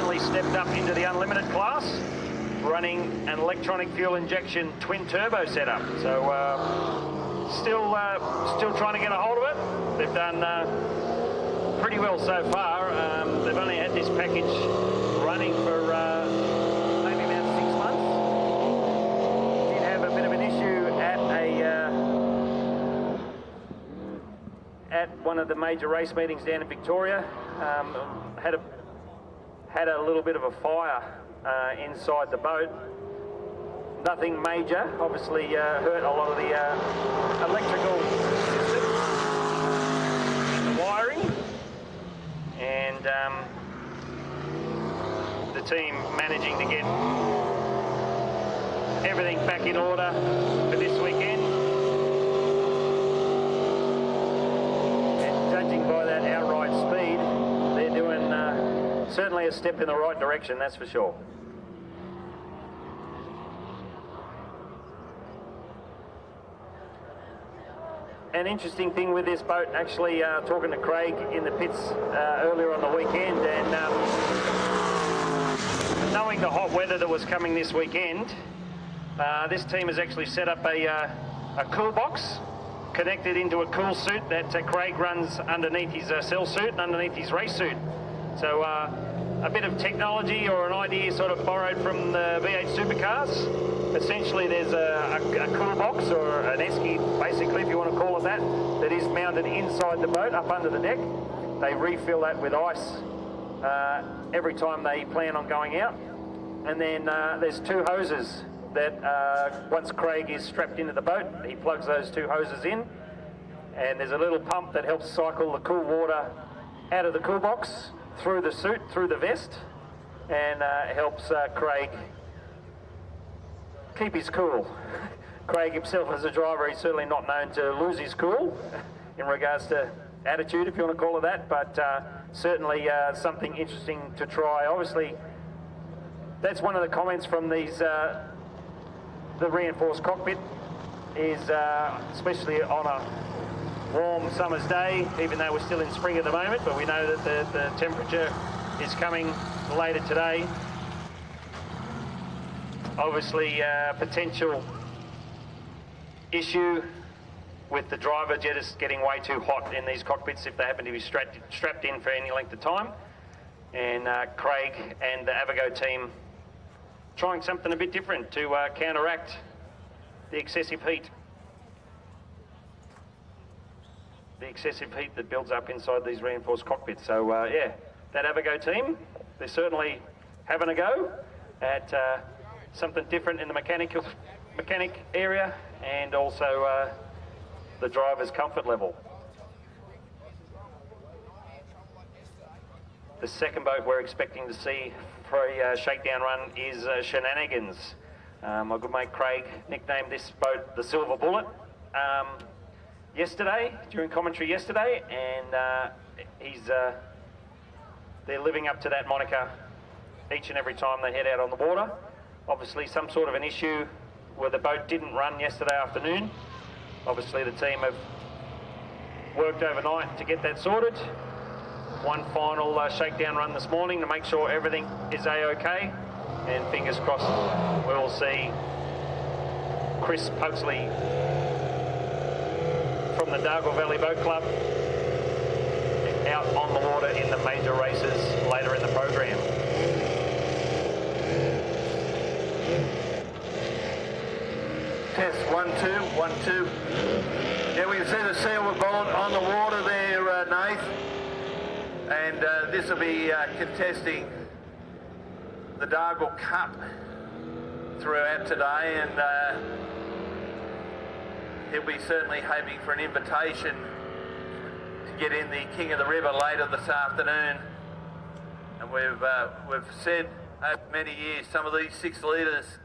recently stepped up into the unlimited class, running an electronic fuel injection twin turbo setup. So still trying to get a hold of it. They've done pretty well so far. They've only had this package running for maybe about 6 months. Did have a bit of an issue at one of the major race meetings down in Victoria. Had a little bit of a fire inside the boat. Nothing major, obviously hurt a lot of the electrical systems, the wiring, and the team managing to get everything back in order for this weekend. And judging by that outright speed, they're doing certainly a step in the right direction, that's for sure. An interesting thing with this boat, actually talking to Craig in the pits earlier on the weekend, and knowing the hot weather that was coming this weekend, this team has actually set up a cool box connected into a cool suit that Craig runs underneath his cell suit and underneath his race suit. So a bit of technology or an idea sort of borrowed from the V8 supercars. Essentially there's a cool box or an esky, basically, if you want to call it that is mounted inside the boat up under the deck. They refill that with ice every time they plan on going out. And then there's two hoses that once Craig is strapped into the boat, he plugs those two hoses in, and there's a little pump that helps cycle the cool water out of the cool box through the suit, through the vest, and helps Craig keep his cool. Craig himself as a driver, he's certainly not known to lose his cool in regards to attitude, if you want to call it that, but certainly something interesting to try. Obviously, that's one of the comments from these the reinforced cockpit is, especially on a warm summer's day, even though we're still in spring at the moment, but we know that the temperature is coming later today. Obviously, potential issue with the driver just getting way too hot in these cockpits if they happen to be strapped in for any length of time. And Craig and the Avago team trying something a bit different to counteract the excessive heat. The excessive heat that builds up inside these reinforced cockpits. So yeah, that Avago team, they're certainly having a go at something different in the mechanic area, and also the driver's comfort level. The second boat we're expecting to see for a shakedown run is Shenanigans. My good mate Craig nicknamed this boat the Silver Bullet yesterday, during commentary yesterday, and they're living up to that moniker each and every time they head out on the water. Obviously some sort of an issue where the boat didn't run yesterday afternoon. Obviously the team have worked overnight to get that sorted. One final shakedown run this morning to make sure everything is a-okay, and fingers crossed we'll see Chris Pugsley from the Dargle Valley Boat Club out on the water in the major races later in the program. Test 1 2 1 2. Yeah, we can see the Silver Bullet on the water there, Nath. And this will be contesting the Dargle Cup throughout today, and he'll be certainly hoping for an invitation to get in the King of the River later this afternoon. And we've said over many years, some of these 6 litres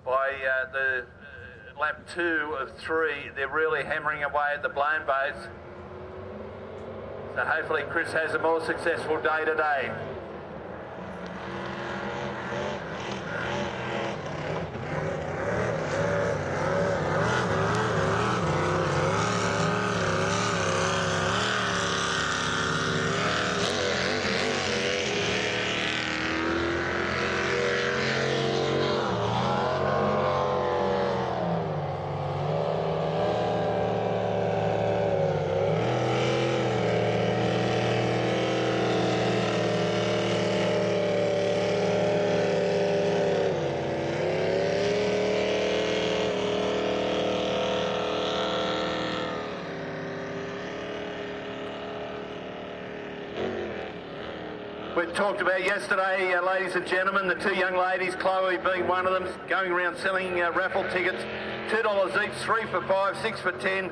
by the lap 2 of 3, they're really hammering away at the blown boats. So hopefully Chris has a more successful day today. we talked about yesterday, ladies and gentlemen, the two young ladies, Chloe being one of them, going around selling raffle tickets, $2 each, 3 for 5, 6 for 10,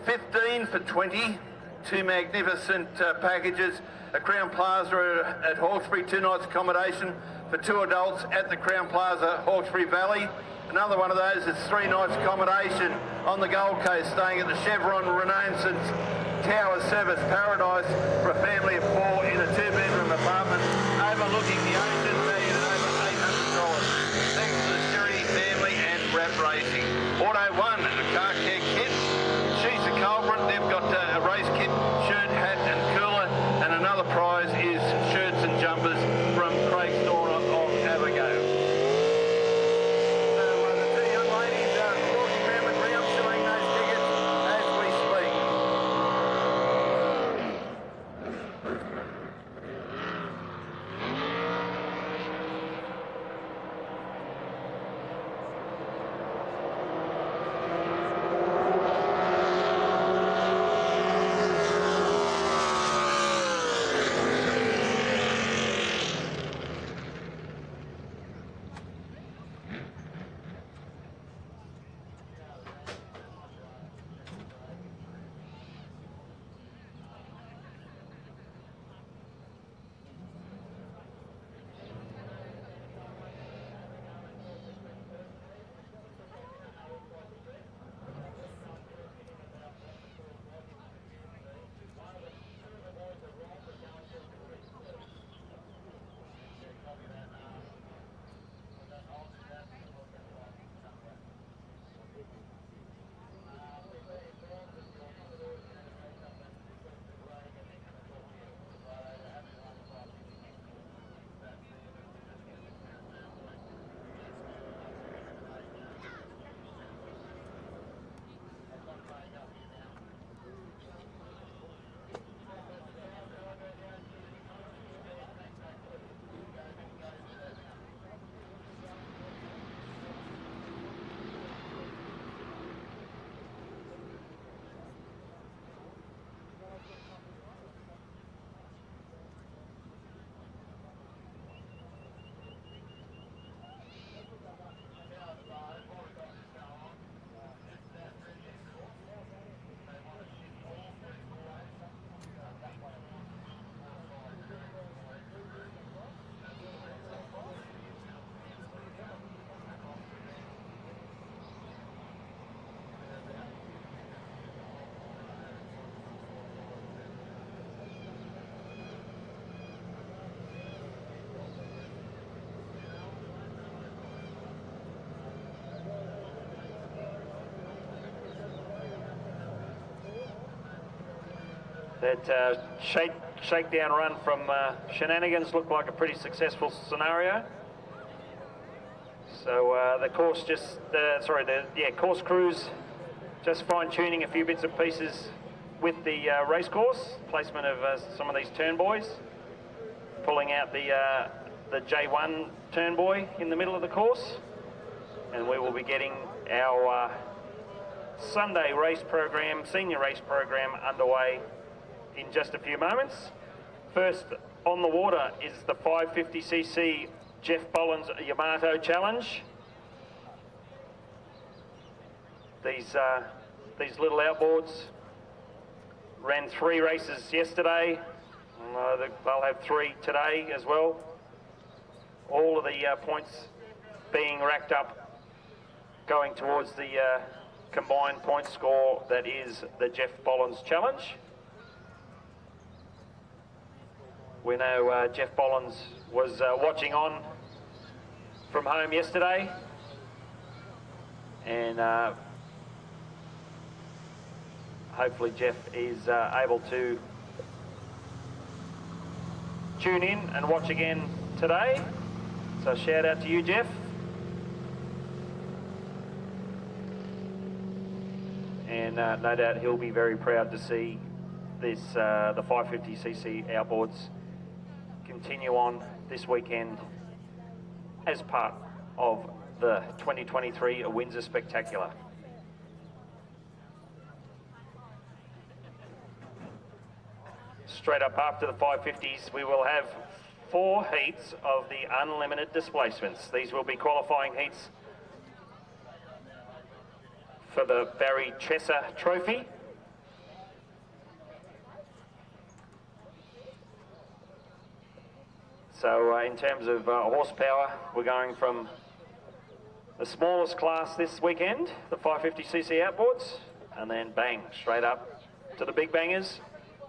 15 for 20. Two magnificent packages, a Crown Plaza at Hawkesbury, 2 nights accommodation for 2 adults at the Crown Plaza, Hawkesbury Valley. Another one of those is 3 nights accommodation on the Gold Coast, staying at the Chevron Renaissance Tower Service Paradise for a family of 4 in a 2-bedroom apartment overlooking the ocean, valued at over $800. Thanks to the Sherry family and Rap Racing. Auto 1, a car care kit. She's the culprit. They've got a race kit, shirt, hat and cooler, and another prize is shirts and jumpers from Craig Store of Abigail. The two young ladies are walking around the ground selling those tickets as we speak. That shakedown run from Shenanigans looked like a pretty successful scenario. So the course just, course crews just fine-tuning a few bits and pieces with the race course, placement of some of these turn buoys, pulling out the J1 turn buoy in the middle of the course, and we will be getting our Sunday race program, senior race program underway in just a few moments. First on the water is the 550cc Jeff Bollins Yamato Challenge. These little outboards ran 3 races yesterday. They'll have 3 today as well. All of the points being racked up, going towards the combined point score that is the Jeff Bollins Challenge. We know Jeff Bollins was watching on from home yesterday, and hopefully Jeff is able to tune in and watch again today. So shout out to you, Jeff. And no doubt he'll be very proud to see this the 550cc outboards continue on this weekend as part of the 2023 Windsor Spectacular. Straight up after the 550s, we will have 4 heats of the unlimited displacements. These will be qualifying heats for the Barry Chesser Trophy. So in terms of horsepower, we're going from the smallest class this weekend, the 550cc outboards, and then bang, straight up to the big bangers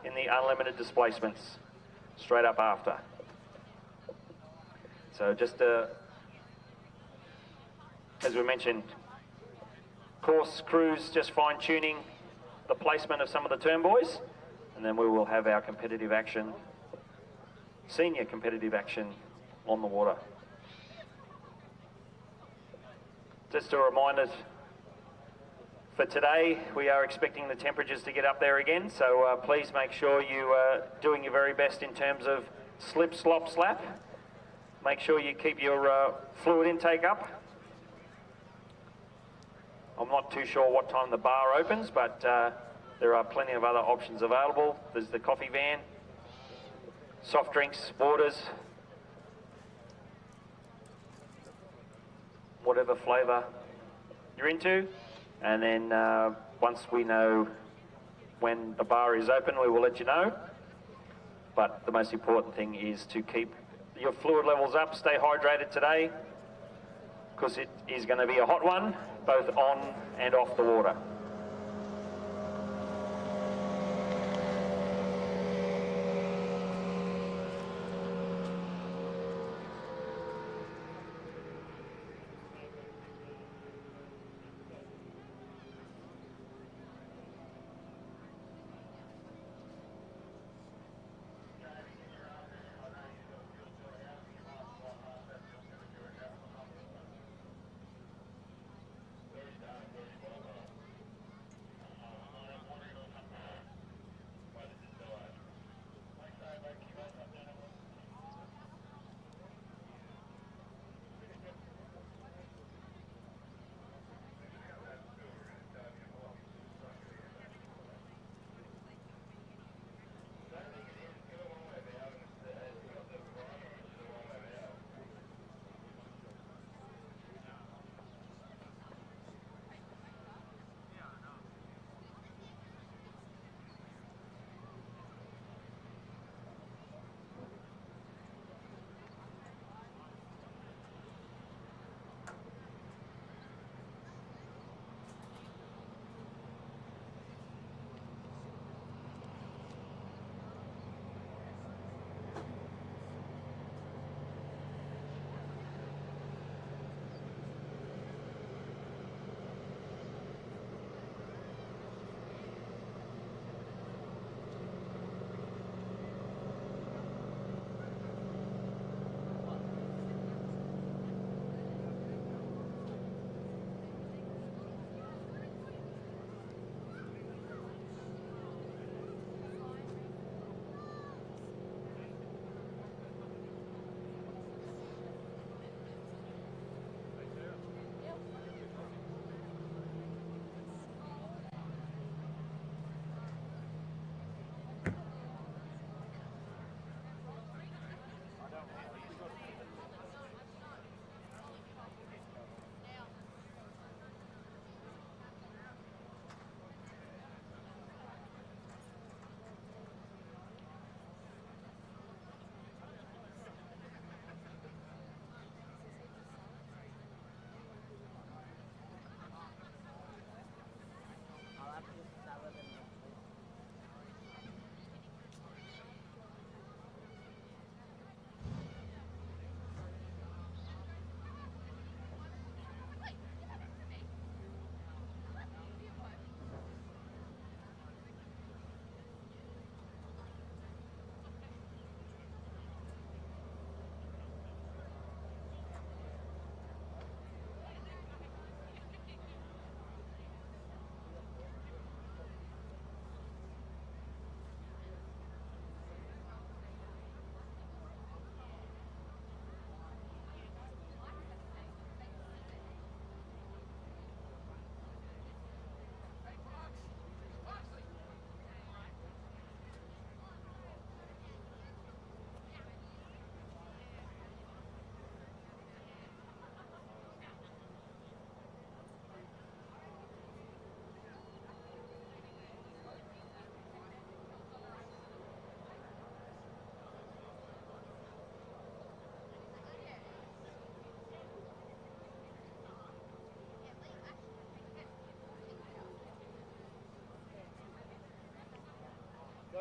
in the unlimited displacements, straight up after. So just as we mentioned, course crews just fine-tuning the placement of some of the turn buoys, and then we will have our competitive action, senior competitive action on the water. Just a reminder, for today, we are expecting the temperatures to get up there again, so please make sure you are doing your very best in terms of slip, slop, slap. Make sure you keep your fluid intake up. I'm not too sure what time the bar opens, but there are plenty of other options available. There's the coffee van, soft drinks, waters, whatever flavour you're into. And then once we know when the bar is open, we will let you know. But the most important thing is to keep your fluid levels up, stay hydrated today, because it is going to be a hot one, both on and off the water.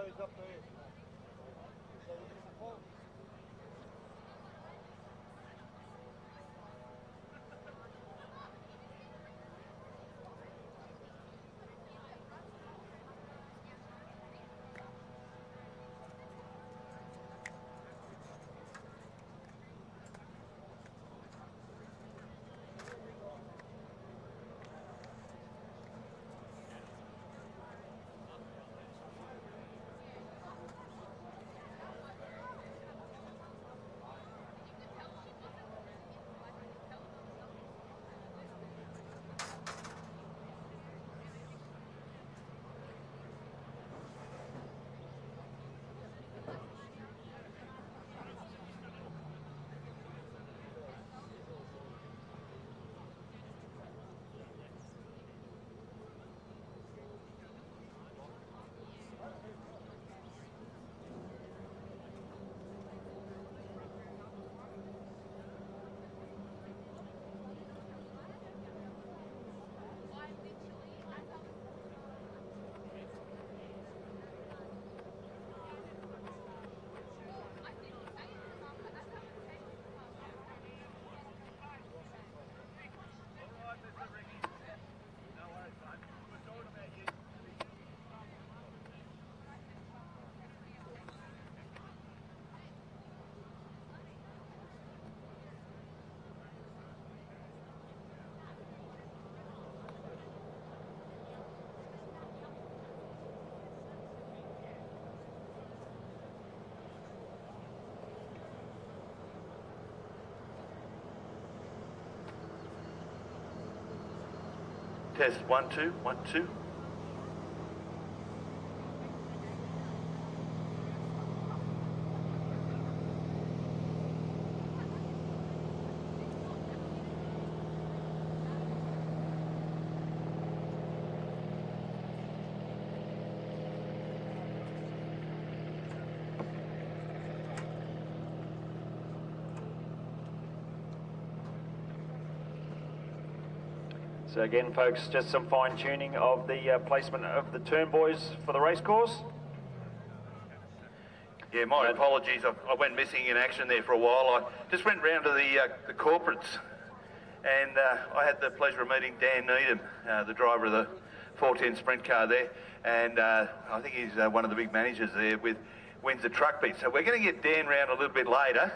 he's up there. Test 1 2 1 2. So again, folks, just some fine tuning of the placement of the turn buoys for the race course. Yeah, my apologies. I went missing in action there for a while. I just went round to the corporates, and I had the pleasure of meeting Dan Needham, the driver of the 410 sprint car there, and I think he's one of the big managers there with Windsor Truck Beat. So we're going to get Dan round a little bit later,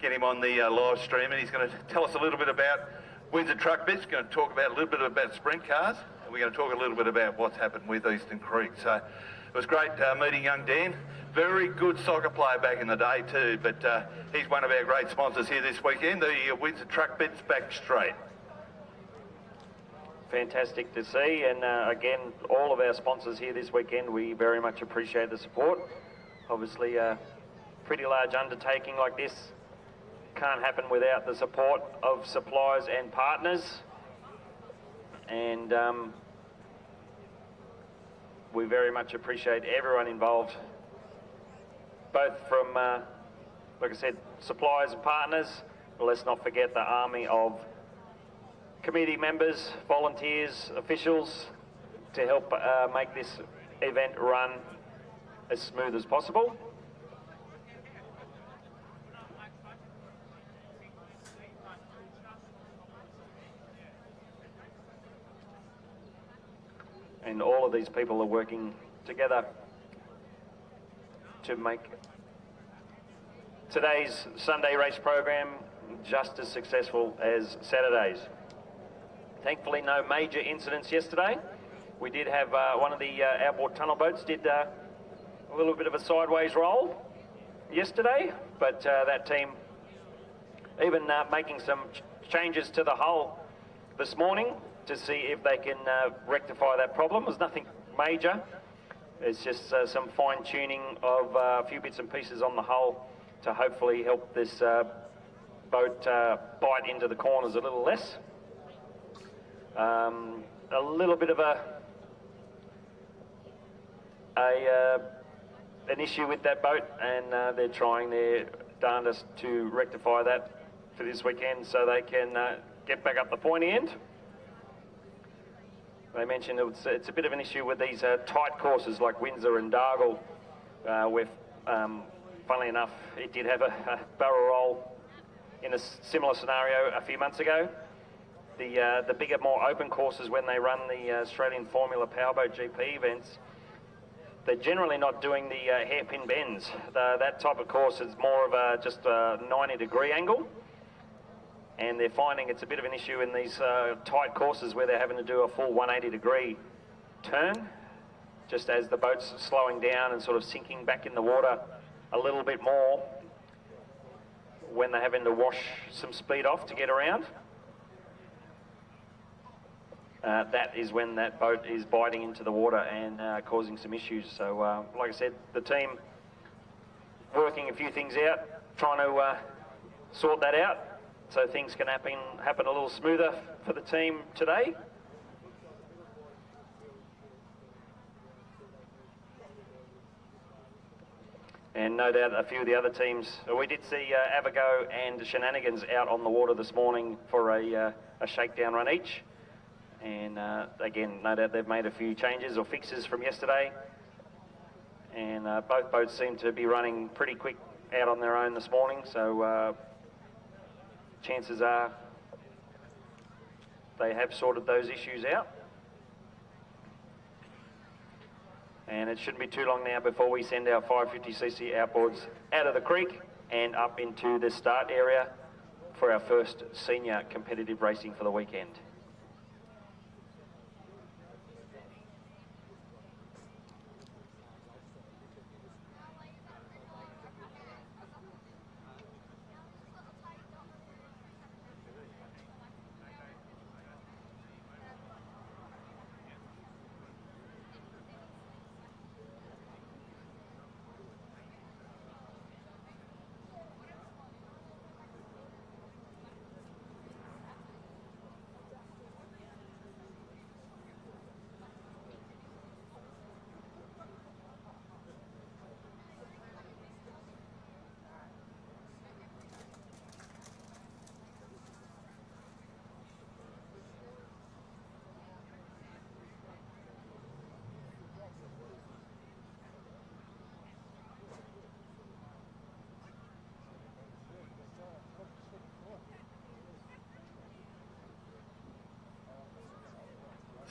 get him on the live stream, and he's going to tell us a little bit about Windsor Truck Beat. He's going to talk about a little bit about sprint cars, and we're going to talk a little bit about what's happened with Eastern Creek. So it was great meeting young Dan. Very good soccer player back in the day too, but he's one of our great sponsors here this weekend, the Windsor Truck Beat's back straight. Fantastic to see, and again, all of our sponsors here this weekend, we very much appreciate the support. Obviously, a pretty large undertaking like this can't happen without the support of suppliers and partners, and we very much appreciate everyone involved, both from, like I said, suppliers and partners. But let's not forget the army of committee members, volunteers, officials to help make this event run as smooth as possible. And all of these people are working together to make today's Sunday race program just as successful as Saturday's. Thankfully, no major incidents yesterday. We did have one of the outboard tunnel boats did a little bit of a sideways roll yesterday, but that team even making some changes to the hull this morning to see if they can rectify that problem. There's nothing major. It's just some fine tuning of a few bits and pieces on the hull to hopefully help this boat bite into the corners a little less. A little bit of an issue with that boat, and they're trying their darndest to rectify that for this weekend so they can get back up the pointy end. They mentioned it's a bit of an issue with these tight courses like Windsor and Dargle with, funnily enough, it did have a barrel roll in a similar scenario a few months ago. The bigger, more open courses, when they run the Australian Formula Powerboat GP events, they're generally not doing the hairpin bends. That type of course is more of just a 90-degree angle, and they're finding it's a bit of an issue in these tight courses where they're having to do a full 180-degree turn, just as the boat's slowing down and sort of sinking back in the water a little bit more when they're having to wash some speed off to get around. That is when that boat is biting into the water and causing some issues. So, like I said, the team working a few things out, trying to sort that out so things can happen a little smoother for the team today. And no doubt a few of the other teams, we did see Abago and Shenanigans out on the water this morning for a shakedown run each. And again, no doubt they've made a few changes or fixes from yesterday. And both boats seem to be running pretty quick out on their own this morning. So chances are they have sorted those issues out. And it shouldn't be too long now before we send our 550cc outboards out of the creek and up into the start area for our first senior competitive racing for the weekend.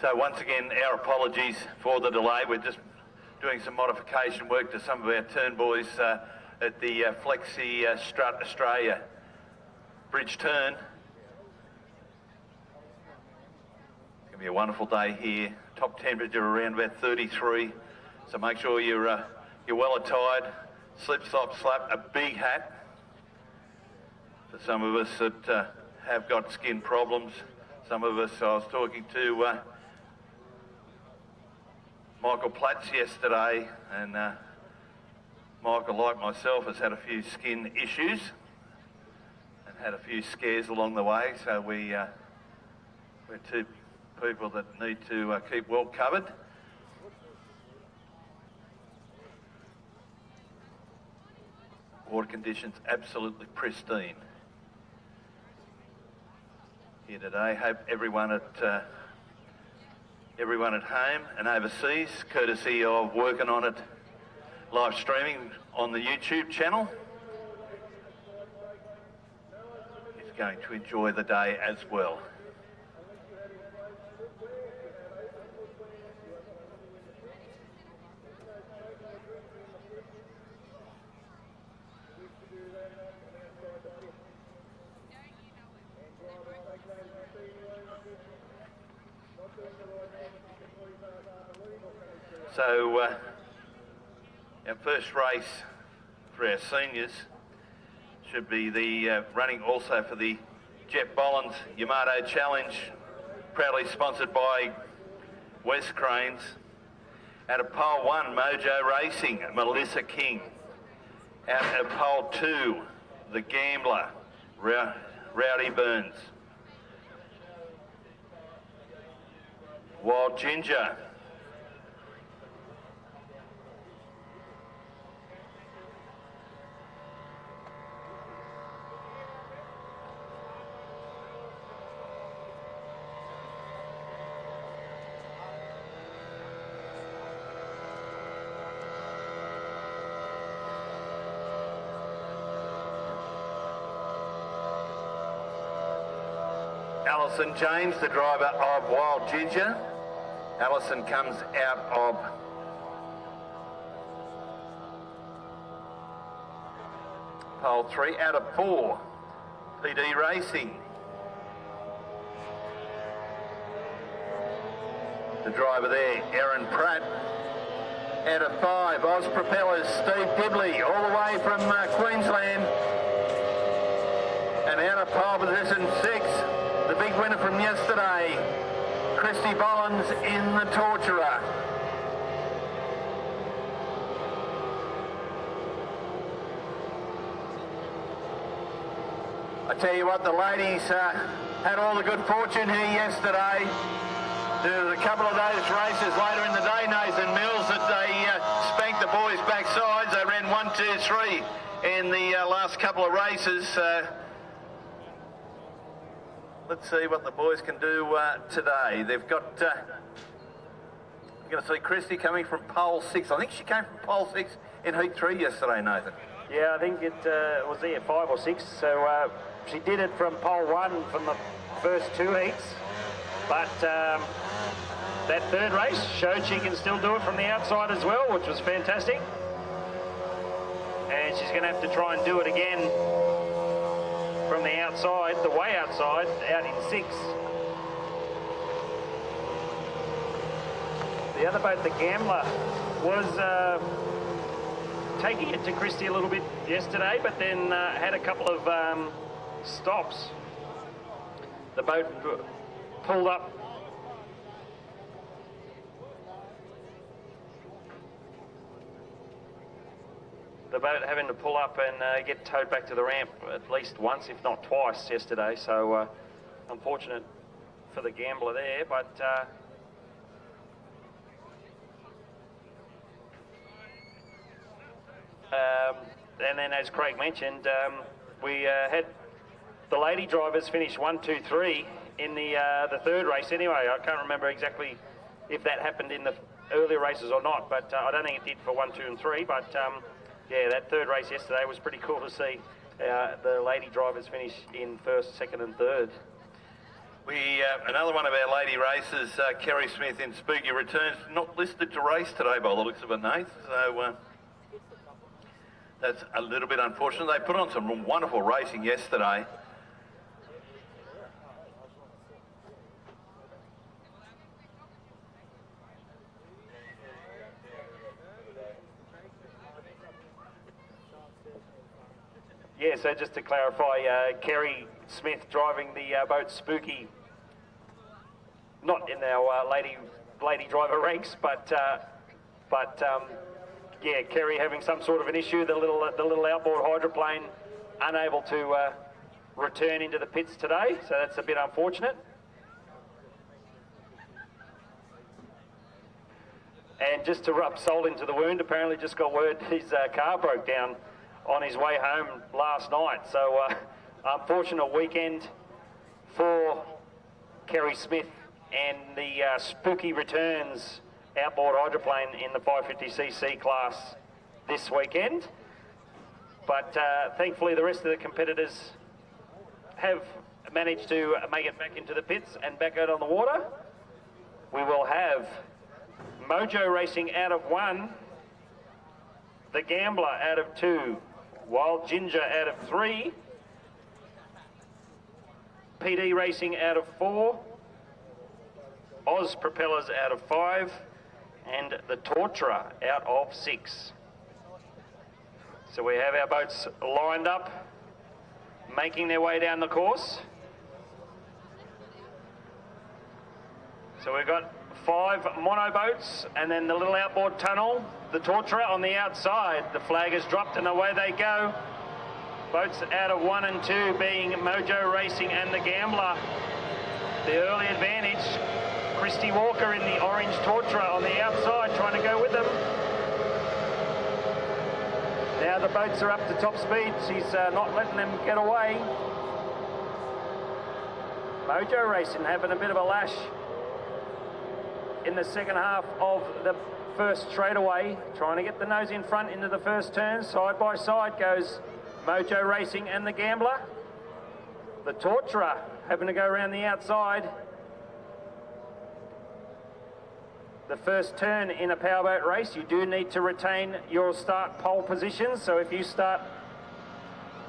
So once again, our apologies for the delay. We're just doing some modification work to some of our turn buoys at the Flexi Strut Australia bridge turn. It's going to be a wonderful day here. Top temperature around about 33. So make sure you're well attired. Slip, slop, slap, a big hat. For some of us that have got skin problems. Some of us, I was talking to Michael Platts yesterday, and Michael, like myself, has had a few skin issues and had a few scares along the way, so we're two people that need to keep well covered. Water conditions absolutely pristine here today. Hope everyone at home and overseas, courtesy of working on it live streaming on the YouTube channel, is going to enjoy the day as well. So our first race for our seniors should be the running also for the Jet Bollins Yamato Challenge, proudly sponsored by West Cranes. Out of pole 1, Mojo Racing, Melissa King. Out of pole 2, the Gambler, Rowdy Burns. Wild Ginger. Alison James, the driver of Wild Ginger. Alison comes out of pole 3, out of 4. PD Racing. The driver there, Aaron Pratt. Out of 5, Oz Propellers, Steve Dibley, all the way from Queensland. And out of pole position 6, the big winner from yesterday, Christy Bollins in the Torturer. I tell you what, the ladies had all the good fortune here yesterday. There was a couple of those races later in the day, Nathan Mills, that they spanked the boys' backsides. They ran 1, 2, 3 in the last couple of races. Let's see what the boys can do today. They've got, you're going to see Christy coming from pole 6. I think she came from pole 6 in heat 3 yesterday, Nathan. Yeah, I think it was there 5 or 6. So she did it from pole 1 from the first 2 heats. But that third race showed she can still do it from the outside as well, which was fantastic. And she's going to have to try and do it again from the outside, the way outside, out in 6. The other boat, the Gambler, was taking it to Christy a little bit yesterday, but then had a couple of stops. The boat pulled up. The boat having to pull up and get towed back to the ramp at least once, if not twice, yesterday. So unfortunate for the Gambler there, but and then, as Craig mentioned, we had the lady drivers finish 1, 2, 3 in the third race. Anyway, I can't remember exactly if that happened in the earlier races or not, but I don't think it did for 1, 2, and 3. But yeah, that third race yesterday was pretty cool to see the lady drivers finish in first, second, and third. We another one of our lady races, Kerry Smith in Spooky returns, not listed to race today by the looks of it, Nath. So that's a little bit unfortunate. They put on some wonderful racing yesterday. Yeah, so just to clarify, Kerry Smith driving the boat Spooky, not in our lady driver ranks, but yeah, Kerry having some sort of an issue, the little outboard hydroplane unable to return into the pits today, so that's a bit unfortunate. And just to rub salt into the wound, apparently just got word his car broke down on his way home last night. So unfortunate weekend for Kerry Smith and the Spooky Returns outboard hydroplane in the 550cc class this weekend. But thankfully the rest of the competitors have managed to make it back into the pits and back out on the water. We will have Mojo Racing out of 1, the Gambler out of 2, Wild Ginger out of 3, PD Racing out of 4, Oz Propellers out of 5, and the Torturer out of 6. So we have our boats lined up, making their way down the course. So we've got 5 mono boats and then the little outboard tunnel, the Torturer on the outside. The flag is dropped and away they go. Boats out of 1 and 2 being Mojo Racing and the Gambler. The early advantage, Christy Walker in the orange Torturer on the outside trying to go with them. Now the boats are up to top speed. She's not letting them get away. Mojo Racing having a bit of a lash in the second half of the first straightaway, trying to get the nose in front into the first turn. Side by side goes Mojo Racing and the Gambler. The Torturer having to go around the outside. The first turn in a powerboat race, you do need to retain your start pole position. So if you start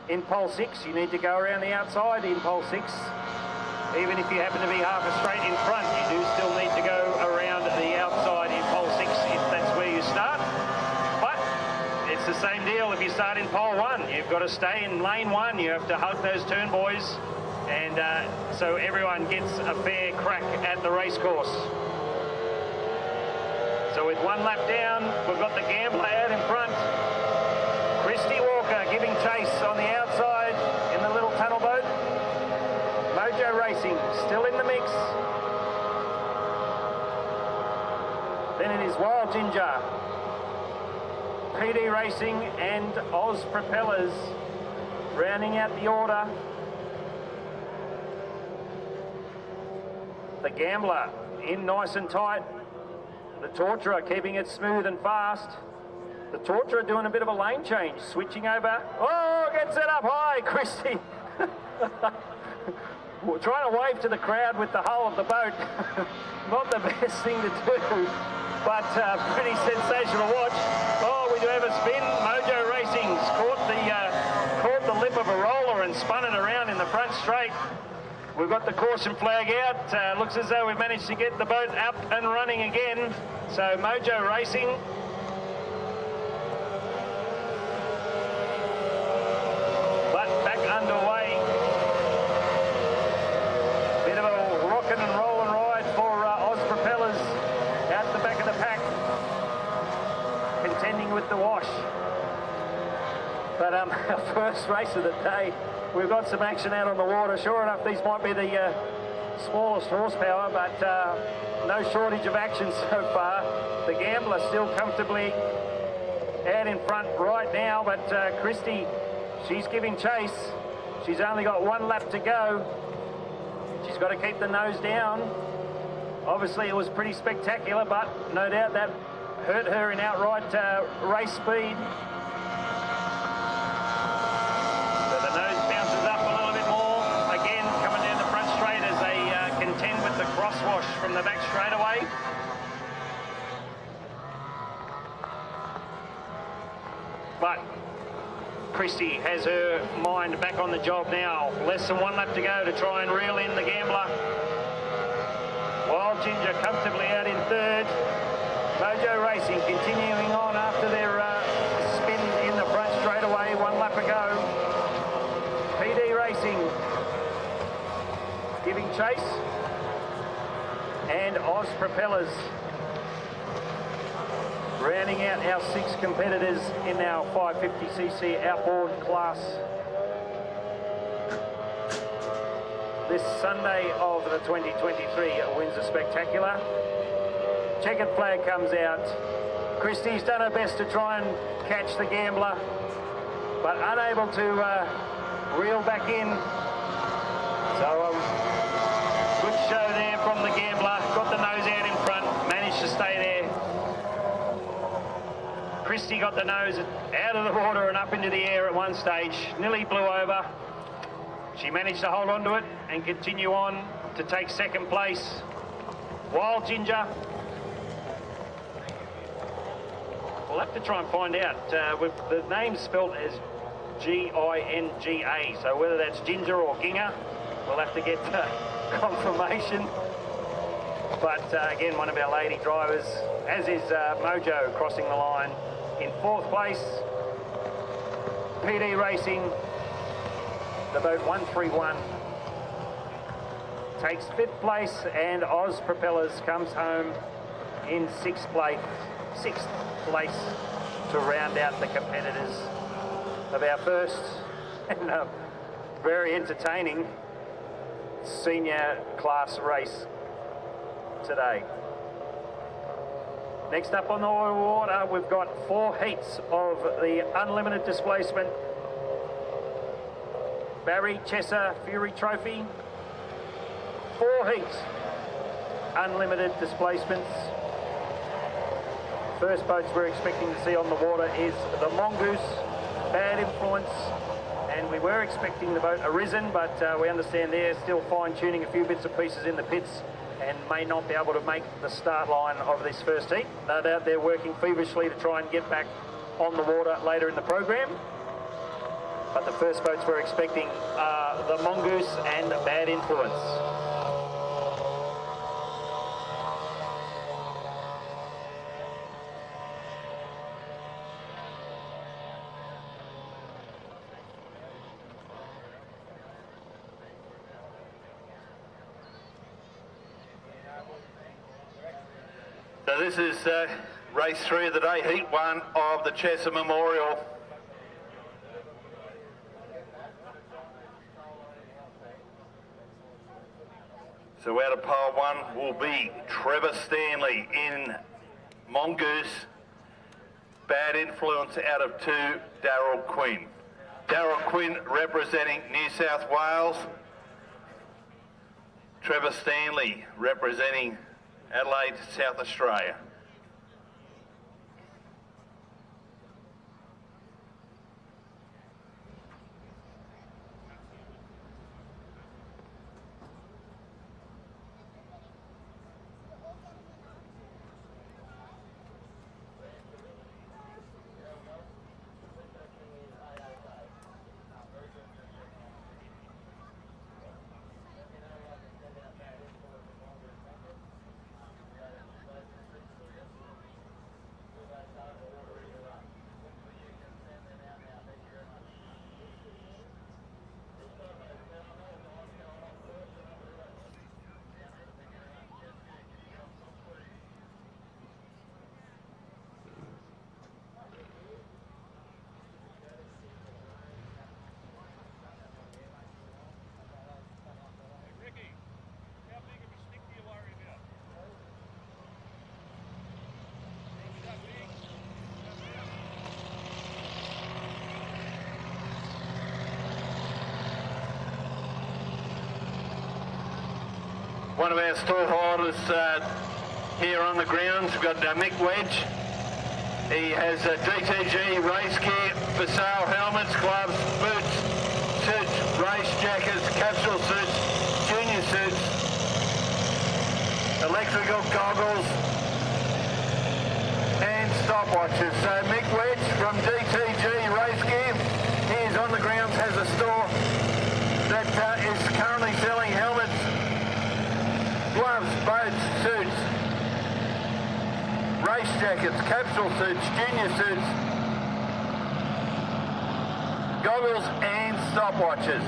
in pole 6, you need to go around the outside in pole 6. Even if you happen to be half a straight in front, you do still need to go around the outside in pole 6 if that's where you start. But it's the same deal if you start in pole 1. You've got to stay in lane 1. You have to hug those turn boys, and so everyone gets a fair crack at the race course. So with 1 lap down, we've got the Gambler out in front. Christy Walker giving chase on the outside in the little tunnel boat. Mojo Racing still in the mix. Then it is Wild Ginger, PD Racing and Oz Propellers rounding out the order. The Gambler in nice and tight. The Torturer keeping it smooth and fast. The Torturer doing a bit of a lane change, switching over. Oh, gets it up high, Christy. Trying to wave to the crowd with the hull of the boat. Not the best thing to do, but pretty sensational watch. Oh, we do have a spin. Mojo Racing's caught the lip of a roller and spun it around in the front straight. We've got the caution flag out. Looks as though we've managed to get the boat up and running again. So Mojo Racing but back underway. Bit of a rockin' and rollin' ride for Oz Propellers out the back of the pack, contending with the wash. But our first race of the day, we've got some action out on the water. Sure enough, these might be the smallest horsepower, but no shortage of action so far. The Gambler still comfortably out in front right now, but Christy, she's giving chase. She's only got 1 lap to go. She's got to keep the nose down. Obviously, it was pretty spectacular, but no doubt that hurt her in outright race speed. The crosswash from the back straightaway. But Christy has her mind back on the job now. Less than 1 lap to go to try and reel in the Gambler. Wild Ginger comfortably out in 3rd. Mojo Racing continuing on after their spin in the front straightaway. 1 lap ago. PD Racing giving chase. And Oz Propellers rounding out our 6 competitors in our 550cc outboard class. This Sunday of the 2023 Windsor Spectacular. Checkered flag comes out. Christy's done her best to try and catch the Gambler, but unable to reel back in. So good show there from the Gambler. Got the nose out in front, managed to stay there. Christy got the nose out of the water and up into the air at one stage. Nearly blew over. She managed to hold on to it and continue on to take 2nd place. Wild Ginger. We'll have to try and find out. With the name spelled as G-I-N-G-A, so whether that's Ginger or Ginger, we'll have to get confirmation. But again, one of our lady drivers, as is Mojo, crossing the line in 4th place. PD Racing, the boat 131, takes 5th place, and Oz Propellers comes home in 6th place to round out the competitors of our first and very entertaining senior class race today. Next up on the water, we've got 4 heats of the unlimited displacement Barry Chesser Fury Trophy. 4 heats, unlimited displacements. First boats we're expecting to see on the water is the Mongoose, Bad Influence, and We were expecting the boat Arisen, but we understand they're still fine-tuning a few bits and pieces in the pits and may not be able to make the start line of this first heat. No doubt they're working feverishly to try and get back on the water later in the program. But the first boats we're expecting are the Mongoose and Bad Influence. So this is race 3 of the day, heat 1 of the Chester Memorial. So out of pole 1 will be Trevor Stanley in Mongoose. Bad Influence out of 2, Dargle Quinn. Dargle Quinn representing New South Wales. Trevor Stanley representing Adelaide, South Australia. One of our stall holders here on the grounds, we've got Mick Wedge. He has DTG race gear for sale, helmets, gloves, boots, suits, race jackets, capsule suits, junior suits, electrical goggles and stopwatches. So Mick Wedge from DTG race gear, he is on the grounds, has a store that is currently selling helmets, gloves, boats, suits, race jackets, capsule suits, junior suits, goggles and stopwatches.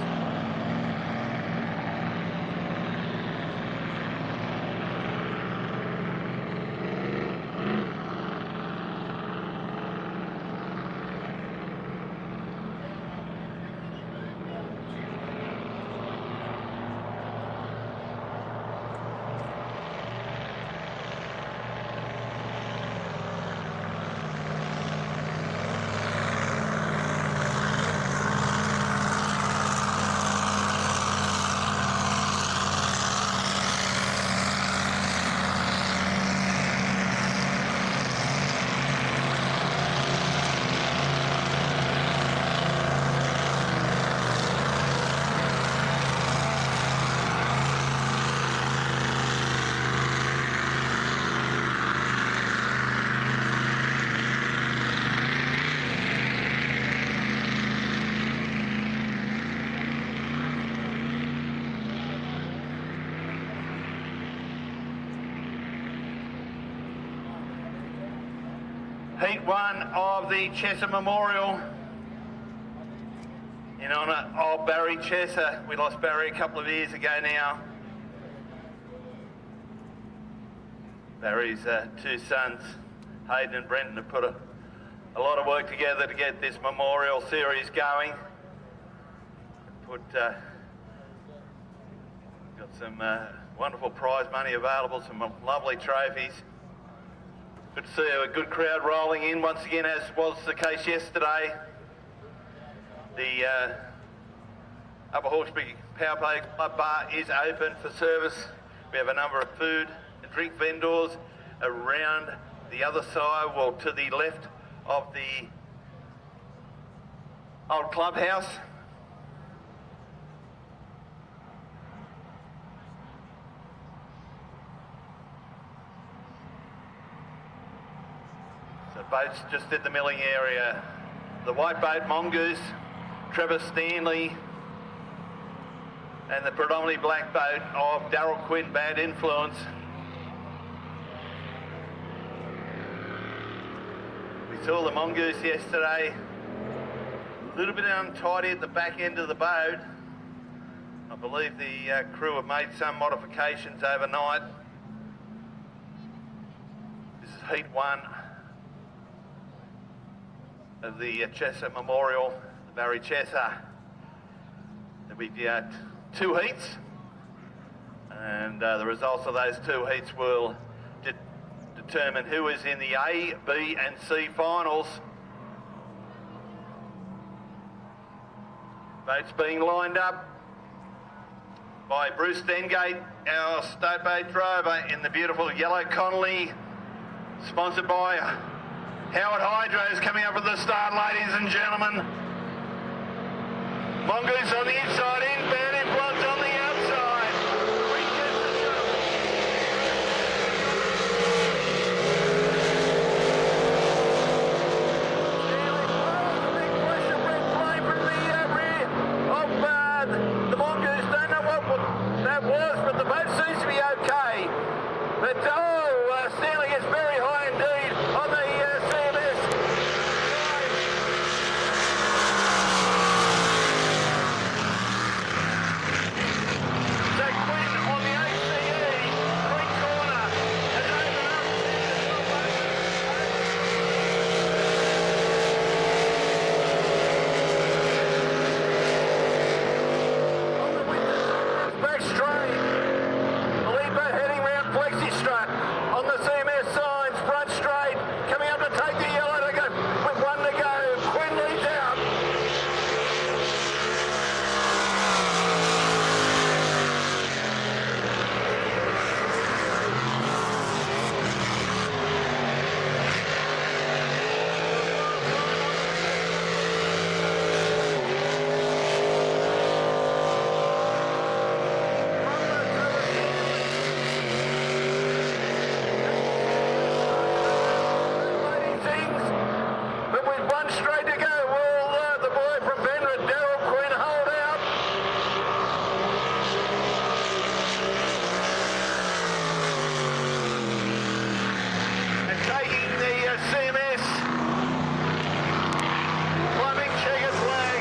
Heat 1 of the Chester Memorial in honour of Barry Chester. We lost Barry a couple of years ago now. Barry's 2 sons, Hayden and Brenton, have put a lot of work together to get this memorial series going. Got some wonderful prize money available, some lovely trophies. Good to see a good crowd rolling in once again, as was the case yesterday. The Upper Hawkesbury Power Play Club bar is open for service. We have a number of food and drink vendors around the other side, well, to the left of the old clubhouse. boats just did the milling area. The white boat Mongoose, Trevor Stanley, and the predominantly black boat of Dargle Quinn, Bad Influence. We saw the Mongoose yesterday, a little bit untidy at the back end of the boat. I believe the crew have made some modifications overnight. This is heat 1 of the Chesser Memorial, the Barry Chesser. There'll be 2 heats, and the results of those 2 heats will determine who is in the A, B and C finals. Boats being lined up by Bruce Dengate, our state boat driver, in the beautiful yellow Connolly, sponsored by Howard Hydros, coming up at the start, ladies and gentlemen. Mongoose on the inside in, Bad Influence on the outside. The Mongoose, don't know what that was, but the boat seems to be okay. But Stanley gets very high indeed on the CMS. So Quinn on the ACE, Quinn corner, has opened up. On the Windsor, back straight. The lead boat heading round Flexi Strut. On the CMS signs, front straight, coming up to take the yellow to go with 1 to go. Quinn leads out. But with 1 straight to go, will the boy from Penrith, Dargle Quinn, hold out? And taking the CMS, climbing checkered flag.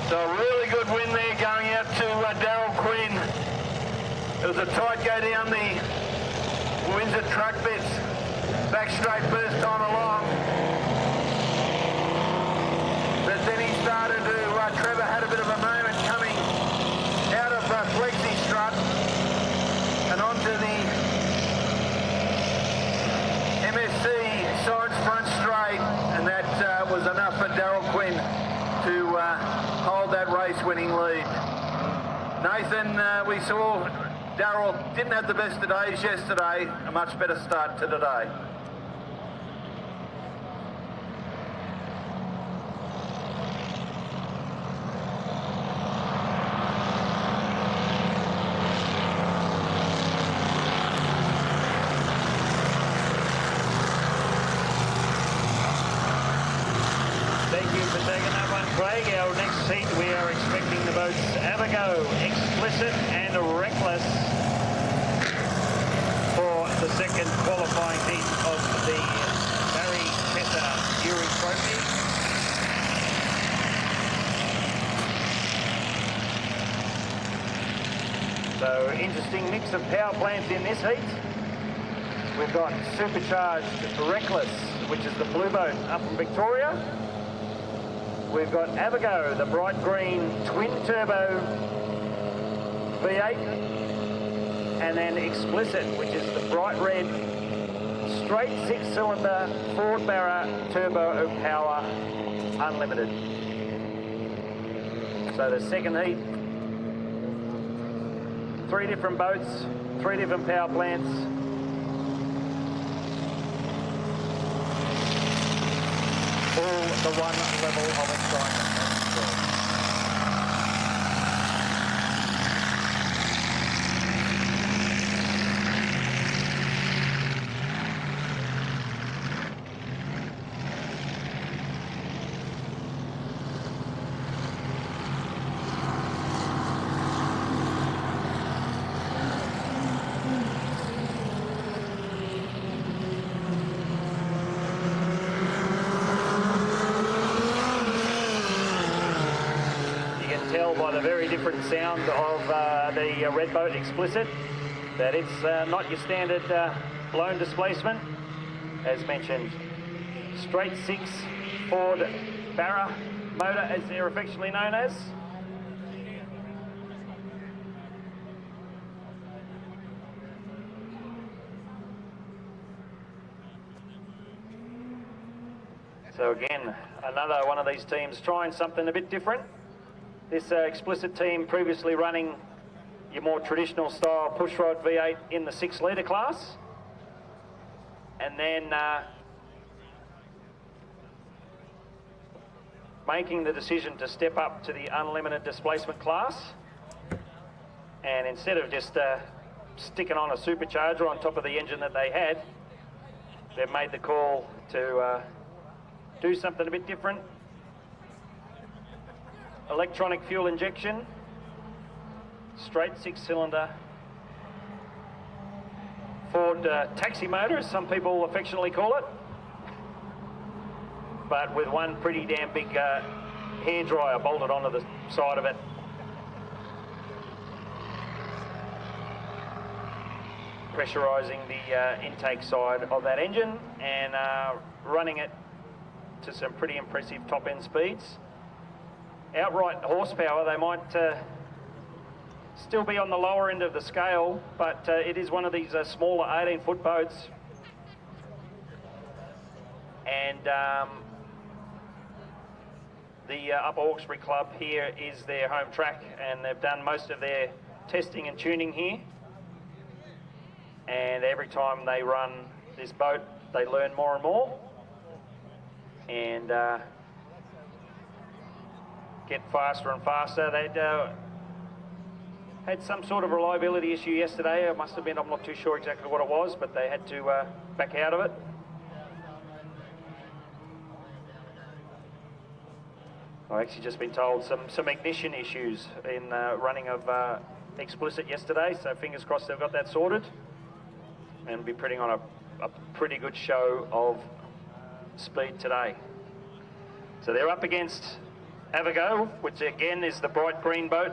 So a really good win there going out to Dargle Quinn. It was a tight go down the Windsor truck bits. Back straight first time along. But then he started to, Trevor had a bit of a moment coming out of Flexi Strut and onto the MSC sides front straight, and that was enough for Dargle Quinn to hold that race-winning lead. Nathan, we saw Darryl didn't have the best of days yesterday, a much better start to today. Thank you for taking that one, Craig. Our next heat, we are expecting the boats Avigo, Explicit and Reckless for the second qualifying heat of the Barry Chesser Erie Trophy. So interesting mix of power plants in this heat. We've got Supercharged Reckless, which is the blue boat up from Victoria. We've got Avigo, the bright green twin turbo V8, and then Explicit, which is the bright red straight 6-cylinder Ford Barra turbo power unlimited. So the second heat, 3 different boats, 3 different power plants. All the one level of excitement. different sound of the red boat Explicit, that it's not your standard blown displacement. As mentioned, straight 6 Ford Barra motor, as they're affectionately known as. So again, another one of these teams trying something a bit different. This Explicit team previously running your more traditional style pushrod V8 in the 6 litre class. And then making the decision to step up to the unlimited displacement class. And instead of just sticking on a supercharger on top of the engine that they had, they've made the call to do something a bit different. Electronic fuel injection, straight 6-cylinder Ford taxi motor, as some people affectionately call it, but with one pretty damn big hairdryer bolted onto the side of it. Pressurising the intake side of that engine and running it to some pretty impressive top end speeds. Outright horsepower, they might still be on the lower end of the scale, but it is one of these smaller 18-foot boats. And the Upper Hawkesbury Club here is their home track, and they've done most of their testing and tuning here. And every time they run this boat, they learn more and more. And get faster and faster. They'd had some sort of reliability issue yesterday. It must have been, I'm not too sure exactly what it was, but they had to back out of it. I've actually just been told some ignition issues in running of Explicit yesterday, so fingers crossed they've got that sorted and be putting on a pretty good show of speed today. So they're up against Avago, which again is the bright green boat.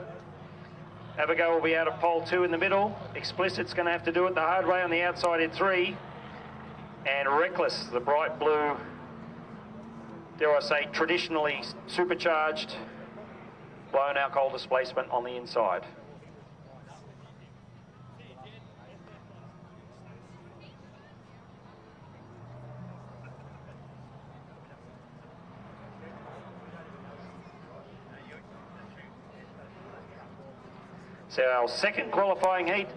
Avago will be out of pole 2 in the middle. Explicit's going to have to do it the hard way on the outside in 3. And Reckless, the bright blue, dare I say, traditionally supercharged blown alcohol displacement on the inside. So our second qualifying heat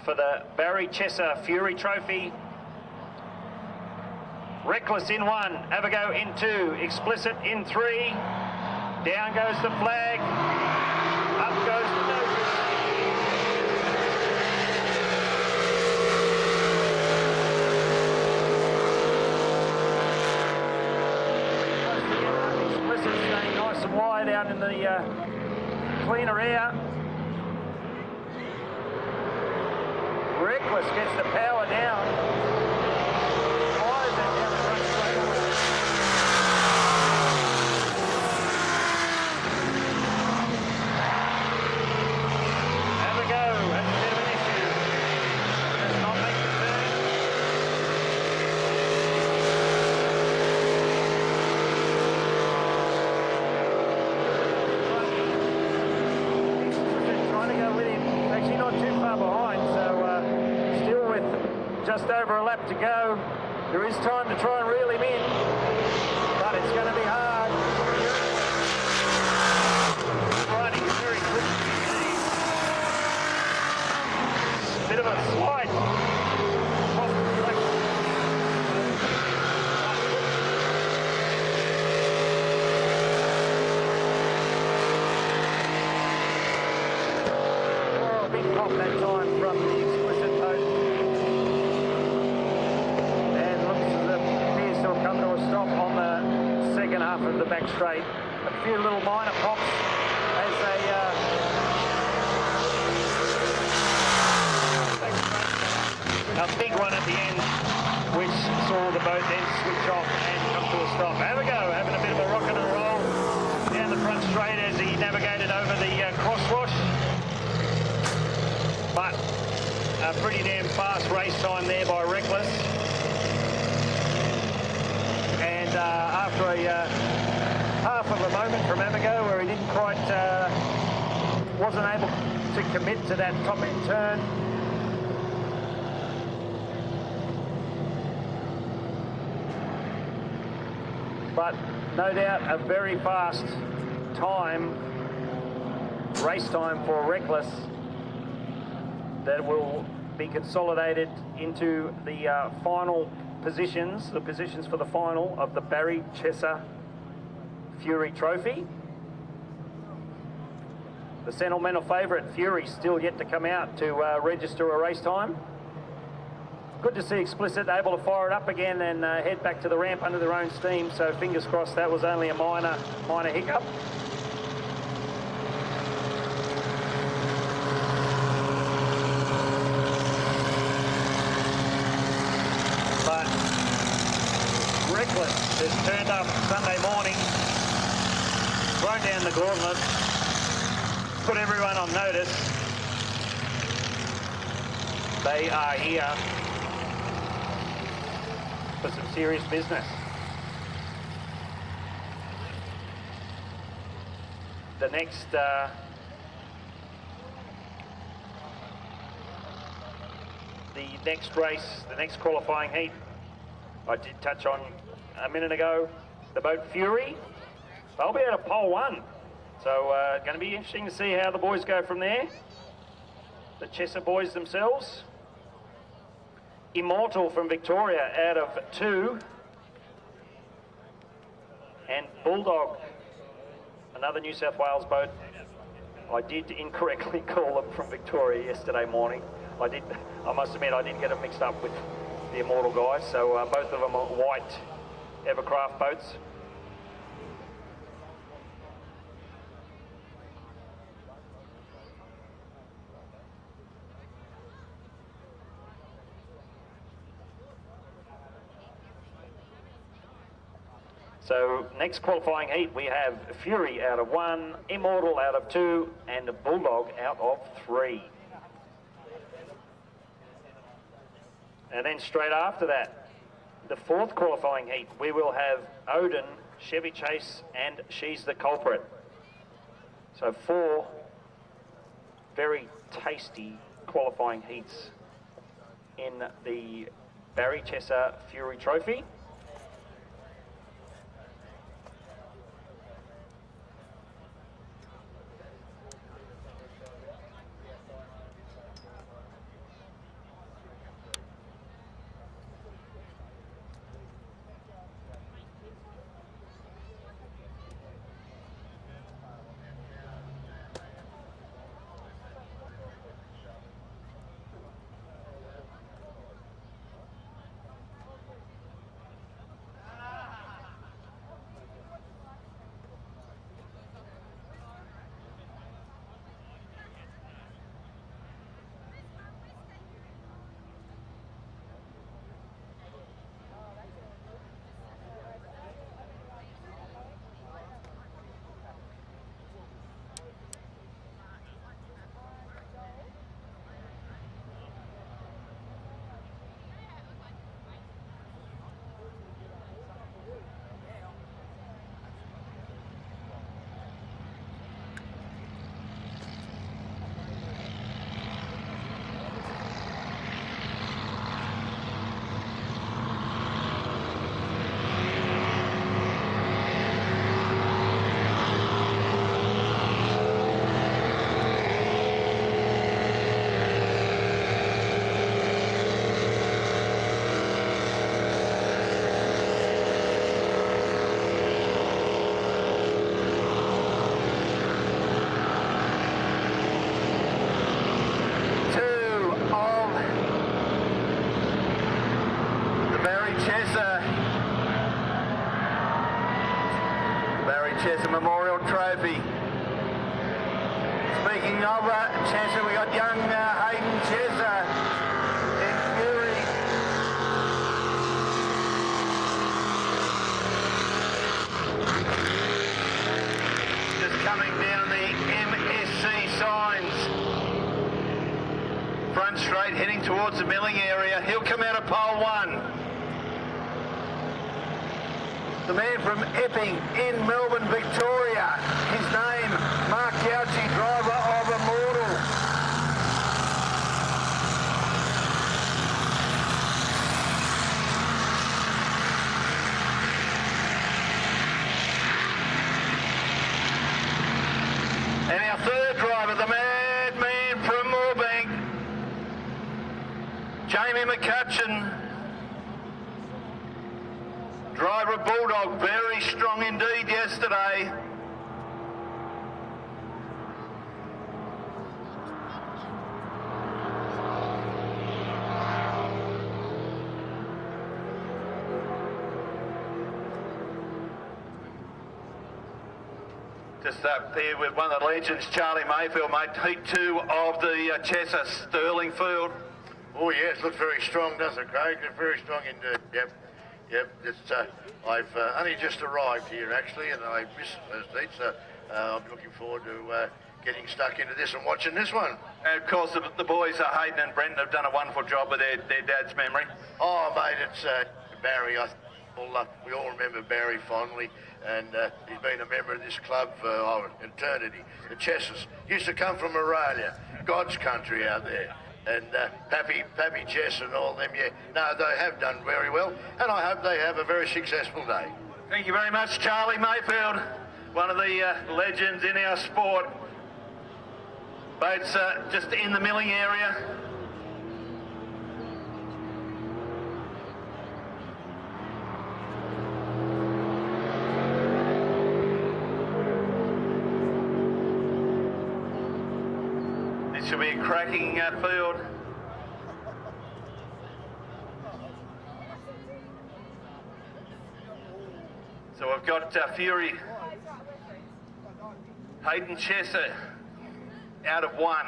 for the Barry Chesser Fury Trophy. Reckless in 1, Avago in 2, Explicit in 3. Down goes the flag, up goes the nose. Explicit staying nice and wide out in the cleaner air. Reckless gets the power down. Fires that down the front straight away. Have a go. That's a bit of an issue. Does not make the turn. He's trying to go with him. Actually not too far behind, so just over a lap to go. There is time to try and reel him in, but it's going to be hard. Riding very quickly. Bit of a slide. Oh, a big pop that time from the Explicit boat. Come to a stop on the second half of the back straight. A few little minor pops as they a big one at the end, which saw the boat then switch off and come to a stop. Have a go, having a bit of a rock and a roll down the front straight as he navigated over the crosswash. But a pretty damn fast race time there by Reckless. And after a half of a moment from Amigo where he didn't quite, wasn't able to commit to that top end turn. But no doubt a very fast time, race time for Reckless that will be consolidated into the final positions, the positions for the final of the Barry Chesser Fury Trophy. The sentimental favourite, Fury, still yet to come out to register a race time. Good to see Explicit able to fire it up again and head back to the ramp under their own steam, so fingers crossed that was only a minor hiccup. But Reckless has turned up Sunday morning, thrown down the gauntlet, put everyone on notice. They are here for some serious business. The next race, the next qualifying heat, I did touch on a minute ago, the boat Fury. They'll be out of pole 1. So going to be interesting to see how the boys go from there. The Chesser boys themselves. Immortal from Victoria out of 2. And Bulldog, another New South Wales boat. I did incorrectly call them from Victoria yesterday morning. I must admit I didn't get them mixed up with the Immortal guys. So both of them are white Evercraft boats. So next qualifying heat, we have Fury out of 1, Immortal out of 2, and Bulldog out of 3. And then straight after that, the 4th qualifying heat, we will have Odin, Chevy Chase, and She's the Culprit. So 4 very tasty qualifying heats in the Barry Chesser Fury Trophy. Chesser Memorial Trophy. Speaking of Chesser, we got young Hayden Chesser in Fury. straight, heading towards the milling area. He'll come out of pole 1. The man from Epping in Melbourne, Victoria. His name, Mark Gauci, driver of Immortal. And our third driver, the madman from Moorebank, Jamie McCutcheon. Driver of Bulldog, very strong indeed yesterday. Just up there with one of the legends, Charlie Mayfield, mate. Heat 2 of the Chesser Sterling Field. Oh yes, looks very strong, doesn't it, Craig? Very strong indeed. Yep, it's, I've only just arrived here actually, and I missed the first heat, so I'm looking forward to getting stuck into this and watching this one. And of course, the boys, Hayden and Brenton, have done a wonderful job with their dad's memory. Oh, mate, it's Barry. We all remember Barry fondly, and he's been a member of this club for eternity. The Chessers used to come from Australia, God's country out there. And Pappy Chess and all them, yeah. No, they have done very well, and I hope they have a very successful day. Thank you very much, Charlie Mayfield, one of the legends in our sport. Boats just in the milling area. This should be a cracking field. So we've got Fury, Hayden Chesser out of 1,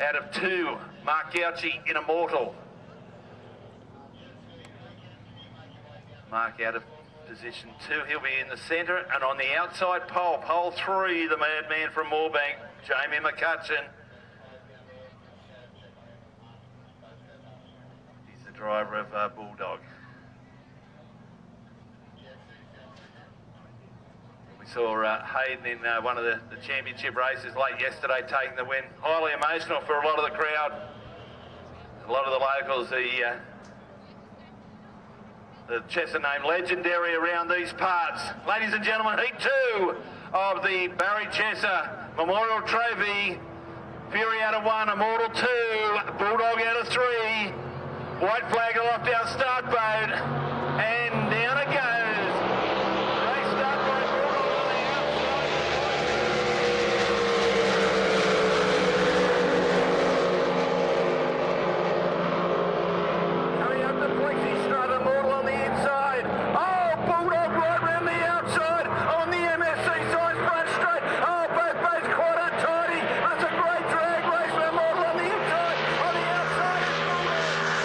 out of 2, Mark Gauci in Immortal. Mark out of position 2, he'll be in the centre, and on the outside pole, pole 3, the madman from Moorebank, Jamie McCutcheon. He's the driver of Bulldog. We saw Hayden in one of the championship races late yesterday taking the win. Highly emotional for a lot of the crowd. A lot of the locals, the Chesser name legendary around these parts. Ladies and gentlemen, heat 2 of the Barry Chesser Memorial Trophy. Fury out of 1, Immortal 2, Bulldog out of 3. White flag aloft our start boat, and down it goes. Race start by Bulldog on the outside. Coming up the flexi strut, Immortal on the inside. Oh, Bulldog right round the outside on the MSC side, front straight. Oh, both boats quite untidy. That's a great drag race for Immortal on the inside. On the outside is Bulldog.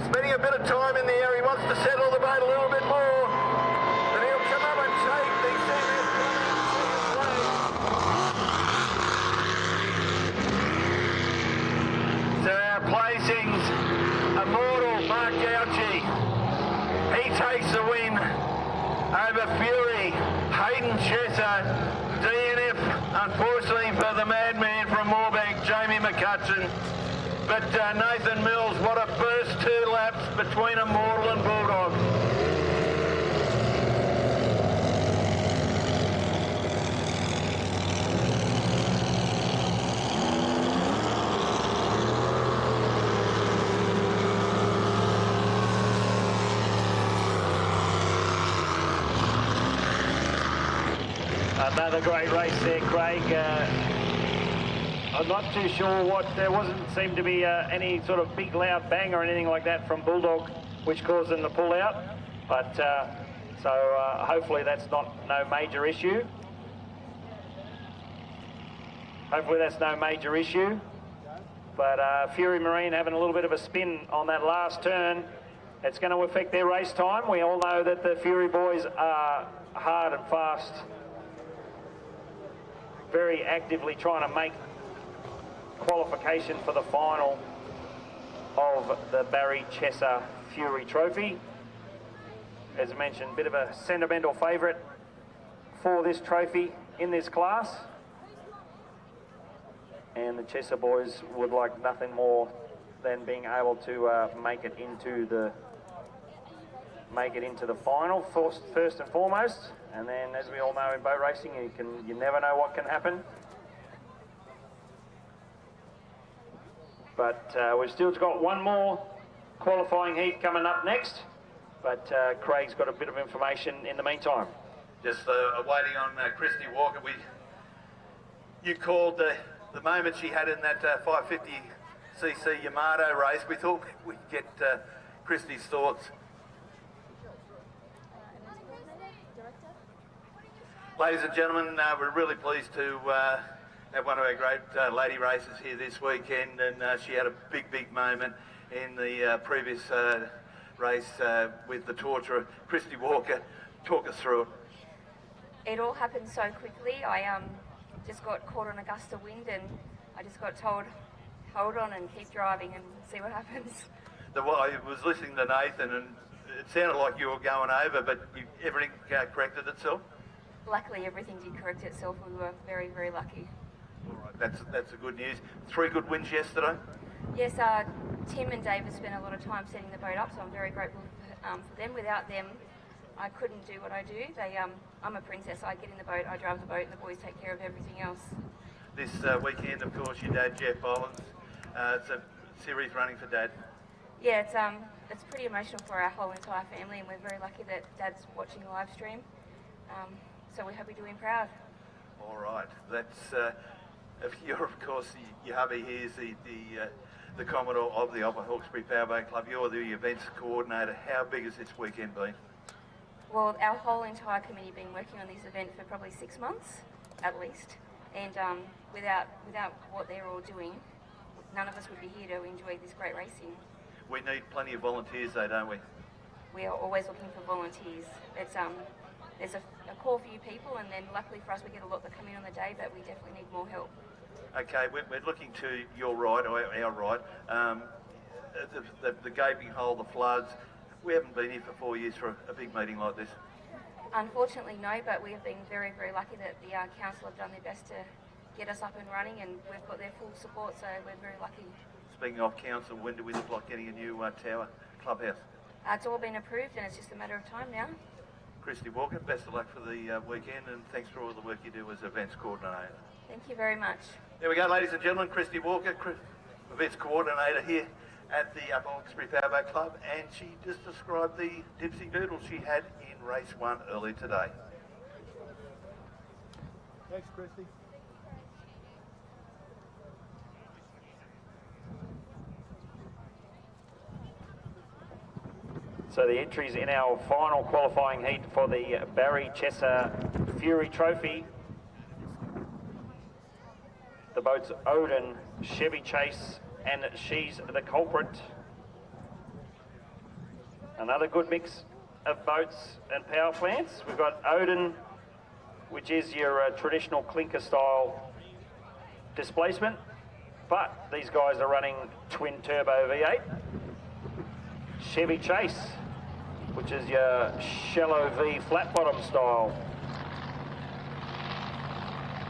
Spending a bit of time in the air, he wants to settle the boat a little bit more. Then he'll come up and take the CMS. over Fury, Hayden Chesser, DNF, unfortunately for the madman from Moorebank, Jamie McCutcheon. But Nathan Mills, what a first 2 laps between Immortal and Bulldog. Another great race there, Craig. I'm not too sure there wasn't seem to be any sort of big loud bang or anything like that from Bulldog, which caused them to pull out. But so hopefully that's no major issue. Hopefully that's no major issue. But Fury Marine having a little bit of a spin on that last turn. It's going to affect their race time. We all know that the Fury boys are hard and fast, very actively trying to make qualification for the final of the Barry Chesser Fury Trophy. As mentioned, a bit of a sentimental favourite for this trophy in this class. And the Chesser boys would like nothing more than being able to make it into the final first and foremost. And then, as we all know in boat racing, you never know what can happen. But we've still got one more qualifying heat coming up next. But Craig's got a bit of information in the meantime. Just waiting on Christy Walker. You called the moment she had in that 550cc Yamato race. We thought we'd get Christy's thoughts. Ladies and gentlemen, we're really pleased to have one of our great lady races here this weekend, and she had a big moment in the previous race with the torturer, Christy Walker. Talk us through it. It all happened so quickly. I just got caught on a gust of wind, and I just got told, hold on and keep driving and see what happens. I was listening to Nathan, and it sounded like you were going over, but everything corrected itself? Luckily, everything did correct itself. We were very, very lucky. All right, that's the good news. 3 good wins yesterday? Yes, Tim and David spent a lot of time setting the boat up, so I'm very grateful for them. Without them, I couldn't do what I do. I'm a princess. I get in the boat, I drive the boat, and the boys take care of everything else. This weekend, of course, your dad, Jeff Bollins. It's a series running for Dad. Yeah, it's pretty emotional for our whole entire family, and we're very lucky that Dad's watching the live stream. So we hope we do him proud. All right. That's, you're of course, your hubby here is the Commodore of the Upper Hawkesbury Powerboat Club. You're the events coordinator. How big has this weekend been? Well, our whole entire committee been working on this event for probably 6 months, at least. And without what they're all doing, none of us would be here to enjoy this great racing. We need plenty of volunteers though, don't we? We are always looking for volunteers. There's a call for you people, and then luckily for us we get a lot that come in on the day, but we definitely need more help. Okay, we're looking to your right, or our right, the gaping hole, the floods. We haven't been here for 4 years for a big meeting like this. Unfortunately no, but we have been very, very lucky that the council have done their best to get us up and running, and we've got their full support, so we're very lucky. Speaking of council, when do we look like getting a new tower clubhouse? It's all been approved, and it's just a matter of time now. Christy Walker, best of luck for the weekend, and thanks for all the work you do as events coordinator. Thank you very much. There we go, ladies and gentlemen, Christy Walker, events coordinator here at the Upper Hawkesbury Powerboat Club, and she just described the dipsy doodle she had in race 1 earlier today. Thanks, Christy. So the entries in our final qualifying heat for the Barry Chesser Fury Trophy. The boats Odin, Chevy Chase, and She's the Culprit. Another good mix of boats and power plants. We've got Odin, which is your traditional Clinker style displacement, but these guys are running twin turbo V8. Chevy Chase, which is your shallow V flat bottom style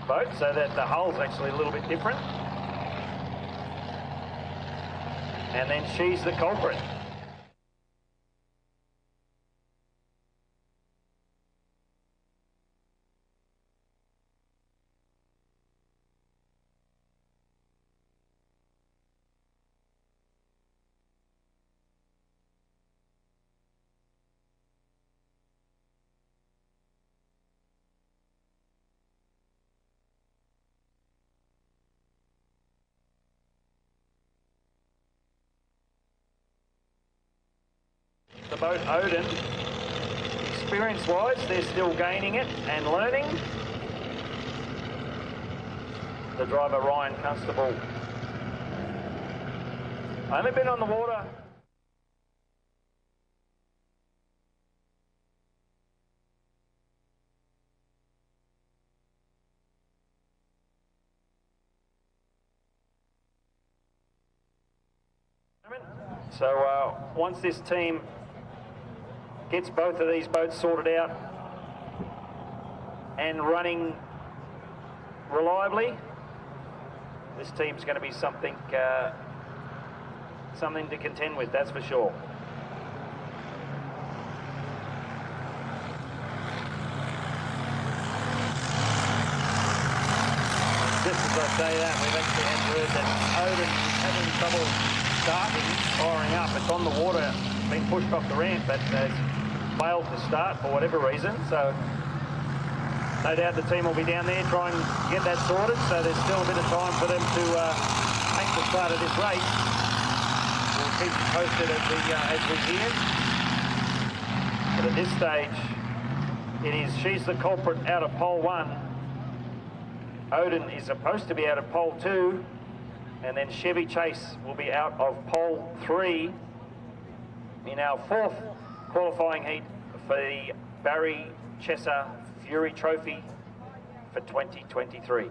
boat, so that the hull's actually a little bit different. And then She's the Culprit. The boat Odin, experience-wise, they're still gaining it and learning. The driver, Ryan Constable, only been on the water. So once this team gets both of these boats sorted out and running reliably, this team's going to be something to contend with, that's for sure. Just as I say that, we've actually had word that Odin is having trouble starting, firing up. It's on the water, been pushed off the ramp, but has failed to start for whatever reason. So no doubt the team will be down there trying to get that sorted, so there's still a bit of time for them to make the start of this race. We'll keep you posted as we hear. But at this stage, it is She's the Culprit out of pole 1. Odin is supposed to be out of pole 2, and then Chevy Chase will be out of pole 3 in our 4th qualifying heat for the Barry Chesser Fury Trophy for 2023.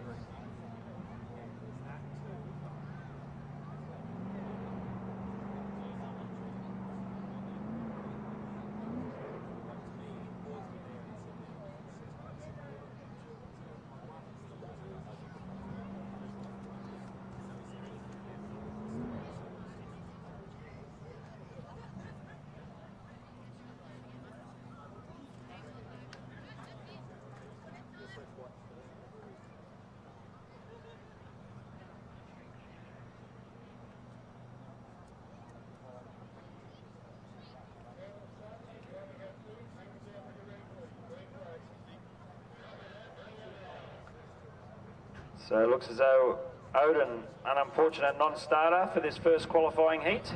So it looks as though Odin, an unfortunate non-starter for this first qualifying heat.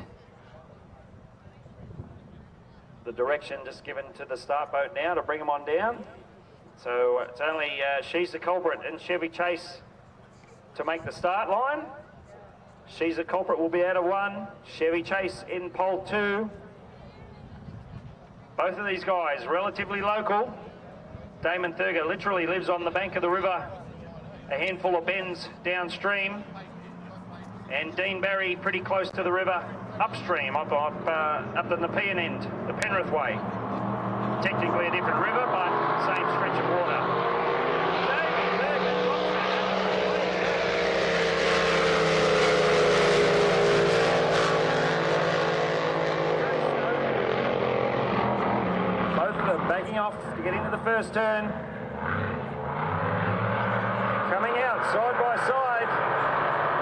The direction just given to the start boat now to bring him on down. So it's only She's the Culprit and Chevy Chase to make the start line. She's the Culprit will be out of 1. Chevy Chase in pole 2. Both of these guys relatively local. Damon Thurger literally lives on the bank of the river, a handful of bends downstream, and Dean Barry pretty close to the river upstream, up in the Nepean end, the Penrith way. Technically a different river, but same stretch of water. Both of them backing off to get into the first turn. Coming out side by side,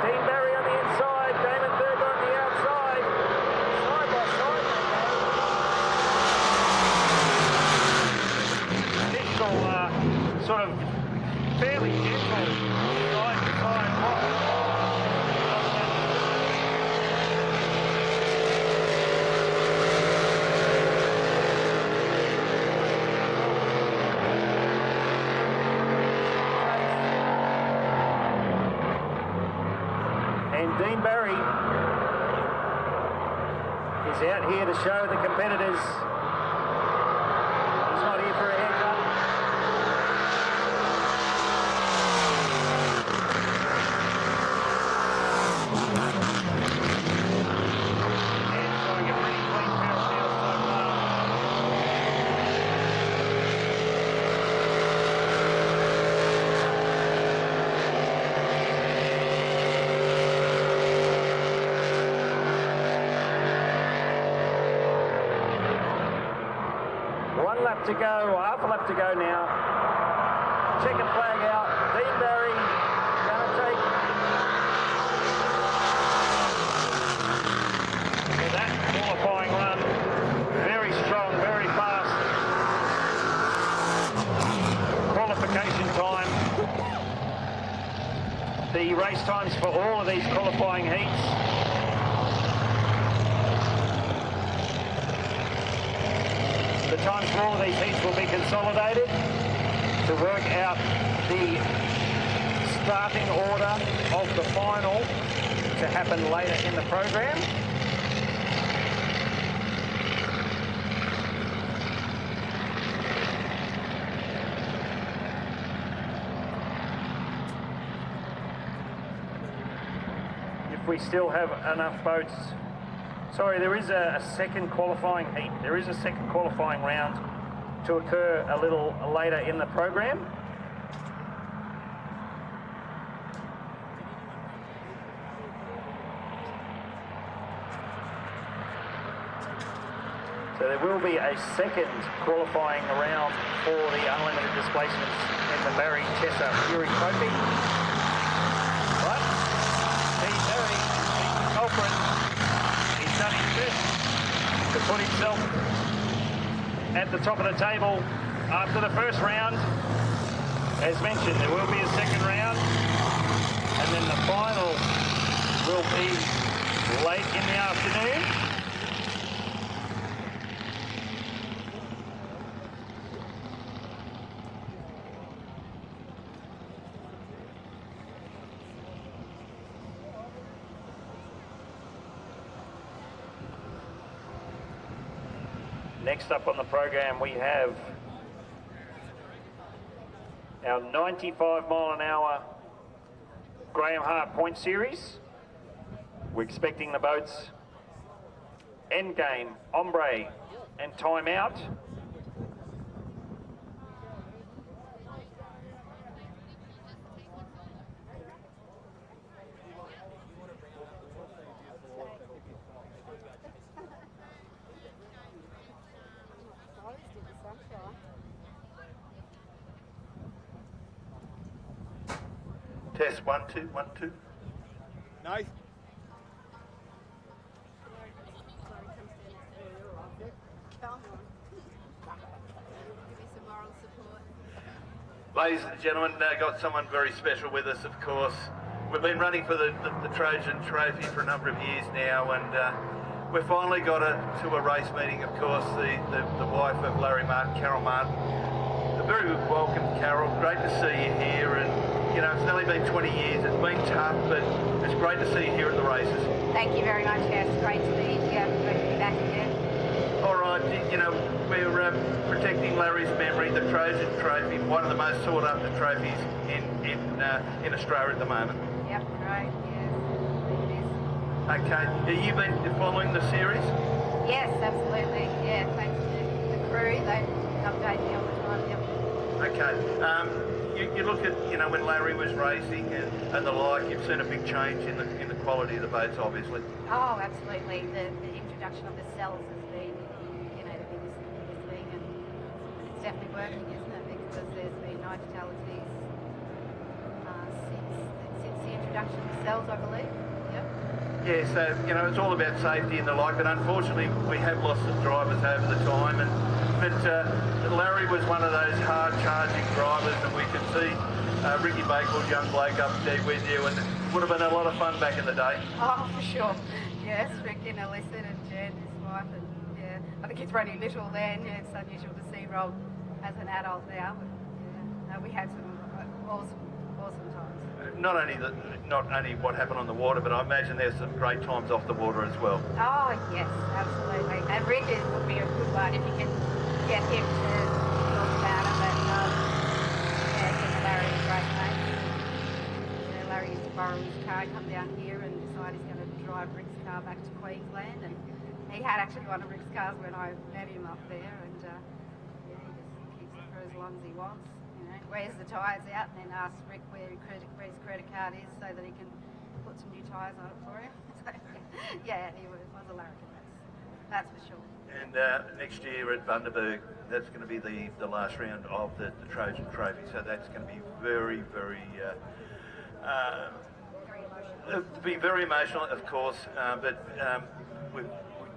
Dean Barry on the inside, Damon Thurger on the outside, side by side. Initial sort of fairly gentle side to side rock. Dean Barry is out here to show the competitors he's not here for a haircut. And showing a pretty clean pair of wheels so far. lap to go, half a lap to go now. Checkered flag out. Dean Barry going to take that qualifying run. Very strong, very fast. Qualification time. The race times for all of these qualifying heats. The times for all of these heats will be consolidated to work out the starting order of the final to happen later in the program. If we still have enough boats. Sorry, there is a second qualifying heat. There is a second qualifying round to occur a little later in the program. So there will be a second qualifying round for the unlimited displacements in the Barry Chesser Fury Trophy. But Steve Barry, the culprit, he's done his best to put himself at the top of the table after the first round. As mentioned, there will be a second round, and then the final will be late in the afternoon. Next up on the program, we have our 95-mile-an-hour Graham Hart Point Series. We're expecting the boats Endgame, Ombre, and Time Out. Test 1 2 1 2. Nice. Ladies and gentlemen, got someone very special with us, of course. We've been running for the Trojan Trophy for a number of years now, and we've finally got to a race meeting, of course, the wife of Larry Martin, Carol Martin. A very welcome, Carol. Great to see you here, and you know, it's only been 20 years. It's been tough, but it's great to see you here at the races. Thank you very much, Gas. It's great to be here. Great to be back again. All right, you know, we're protecting Larry's memory, the Trojan Trophy, one of the most sought-after trophies in Australia at the moment. Yep, right, yes, it is. Okay, have you been following the series? Yes, absolutely, yeah, thanks to the crew, they update me all the time, yep. Okay, you look at, you know, when Larry was racing and the like, you've seen a big change in the quality of the boats, obviously. Oh, absolutely, the introduction of the cells has been, you know, the biggest thing, and it's definitely working, isn't it, because there's been no fatalities since the introduction of the cells, I believe, yep. Yeah, so, you know, it's all about safety and the like, but unfortunately we have lost some drivers over the time, but Larry was one of those hard-charging drivers, and we could see Ricky Bakewell's young bloke up there with you, and it would have been a lot of fun back in the day. Oh, for sure. Yes, Ricky and Alyssa and Jen, his wife, and yeah, I think he's running little then. Yeah, it's unusual to see Rob as an adult now, but yeah, no, we had some awesome times. Not only what happened on the water, but I imagine there's some great times off the water as well. Oh, yes, absolutely. And Rick would be a good one if you can get him to talk about it. But yeah, Larry's a great mate. Yeah, Larry used to borrow his car, come down here and decide he's going to drive Rick's car back to Queensland. And he had actually one of Rick's cars when I met him up there. And yeah, he just keeps it for as long as he wants. You know, wears the tyres out and then asks Rick where his credit card is so that he can put some new tyres on it for him. So, yeah, he was a larrikin. That's for sure. And next year at Bundaberg, that's going to be the last round of the Trojan Trophy. So that's going to be very, very very emotional, of course. But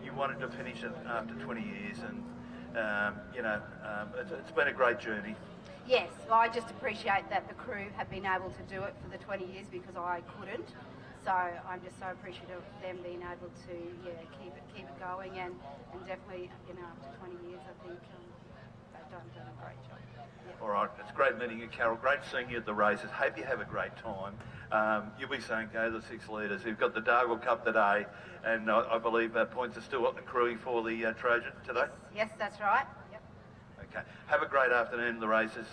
you wanted to finish it after 20 years, and it's been a great journey. Yes, I just appreciate that the crew have been able to do it for the 20 years because I couldn't. So I'm just so appreciative of them being able to keep it going, and definitely after 20 years I think they've done a great job. Yep. All right, it's great meeting you, Carol. Great seeing you at the races. Hope you have a great time. You'll be saying go to the 6 litres. We've got the Dargle Cup today, and I believe points are still accruing for the Trojan today. Yes, that's right. Okay. Have a great afternoon in the races.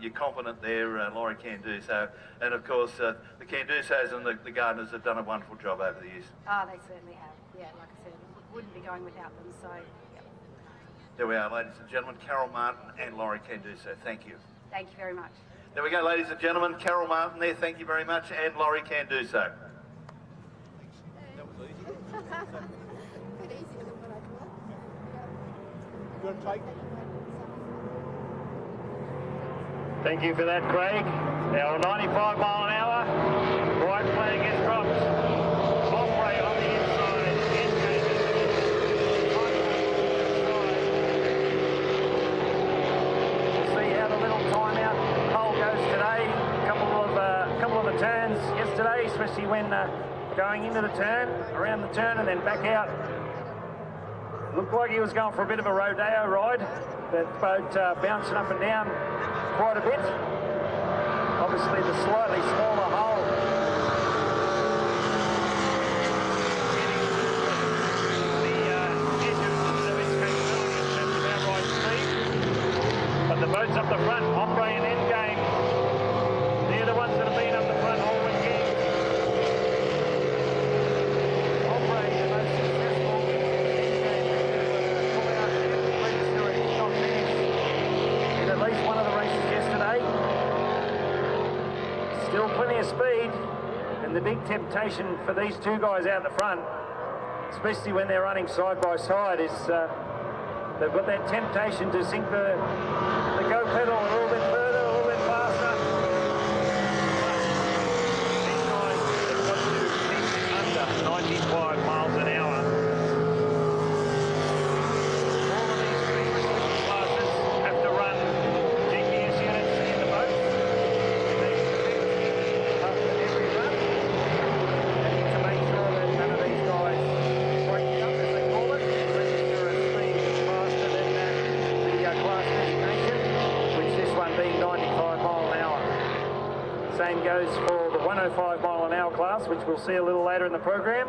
You're confident there, Laurie Canduso, and of course the Candusos and the Gardeners have done a wonderful job over the years. Oh, they certainly have. Yeah, like I said, wouldn't be going without them. So, yeah. There we are, ladies and gentlemen, Carol Martin and Laurie Canduso. Thank you. Thank you very much. There we go, ladies and gentlemen, Carol Martin there. Thank you very much, and Laurie Canduso. That was easy. Bit easier than what I thought. You want to take? Thank you for that, Craig. Our 95 mile an hour. White flag is dropped. Osprey on the inside. We'll see how the little timeout hole goes today. A couple of the turns yesterday, especially when going into the turn, around the turn, and then back out. Looked like he was going for a bit of a rodeo ride. That boat bouncing up and down quite a bit. Obviously the slightly smaller hull. The edge of its capability in terms of outright speed. But the boats up the front, Ombre and Endgame, they're the ones that have been up the front all weekend. Ombre, the most successful. Endgame, pull out and register a shot finish in at least one of the races yesterday. Still plenty of speed, and the big temptation for these two guys out the front, especially when they're running side by side, is they've got that temptation to sink the go pedal a little bit further, a little bit faster. These guys have got to keep under 95 miles an hour. All of these three restricted classes have to run GPS units in the boat. They detect after every run to make sure that none of these guys break up, as they call it, and register a speed faster than the class designation, which this one being 95 mile an hour. Same goes for the 105 mile an hour class, which we'll see a little later in the program.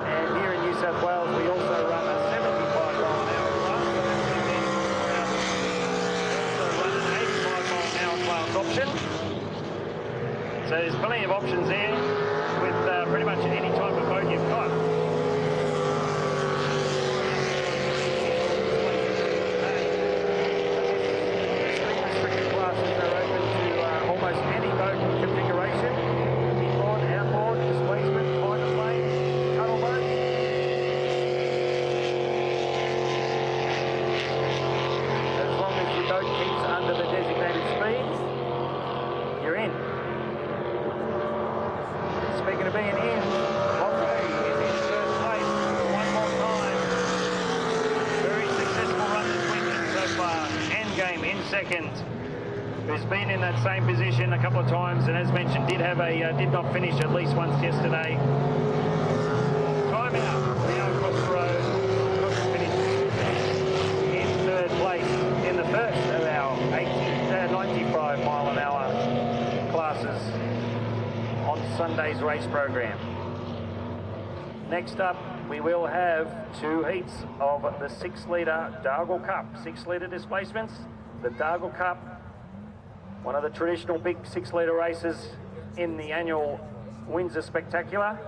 And here in New South Wales, we also run a 75 mile an hour class. We also run an 85 mile an hour class option. So there's plenty of options there with pretty much any type of boat you've got. Restricted classes are open to almost any boat configuration: inboard, outboard, displacement, hydroplane, cuddle boat. As long as your boat keeps under the designated speed, you're in. Speaking of being in, Osprey is in first place for one more time. Very successful run this weekend so far. Endgame in second, who's been in that same position a couple of times, and as mentioned, did not finish at least once yesterday. Time out. Now across the road. Finished in third place in the first of our 95 mile an hour classes on Sunday's race program. Next up, we will have two heats of the 6 litre Dargle Cup. 6 litre displacements. The Dargle Cup, one of the traditional big 6 litre races in the annual Windsor Spectacular.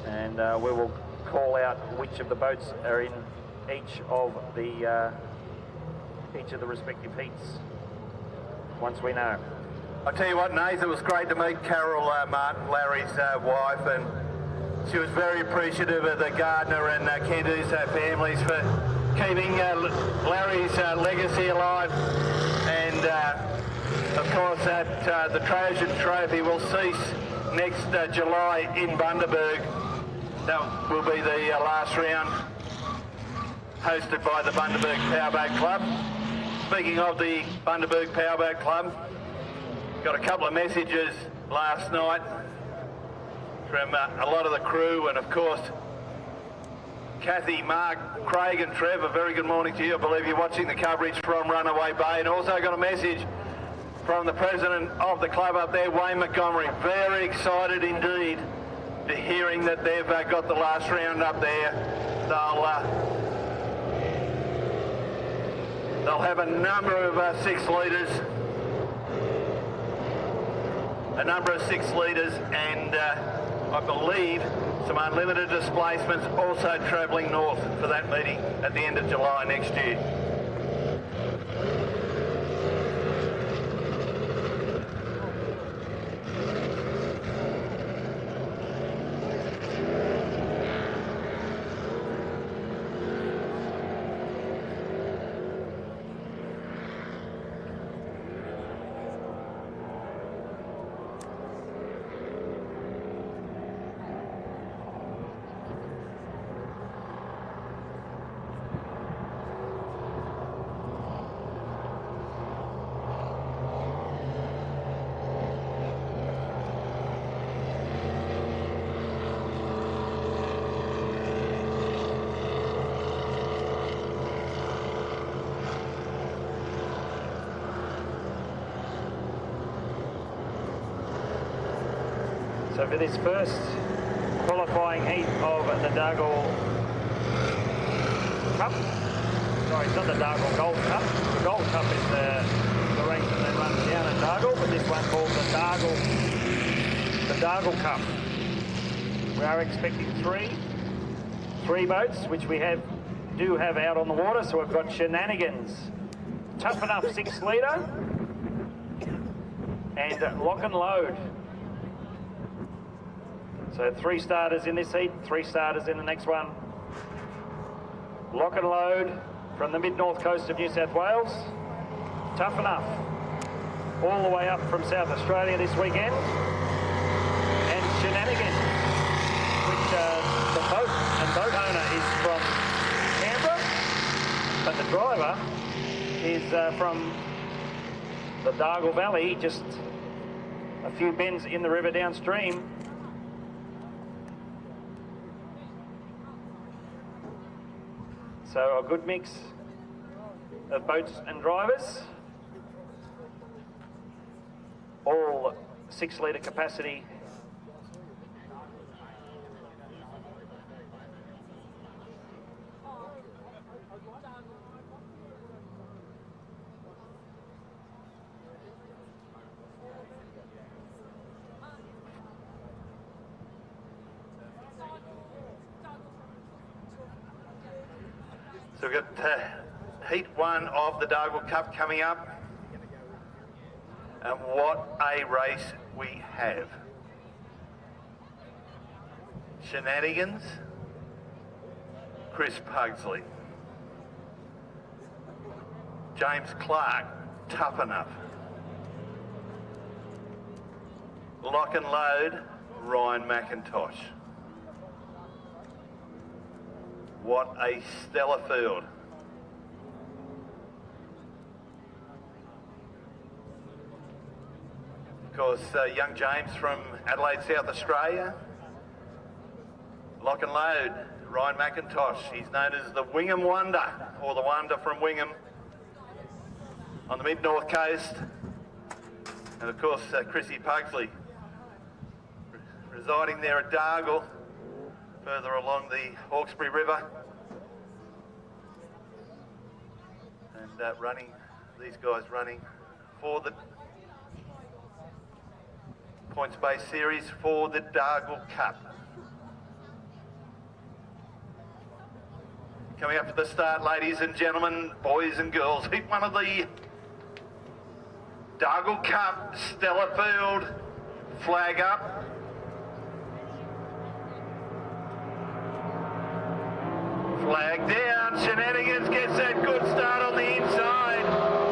And we will call out which of the boats are in each of the respective heats once we know. I tell you what, Nathan, it was great to meet Carol Martin, Larry's wife, and she was very appreciative of the Gardner and Candusa families for keeping Larry's legacy alive. And of course, the Trojan Trophy will cease next July in Bundaberg. That will be the last round, hosted by the Bundaberg Powerboat Club. Speaking of the Bundaberg Powerboat Club, got a couple of messages last night from a lot of the crew, and of course Kathy, Mark, Craig and Trev, a very good morning to you. I believe you're watching the coverage from Runaway Bay, and also got a message from the president of the club up there, Wayne Montgomery. Very excited indeed to hearing that they've got the last round up there. They'll have a number of 6 litres. And I believe some unlimited displacements also travelling north for that meeting at the end of July next year. So for this first qualifying heat of the Dargle Cup, sorry, it's not the Dargle Gold Cup. The Gold Cup is the race that they run down at Dargle, but this one called the Dargle Cup. We are expecting three boats, which we do have out on the water. So we've got Shenanigans, Tough Enough 6 litre, and Lock and Load. So 3 starters in this heat, 3 starters in the next one. Lock and Load from the mid-north coast of New South Wales. Tough Enough all the way up from South Australia this weekend. And Shenanigans, which the boat owner is from Canberra, but the driver is from the Dargle Valley, just a few bends in the river downstream. So a good mix of boats and drivers, all 6 litre capacity. So we've got Heat 1 of the Dargle Cup coming up. And what a race we have. Shenanigans, Chris Pugsley. James Clark, Tough Enough. Lock and Load, Ryan McIntosh. What a stellar field. Of course, young James from Adelaide, South Australia. Lock and Load, Ryan McIntosh. He's known as the Wingham Wonder, or the Wonder from Wingham, on the mid-north coast. And of course, Chrissy Pugsley, residing there at Dargle, further along the Hawkesbury River, and these guys running for the points-based series for the Dargle Cup. Coming up at the start, ladies and gentlemen, boys and girls, heat 1 of the Dargle Cup, Stellafield, flag up. Flag down, Shenanigans gets that good start on the inside,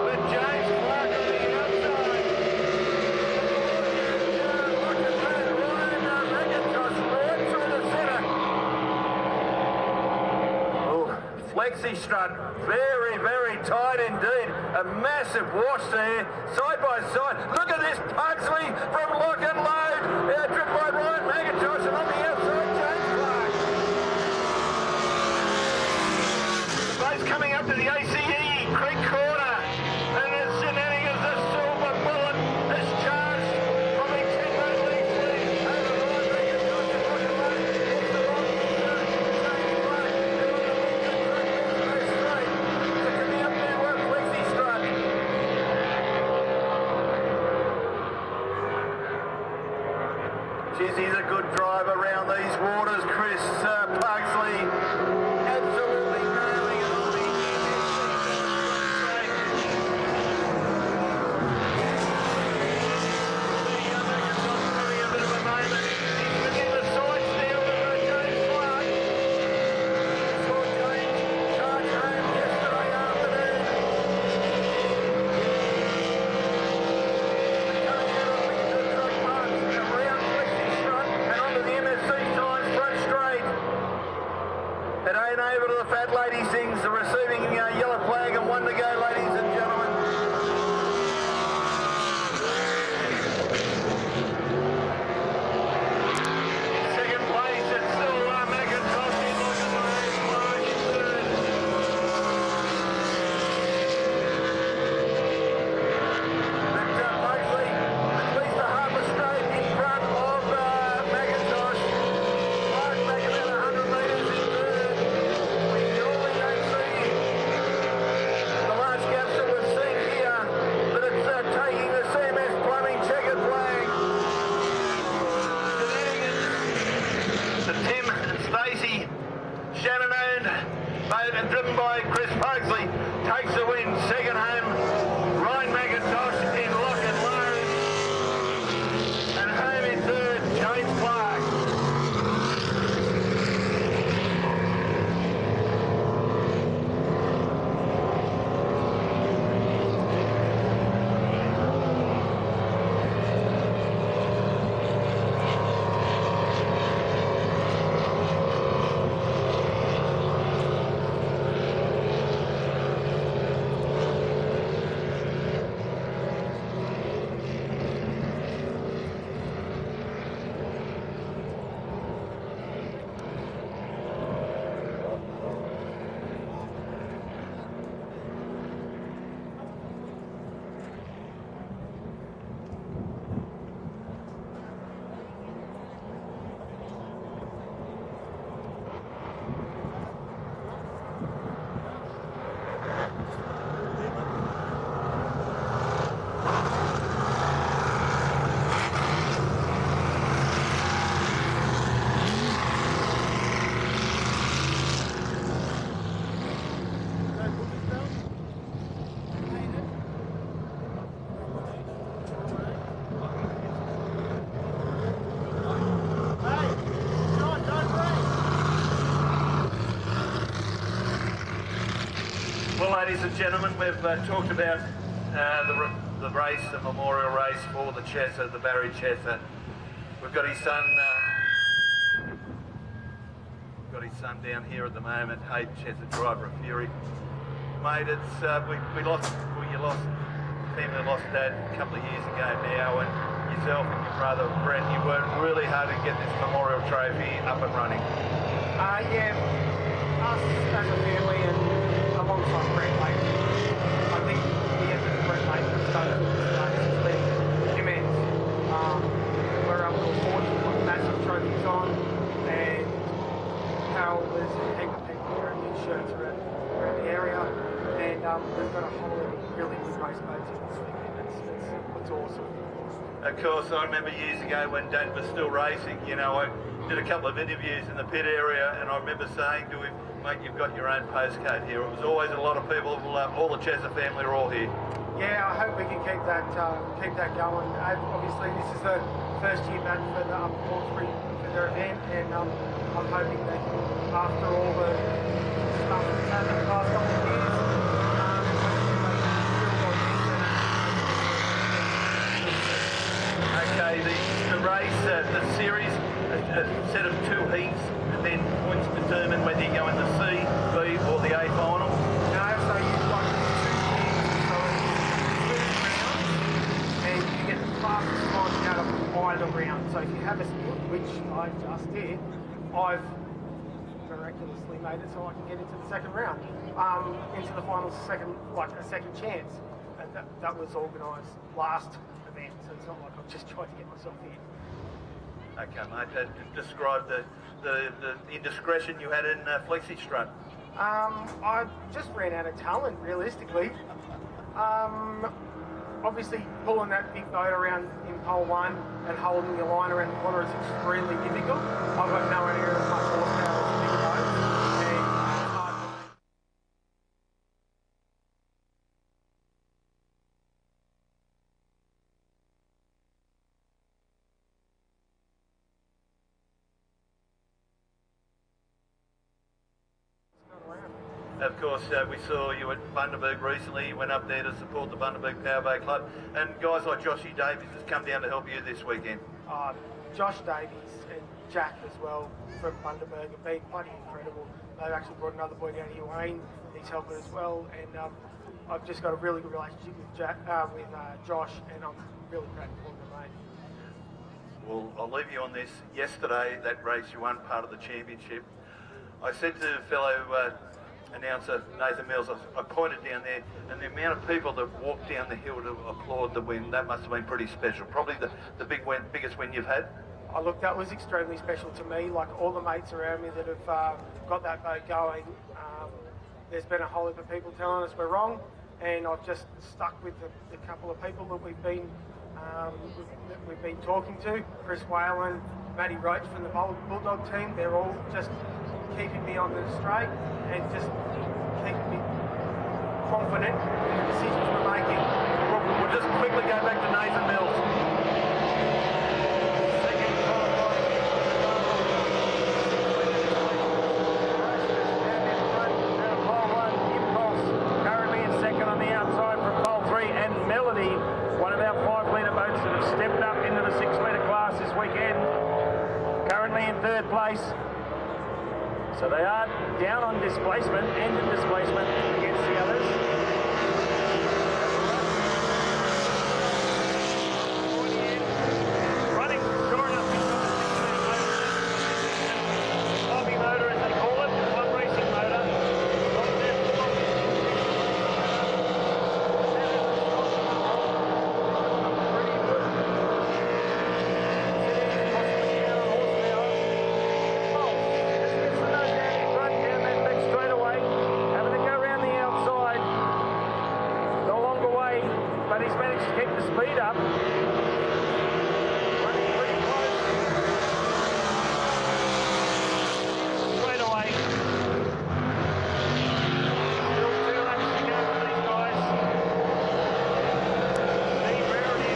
but James Clark on the outside. Look at that, Ryan McIntosh right through the centre. Oh, flexi strut, very, very tight indeed. A massive wash there, side by side. Look at this, Pugsley from lock and load. Driven by Ryan McIntosh, and on the outside, James Clark. Coming up to the ACE Creek corner, and it's Shenanigans, the silver bullet has charged, probably 10 lengths lead over Ryan McIntosh and Roger Lane. It's the long James Clark, and on the good straight. So coming up now, Flexi Strut. Geez, he's a good driver around these waters, Chris Pugsley. Absolutely nailing it on the having a bit of a moment. He's within the side still with James Clark. Saw James charge home yesterday afternoon. Coming out on Windsor Truck Park, around Flexi Strut and onto the MSC signs front straight. It ain't over to the fat lady things, the receiving yellow flag and one to go, ladies and gentlemen. Second place, it's still McIntosh in looking like March third. But Pugsley, at least a half a straight in front of McIntosh. Clark back about 100 metres in third. We normally don't see the large gaps that we've seen here, but it's taking the CMS Plumbing checkered flag. The Tim and Stacey Shenanigans, made and driven by Chris Pugsley, takes the win. Second home, Ryan McIntosh in lock and load. And home in third, James Clark. Well, ladies and gentlemen, we've talked about the race, the memorial race for the Chesser, the Barry Chesser. We've got his son. Got his son down here at the moment, Hayden Chesser, driver of Fury. Mate, it's we lost. Well, you lost. Family lost Dad a couple of years ago now, and yourself and your brother Brent, you worked really hard to get this memorial trophy up and running. Yeah, us as a family and alongside Brent, mate, I think the effort that Brent made has done has been immense. We're up to 40 massive trophies on, and Carol, there's a heap of people wearing these shirts around the area, and we've got a whole really good race boats in this weekend. It's awesome. Of course, I remember years ago when Dad was still racing, you know, I did a couple of interviews in the pit area, and I remember saying to him, mate, you've got your own postcode here. It was always a lot of people, all the Chesser family are all here. Yeah, I hope we can keep that going. Obviously, this is the first year back for the Hawkesbury for their event, and I'm hoping that after all the stuff that's happened the past couple of years, Okay, the race, the series, a set of 2 heats, and then points determine whether you go in the C, B, or the A final. No, so you've got 2 teams, so it's 2 rounds, and you get the fastest time out of either round. So if you have a split, which I just did, I've miraculously made it so I can get into the second round, into the final second, like a second chance. And that was organised last event, so it's not like I've just tried to get myself here. Okay, mate, describe the indiscretion you had in Flexi Strut. I just ran out of talent, realistically. Obviously, pulling that big boat around in pole 1 and holding your line around the corner is extremely difficult. I've got nowhere near as much horsepower as a big boat, and it's hard to make. Of course, we saw you at Bundaberg recently. You went up there to support the Bundaberg Powerboat Club. And guys like Joshy Davies has come down to help you this weekend. Josh Davies and Jack as well from Bundaberg have been bloody incredible. They've actually brought another boy down here, Wayne. He's helping as well. And I've just got a really good relationship with Josh, and I'm really proud to call him, mate. Well, I'll leave you on this. Yesterday, that race, you won part of the championship. I said to fellow announcer Nathan Mills, I pointed down there, and the amount of people that walked down the hill to applaud the win, that must have been pretty special. Probably the biggest win you've had. Oh, look, that was extremely special to me. Like all the mates around me that have got that boat going, there's been a whole heap of people telling us we're wrong, and I've just stuck with the couple of people that we've been talking to. Chris Whalen, Matty Roach from the Bulldog team. They're all just keeping me on the straight and just keeping me confident in the decisions we're making. We'll just quickly go back to Nathan Mills. Currently in second on the outside from pole 3, and Melody, one of our 5-metre boats that have stepped up into the 6-metre class this weekend, currently in 3rd place. So they are down on displacement, engine displacement against the others. Running short enough hobby motor, as they call it, club racing motor. But he's managed to keep the speed up. Running pretty close. Straight away. Still 2 laps to go for these guys. The rarity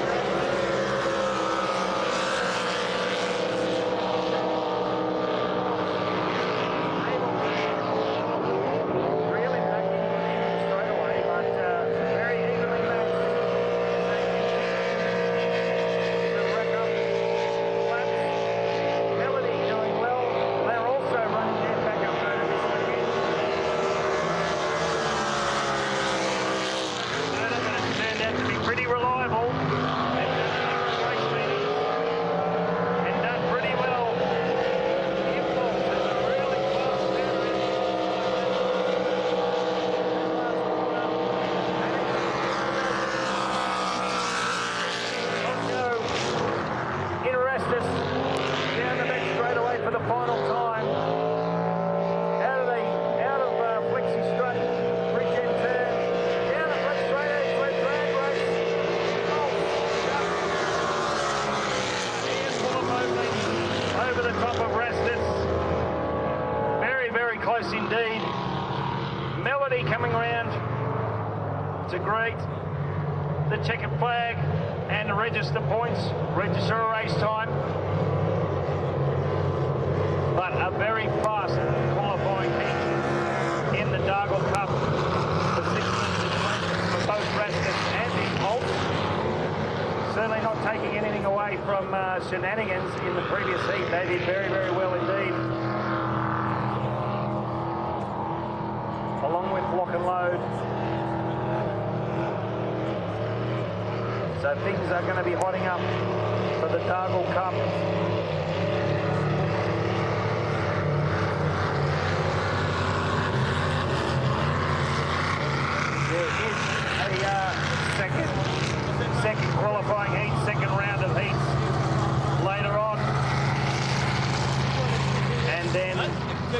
really making straight away, but very evenly matched. Pretty reliable and done pretty well. Impulse is really close Interestus down the back straight away for the final time. Out of Flexi Strut, bridge end turn, down the front straight edge, drag race. Over the top of Rastus. Very, very close indeed. Melody coming round to great. the checkered flag and the register points, register a race time. But a very fast qualifying heat in the Dargle Cup for 6 minutes for both Rasmus and his Holt. Certainly not taking anything away from Shenanigans in the previous heat. They did very, very well indeed. Along with Lock and Load. So things are going to be hotting up for the Dargle Cup. There is a second qualifying heat, second round of heats later on. And then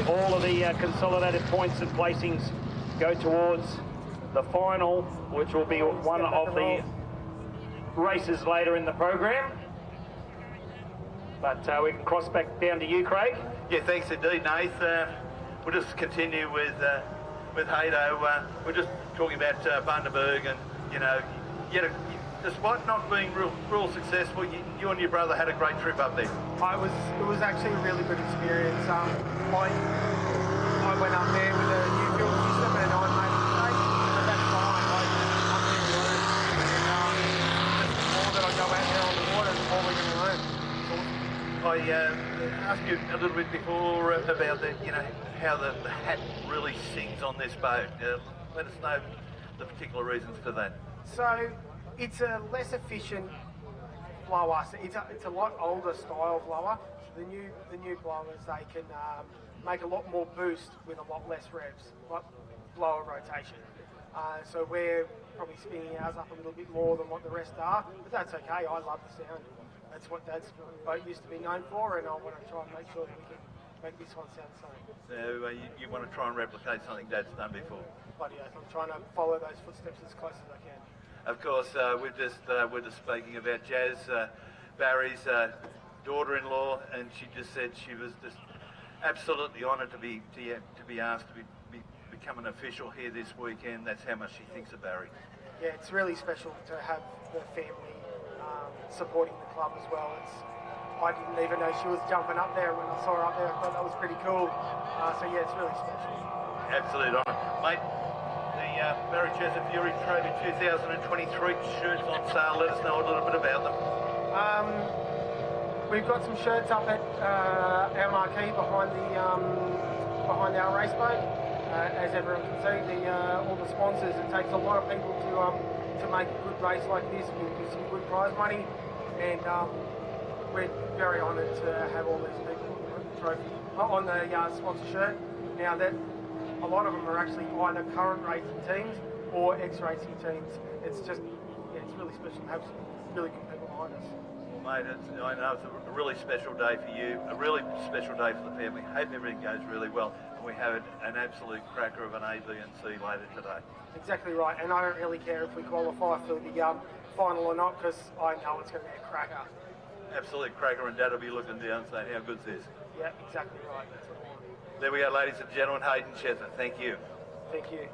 all of the consolidated points and placings go towards the final, which will be one of the races later in the program. But we can cross back down to you, Craig. Yeah, thanks indeed, Nath. We'll just continue with Haydo. We're just talking about Bundaberg, and you know, despite not being real successful, you and your brother had a great trip up there. It was actually a really good experience. I went up there with a new fuel system and I made a mistake, but that's fine. I'm here to learn, and the more that I go out there on the water, the more we're going to learn. I asked you a little bit before about the, how the hat really sings on this boat. Let us know the particular reasons for that. So it's a less efficient blower. So it's a lot older style blower. The new blowers, they can make a lot more boost with a lot less revs, like blower rotation. So we're probably spinning ours up a little bit more than what the rest are, but that's okay. I love the sound. That's what Dad's boat used to be known for, and I want to try and make sure that we can make this one sound the same. So you want to try and replicate something Dad's done before? Bloody oath, I'm trying to follow those footsteps as close as I can. Of course, we're just speaking about Jazz, Barry's daughter-in-law, and she just said she was just absolutely honoured to be asked to become an official here this weekend. That's how much she thinks of Barry. Yeah, it's really special to have the family supporting the club as well. I didn't even know she was jumping up there. When I saw her up there, I thought that was pretty cool. So yeah, it's really special. Absolute honour. Mate, the Barry Chester Fury Trophy 2023 shirts on sale. Let us know a little bit about them. We've got some shirts up at our marquee behind our race boat. As everyone can see, all the sponsors. It takes a lot of people to make a good race like this with some good prize money, and we're very honoured to have all these people on the trophy, on the sponsor shirt. Now that a lot of them are actually either current racing teams or ex-racing teams. It's just, yeah, it's really special to have some really good people behind us. Well, mate, I know it's a really special day for you, a really special day for the family. Hope everything goes really well, and we have an absolute cracker of an A, B and C later today. Exactly right, and I don't really care if we qualify for the final or not, because I know it's going to be a cracker. Absolute cracker, and Dad will be looking down saying, how good's this? Yeah, exactly right. That's what I want. There we go, ladies and gentlemen, Hayden Chester. Thank you. Thank you.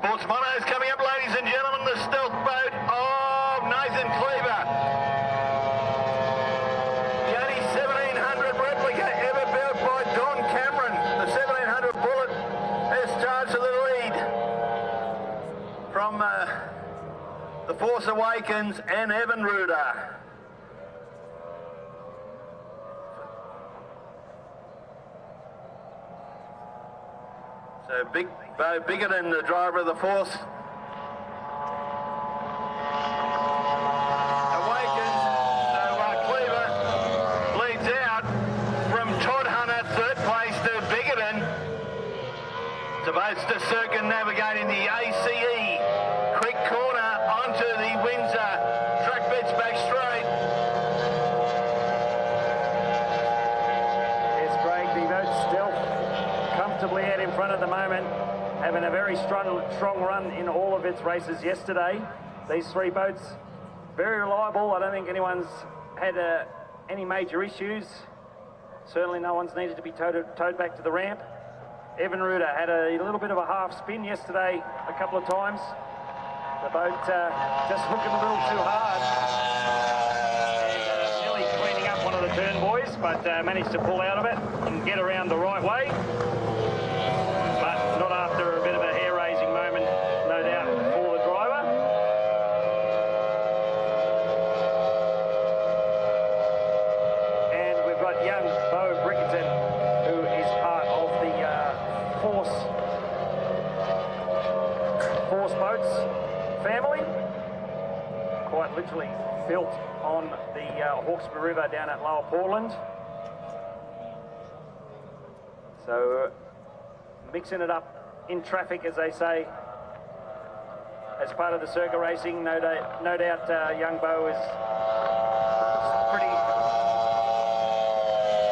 Sports Monos coming up, ladies and gentlemen, the stealth boat of Nathan Cleaver. The only 1700 replica ever built by Don Cameron. The 1700 Bullet has charged to the lead from The Force Awakens and Evan Ruder. So big boat, bigger than the driver of the Force. Awakens, so Cleaver leads out from Todd Hunter, third place to Bigoton. The boat's to circumnavigating the ACE Creek Corner onto the Windsor track bits back straight. It's Craig, the boat still comfortably out in front at the moment, having a very strong run in all of its races yesterday. These three boats, very reliable. I don't think anyone's had any major issues. Certainly no one's needed to be towed back to the ramp. Evan Ruder had a little bit of a half spin yesterday a couple of times. The boat just hooking a little too hard. And nearly cleaning up one of the turn boys, but managed to pull out of it and get around the right way. But not after a bit of a hair-raising moment, no doubt, for the driver. And we've got young Bo Brickerton, who is part of the Force Boats family, quite literally built on the Hawkesbury River down at Lower Portland. So mixing it up in traffic, as they say, as part of the circuit racing. No doubt young Bo is pretty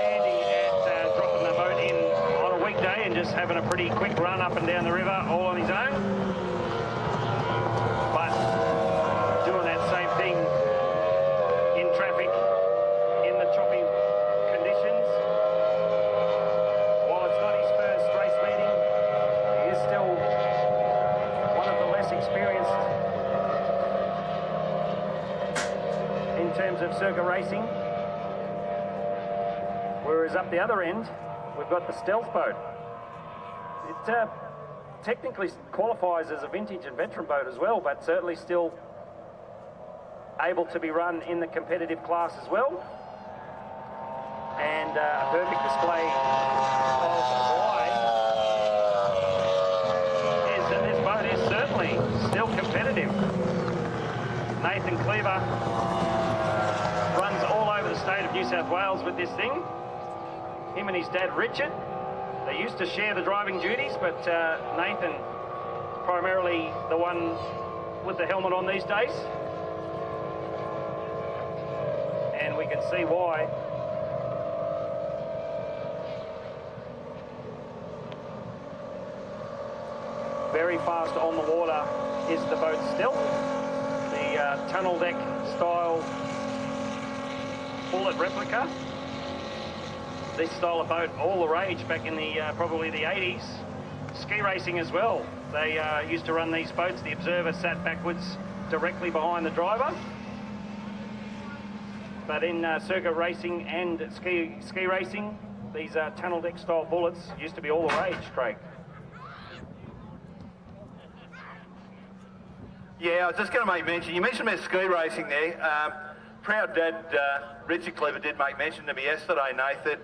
handy at dropping the boat in on a weekday and just having a pretty quick run up and down the river all on his own. But doing that same thing in traffic in the choppy conditions. While it's not his first race meeting, he is still one of the less experienced in terms of circuit racing. Whereas up the other end, we've got the stealth boat. It technically qualifies as a vintage and veteran boat as well, but certainly still able to be run in the competitive class as well. And a perfect display of why is that this boat is certainly still competitive. Nathan Cleaver runs all over the state of New South Wales with this thing. Him and his dad Richard, they used to share the driving duties, but Nathan primarily the one with the helmet on these days. And we can see why. Very fast on the water is the boat still. The tunnel deck style bullet replica. This style of boat, all the rage back in the probably the 80s. Ski racing as well. They used to run these boats. The observer sat backwards directly behind the driver. But in circuit racing and ski racing, these tunnel deck style bullets used to be all the rage, Craig. Yeah, I was just going to make mention, you mentioned about ski racing there. Proud dad Richard Cleaver did make mention to me yesterday, Nathan.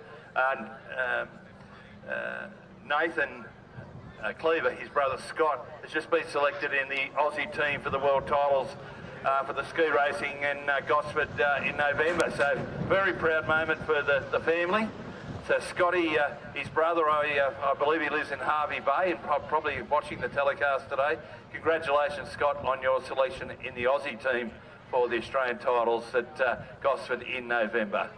Nathan Cleaver, his brother Scott, has just been selected in the Aussie team for the world titles for the ski racing in Gosford in November. So very proud moment for the family. So Scotty, his brother, I believe he lives in Harvey Bay and probably watching the telecast today. Congratulations, Scott, on your selection in the Aussie team for the Australian titles at Gosford in November.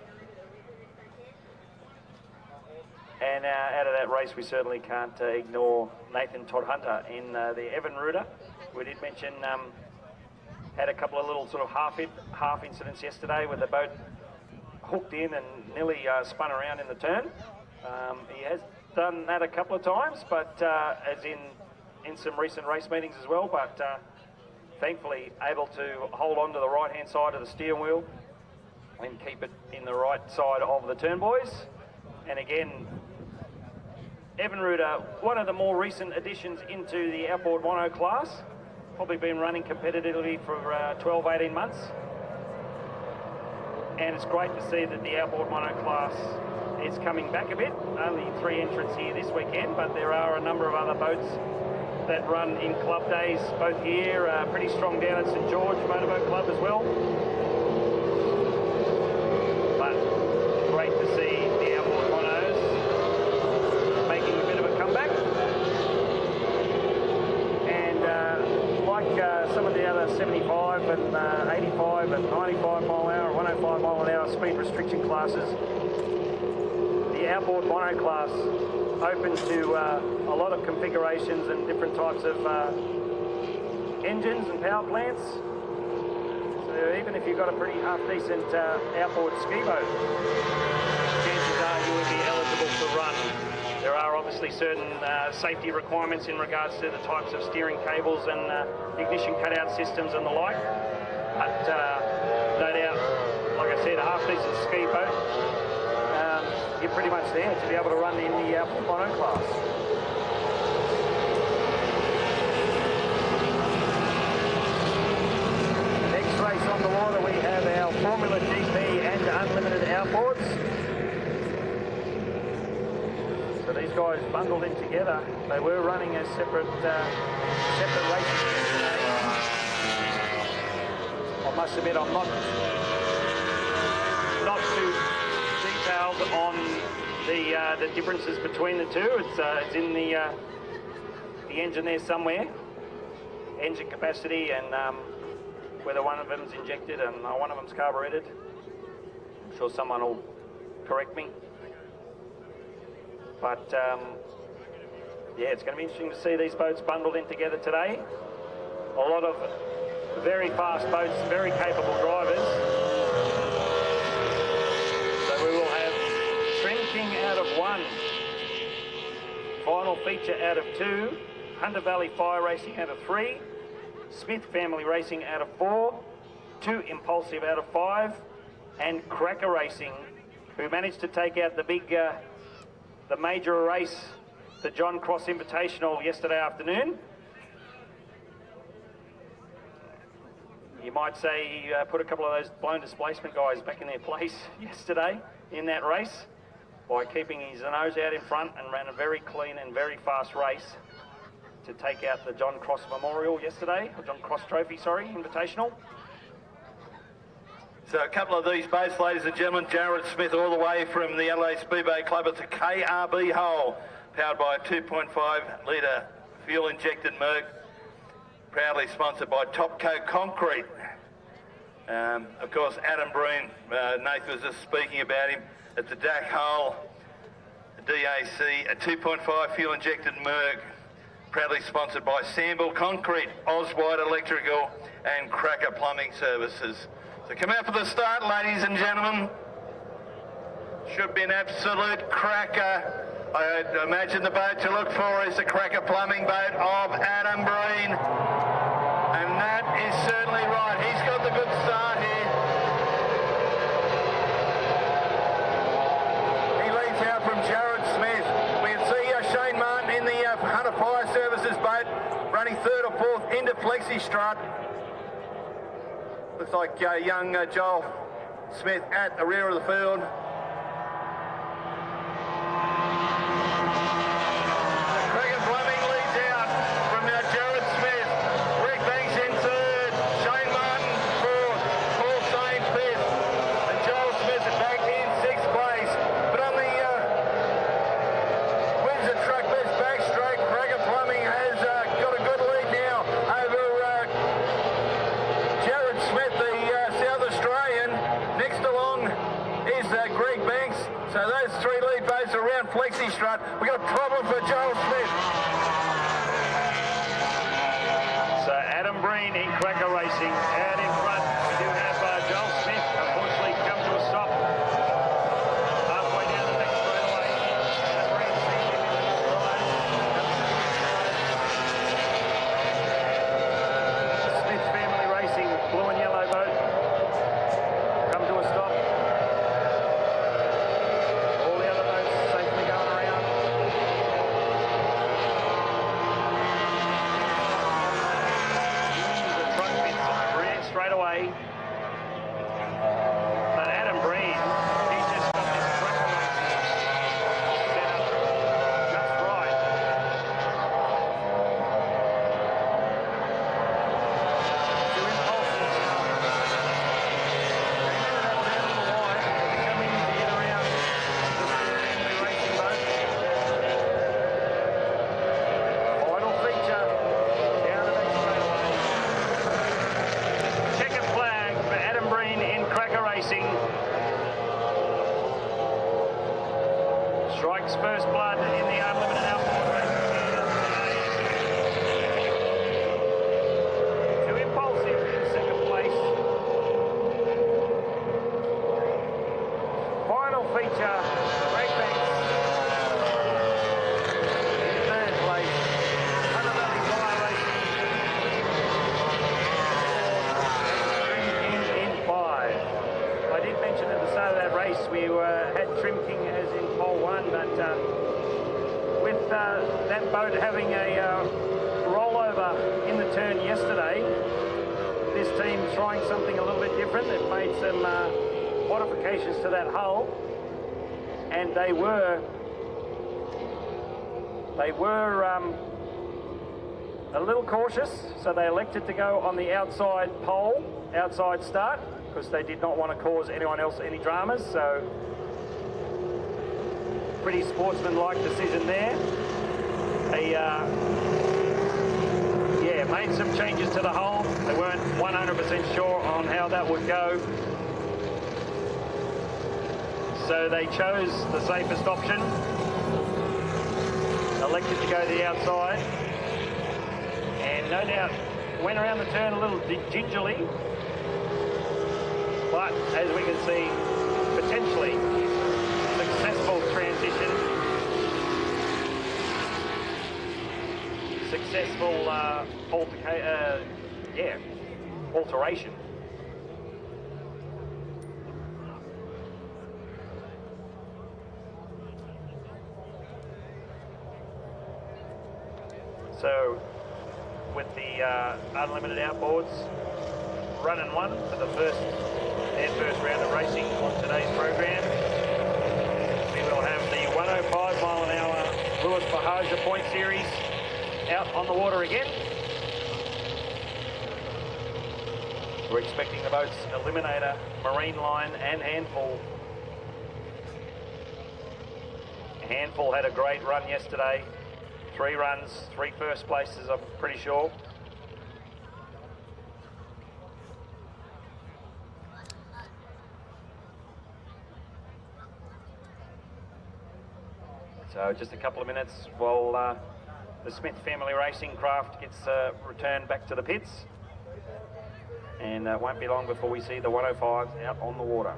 And out of that race, we certainly can't ignore Nathan Todd Hunter in the Evan Ruder. We did mention had a couple of little sort of half incidents yesterday with the boat hooked in and nearly spun around in the turn. He has done that a couple of times, but as in in some recent race meetings as well, but thankfully able to hold on to the right-hand side of the steering wheel and keep it in the right side of the turn buoys. And again, Evan Ruder, one of the more recent additions into the Outboard Mono class, probably been running competitively for 12, 18 months. And it's great to see that the Outboard Mono class is coming back a bit. Only 3 entrants here this weekend, but there are a number of other boats that run in club days, both here, pretty strong down at St George Motorboat Club as well. But great to see the Outboard Monos making a bit of a comeback. And like some of the other 75 and 85 and 95 mile an hour, 105 mile an hour speed restriction classes, the Outboard Mono class open to a lot of configurations and different types of engines and power plants. So even if you've got a pretty half-decent outboard ski boat, chances are you will be eligible to run. There are obviously certain safety requirements in regards to the types of steering cables and ignition cutout systems and the like. But no doubt, like I said, a half-decent ski boat, you're pretty much there to be able to run in the Outboard Mono class. Next race on the water, we have our Formula GP and Unlimited outboards. So these guys bundled in together. They were running as separate races yesterday. I must admit, I'm not too detailed on the differences between the two. It's in the engine there somewhere, engine capacity and whether one of them's injected and one of them's carburetted. I'm sure someone will correct me. But yeah, it's going to be interesting to see these boats bundled in together today. A lot of very fast boats, very capable drivers. So we will have Trend King out of 1, Final Feature out of 2, Hunter Valley Fire Racing out of 3, Smith Family Racing out of 4, 2 Impulsive out of 5, and Cracker Racing, who managed to take out the big, the major race, the John Cross Invitational yesterday afternoon. You might say he put a couple of those blown displacement guys back in their place yesterday in that race by keeping his nose out in front and ran a very clean and very fast race to take out the John Cross Memorial yesterday, or John Cross Trophy, sorry, Invitational. So a couple of these boats, ladies and gentlemen, Jared Smith all the way from the Adelaide Speedboat Club. It's a KRB hull powered by a 2.5 litre fuel injected Merc, proudly sponsored by Topco Concrete. Of course, Adam Breen, Nathan was just speaking about him. It's a DAC hull, a DAC, a 2.5 fuel injected Merc, proudly sponsored by Samble Concrete, Oswide Electrical and Cracker Plumbing Services. So come out for the start, ladies and gentlemen. Should be an absolute cracker. I imagine the boat to look for is the Cracker Plumbing boat of Adam Breen. And that is certainly right. He's got the good start here. He leads out from Jared Smith. We can see Shane Martin in the Hunter Fire Services boat, running 3rd or 4th into Flexi Strut. Looks like young Joel Smith at the rear of the field. Cracker Plumbing leads out from Jared Smith. Rick Banks in 3rd, Shane Martin 4th, Paul Sain 5th, and Joel Smith back in 6th place. But on the Windsor Truck Best backstroke, Cracker Plumbing has got a good lead now over Jared Smith, the South Australian. Next along is Greg Banks. So those 3 lead boats are around Flexi Strut. We've got a problem for Joel Smith. So Adam Breen in Cracker Racing out in front. We do have Joel Smith unfortunately come to a stop halfway down the next straightaway. Adam Breen sees him in the stride. Mark's first blood in the unlimited outboard race. Too impulsive in second place. Final feature, Greg Banks in third place. Underbelly Fire Racing in 5. I did mention at the start of that race we had Trim King as in pole 1, but with that boat having a rollover in the turn yesterday, this team trying something a little bit different. They've made some modifications to that hull, and they were a little cautious, so they elected to go on the outside pole, outside start, because they did not want to cause anyone else any dramas. So pretty sportsmanlike decision there. They made some changes to the hull. They weren't 100% sure on how that would go, so they chose the safest option, elected to go to the outside, and no doubt went around the turn a little gingerly, but as we can see, potentially successful transition, successful alteration. So with the unlimited outboards running 1 for their first round of racing on today's program, we will have the 105 mile an hour Lewis Bahaja Point Series out on the water again. We're expecting the boats Eliminator, Marine Line and Handful. Handful had a great run yesterday. 3 runs, 3 first places, I'm pretty sure. So just a couple of minutes while the Smith family racing craft gets returned back to the pits. And it won't be long before we see the 105s out on the water.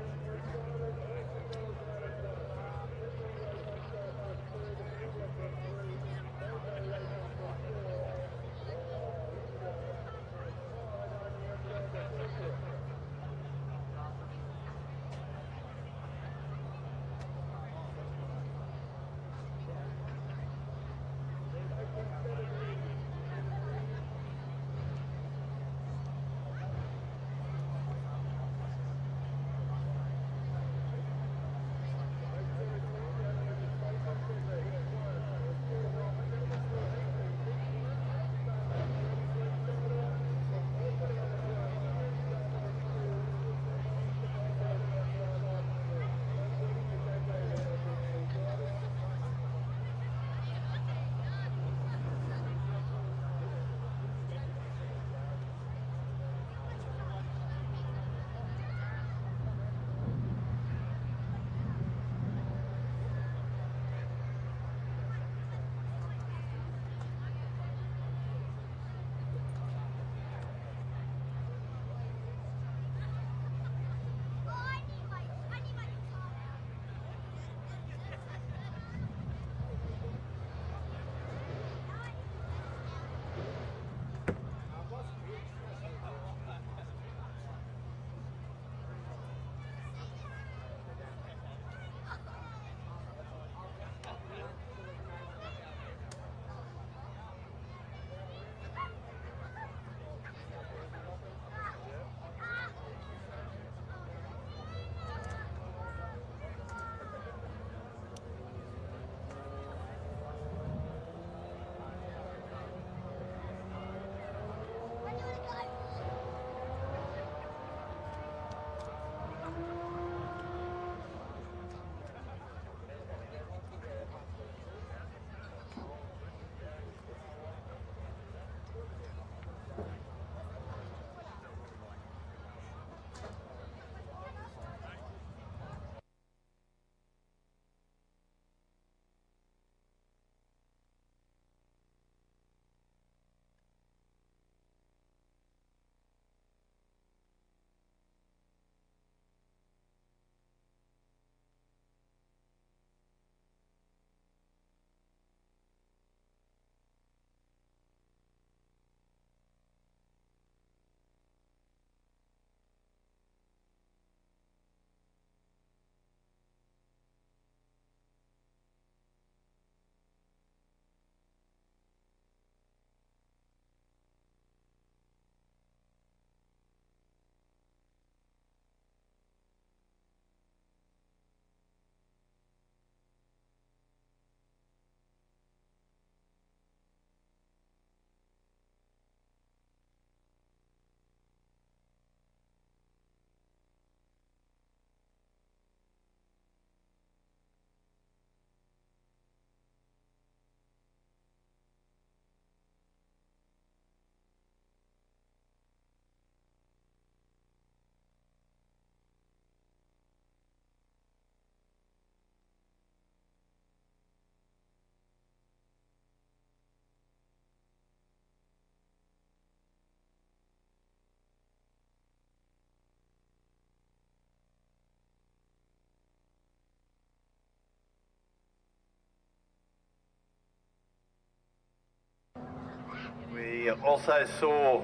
also saw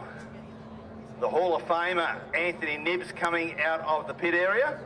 the Hall of Famer Anthony Nibbs coming out of the pit area.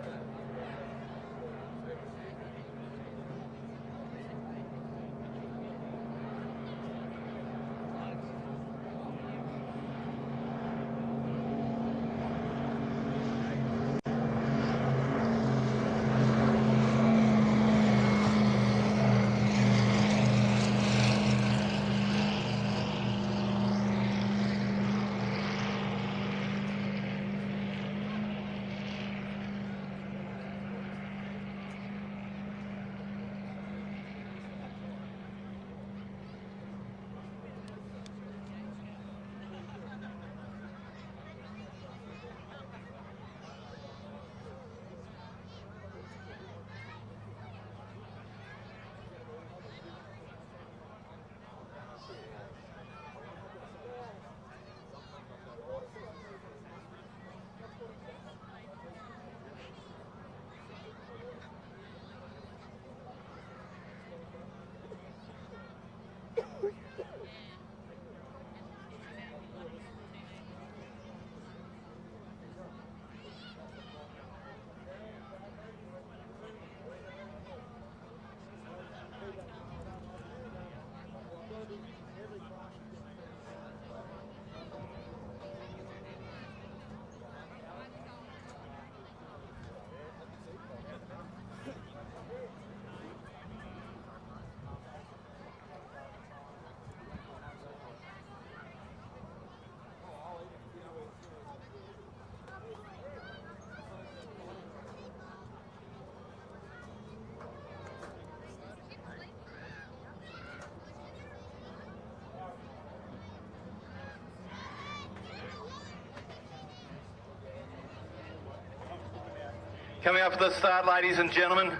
Coming up for the start, ladies and gentlemen.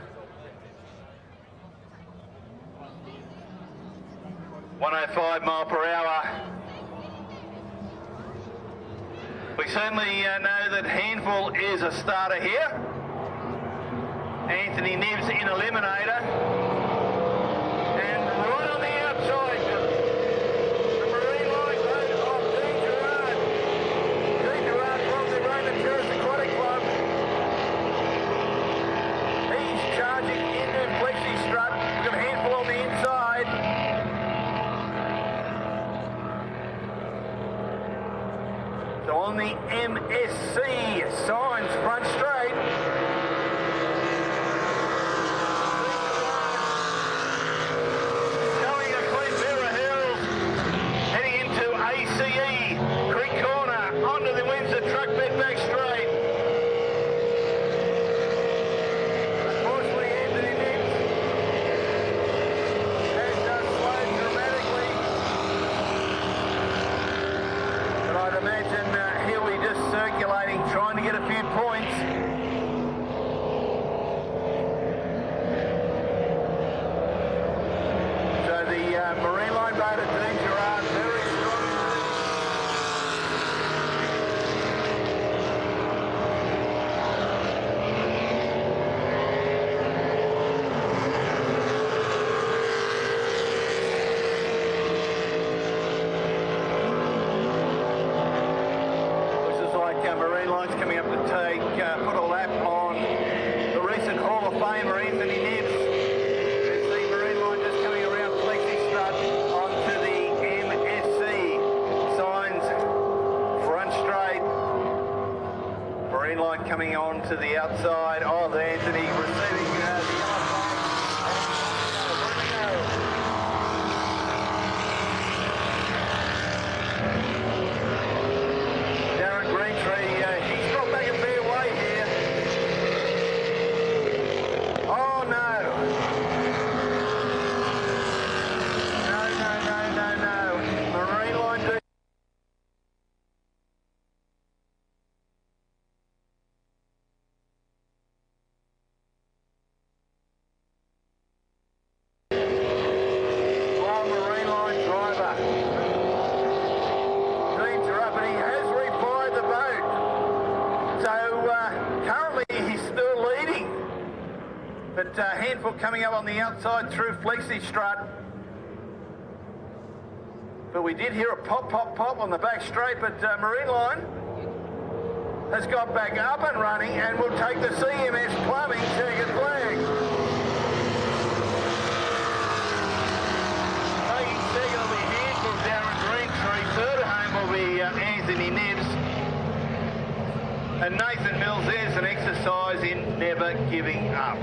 105 mile per hour. We certainly know that Handful is a starter here. Anthony Nibbs in Eliminator. And right on the outside, the marine line boat of Dean Gerard. Dean Gerard from the Raymond Terrace Aquatic Club. He's charging into Flexi Strut. We've got a Handful on the inside. So on the MSC signs front straight. Going a clean mirror hills, heading into ACE, Creek Corner, onto the Windsor truck bed back straight. Unfortunately, Anthony Nibbs has slowed dramatically. But I'd imagine he'll be just circulating, trying to get a few points. So the marine line boat at Dean Gerard, very strong. Looks just like marine line's coming up to take, put a lap on the recent Hall of Famer Anthony Nibbs. There's the marine line just coming around Flexi Strut onto the MSC. Signs front straight. Marine line coming on to the outside of Anthony, receiving the yellow flag. Darren Greentree, he's dropped back a fair way here. Oh no. No. Marine line do. Wild marine line driver. Dean Gerard, but he has refired the boat. So currently he's still leading. But Handful coming up on the outside through Flexi Strut. But we did hear a pop, pop, pop on the back straight, but Marine Line has got back up and running and will take the CMS Plumbing checkered flag. Taking second will be Handful, Darren Greentree. Third home will be Anthony Neves. And Nathan Mills, there's an exercise in never giving up.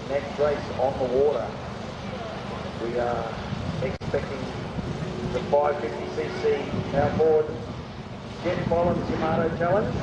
Next race on the water, we are expecting the 550cc outboard Jet Collins Yamato Challenge.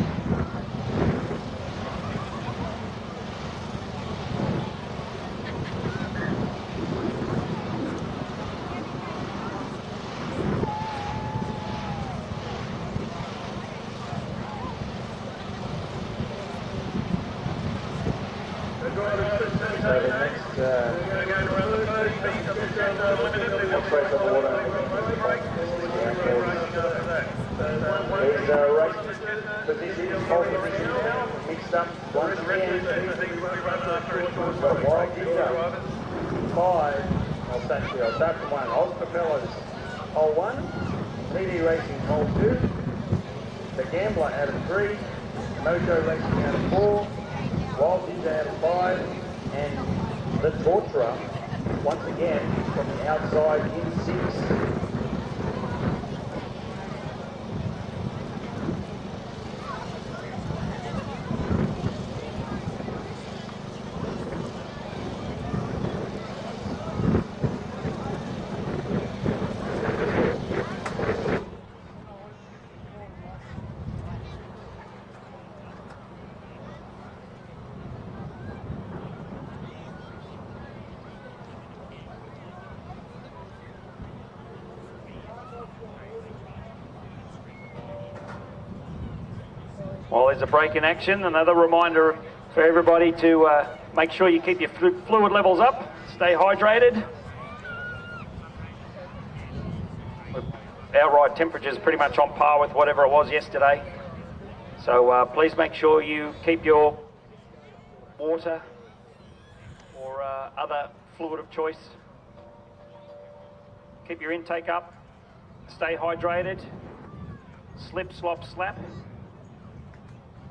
Mixed up once again. Five. I'll start from one. Oz Propellers, hole 1. PD Racing, hole 2. The Gambler out of 3. Mojo Racing out of 4. Wild Ninja out of 5. And the Torturer, once again, from the outside in 6. Well, there's a break in action. Another reminder for everybody to make sure you keep your fluid levels up, stay hydrated. Outright temperatures pretty much on par with whatever it was yesterday. So please make sure you keep your water or other fluid of choice. Keep your intake up, stay hydrated, slip, slop, slap.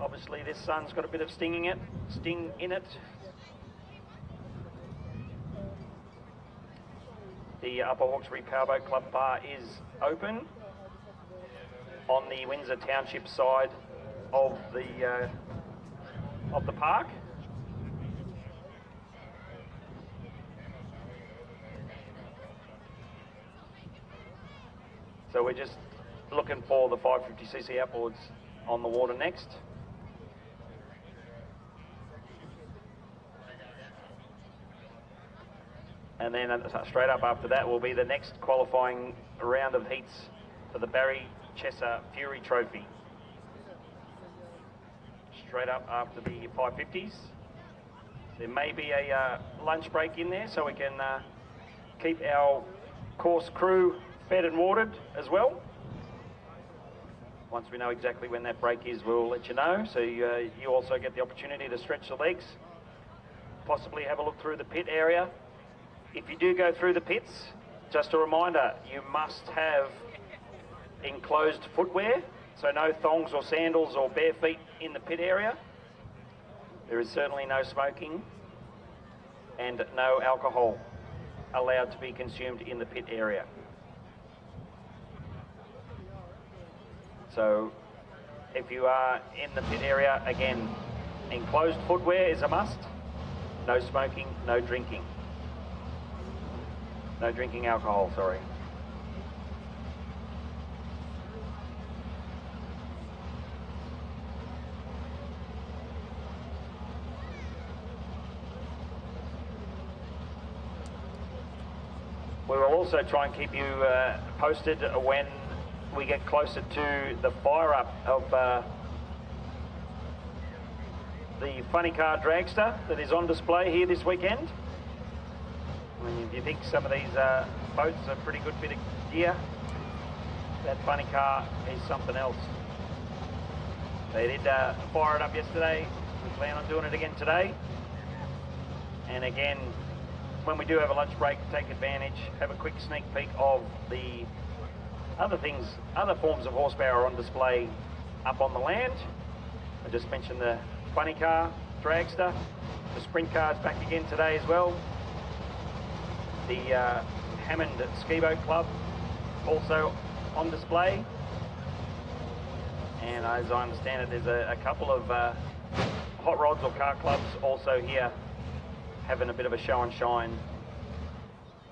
Obviously this sun's got a bit of sting in it. The Upper Hawkesbury Powerboat Club bar is open on the Windsor Township side of the park. So we're just looking for the 550cc outboards on the water next. And then straight up after that will be the next qualifying round of heats for the Barry Chesser Fury Trophy. Straight up after the 550s. There may be a lunch break in there so we can keep our course crew fed and watered as well. Once we know exactly when that break is, we'll let you know. So you also get the opportunity to stretch the legs, possibly have a look through the pit area. If you do go through the pits, just a reminder, you must have enclosed footwear, so no thongs or sandals or bare feet in the pit area. There is certainly no smoking and no alcohol allowed to be consumed in the pit area. So if you are in the pit area, again, enclosed footwear is a must. No smoking, no drinking. No drinking alcohol, sorry. We will also try and keep you posted when we get closer to the fire up of the funny car dragster that is on display here this weekend. I mean, if you think some of these boats are pretty good bit of gear, that funny car is something else. They did fire it up yesterday. We plan on doing it again today. And again, when we do have a lunch break, take advantage, have a quick sneak peek of the other things, other forms of horsepower on display up on the land. I just mentioned the funny car dragster. The sprint car's back again today as well. The Hammond Ski Boat Club also on display. And as I understand it, there's a couple of hot rods or car clubs also here having a bit of a show and shine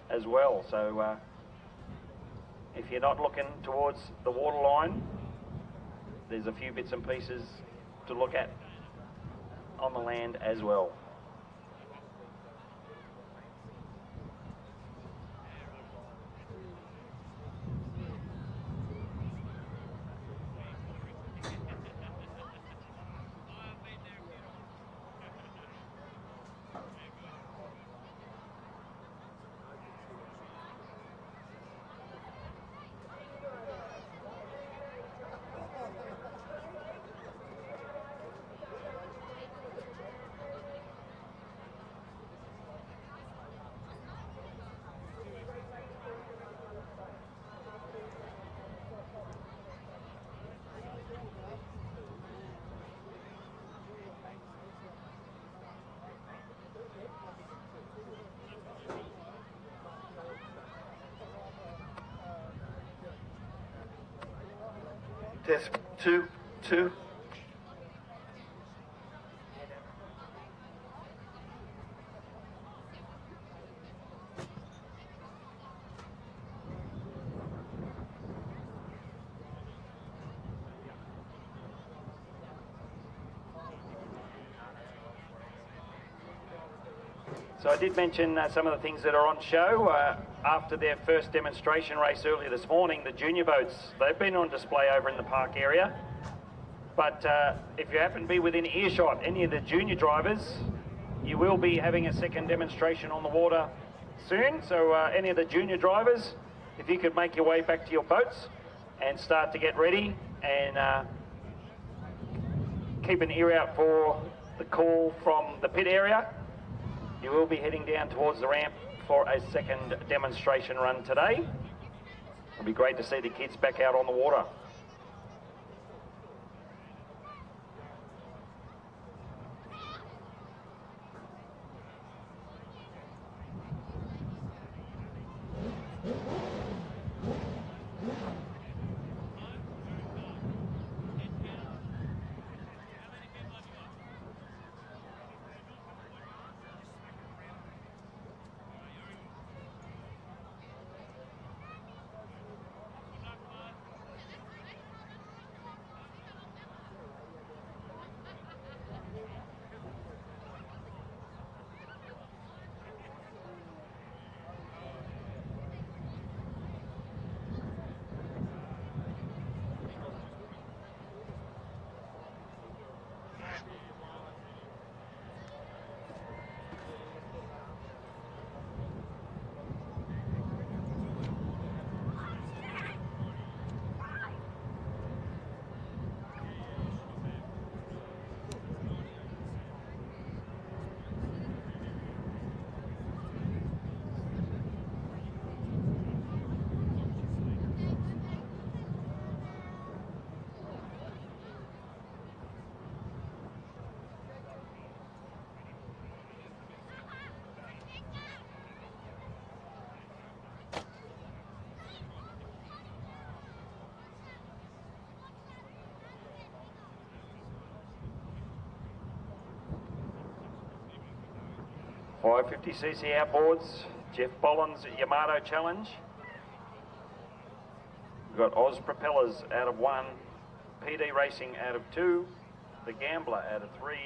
as well. So if you're not looking towards the waterline, there's a few bits and pieces to look at on the land as well. Test 2, 2. So I did mention some of the things that are on show. After their first demonstration race earlier this morning, the junior boats, they've been on display over in the park area. But if you happen to be within earshot, any of the junior drivers, you will be having a second demonstration on the water soon. So any of the junior drivers, if you could make your way back to your boats and start to get ready and keep an ear out for the call from the pit area. You will be heading down towards the ramp for a second demonstration run today. It'll be great to see the kids back out on the water. 550cc outboards, Jeff Bollins Yamato Challenge. We've got Oz Propellers out of 1, PD Racing out of 2, The Gambler out of 3,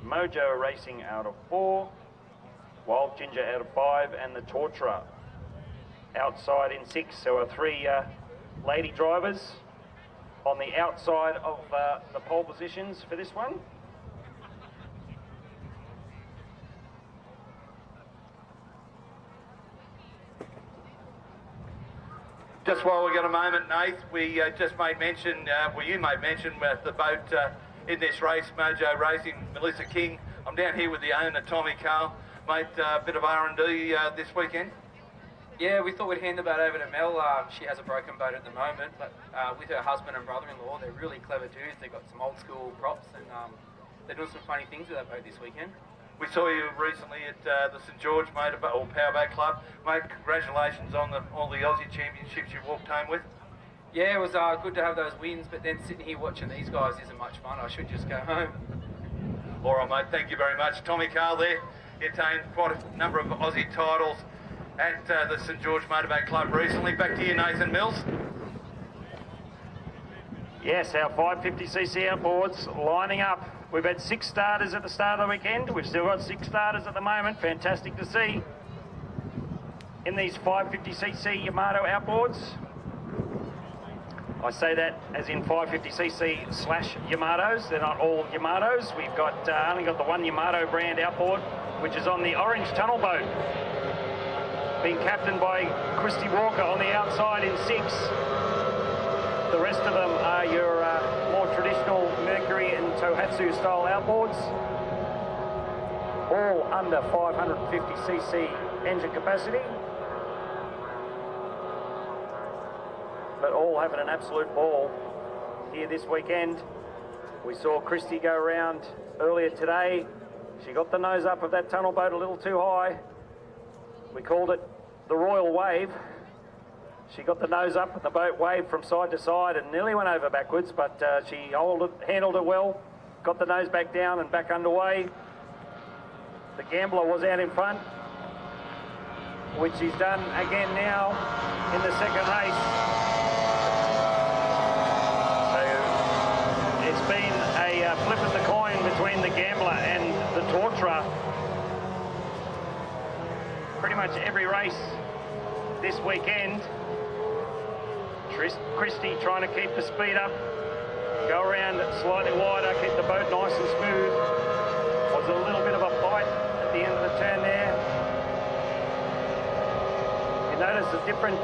Mojo Racing out of 4, Wild Ginger out of 5, and the Torturer outside in 6. So our 3 lady drivers on the outside of the pole positions for this one. Just while we got a moment, Nath, we just made mention, well, you made mention with the boat in this race, Mojo Racing, Melissa King. I'm down here with the owner, Tommy Carl. Mate, a bit of R&D this weekend? Yeah, we thought we'd hand the boat over to Mel. She has a broken boat at the moment, but with her husband and brother-in-law, they're really clever dudes. They've got some old school props, and they're doing some funny things with that boat this weekend. We saw you recently at the St George Motorboat or Powerboat Club. Mate, congratulations on all the Aussie championships you walked home with. Yeah, it was good to have those wins, but then sitting here watching these guys isn't much fun. I should just go home. All right, mate, thank you very much. Tommy Carl there. He attained quite a number of Aussie titles at the St George Motorboat Club recently. Back to you, Nathan Mills. Yes, our 550cc outboards lining up. We've had 6 starters at the start of the weekend. We've still got 6 starters at the moment. Fantastic to see in these 550cc Yamato outboards. I say that as in 550cc slash Yamatos. They're not all Yamatos. We've got only got the one Yamato brand outboard, which is on the orange tunnel boat, being captained by Christy Walker on the outside in 6. The rest of them are your more traditional Mercury and Tohatsu style outboards, all under 550cc engine capacity, but all having an absolute ball here this weekend. We saw Christy go around earlier today. She got the nose up of that tunnel boat a little too high. We called it the Royal Wave. She got the nose up and the boat waved from side to side and nearly went over backwards, but she handled it well, got the nose back down and back underway. The Gambler was out in front, which he's done again now in the second race. So it's been a flip of the coin between the Gambler and the Torturer. Pretty much every race this weekend. Christy trying to keep the speed up, go around slightly wider, keep the boat nice and smooth. Was a little bit of a bite at the end of the turn there. You notice a different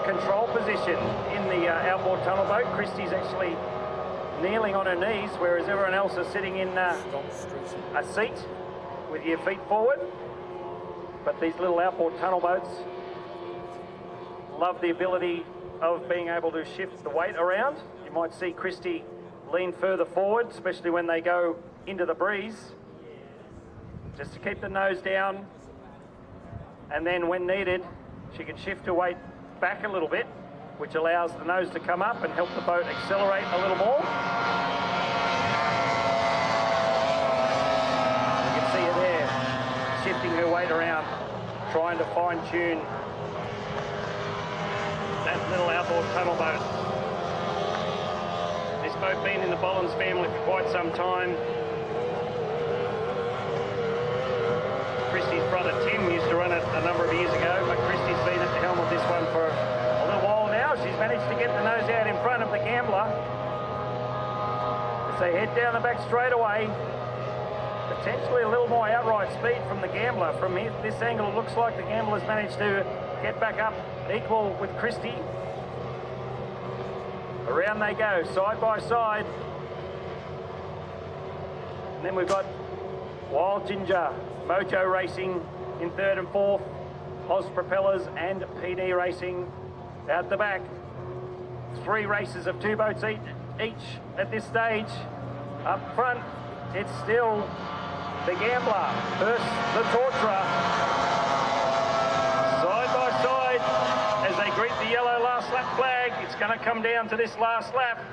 control position in the outboard tunnel boat. Christy's actually kneeling on her knees, whereas everyone else is sitting in a seat with your feet forward. But these little outboard tunnel boats love the ability of being able to shift the weight around. You might see Christy lean further forward, especially when they go into the breeze, just to keep the nose down, and then when needed she can shift her weight back a little bit, which allows the nose to come up and help the boat accelerate a little more. You can see her there shifting her weight around, trying to fine-tune that little outboard tunnel boat. This boat been in the Bollins family for quite some time. Christy's brother Tim used to run it a number of years ago, but Christy's been at the helm of this one for a little while now. She's managed to get the nose out in front of the Gambler as they head down the back straightaway. Potentially a little more outright speed from the Gambler. From this angle, it looks like the Gambler's managed to get back up equal with Christy. Around they go, side by side. And then we've got Wild Ginger, Mojo Racing in 3rd and 4th, Oz Propellers and PD Racing out the back. 3 races of 2 boats each at this stage. Up front, it's still the Gambler versus the Torturer. Side by side as they greet the yellow last lap flag. It's going to come down to this last lap.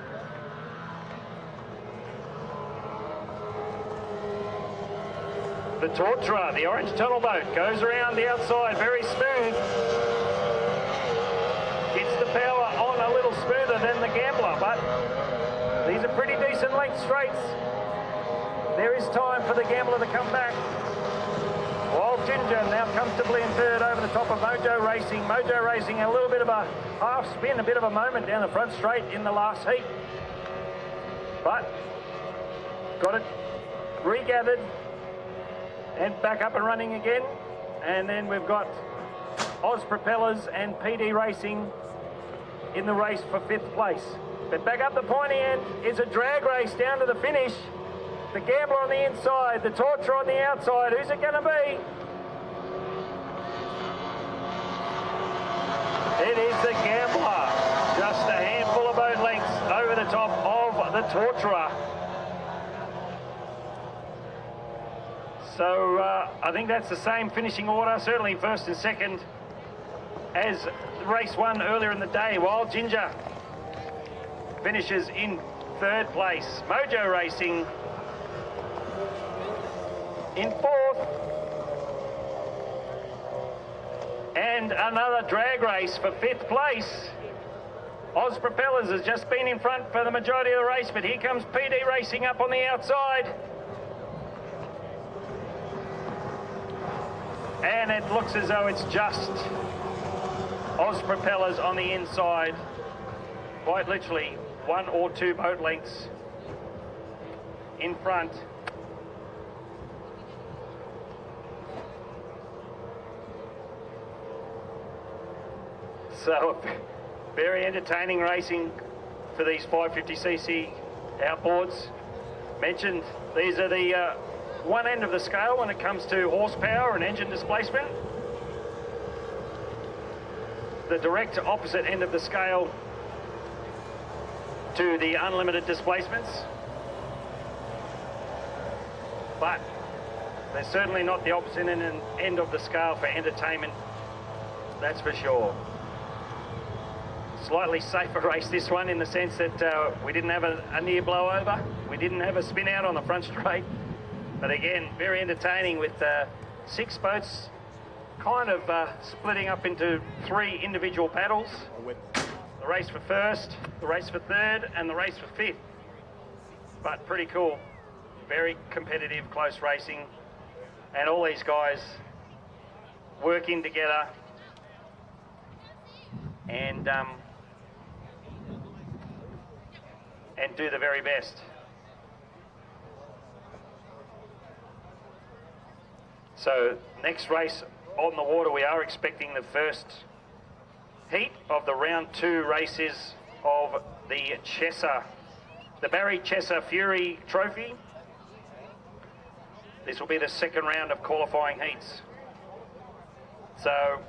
the Tortura, the orange tunnel boat, goes around the outside, very smooth. Gets the power on a little smoother than the Gambler, but these are pretty decent length straights. There is time for the Gambler to come back. Wild Ginger now comfortably in third over the top of Mojo Racing. Mojo Racing a little bit of a half spin, a bit of a moment down the front straight in the last heat. But got it regathered and back up and running again. And then we've got Oz Propellers and PD Racing in the race for 5th place. But back up the pointy end is a drag race down to the finish. The Gambler on the inside, the Torture on the outside. Who's it going to be? It is the Gambler. Just a handful of boat lengths over the top of the Torturer. So I think that's the same finishing order, certainly first and second, as race 1 earlier in the day. Wild Ginger finishes in 3rd place. Mojo Racing in 4th. And another drag race for 5th place. Oz Propellers has just been in front for the majority of the race, but here comes PD Racing up on the outside. And it looks as though it's just Oz Propellers on the inside. Quite literally 1 or 2 boat lengths in front. So, very entertaining racing for these 550cc outboards. Mentioned, these are the one end of the scale when it comes to horsepower and engine displacement. The direct opposite end of the scale to the unlimited displacements. But they're certainly not the opposite end of the scale for entertainment, that's for sure. Slightly safer race this one in the sense that we didn't have a near blowover. We didn't have a spin out on the front straight. But again, very entertaining with 6 boats kind of splitting up into 3 individual paddles. The race for 1st, the race for 3rd, and the race for 5th. But pretty cool. Very competitive, close racing. And all these guys working together and do the very best. So next race on the water, we are expecting the first heat of the round 2 races of the Chesser, the Barry Chesser Fury Trophy. This will be the 2nd round of qualifying heats. So,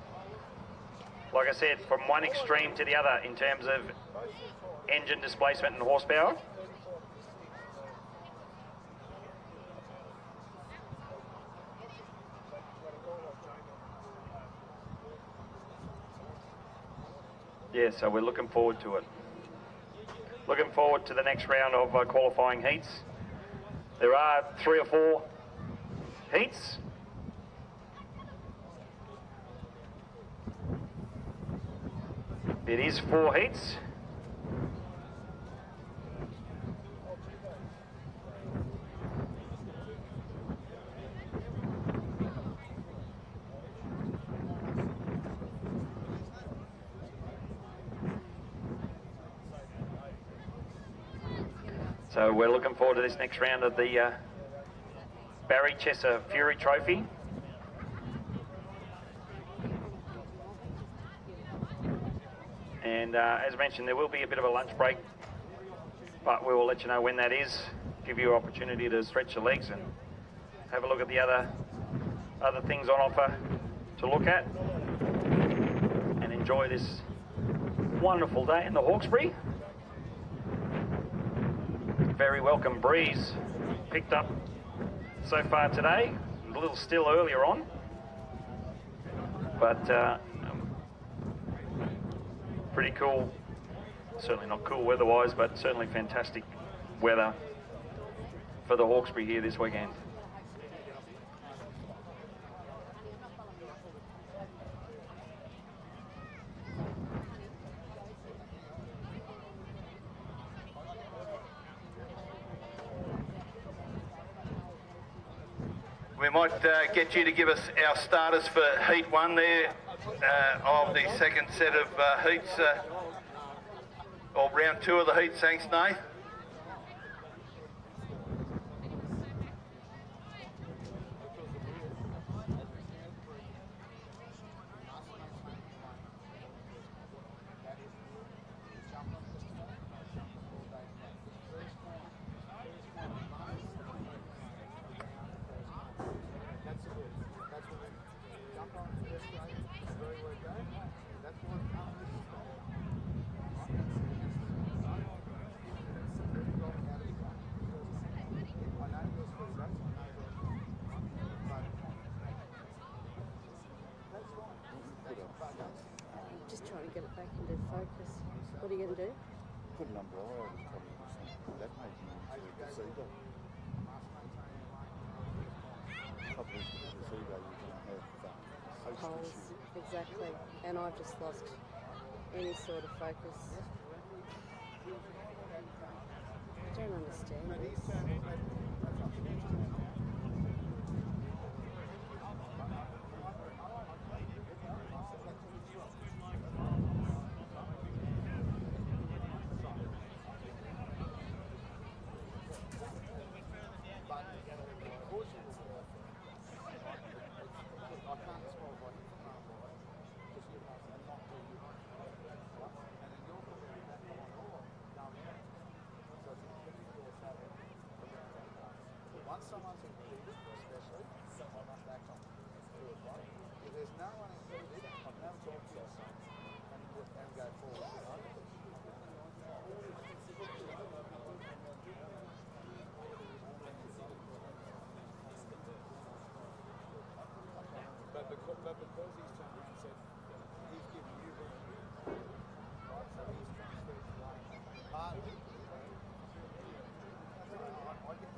like I said, from one extreme to the other in terms of engine displacement and horsepower. Yeah, so we're looking forward to it. Looking forward to the next round of qualifying heats. There are 3 or 4 heats. It is 4 heats. So we're looking forward to this next round of the Barry Chesser Fury Trophy. And as mentioned, there will be a bit of a lunch break, but we will let you know when that is, give you an opportunity to stretch your legs and have a look at the other things on offer to look at and enjoy this wonderful day in the Hawkesbury. Very welcome breeze picked up so far today, a little still earlier on, but pretty cool. Certainly not cool weather-wise, but certainly fantastic weather for the Hawkesbury here this weekend. We might get you to give us our starters for Heat 1 there of the second set of heats, or round 2 of the heats. Thanks, Nate. Just trying to get it back into focus. What are you going to do? Put an umbrella over the top of this. That made me into a gazebo. Up with the gazebo, you can have Poles, exactly. And I've just lost any sort of focus. I don't understand this. But because he's turned around and said he's giving you the right, so he's transferred to part of it. I get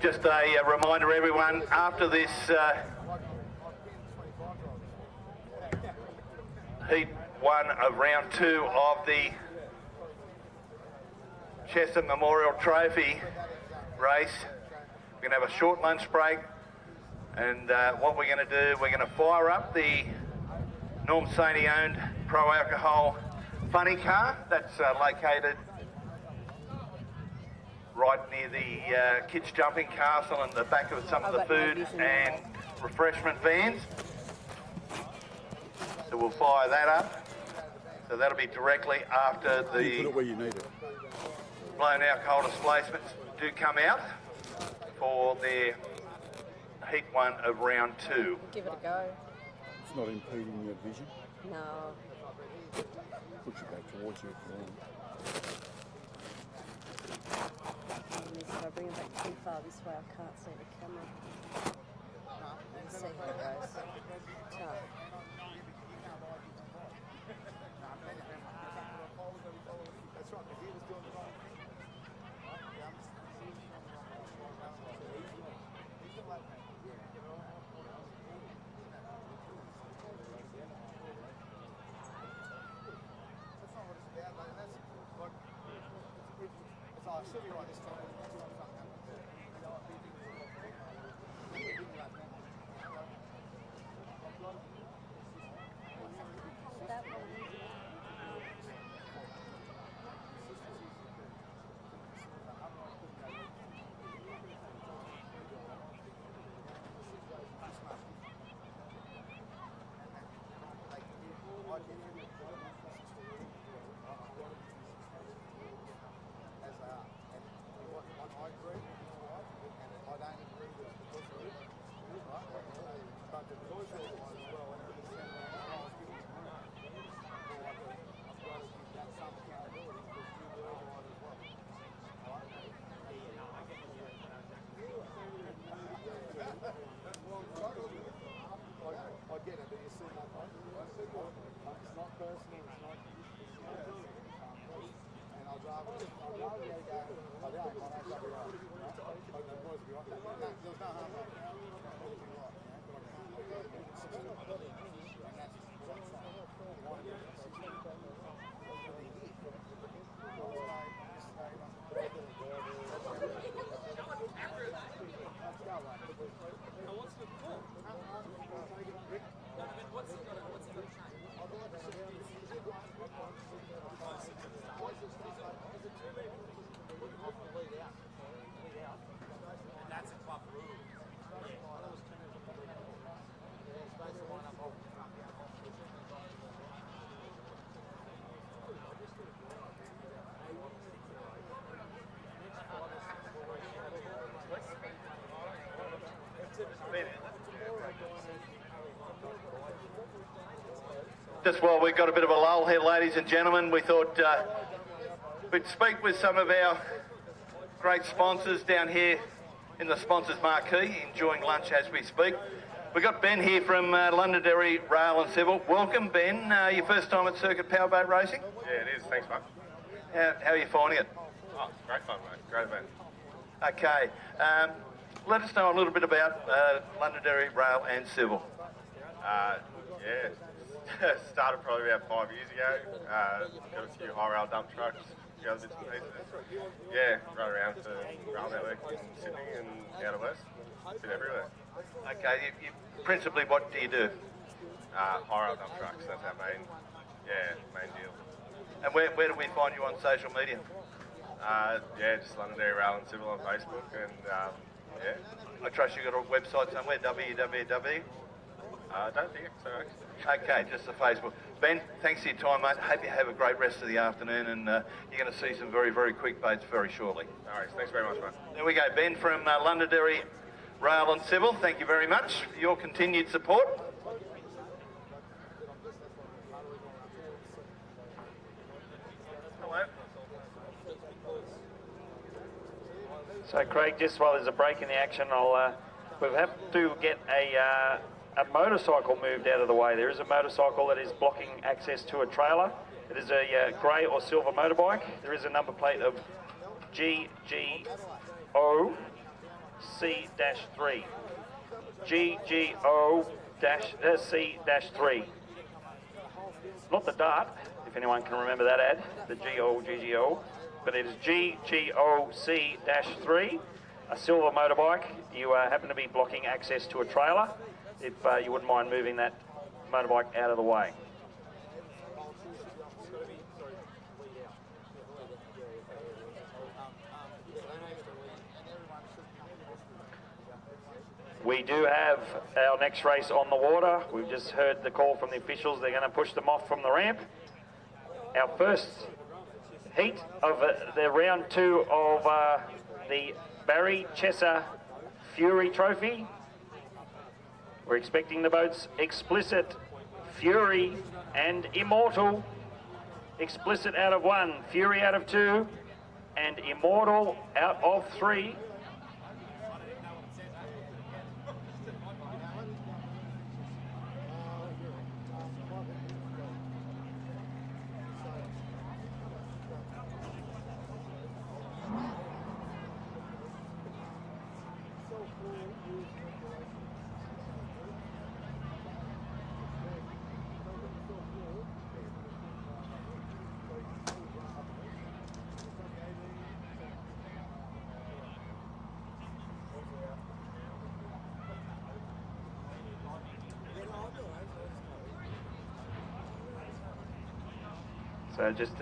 Just a reminder, everyone, after this Heat 1 of round 2 of the Chester Memorial Trophy race, we're going to have a short lunch break, and what we're going to do, we're going to fire up the Norm Saney owned Pro Alcohol funny car that's located right near the kids jumping castle and the back of some of the food and refreshment vans. So we'll fire that up. So that'll be directly after the put it where you need it. blown alcohol displacements do come out for their Heat 1 of round 2. Give it a go. It's not impeding your vision. No. Push it back towards you if you want. If I bring it back too far this way, I can't see the camera. Let's see how it goes. Tough. Just while we've got a bit of a lull here, ladies and gentlemen, we thought we'd speak with some of our great sponsors down here in the sponsors marquee, enjoying lunch as we speak. We've got Ben here from Londonderry Rail and Civil. Welcome, Ben. Your first time at Circuit Powerboat Racing? Yeah, it is. Thanks, mate. How are you finding it? Oh, it's great fun, mate. Great event. Okay. Let us know a little bit about Londonderry Rail and Civil. Yeah. Started probably about 5 years ago. Got a few high rail dump trucks, a few other bits and pieces. Yeah, run around for rail network in Sydney and out of West. Been everywhere. Okay, principally what do you do? High rail dump trucks, that's our main deal. And where do we find you on social media? Yeah, just Londonderry Rail and Civil on Facebook, and yeah. I trust you've got a website somewhere, www. I don't think so, actually. Okay, just the Facebook. Ben, thanks for your time, mate. Hope you have a great rest of the afternoon, and you're going to see some very, very quick boats very shortly. All right, thanks very much, mate. There we go, Ben from Londonderry Rail and Civil. Thank you very much for your continued support. Hello. So, Craig, just while there's a break in the action, we'll have to get a motorcycle moved out of the way. There is a motorcycle that is blocking access to a trailer. It is a grey or silver motorbike. There is a number plate of GGO-C-3. GGO-C-3. Not the Dart, if anyone can remember that ad, the GGO, but it is GGO-C-3, a silver motorbike. You happen to be blocking access to a trailer. If you wouldn't mind moving that motorbike out of the way. We do have our next race on the water. We've just heard the call from the officials. They're going to push them off from the ramp. Our first heat of the round 2 of the Barry Chesser Fury Trophy. We're expecting the boats Explicit, Fury and Immortal. Explicit out of 1, Fury out of 2 and Immortal out of 3. So just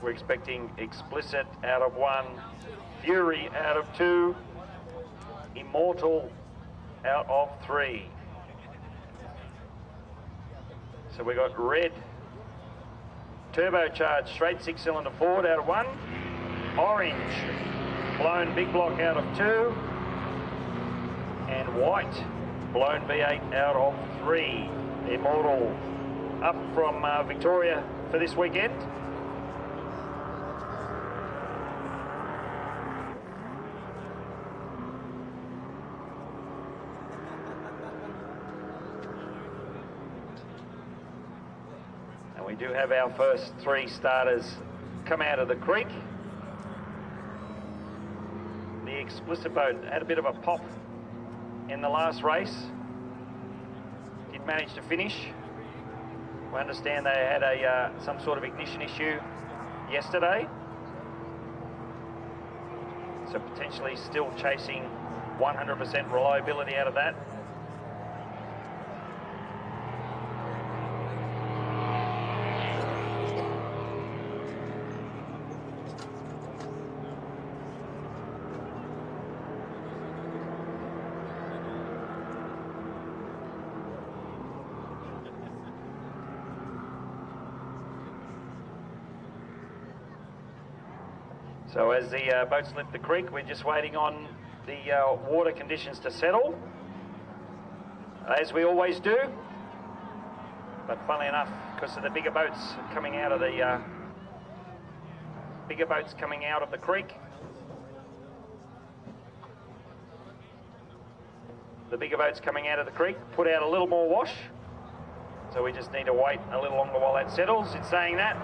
we're expecting Explicit out of 1, Fury out of 2, Immortal out of 3. So we got red, turbocharged straight 6-cylinder Ford out of 1, orange, blown big block out of 2, and white, blown V8 out of 3. Immortal up from Victoria for this weekend. And we do have our first 3 starters come out of the creek. Explicit boat had a bit of a pop in the last race. Did manage to finish. We understand they had a some sort of ignition issue yesterday. So potentially still chasing 100% reliability out of that. So as the boats left the creek, we're just waiting on the water conditions to settle, as we always do. But funnily enough, because of the bigger boats coming out of the creek, put out a little more wash. So we just need to wait a little longer while that settles. In saying that,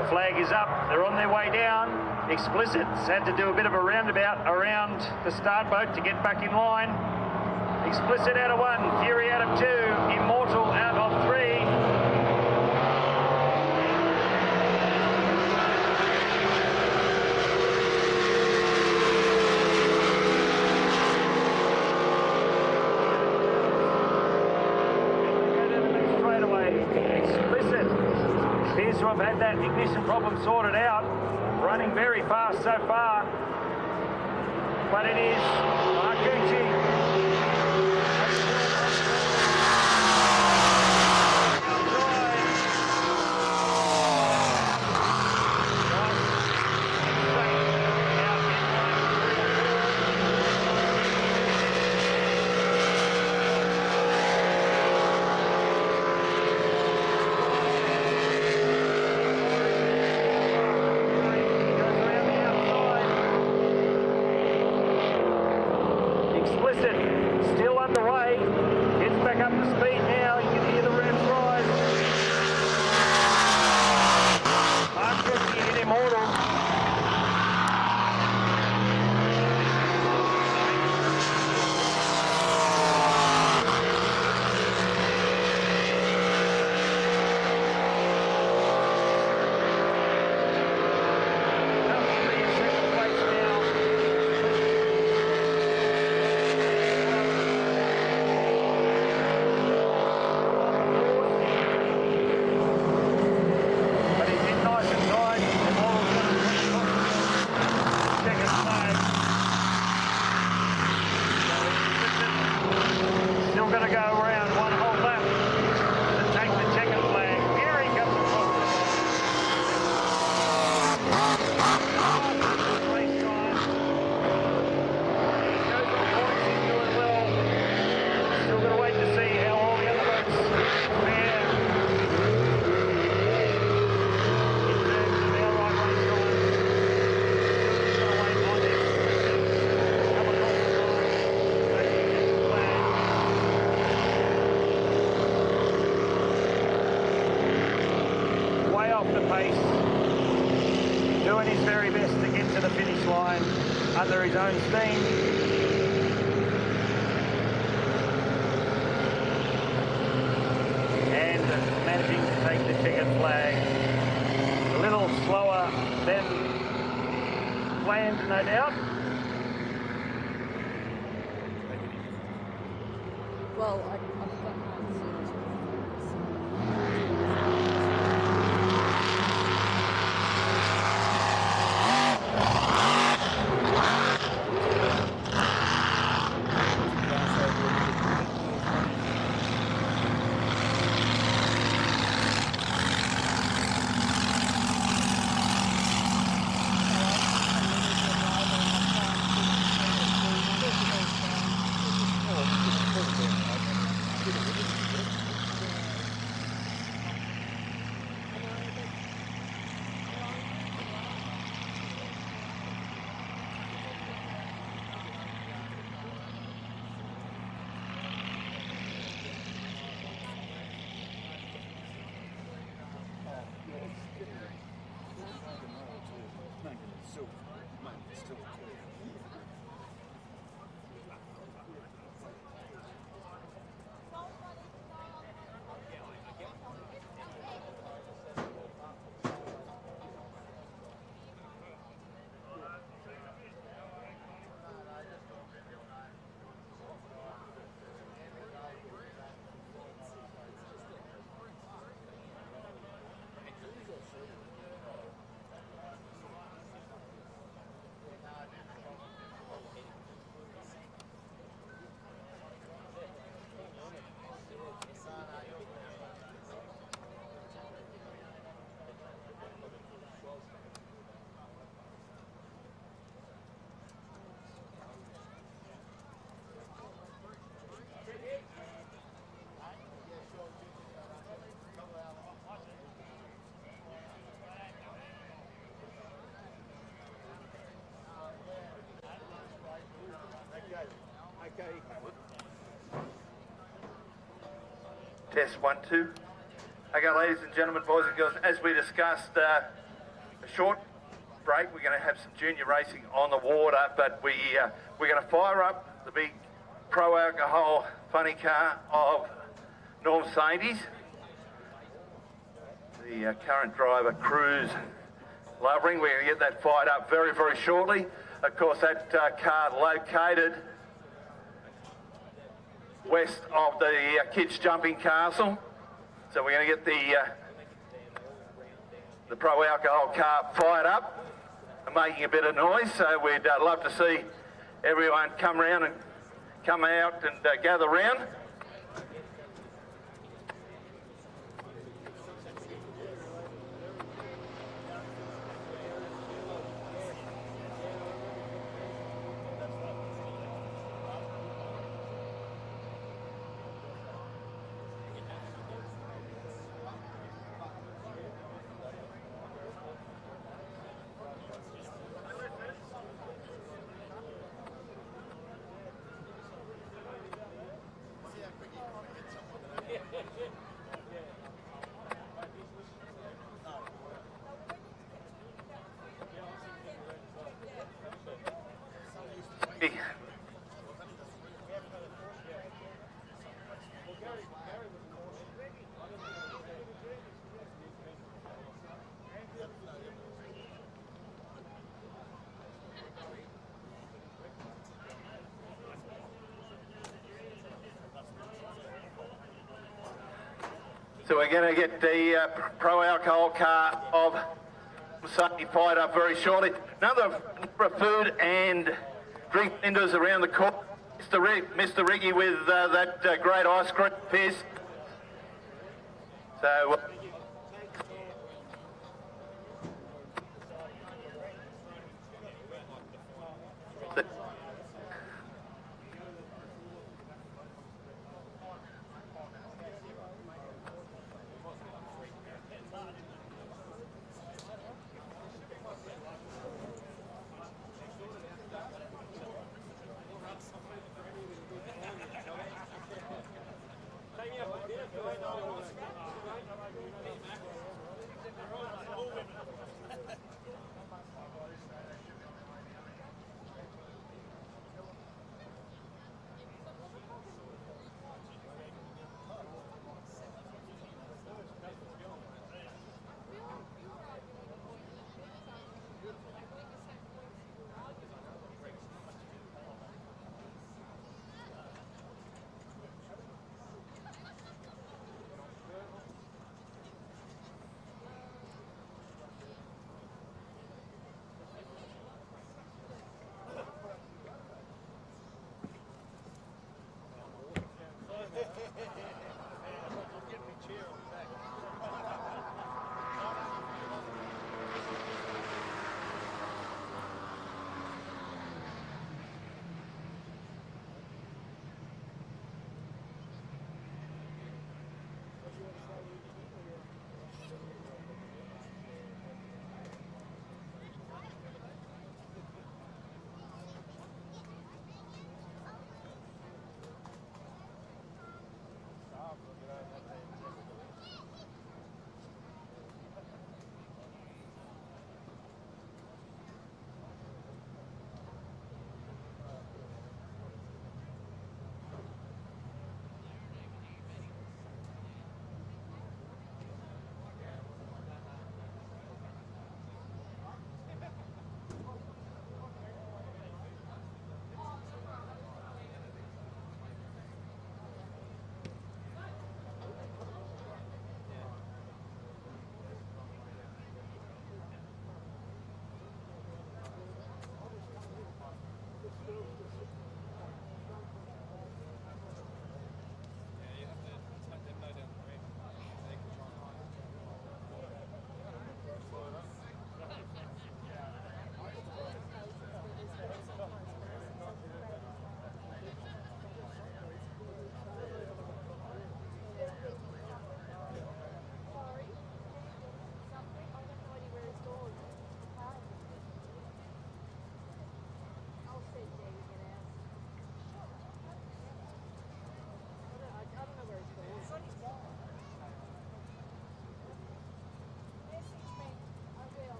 the flag is up. They're on their way down. Explicit's had to do a bit of a roundabout around the start boat to get back in line. Explicit out of 1, Fury out of 2, Immortal out of 3. Straight away, Explicit appears to have had that ignition problem sorted out. Running very fast so far, but it is Marcucci. Still underway, gets back up to speed now, you can hear the revs rise. Marcucci in Immortal. Doing his very best to get to the finish line under his own steam. And managing to take the checkered flag. A little slower than planned, no doubt. Well, I've got Test 1, 2. Okay, ladies and gentlemen, boys and girls, as we discussed, a short break. We're going to have some junior racing on the water, but we're going to fire up the big pro alcohol funny car of Norm Sainties. The current driver, Cruz Lovering. We're going to get that fired up very, very shortly. Of course, that car located west of the kids jumping castle. So we're going to get the pro alcohol car fired up and making a bit of noise. So we'd love to see everyone come round and come out and gather round. So we're going to get the pro alcohol car of Sunday fired up very shortly. Another food and drink vendors around the court. Mr. Riggy with that great ice cream piece. So.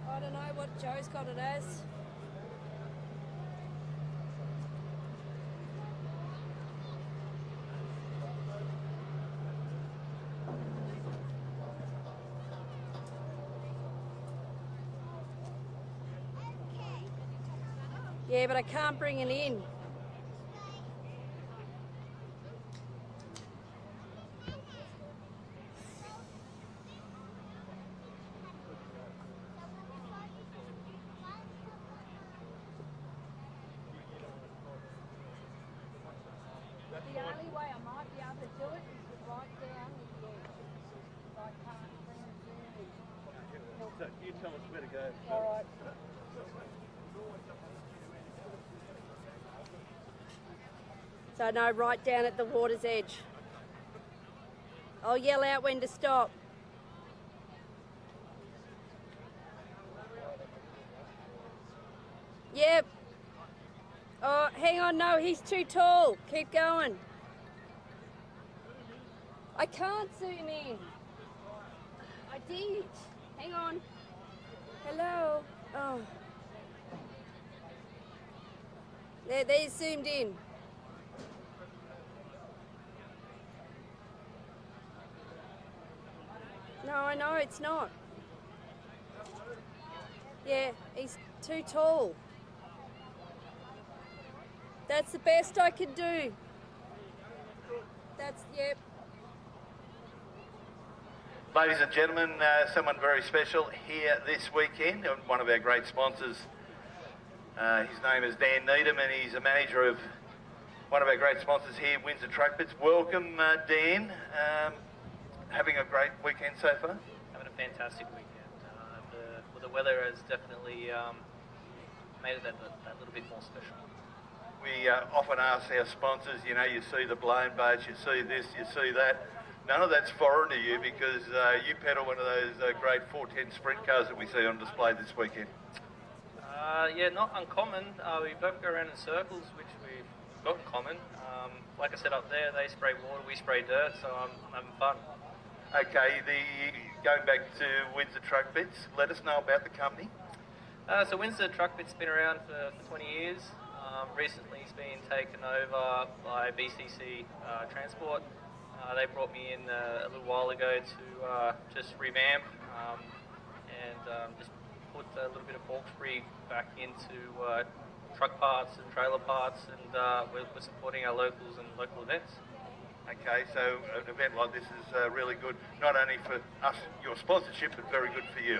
I don't know what Joe's got it as. Yeah, but I can't bring it in. The only way I might be able to do it is to write down the edge. So I can't bring it in. You tell us where to go. All right. So no, right down at the water's edge. I'll yell out when to stop. Yep. Oh, hang on, no, he's too tall. Keep going. I can't zoom in. I did. Hang on. Hello. Oh. They're zoomed in. No, I know it's not. Yeah, he's too tall. That's the best I can do. That's, yep. Ladies and gentlemen, someone very special here this weekend, one of our great sponsors. His name is Dan Needham and he's a manager of one of our great sponsors here, Windsor Truck Bits. Welcome, Dan. Having a great weekend so far? Having a fantastic weekend. The weather has definitely made it that little bit more special. We often ask our sponsors, you know, you see the blown boats, you see this, you see that. None of that's foreign to you because you pedal one of those great 410 sprint cars that we see on display this weekend. Yeah, not uncommon. We both go around in circles, which we've got in common. Like I said up there, they spray water, we spray dirt, so I'm having fun. Okay, going back to Windsor Truck Bits, let us know about the company. So Windsor Truck Bits been around for 20 years. Recently it's been taken over by BCC Transport. They brought me in a little while ago to just revamp and just put a little bit of Hawkesbury back into truck parts and trailer parts, and we're supporting our locals and local events. Okay, so an event like this is really good, not only for us, your sponsorship, but very good for you.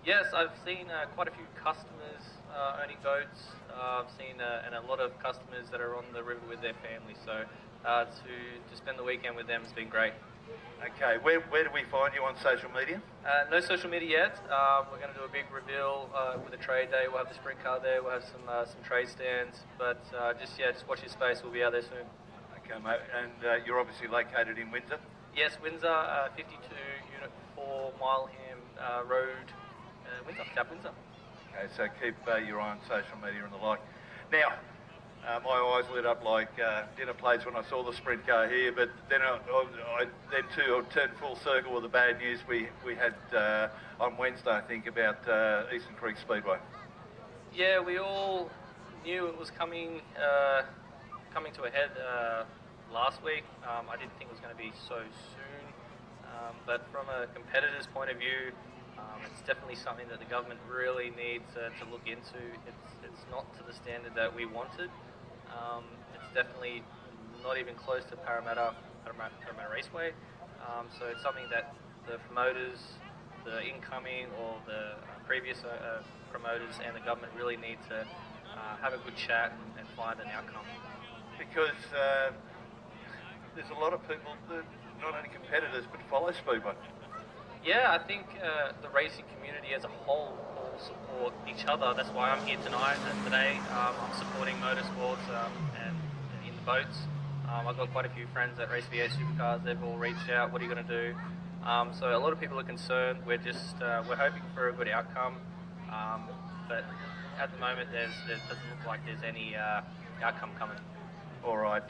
Yes, I've seen quite a few customers owning boats. I've seen and a lot of customers that are on the river with their families, so to spend the weekend with them has been great. Okay, where do we find you on social media? No social media yet. We're going to do a big reveal with a trade day. We'll have the sprint car there. We'll have some trade stands. But just watch your space. We'll be out there soon. Okay, mate. And you're obviously located in Windsor? Yes, Windsor, 52 Unit 4 Mileham Road, Windsor, South Windsor. Okay, so keep your eye on social media and the like. Now, my eyes lit up like dinner plates when I saw the sprint car here, but then I turned full circle with the bad news we had on Wednesday, I think, about Eastern Creek Speedway. Yeah, we all knew it was coming to a head last week. I didn't think it was going to be so soon, but from a competitor's point of view, it's definitely something that the government really needs to look into. It's not to the standard that we wanted. It's definitely not even close to Parramatta Raceway. So it's something that the promoters, the incoming or the previous promoters and the government really need to have a good chat and find an outcome. Because there's a lot of people that not only competitors but follow Speedway. Yeah, I think the racing community as a whole all support each other. That's why I'm here tonight and today. I'm supporting motorsports and in the boats. I've got quite a few friends that race V8 supercars. They've all reached out. What are you going to do? So a lot of people are concerned. We're hoping for a good outcome, but at the moment there doesn't look like there's any outcome coming. All right.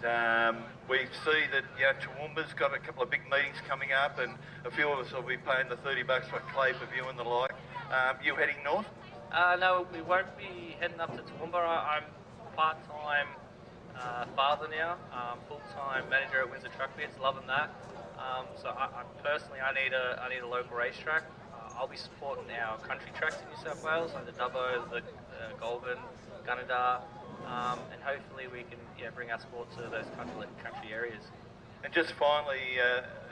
We see that Toowoomba's got a couple of big meetings coming up, and a few of us will be paying the $30 for clay per view and the like. You heading north? No, we won't be heading up to Toowoomba. I'm part-time father now, full-time manager at Windsor Truck Bits, loving that. So I personally need a local racetrack. I'll be supporting our country tracks in New South Wales, like the Dubbo, the Goulburn, Gunnedah. And hopefully we can bring our sport to those country areas. And just finally,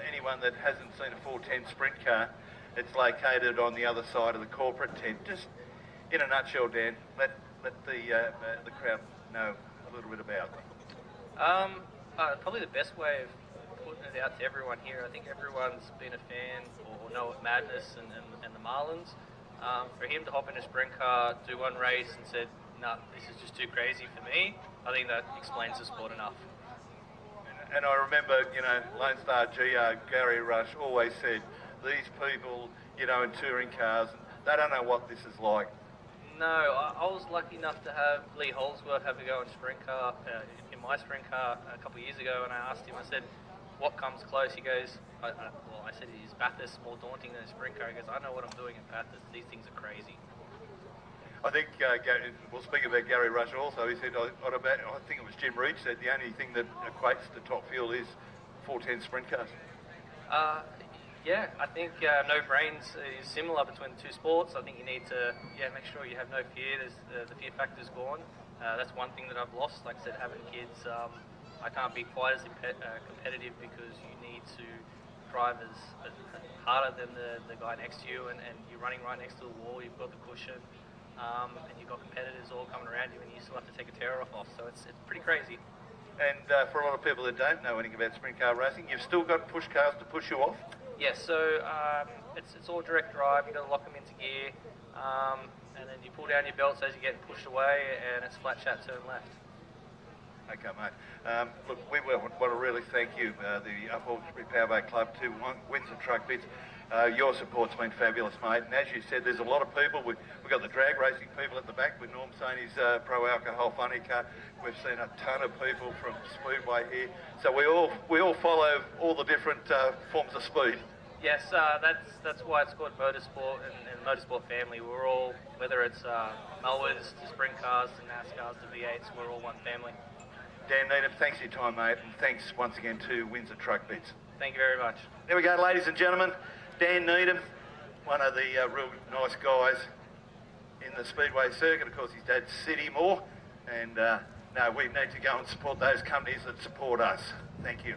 anyone that hasn't seen a 410 sprint car, it's located on the other side of the corporate tent. Just in a nutshell, Dan, let the crowd know a little bit about it. Probably the best way of putting it out to everyone here, I think everyone's been a fan or know of Madness and the Marlins. For him to hop in a sprint car, do one race and said, no, this is just too crazy for me, I think that explains the sport enough. And I remember, Lone Star GR, Gary Rush, always said, these people, in touring cars, they don't know what this is like. No, I was lucky enough to have Lee Holsworth have a go in sprint car, in my sprint car a couple of years ago, and I asked him, I said, what comes close? He goes, I said, is Bathurst more daunting than a sprint car? He goes, I know what I'm doing in Bathurst, these things are crazy. I think, we'll speak about Gary Rush also. He said, I think it was Jim Reed said, the only thing that equates to top fuel is 410 sprint cars. Yeah, I think no brains is similar between the two sports. I think you need to make sure you have no fear. The fear factor's gone. That's one thing that I've lost. Like I said, having kids, I can't be quite as competitive because you need to drive as harder than the guy next to you, and you're running right next to the wall. You've got the cushion. And you've got competitors all coming around you, and you still have to take a terror off. So it's pretty crazy. And for a lot of people that don't know anything about sprint car racing, you've still got push cars to push you off? Yes, so it's all direct drive. You've got to lock them into gear, and then you pull down your belts as you're getting pushed away, and it's flat chat turn left. Okay, mate. Look, we want to really thank you, the Outboard Powerboat Club, to Windsor Truck Bits. Your support's been fabulous, mate. And as you said, there's a lot of people. We've got the drag racing people at the back with Norm saying his pro-alcohol funny car. We've seen a ton of people from Speedway here. So we all follow all the different forms of speed. Yes, that's why it's called motorsport and motorsport family. We're all, whether it's mowers to sprint cars to NASCARs to V8s, we're all one family. Dan Needham, thanks for your time, mate, and thanks once again to Windsor Truck Bits. Thank you very much. There we go, ladies and gentlemen. Dan Needham, one of the real nice guys in the Speedway circuit. Of course, his dad's City Moore, and no, we need to go and support those companies that support us. Thank you.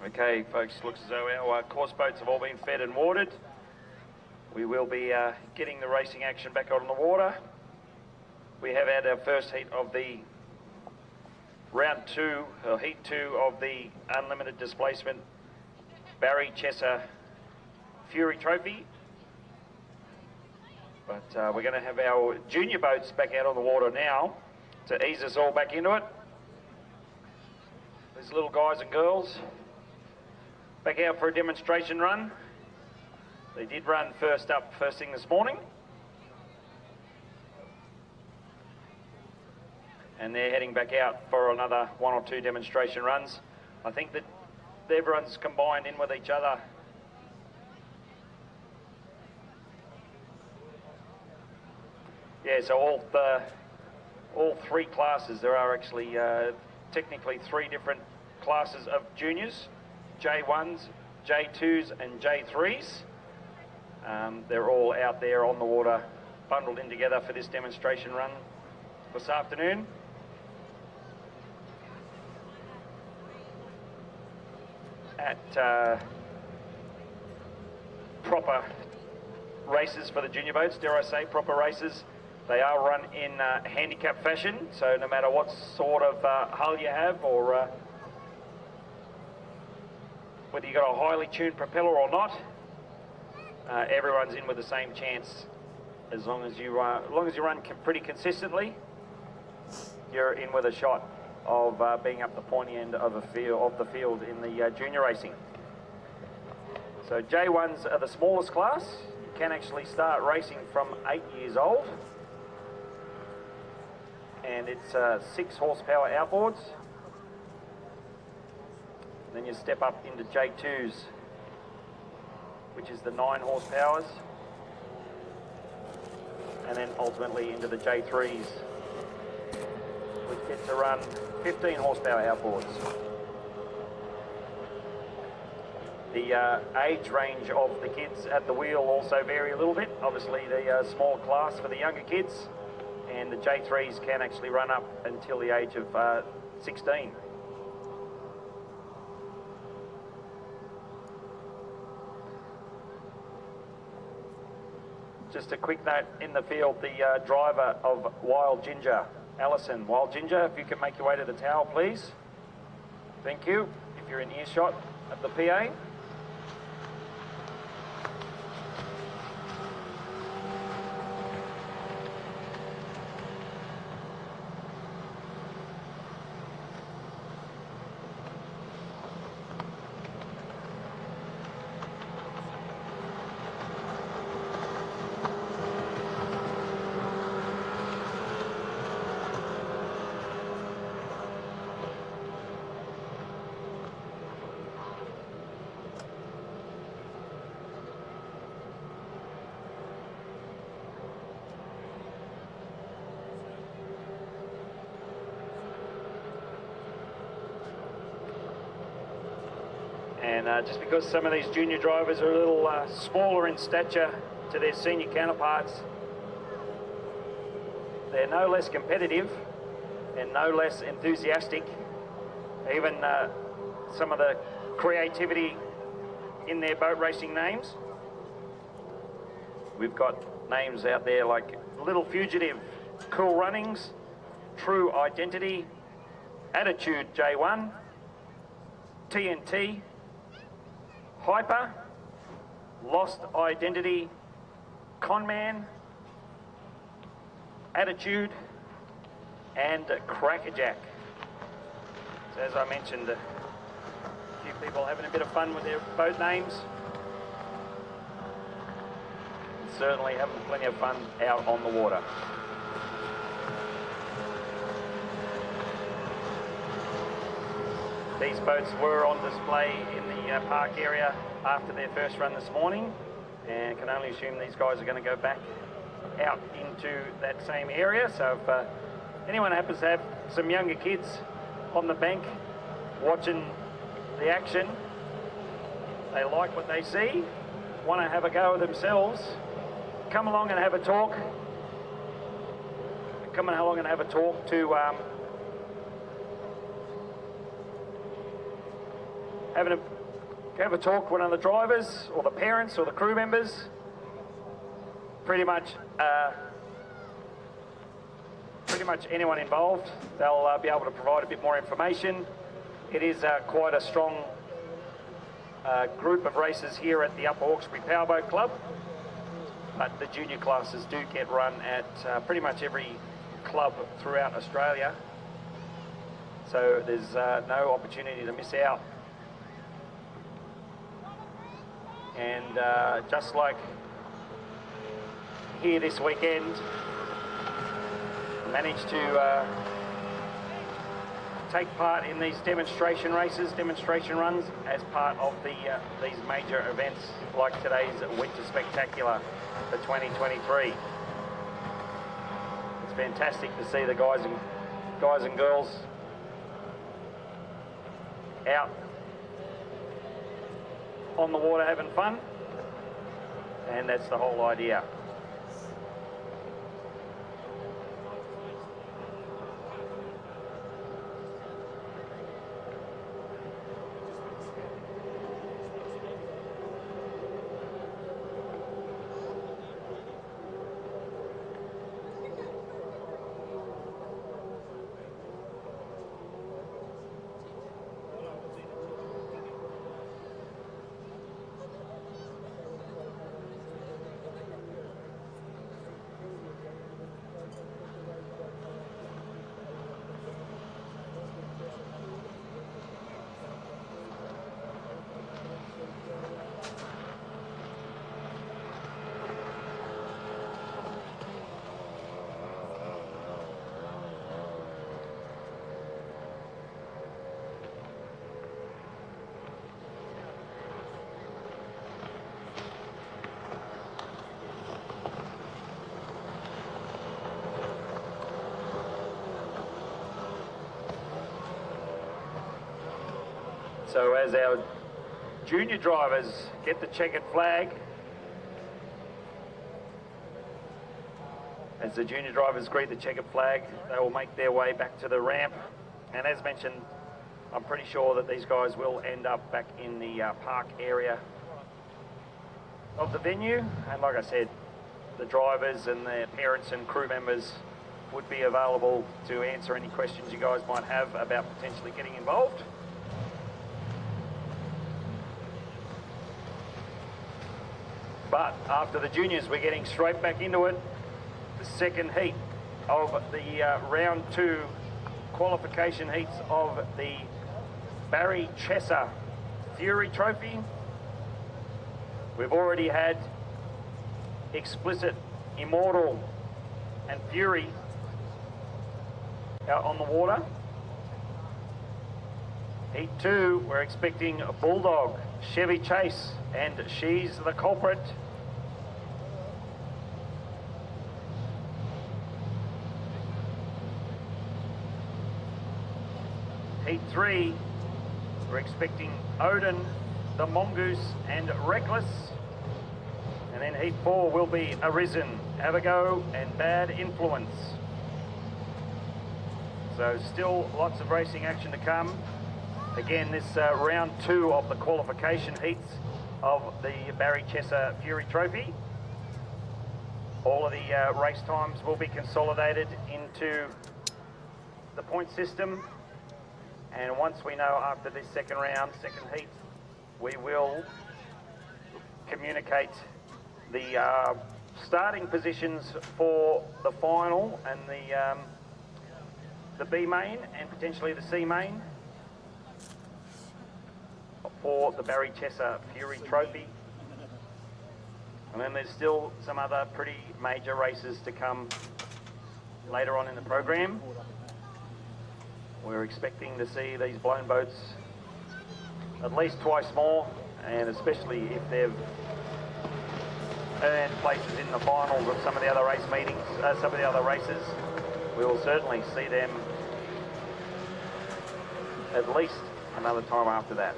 Okay, folks, looks as though our course boats have all been fed and watered. We will be getting the racing action back out on the water. We have had our first heat of the round 2, or heat 2 of the unlimited displacement Barry Chesser Fury Trophy. But we're going to have our junior boats back out on the water now to ease us all back into it. These little guys and girls back out for a demonstration run. They did run first thing this morning. And they're heading back out for another 1 or 2 demonstration runs. I think that everyone's combined in with each other. Yeah, so all 3 classes, there are actually technically 3 different classes of juniors, J1s, J2s and J3s. They're all out there on the water, bundled in together for this demonstration run this afternoon. At proper races for the junior boats, dare I say, proper races. They are run in handicap fashion, so no matter what sort of hull you have, or whether you've got a highly tuned propeller or not, everyone's in with the same chance. As long as you run pretty consistently, you're in with a shot of being up the pointy end of the field in the junior racing. So J1s are the smallest class. You can actually start racing from 8 years old, and it's 6 horsepower outboards. Then you step up into J2s, which is the 9 horsepowers, and then ultimately into the J3s, which get to run 15 horsepower outboards. The age range of the kids at the wheel also vary a little bit. Obviously the small class for the younger kids, and the J3s can actually run up until the age of 16. Just a quick note in the field, the driver of Wild Ginger, Alison. Wild Ginger, if you can make your way to the tower, please. Thank you. If you're in earshot of the PA. And just because some of these junior drivers are a little smaller in stature to their senior counterparts, they're no less competitive and no less enthusiastic. Even some of the creativity in their boat racing names. We've got names out there like Little Fugitive, Cool Runnings, True Identity, Attitude J1, TNT, Hyper, Lost Identity, Conman, Attitude, and Crackerjack. So as I mentioned, a few people having a bit of fun with their boat names. And certainly having plenty of fun out on the water. These boats were on display in the park area after their first run this morning, and can only assume these guys are going to go back out into that same area. So if anyone happens to have some younger kids on the bank watching the action, they like what they see, want to have a go themselves, come along and have a talk. Come along and have a talk to having a have a talk with one of the drivers or the parents or the crew members, pretty much anyone involved, they'll be able to provide a bit more information. It is quite a strong group of races here at the Upper Hawkesbury Powerboat Club, but the junior classes do get run at pretty much every club throughout Australia, so there's no opportunity to miss out. And just like here this weekend, managed to take part in these demonstration races, demonstration runs, as part of these major events like today's Winter Spectacular for 2023. It's fantastic to see the guys and girls out on the water having fun, and that's the whole idea. So as our junior drivers get the checkered flag, as the junior drivers greet the checkered flag, they will make their way back to the ramp. And as mentioned, I'm pretty sure that these guys will end up back in the park area of the venue. And like I said, the drivers and their parents and crew members would be available to answer any questions you guys might have about potentially getting involved. But after the juniors, we're getting straight back into it. The second heat of the round 2 qualification heats of the Barry Chesser Fury Trophy. We've already had Explicit, Immortal and Fury out on the water. Heat 2, we're expecting Bulldog, Chevy Chase, and She's the Culprit. Heat 3, we're expecting Odin, the Mongoose, and Reckless. And then Heat 4 will be Arisen, Avago, and Bad Influence. So still lots of racing action to come. Again, this round 2 of the qualification heats of the Barry Chesser Fury Trophy. All of the race times will be consolidated into the point system. And once we know after this second round, second heat, we will communicate the starting positions for the final and the B main and potentially the C main for the Barry Chesser Fury Trophy. And then there's still some other pretty major races to come later on in the program. We're expecting to see these blown boats at least twice more, and especially if they've earned places in the finals of some of the other race meetings, some of the other races, we will certainly see them at least another time after that.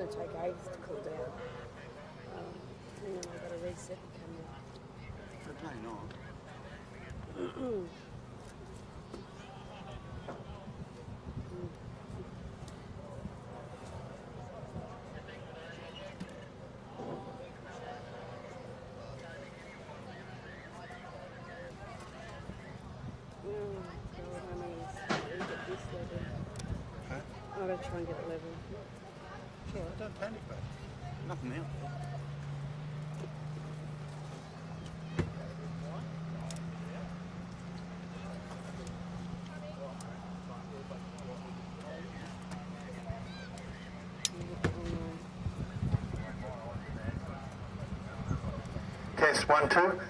going to take ages to cool down. Hang on, I've got to reset the camera. No, not. I'm going to try and get it level. Sure, don't panic, mate. Nothing now. Test 1, 2.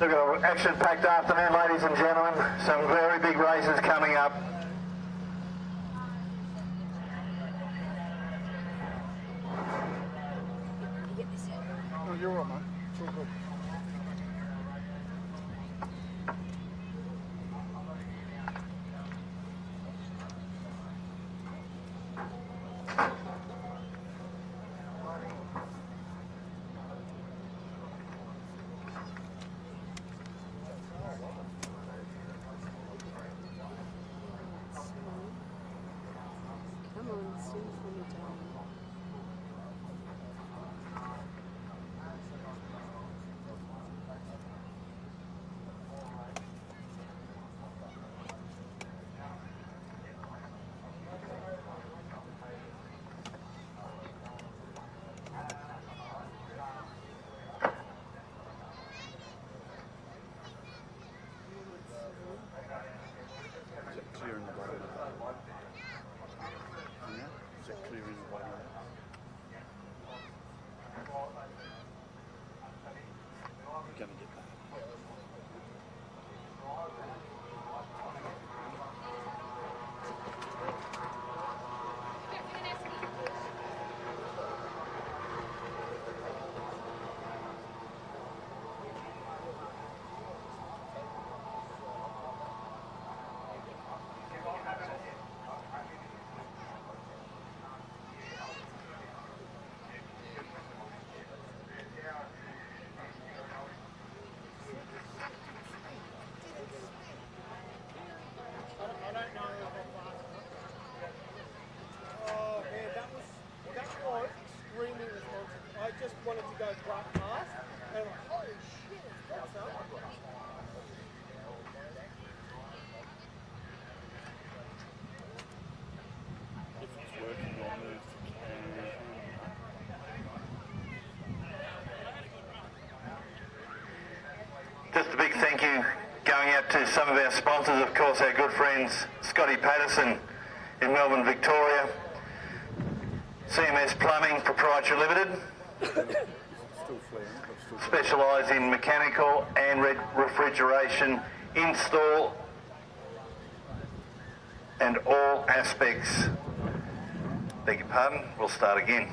We've got an action-packed afternoon, ladies and gentlemen. Some very big races coming up. No, you're all right, mate. It's all good. Come on, sing for me, darling. Is it clear in the bottom? Yeah? Is it clear in the bottom? We're going to get that. Oh man, that was extremely responsive. I just wanted to go right past, and I'm like, holy shit, it's got some. If it's working, I'll move to camera. Just a big thank you going out to some of our sponsors, of course, our good friends Scotty Patterson in Melbourne, Victoria, CMS Plumbing Proprietary Limited, Still flaring, but still specialise in mechanical and refrigeration install and all aspects. Beg your pardon, we'll start again.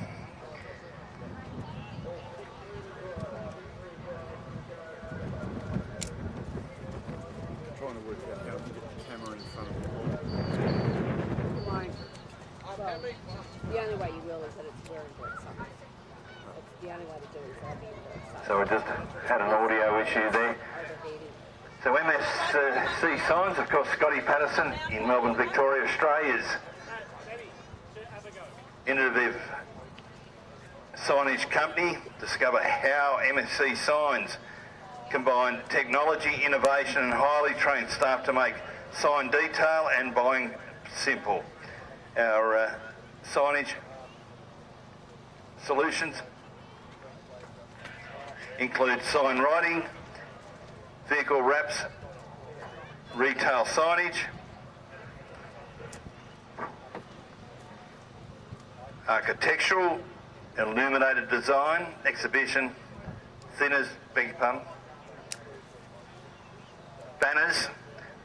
trying to work out how to get the camera in front of me. You won't. Well, the only way you will is that it's wearing brick socks. It's the only way to do it is that it'll be in brick socks. So we just had an audio issue there. Overheating. So MSC Signs, of course, Scotty Patterson in Melbourne, Victoria, Australia's innovative signage company. Discover how MSC Signs combine technology, innovation and highly trained staff to make sign detail and buying simple. Our signage solutions include sign writing, vehicle wraps, retail signage, architectural and illuminated design, exhibition, thinners, beg your pardon, banners,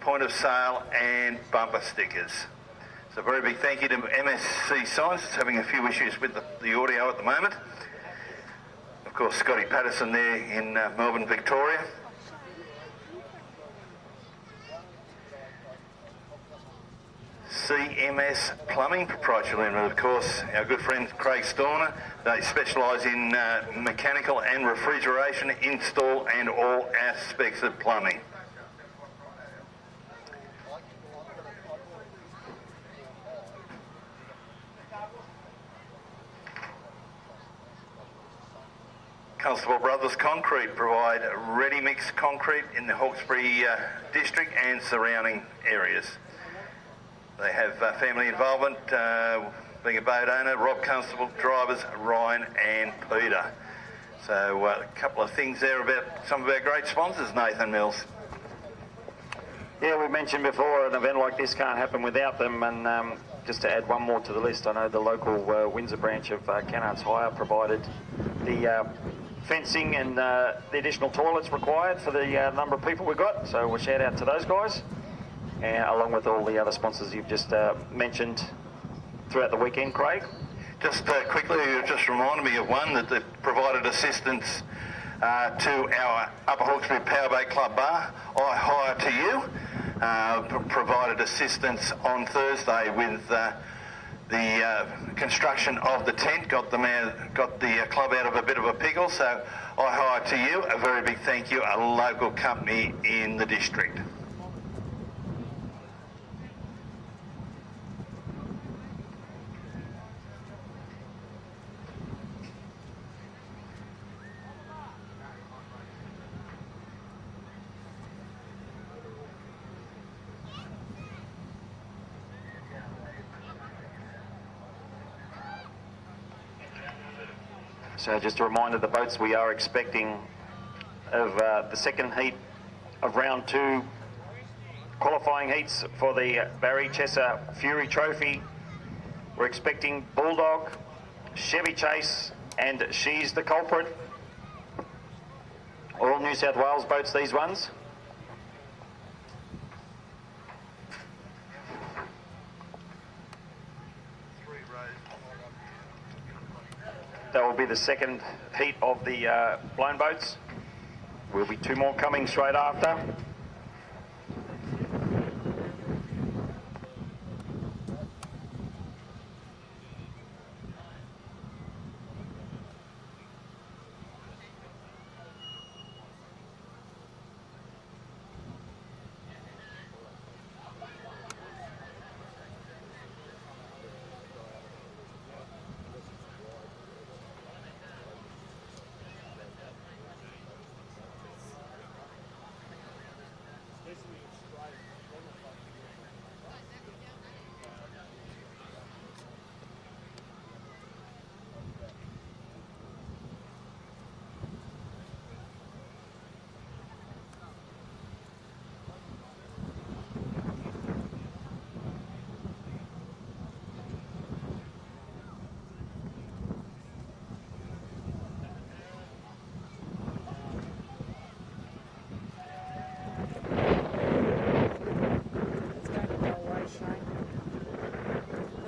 point of sale and bumper stickers. So a very big thank you to MSC Signs. It's having a few issues with the audio at the moment. Of course, Scotty Patterson there in Melbourne, Victoria. CMS Plumbing Proprietary Limited, of course, our good friend Craig Storner. They specialise in mechanical and refrigeration, install and all aspects of plumbing. Constable Brothers Concrete provide ready-mix concrete in the Hawkesbury district and surrounding areas. They have family involvement, being a boat owner, Rob Constable, drivers Ryan and Peter. So a couple of things there about some of our great sponsors, Nathan Mills. Yeah, we mentioned before an event like this can't happen without them, and just to add one more to the list, I know the local Windsor branch of Canards Hire provided the fencing and the additional toilets required for the number of people we've got, so we'll shout out to those guys, along with all the other sponsors you've just mentioned throughout the weekend, Craig. Just quickly, you just reminded me of one that provided assistance to our Upper Hawkesbury Powerboat Club Bar. I Hire to You provided assistance on Thursday with the construction of the tent, got the club out of a bit of a pickle. So I Hire to You, a very big thank you, a local company in the district. So just a reminder, the boats we are expecting of the second heat of round 2 qualifying heats for the Barry Chesser Fury Trophy. We're expecting Bulldog, Chevy Chase and She's the Culprit. All New South Wales boats, these ones. That will be the second heat of the blown boats. Will be 2 more coming straight after.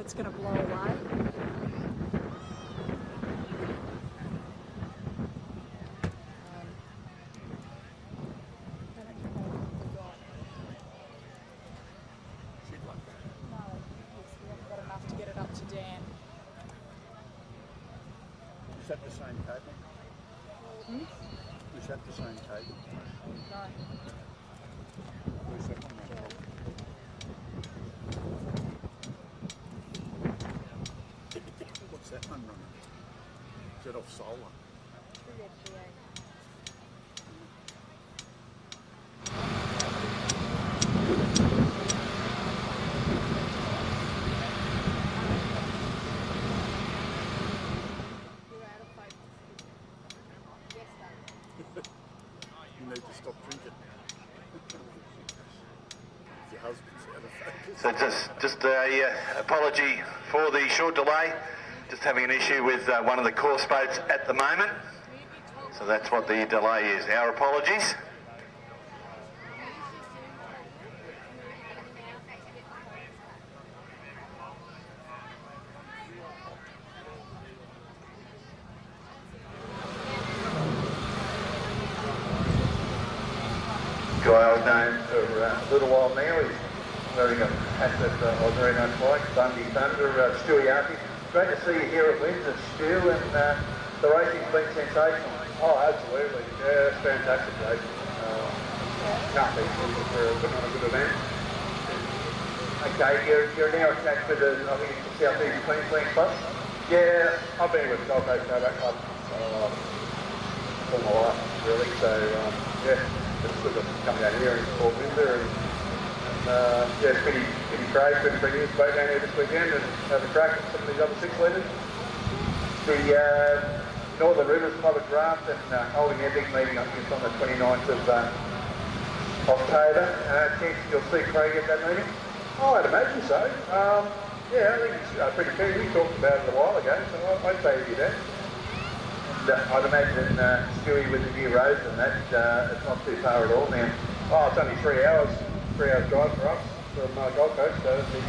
It's going to blow away. Is that the same table? Hmm? Is that the same table? No. Where's that one? What's that one running? Is that off solar? You need to stop drinking. Your husband's out of focus. So just a apology for the short delay. Just having an issue with one of the course boats at the moment. So that's what the delay is. Our apologies. guy I was known for a little while now. He's wearing a hat that I very much like, Bundy Thunder, Stewie Archie. Great to see you here at Windsor, Stu, and the racing's been sensational. Oh, absolutely. Yeah, it's fantastic racing. Can't be for putting on a good event. Okay, you're now attached to the, I think it's the South East Queensland Club? Yeah, I've been with Gold Coast Showdown Club all my life, really. So, yeah, it's good to come down here and support Windsor. And yeah, it's pretty great. Good to bring this boat down here this weekend and have a crack at some of these other 6 litres. The Northern Rivers Public Draft and holding their big meeting, I think it's on the 29th of October. Chance you'll see Craig at that meeting? Oh, I'd imagine so. Yeah, I think it's pretty fair. We talked about it a while ago, so I'd say he'd be there. I'd imagine Stewie with the new roads and that, it's not too far at all now. Oh, it's only 3 hours drive for us from Gold Coast, so it'd be...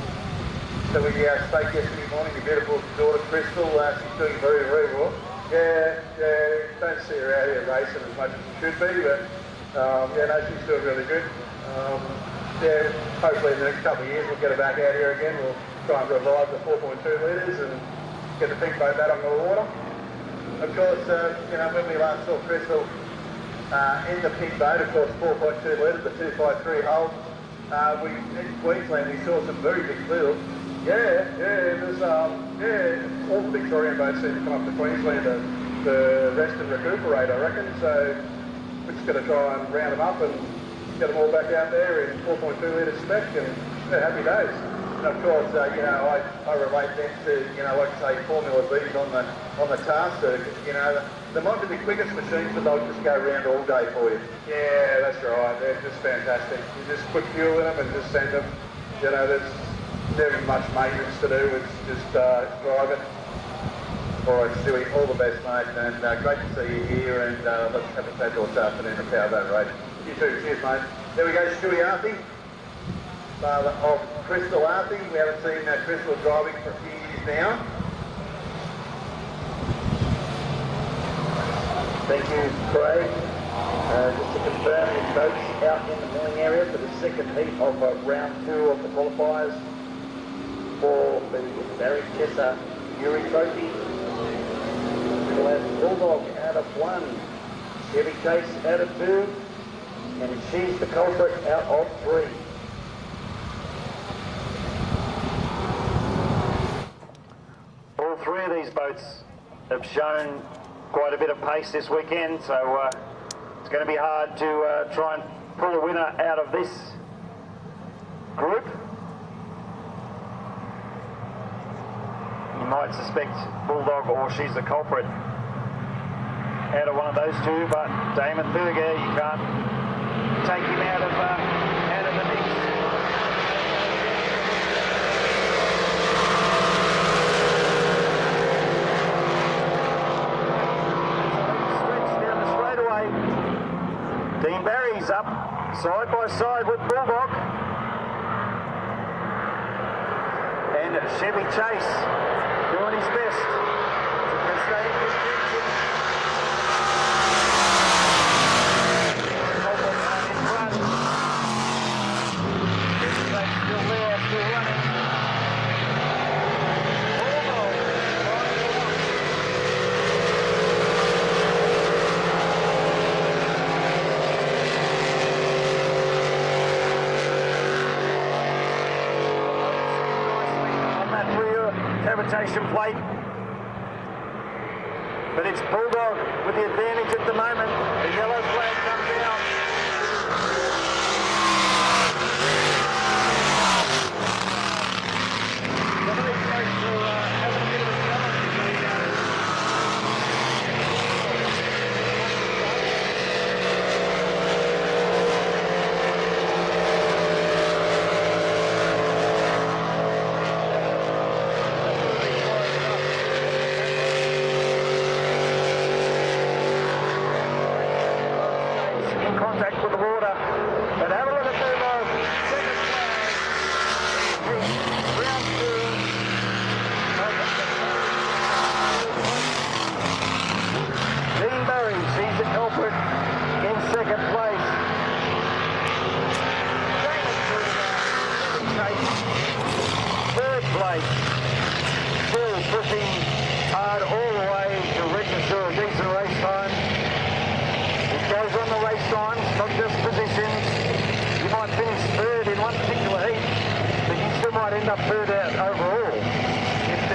So we spoke yesterday morning, your beautiful daughter Crystal, she's doing very, very well. Yeah, don't see her out here racing as much as she should be, but yeah, no, she's doing really good. Yeah, hopefully in the next couple of years we'll get her back out here again. We'll try and revive the 4.2 litres and get the big boat back on the water. Of course, you know, when we last saw Crystal in the pink boat, of course, 4.2 litres, the 253 hull, in Queensland we saw some very big fields. Yeah, there's yeah, all the Victorian boats seem to come up to Queensland to rest and recuperate, I reckon. So we're just going to try and round them up and get them all back out there in 4.2 litre spec, and yeah, happy days. And of course, you know, I relate them to, you know, like say Formula B's on the tar circuit. You know, they might be the quickest machines, but they'll just go around all day for you. Yeah, that's right. They're just fantastic. You just put fuel in them and just send them. You know, there's never much maintenance to do. It's just drive it. All right, Stewie, all the best, mate, and great to see you here, and let's have a chat this afternoon at Powerboat Race. You too. Cheers, mate. There we go, Stewie Arthey, father of Crystal Arthey. We haven't seen Crystal driving for a few years now. Thank you, Craig. Just to confirm, the boats out in the milling area for the second heat of round 2 of the qualifiers for the Barry Chesser Yuri Trophy. We'll have Bulldog out of 1, Chevy Chase out of 2, and she's the culprit out of 3. All 3 of these boats have shown quite a bit of pace this weekend, so it's going to be hard to try and pull a winner out of this group. You might suspect Bulldog or she's the culprit out of one of those 2, but Damon Berger, you can't take him out of the mix. Stretch down the straightaway. Dean Barry's up side by side with Bulldog. And Chevy Chase doing his best to stay in contention. In front. Still there, still running. Cavitation plate, but it's Bulldog with the advantage at the moment. The yellow flag comes out. Some of these boats are having a bit of a challenge. underway. Still pushing hard all the way to register a decent race time. It goes on the race times, not just positions. You might finish third in one particular heat, but you still might end up third out overall if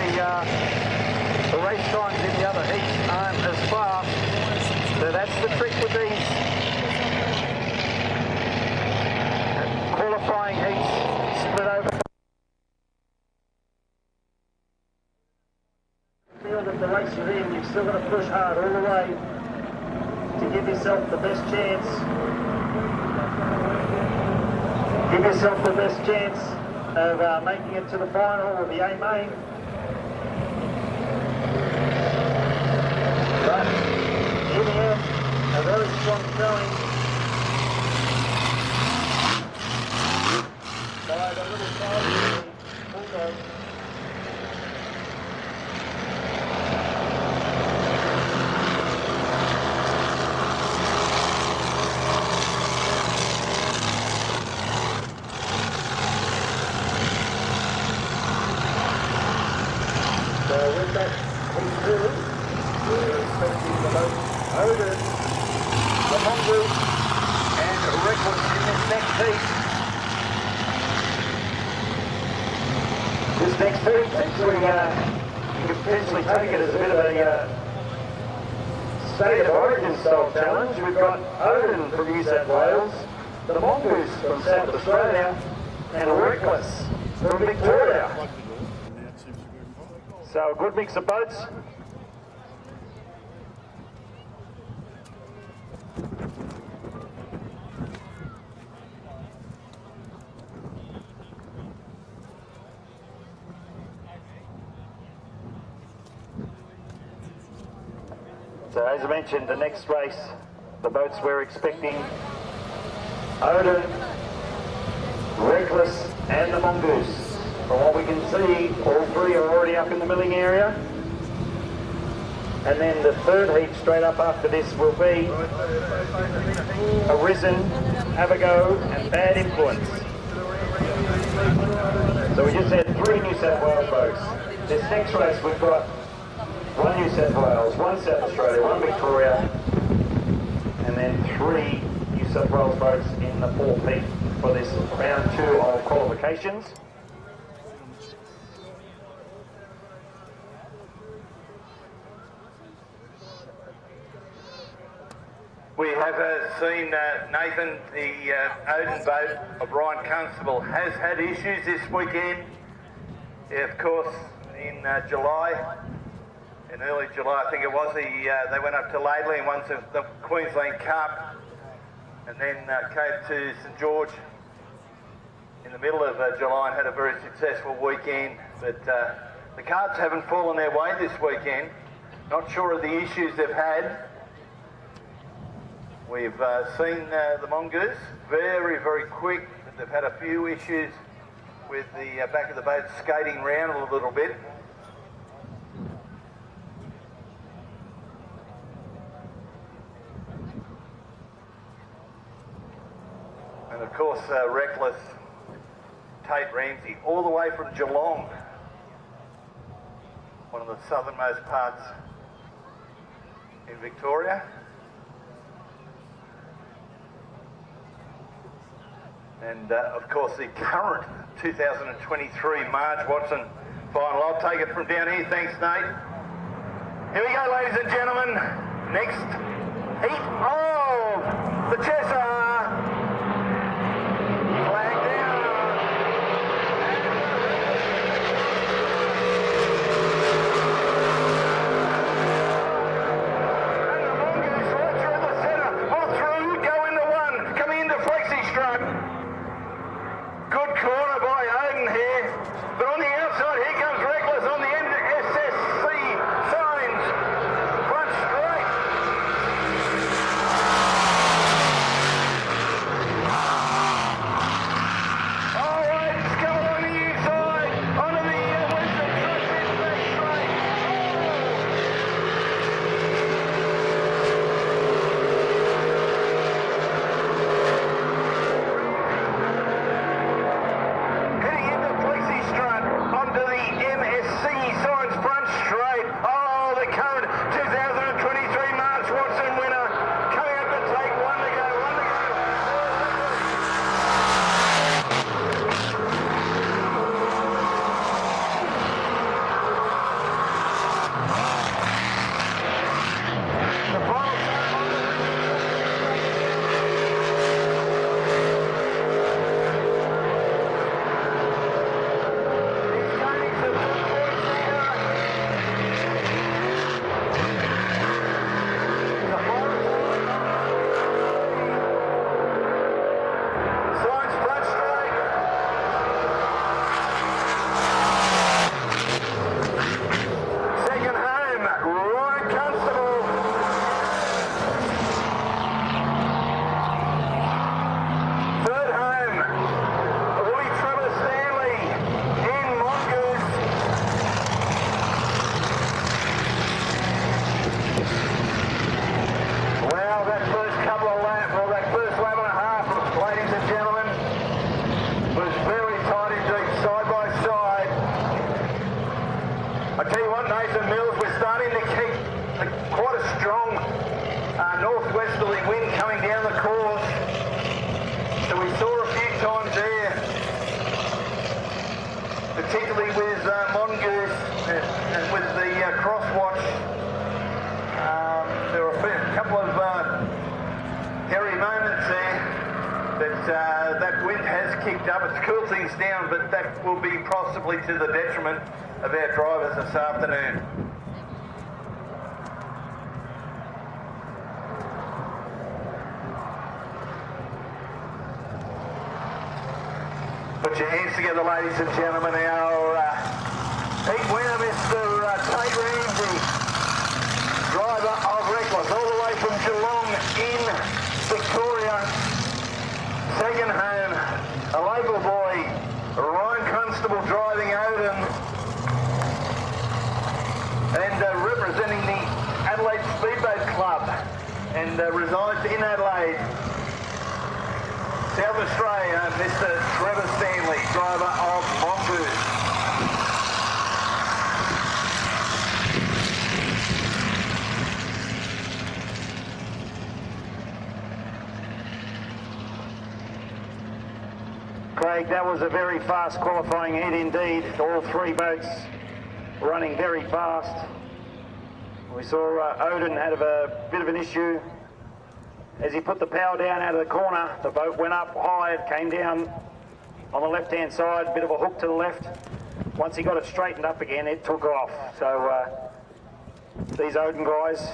the race times in the other heats aren't as fast. So that's the trick with these qualifying heats split over. Feel that the race is in, you've still got to push hard all the way to give yourself the best chance. Give yourself the best chance of making it to the final of the A main. But in the end, a very strong showing by the little side Bulldog. So with that concluded, we're expecting the boat Odin, the Mongoose and Reckless in this next heat. This next heat, actually, you could potentially take it as a bit of a state of origin style challenge. We've got Odin from New South Wales, the Mongoose from South Australia, and Reckless from Victoria. So a good mix of boats. So as I mentioned, the next race, the boats we're expecting, Odin, Reckless and the Mongoose. From what we can see, all three are already up in the milling area. And then the third heat straight up after this will be Arisen, Have a Go and Bad Influence. So we just had 3 New South Wales boats. This next race we've got 1 New South Wales, 1 South Australia, 1 Victoria, and then 3 New South Wales boats in the 4th heat for this round 2 of qualifications. We have seen Nathan, the Odin boat of Ryan Constable, has had issues this weekend. Of course, in July, in early July I think it was, they went up to Laidley and won the Queensland Cup, and then came to St George in the middle of July and had a very successful weekend. But the cards haven't fallen their way this weekend. Not sure of the issues they've had. We've seen the Mongoose very, very quick, but they've had a few issues with the back of the boat skating around a little bit. And of course, Reckless, Tate Ramsey, all the way from Geelong, one of the southernmost parts in Victoria. And of course the current 2023 Marge Watson final. I'll take it from down here. Thanks, Nate. Here we go, ladies and gentlemen. Next heat of the Cheshire. Flag down. And the Mongoose right through the centre. All through, go into 1. Coming into flexi stroke. Good corner by Odin here, but on the outside here comes Reckless on the end SSC signs, front straight. Nathan Mills. We're starting to keep quite a strong northwesterly wind coming down the course. So we saw a few times there, particularly with Mongoose and with the crosswatch. There were a couple of hairy moments there, but that wind has kicked up. It's cooled things down, but that will be possibly to the detriment of our drivers this afternoon. Put your hands together, ladies and gentlemen. Our heat winner, Mr. Tate Ramsey, driver of Reckless, all the way from Geelong in Victoria. Second home, a local boy, Ryan Constable, driving Odin, and representing the Adelaide Speedboat Club, and resides in Adelaide. South Australia, Mr. Trevor Stanley, driver of Mongoose. Craig, that was a very fast qualifying heat indeed. All three boats running very fast. We saw Odin had a bit of an issue. As he put the power down out of the corner, the boat went up high, it came down on the left-hand side, bit of a hook to the left. Once he got it straightened up again, it took off. So these Odin guys,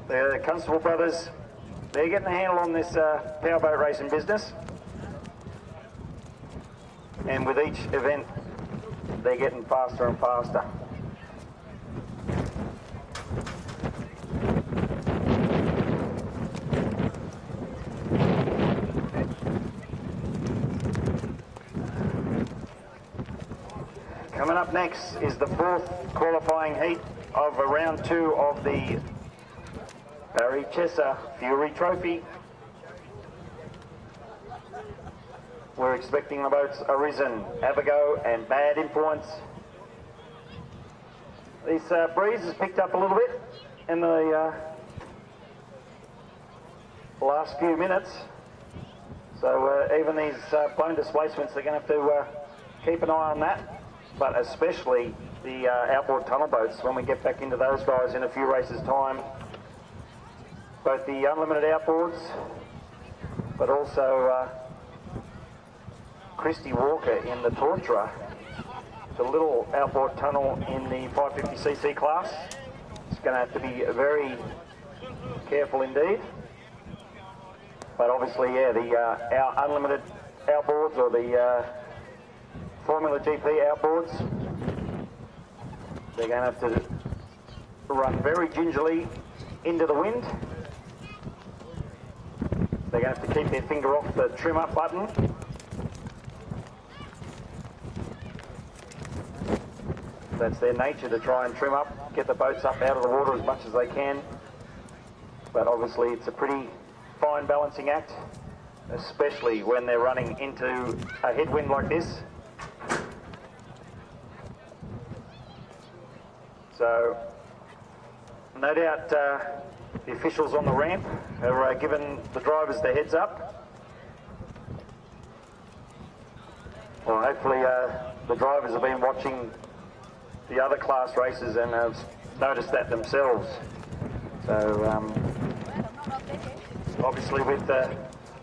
the Constable brothers, they're getting a handle on this powerboat racing business. And with each event, they're getting faster and faster. Coming up next is the fourth qualifying heat of round 2 of the Barry Chesser Fury Trophy. We're expecting the boats Arisen, Avigo and Bad Influence. This breeze has picked up a little bit in the last few minutes. So even these blown displacements, they're going to have to keep an eye on that. But especially the outboard tunnel boats when we get back into those guys in a few races' time. Both the unlimited outboards, but also Christy Walker in the Torturer, the little outboard tunnel in the 550cc class. It's going to have to be very careful indeed. But obviously, yeah, our unlimited outboards or the Formula GP outboards, they're going to have to run very gingerly into the wind. They're going to have to keep their finger off the trim up button. That's their nature, to try and trim up, get the boats up out of the water as much as they can. But obviously it's a pretty fine balancing act, especially when they're running into a headwind like this. So, no doubt the officials on the ramp have given the drivers the heads up. Well, hopefully the drivers have been watching the other class races and have noticed that themselves. So, obviously with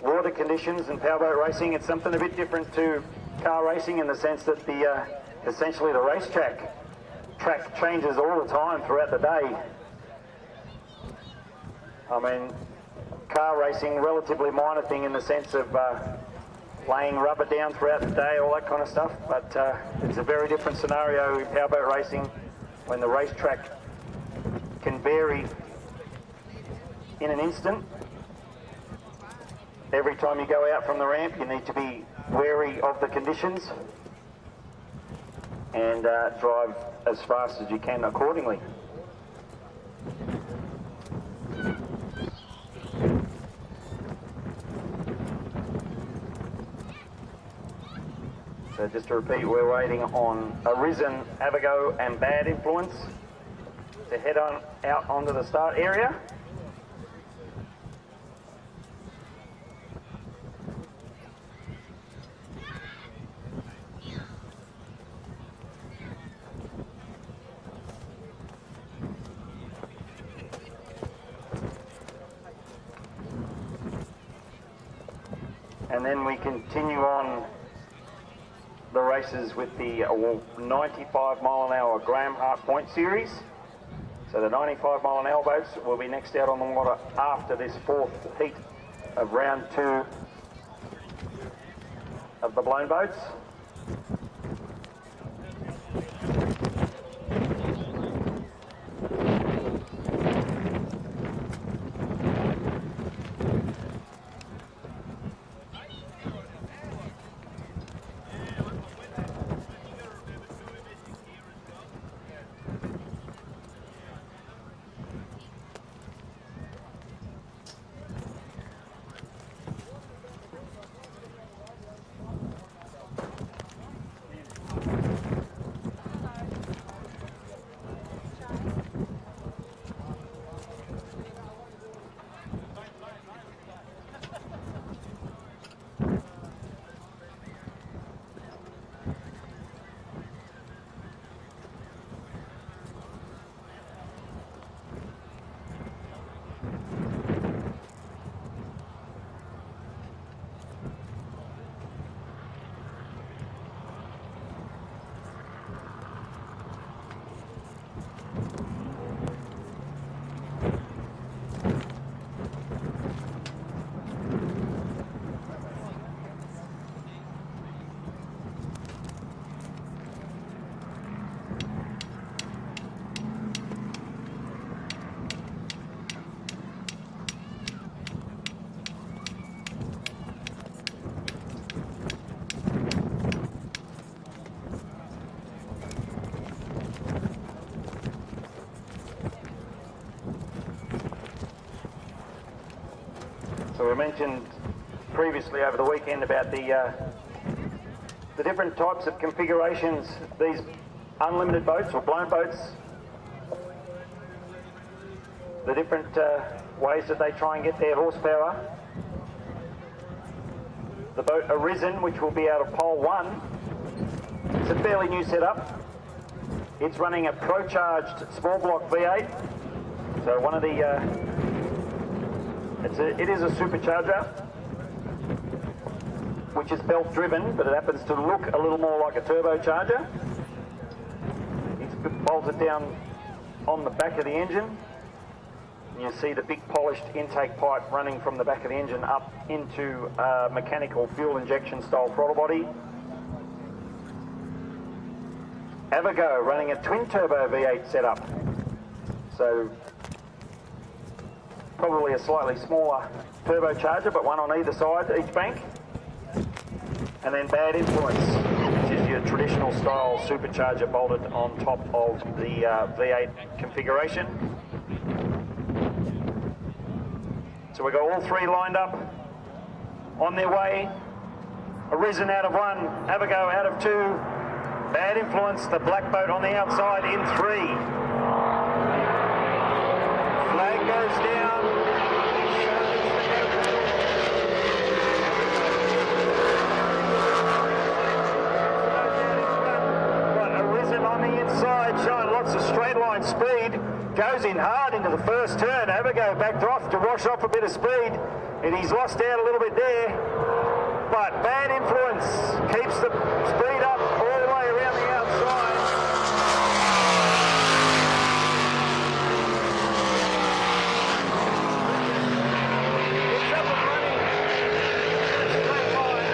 water conditions and powerboat racing, it's something a bit different to car racing in the sense that the essentially the racetrack changes all the time throughout the day. I mean, car racing, relatively minor thing in the sense of laying rubber down throughout the day, all that kind of stuff, but it's a very different scenario in powerboat racing when the racetrack can vary in an instant. Every time you go out from the ramp, you need to be wary of the conditions and drive as fast as you can accordingly. So just to repeat, we're waiting on Arisen, Avigo and Bad Influence to head on out onto the start area. And then we continue on the races with the 95 mile an hour Graham Hart Point series. So the 95 mile an hour boats will be next out on the water after this fourth heat of round 2 of the blown boats. So we mentioned previously over the weekend about the different types of configurations these unlimited boats or blown boats, the different ways that they try and get their horsepower. The boat Arisen, which will be out of pole 1, it's a fairly new setup. It's running a pro-charged small block V8, so one of the it is a supercharger, which is belt driven, but it happens to look a little more like a turbocharger. It's bolted down on the back of the engine. And you see the big polished intake pipe running from the back of the engine up into a mechanical fuel injection style throttle body. Avago running a twin turbo V8 setup. So probably a slightly smaller turbocharger, but one on either side, each bank. And then Bad Influence, which is your traditional style supercharger bolted on top of the V8 configuration. So we've got all three lined up on their way. Arisen out of 1, Avago out of 2, Bad Influence, the black boat on the outside in 3. Flag goes down. Showing lots of straight line speed, goes in hard into the first turn. Avago backed off to wash off a bit of speed, and he's lost out a little bit there. But Bad Influence keeps the speed up all the way around the outside. It's up and running. Straight line.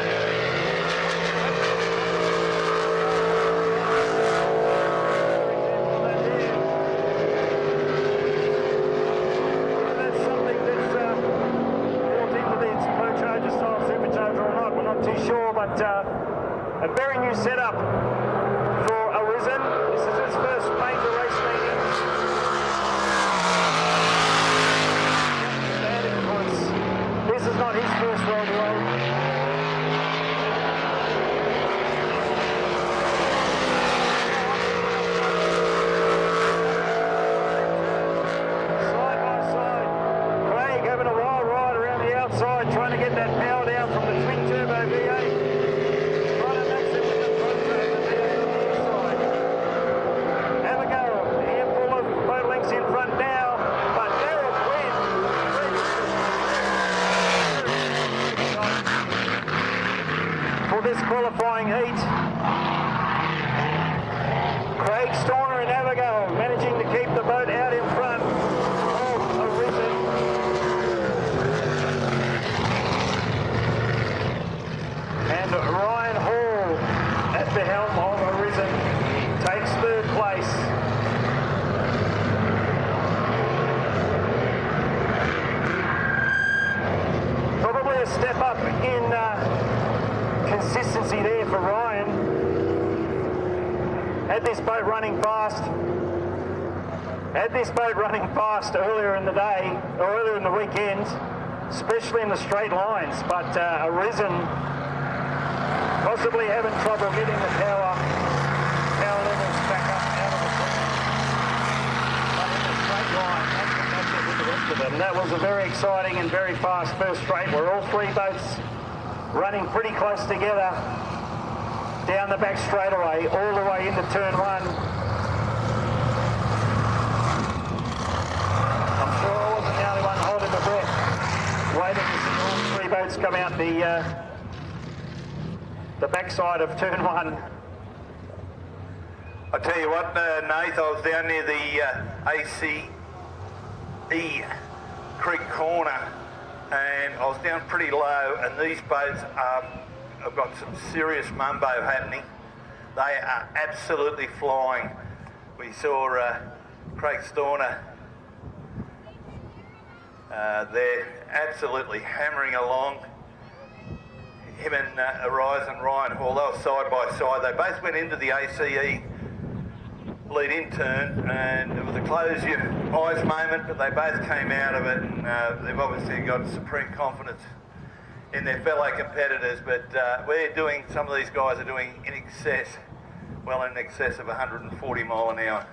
A very new setup had this boat running fast. Had this boat running fast earlier in the day, or earlier in the weekend, especially in the straight lines, but Arisen possibly having trouble getting the power levels back up out of the ground. But in the straight line, that's it with the rest of them. That was a very exciting and very fast first straight where all three boats running pretty close together down the back straightaway, all the way into turn one. I'm sure I wasn't the only one holding my breath, waiting to see all three boats come out the backside of turn one. I tell you what, Nath, I was down near the ACE Creek corner, and I was down pretty low, and these boats have got some serious mumbo happening. They are absolutely flying. We saw Craig Storner they're absolutely hammering along. Him and Horizon Ryan Hall, they were side by side. They both went into the ACE lead-in turn, and it was a close your eyes moment, but they both came out of it, and they've obviously got supreme confidence in their fellow competitors. But some of these guys are doing in excess of 140 mile an hour.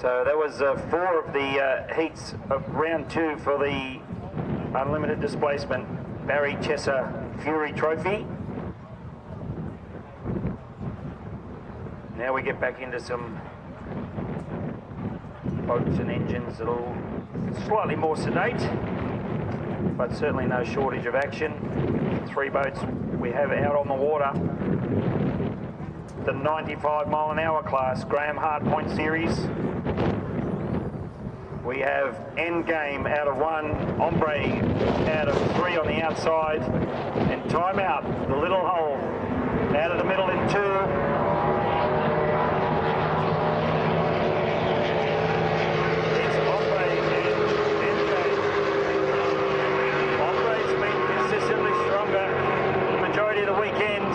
So that was 4 of the heats of round 2 for the Unlimited Displacement Barry Chesser Fury Trophy. Now we get back into some boats and engines that are slightly more sedate, but certainly no shortage of action. 3 boats we have out on the water. The 95 mile an hour class, Graham Hart Point Series. We have Endgame out of 1, Ombre out of 3 on the outside, and Timeout, the little hole, out of the middle in 2. It's Ombre and Endgame. Ombre's been consistently stronger the majority of the weekend.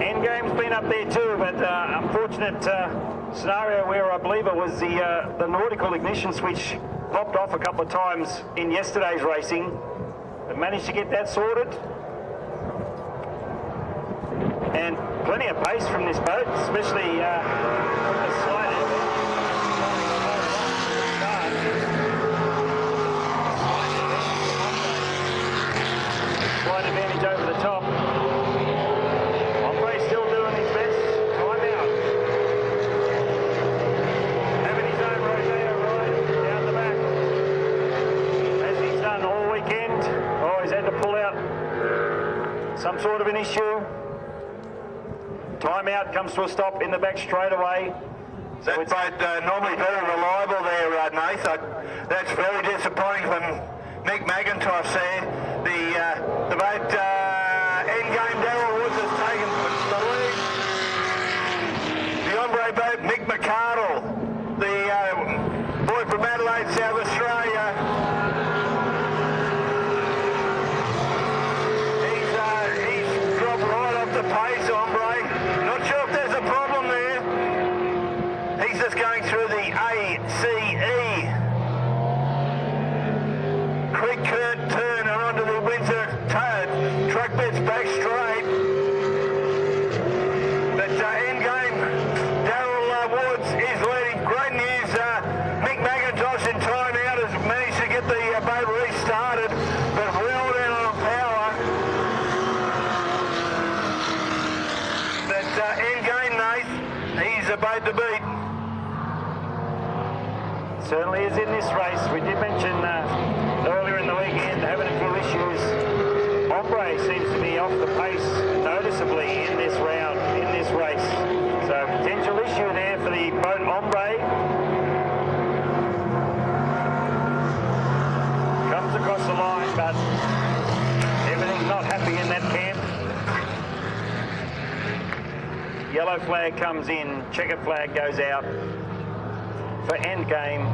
Endgame's been up there too, but unfortunate scenario where I believe it was the nautical ignition switch popped off a couple of times in yesterday's racing, but managed to get that sorted. And plenty of pace from this boat, especially the slight advantage over the top. Ombre's still doing his best. Time out. Having his own rotator right down the back, as he's done all weekend. Oh, he's had to pull out some sort of an issue. Timeout comes to a stop in the back straight away. So that boat normally very reliable there, Nath. That's very disappointing from Mick McIntosh there. The boat Endgame Darryl Woods has taken the lead. The Ombre boat, Mick McArdle, the boy from Adelaide, South Australia. He's dropped right off the pace, Ombre. Not sure if there's a problem there. He's just going through the ACE Creek turn and onto the Windsor the boat to beat. Certainly is in this race. We did mention earlier in the weekend having a few issues. Ombre seems to be off the pace noticeably in this round, in this race. So potential issue there for the boat Ombre. Comes across the line, but everything's not happy in that camp. Yellow flag comes in, checkered flag goes out for end game.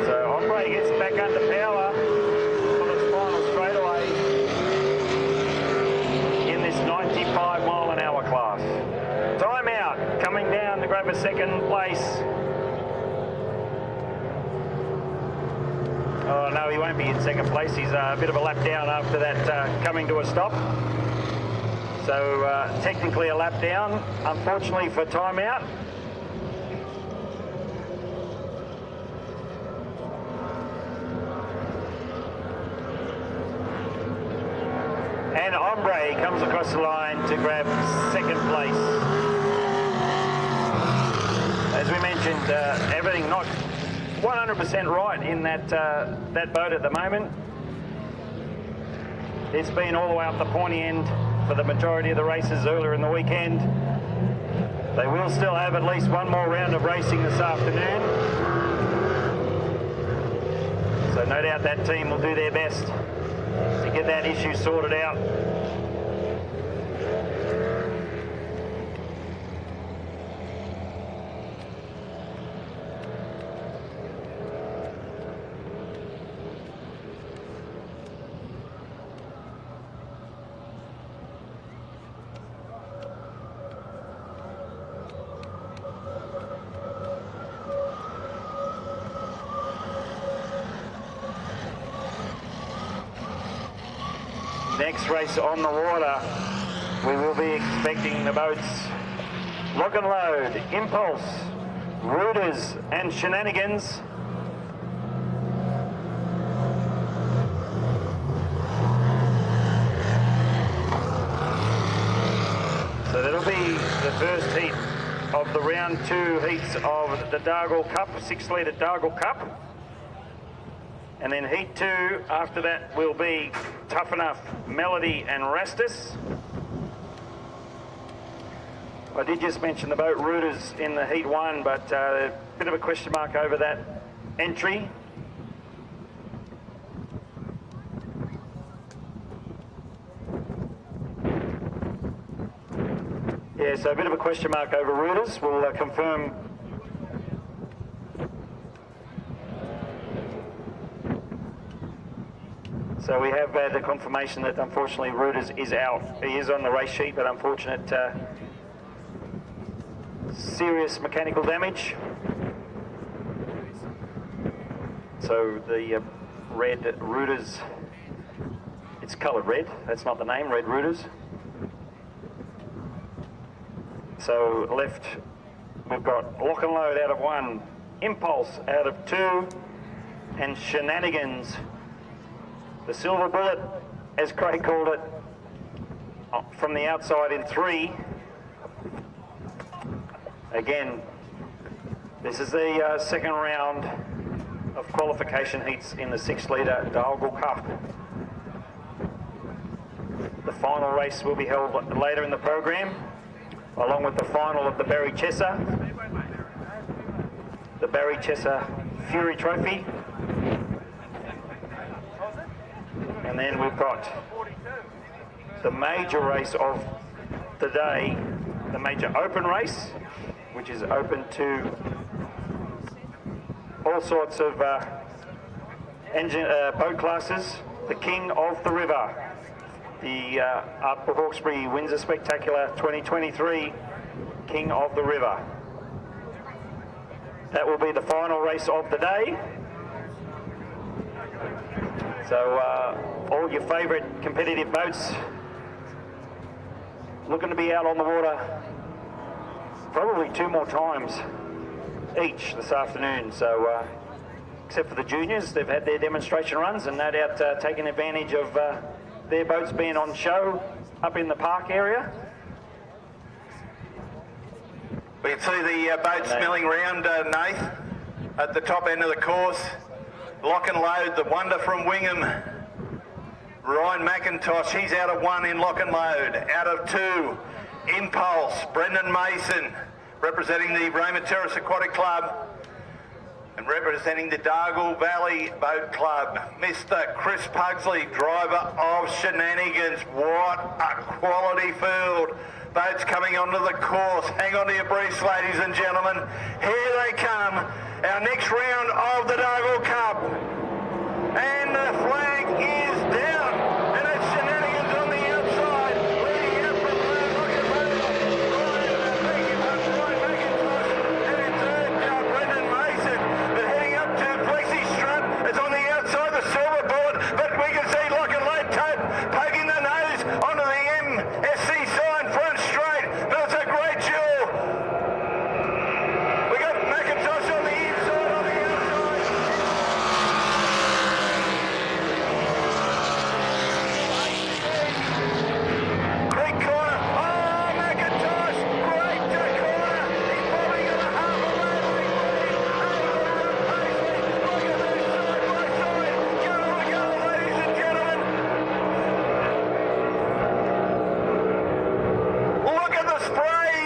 So Ombre gets back under power for the final straightaway in this 95-mile-an-hour class. Timeout, coming down to grab a second place. Oh no, he won't be in second place. He's a bit of a lap down after that coming to a stop. So technically a lap down, unfortunately for timeout. And Ombre comes across the line to grab second place. As we mentioned, everything not 100% right in that that boat at the moment. It's been all the way up the pointy end for the majority of the races earlier in the weekend. They will still have at least one more round of racing this afternoon. So no doubt that team will do their best to get that issue sorted out. Next race on the water, we will be expecting the boats Lock and Load, Impulse, Rooters and Shenanigans. So that'll be the first heat of the round 2 heats of the Dargle Cup, 6-litre Dargle Cup. And then heat 2 after that will be Tough Enough, Melody and Rastus. I did just mention the boat Rooters in the heat 1, but a bit of a question mark over that entry. Yeah, so a bit of a question mark over Rooters. We'll confirm. So we have had the confirmation that unfortunately Rooters is out. He is on the race sheet, but unfortunate serious mechanical damage. So the red Rooters, it's coloured red, that's not the name, red Rooters. So left, we've got Lock and Load out of 1, Impulse out of 2, and Shenanigans. The Silver Bullet, as Craig called it, from the outside in 3. Again, this is the second round of qualification heats in the 6-litre Dargle Cup. The final race will be held later in the program, along with the final of the Barry Chesser, the Barry Chesser Fury Trophy. And then we've got the major race of the day, the major open race, which is open to all sorts of boat classes. The King of the River, the Upper Hawkesbury Windsor Spectacular 2023 King of the River. That will be the final race of the day. So all your favourite competitive boats looking to be out on the water probably 2 more times each this afternoon. So except for the juniors, they've had their demonstration runs and no doubt taking advantage of their boats being on show up in the park area. We can see the boats milling round, Nath, at the top end of the course. Lock and load, the wonder from Wingham. Ryan McIntosh, he's out of 1 in lock and load. Out of 2, Impulse, Brendan Mason, representing the Raymond Terrace Aquatic Club. And representing the Dargle Valley Boat Club, Mr. Chris Pugsley, driver of Shenanigans. What a quality field. Boats coming onto the course. Hang on to your briefs, ladies and gentlemen. Here they come. Our next round of the Dargle Cup. And the flag is down. And it's Shenanigans on the outside. Leading out from Ryan McIntosh. And in third, Brendan Mason. But heading up to Flexi Strut. It's on the outside, the silver board. But we can see Lock and Load Tape poking the nose onto the MSC sign front straight. But it's a great duel. We got McIntosh on the inside, on the outside. Great corner. Oh, McIntosh. Great corner. He's probably got a half a lane lead. Look at this side by side. Go, ladies and gentlemen. Look at the spray.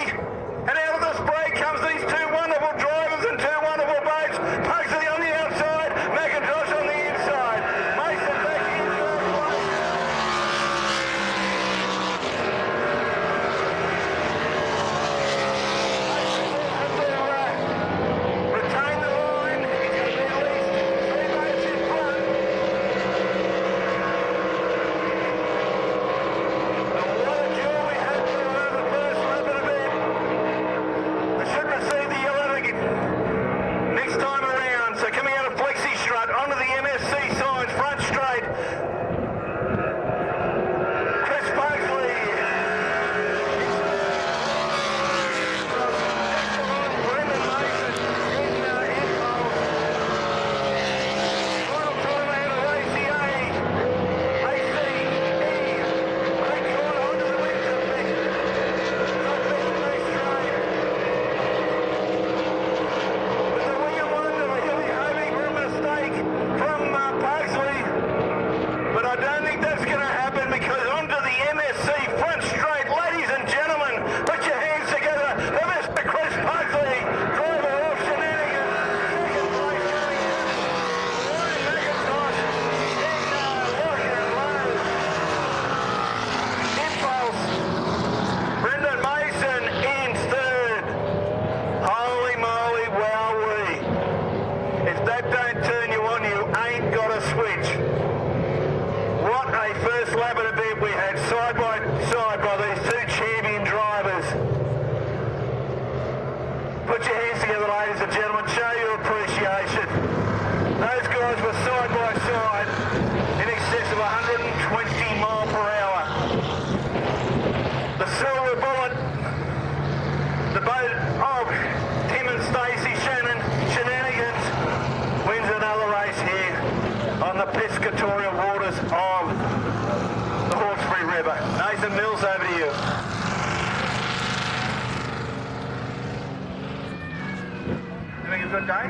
And out of the spray comes these two wonderful drivers and two wonderful boats. Pugsley on the outside, McIntosh on the inside. Mason back in third place. Retain the line. He's going to be at least 3 boats in front. And what a duel we had for the first lap of the bit. They should receive the yellow ticket next time around. So coming out of Flexi Strut onto the MSC signs, front straight. Chris Pugsley. Brendan Mason in Impulse. Final time out of ACA. ACE. Great corner onto the Windsor pick. Top end of the straight. With the Wingham Wonder, he'll be hoping for a mistake from Pugsley. But I don't think that's going to happen because onto the MSC front straight. Ladies and gentlemen, put your hands together for Mr. Chris Pugsley, driver of Shenanigans. Second place coming in. Ryan McIntosh in lock and load. Impulse. Brendan Mason in third. Holy moly, wowee. If that don't turn you on, you ain't got a switch. What a first lap of the bit we had side by side by these two champion drivers. Put your hands together, ladies and gentlemen. Show your appreciation. Those guys were side by side in excess of 120 mile per hour. The silver bullet, the boat of Tim and Stacey Shenanigans wins another race here on the piscatorial waters of the Hawkesbury River. Nathan Mills, over to you. Having a good day?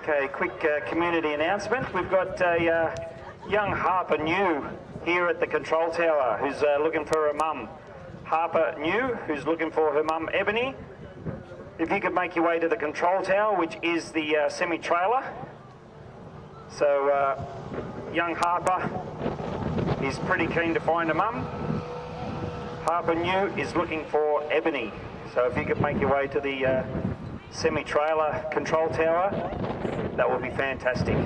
Okay, quick community announcement. We've got a young Harper New here at the control tower who's looking for her mum. Harper New, who's looking for her mum Ebony. If you could make your way to the control tower, which is the semi-trailer. So young Harper is pretty keen to find her mum. Harper New is looking for Ebony. So if you could make your way to the semi-trailer control tower, that would be fantastic.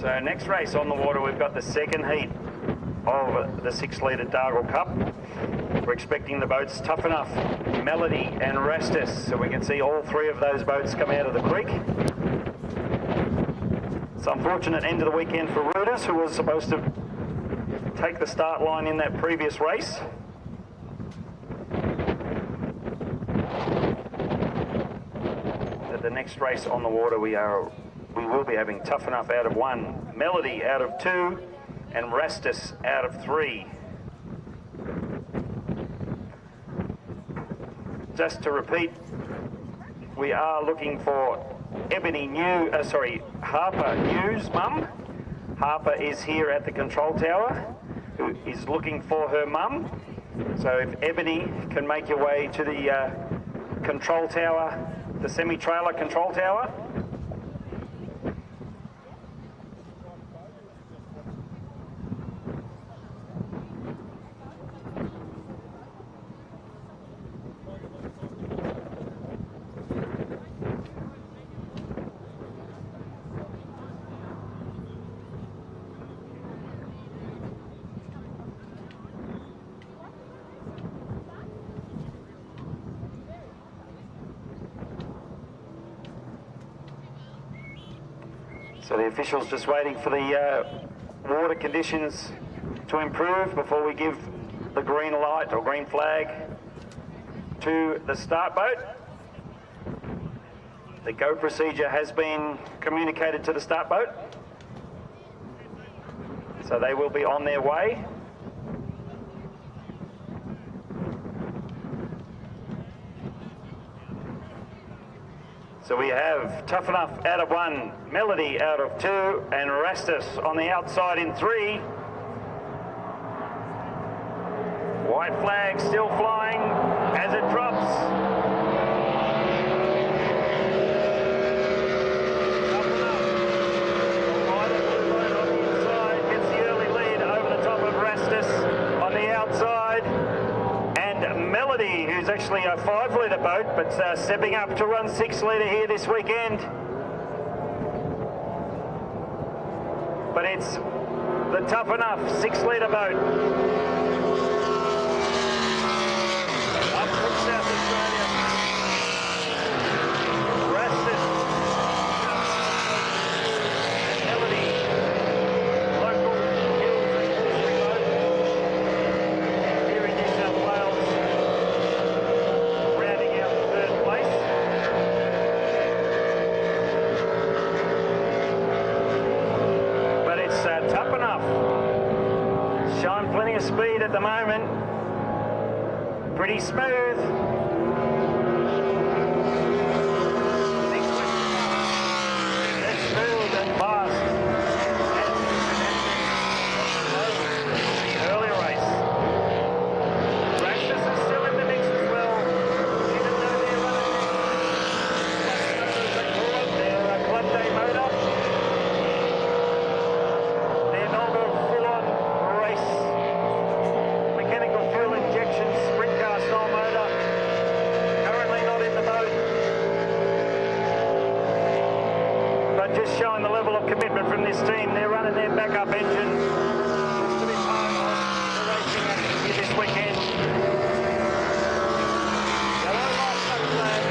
So next race on the water, we've got the second heat. of the 6 litre Dargle Cup. We're expecting the boats Tough Enough, Melody and Rastus, so we can see all 3 of those boats come out of the creek. It's an unfortunate end of the weekend for Rooters, who was supposed to take the start line in that previous race. At the next race on the water, we will be having Tough Enough out of 1, Melody out of 2, and Rastus out of 3. Just to repeat, we are looking for Harper New's mum. Harper is here at the control tower, who is looking for her mum. So if Ebony can make your way to the control tower, the semi-trailer control tower. So the officials just waiting for the water conditions to improve before we give the green light or green flag to the start boat. The go procedure has been communicated to the start boat, so they will be on their way. So we have Tough Enough out of 1, Melody out of 2, and Rastus on the outside in 3. White flag still flying as it drops. Tough Enough. Violet blue line on the inside gets the early lead over the top of Rastus on the outside. And Melody, who's actually a 5 litre boat, but stepping up to run 6 litre here this weekend. But it's the Tough Enough 6 litre boat. Up from South Australia. Rastus. And Melody. Local hills and country boat. Here in New South Wales. Rounding out the 3rd place. But it's Tough Enough. Showing plenty of speed at the moment. Pretty smooth. It's smooth and fast. Early race. Rastus is still in the mix as well. Even though they're running their club day motor. Their normal full-on race. Mechanical fuel injection sprint car style motor. Currently not in the boat. But just showing the level of commitment from this team. They're running their backup engine just to be part of the racing here this weekend. Yellow lights up flag.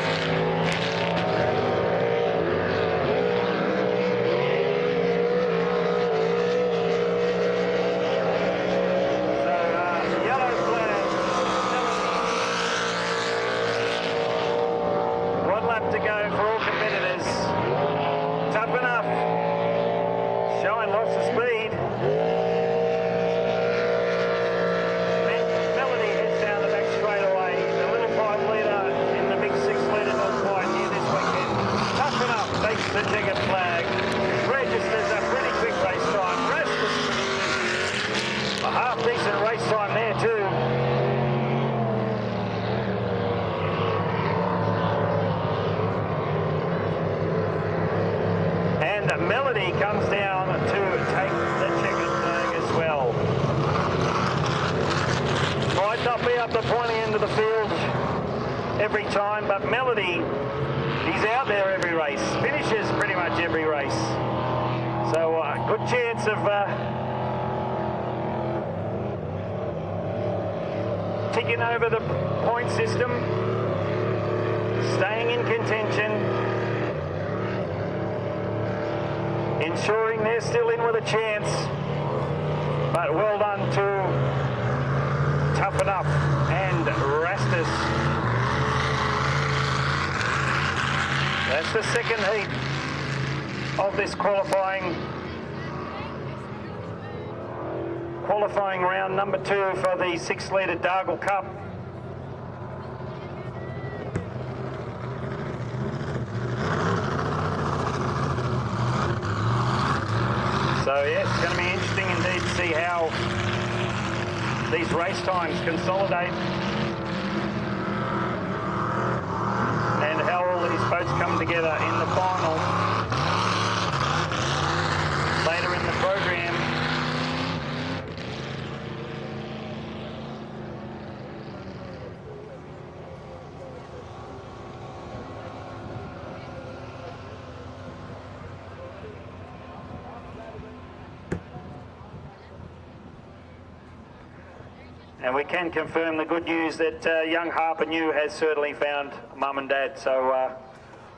So, yellow flag. 1 lap to go for all competitors. Tough Enough. Showing lots of speed. Melody heads down the back straightaway. The little 5 litre in the big 6 litre not quite here this weekend. Tough Enough takes the ticket flag. Registers a pretty quick race time. Rastus a half decent race time there too. And Melody comes down to take the checkered flag as well. Might not be up the pointy end of the field every time, but Melody, he's out there every race, finishes pretty much every race. So good chance of ticking over the point system, staying in contention, ensuring they're still in with a chance. But well done to Toughen Up and Rastus. That's the second heat of this qualifying round number 2 for the 6-litre Dargle Cup. So yeah, it's going to be interesting indeed to see how these race times consolidate and how all these boats come together in the final later in the program. And we can confirm the good news that young Harper New has certainly found mum and dad, so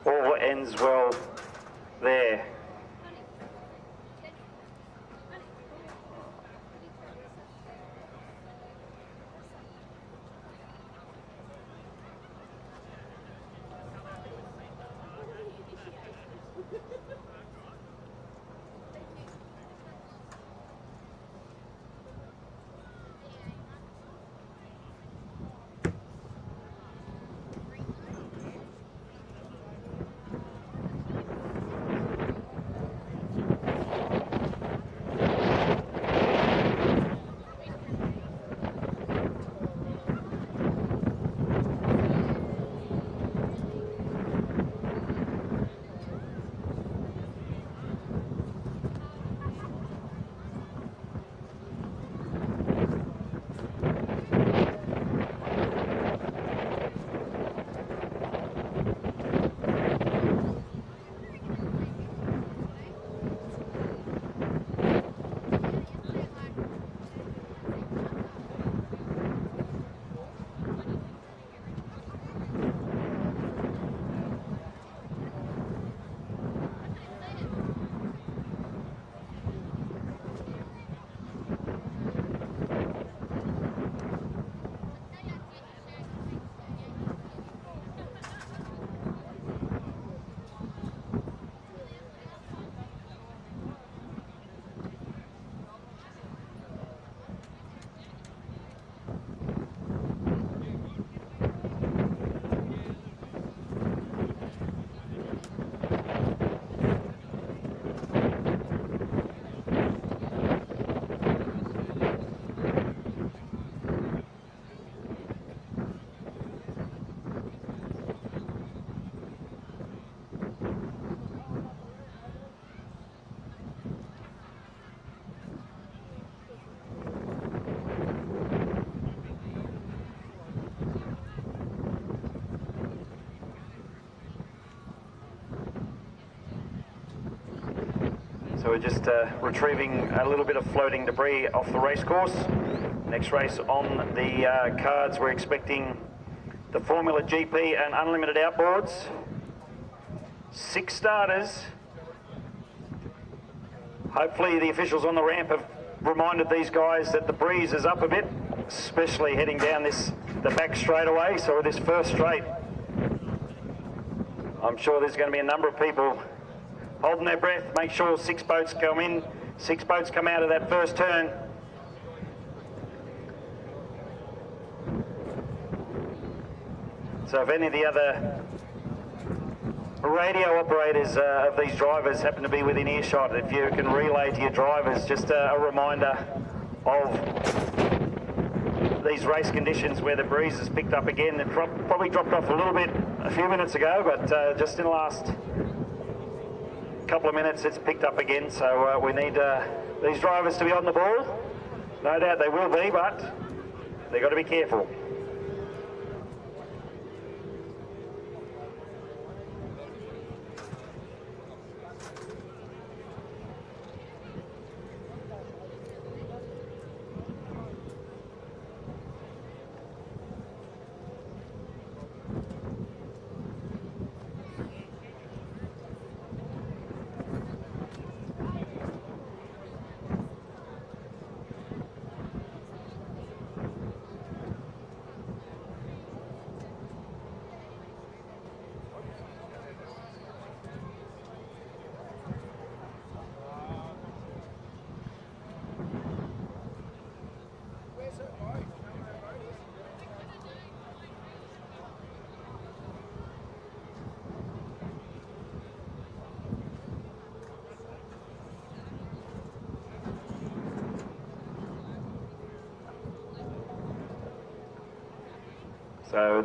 all ends well there. So we're just retrieving a little bit of floating debris off the race course. Next race on the cards, we're expecting the Formula GP and Unlimited Outboards. 6 starters. Hopefully the officials on the ramp have reminded these guys that the breeze is up a bit, especially heading down the back straightaway. So with this first straight, I'm sure there's going to be a number of people holding their breath. Make sure 6 boats come in, 6 boats come out of that first turn. So if any of the other radio operators of these drivers happen to be within earshot, if you can relay to your drivers just a reminder of these race conditions where the breeze has picked up again. It probably dropped off a little bit a few minutes ago, but just in the last couple of minutes it's picked up again. So we need these drivers to be on the ball. No doubt they will be, but they've got to be careful. So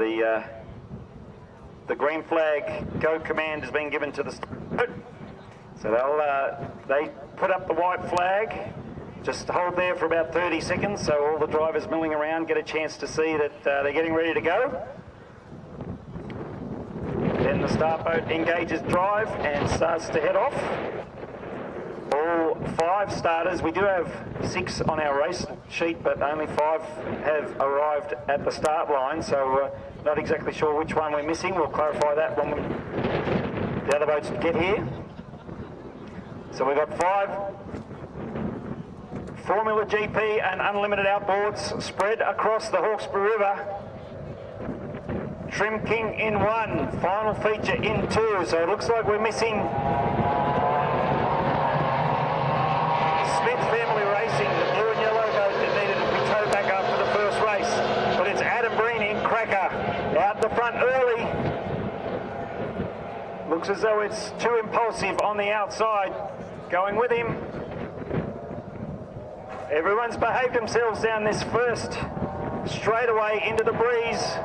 the green flag go command has been given to the start. So they put up the white flag. Just hold there for about 30 seconds so all the drivers milling around get a chance to see that they're getting ready to go. Then the start boat engages drive and starts to head off. All 5 starters, we do have 6 on our race sheet, but only 5 have arrived at the start line, so not exactly sure which one we're missing. We'll clarify that when the other boats get here. So we've got 5 Formula GP and unlimited outboards spread across the Hawkesbury River. Trim King in 1, final feature in 2, so it looks like we're missing Smith Family Racing, the blue and yellow boat that needed to be towed back after the first race. But it's Adam Breen in Cracker, out the front early. Looks as though it's too impulsive on the outside, going with him. Everyone's behaved themselves down this first straightaway into the breeze.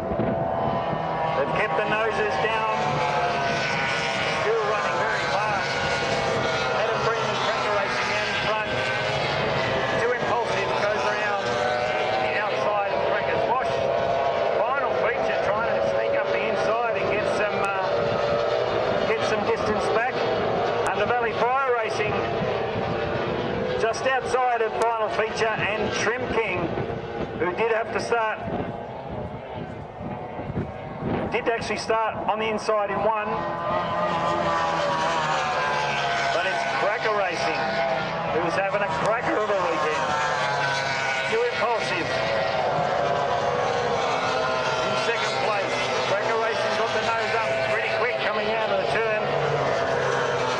They've kept the noses down. Still running very fast. Adam Breen and Cracker Racing down in front. Too impulsive, goes around the outside of Cracker's wash. Final feature, trying to sneak up the inside and get some distance back. Under Valley Fire Racing, just outside of final feature, and Trim King, who did actually start on the inside in 1, but it's Cracker Racing who's having a cracker of a weekend. Too impulsive. In second place, Cracker Racing got the nose up pretty quick coming out of the turn.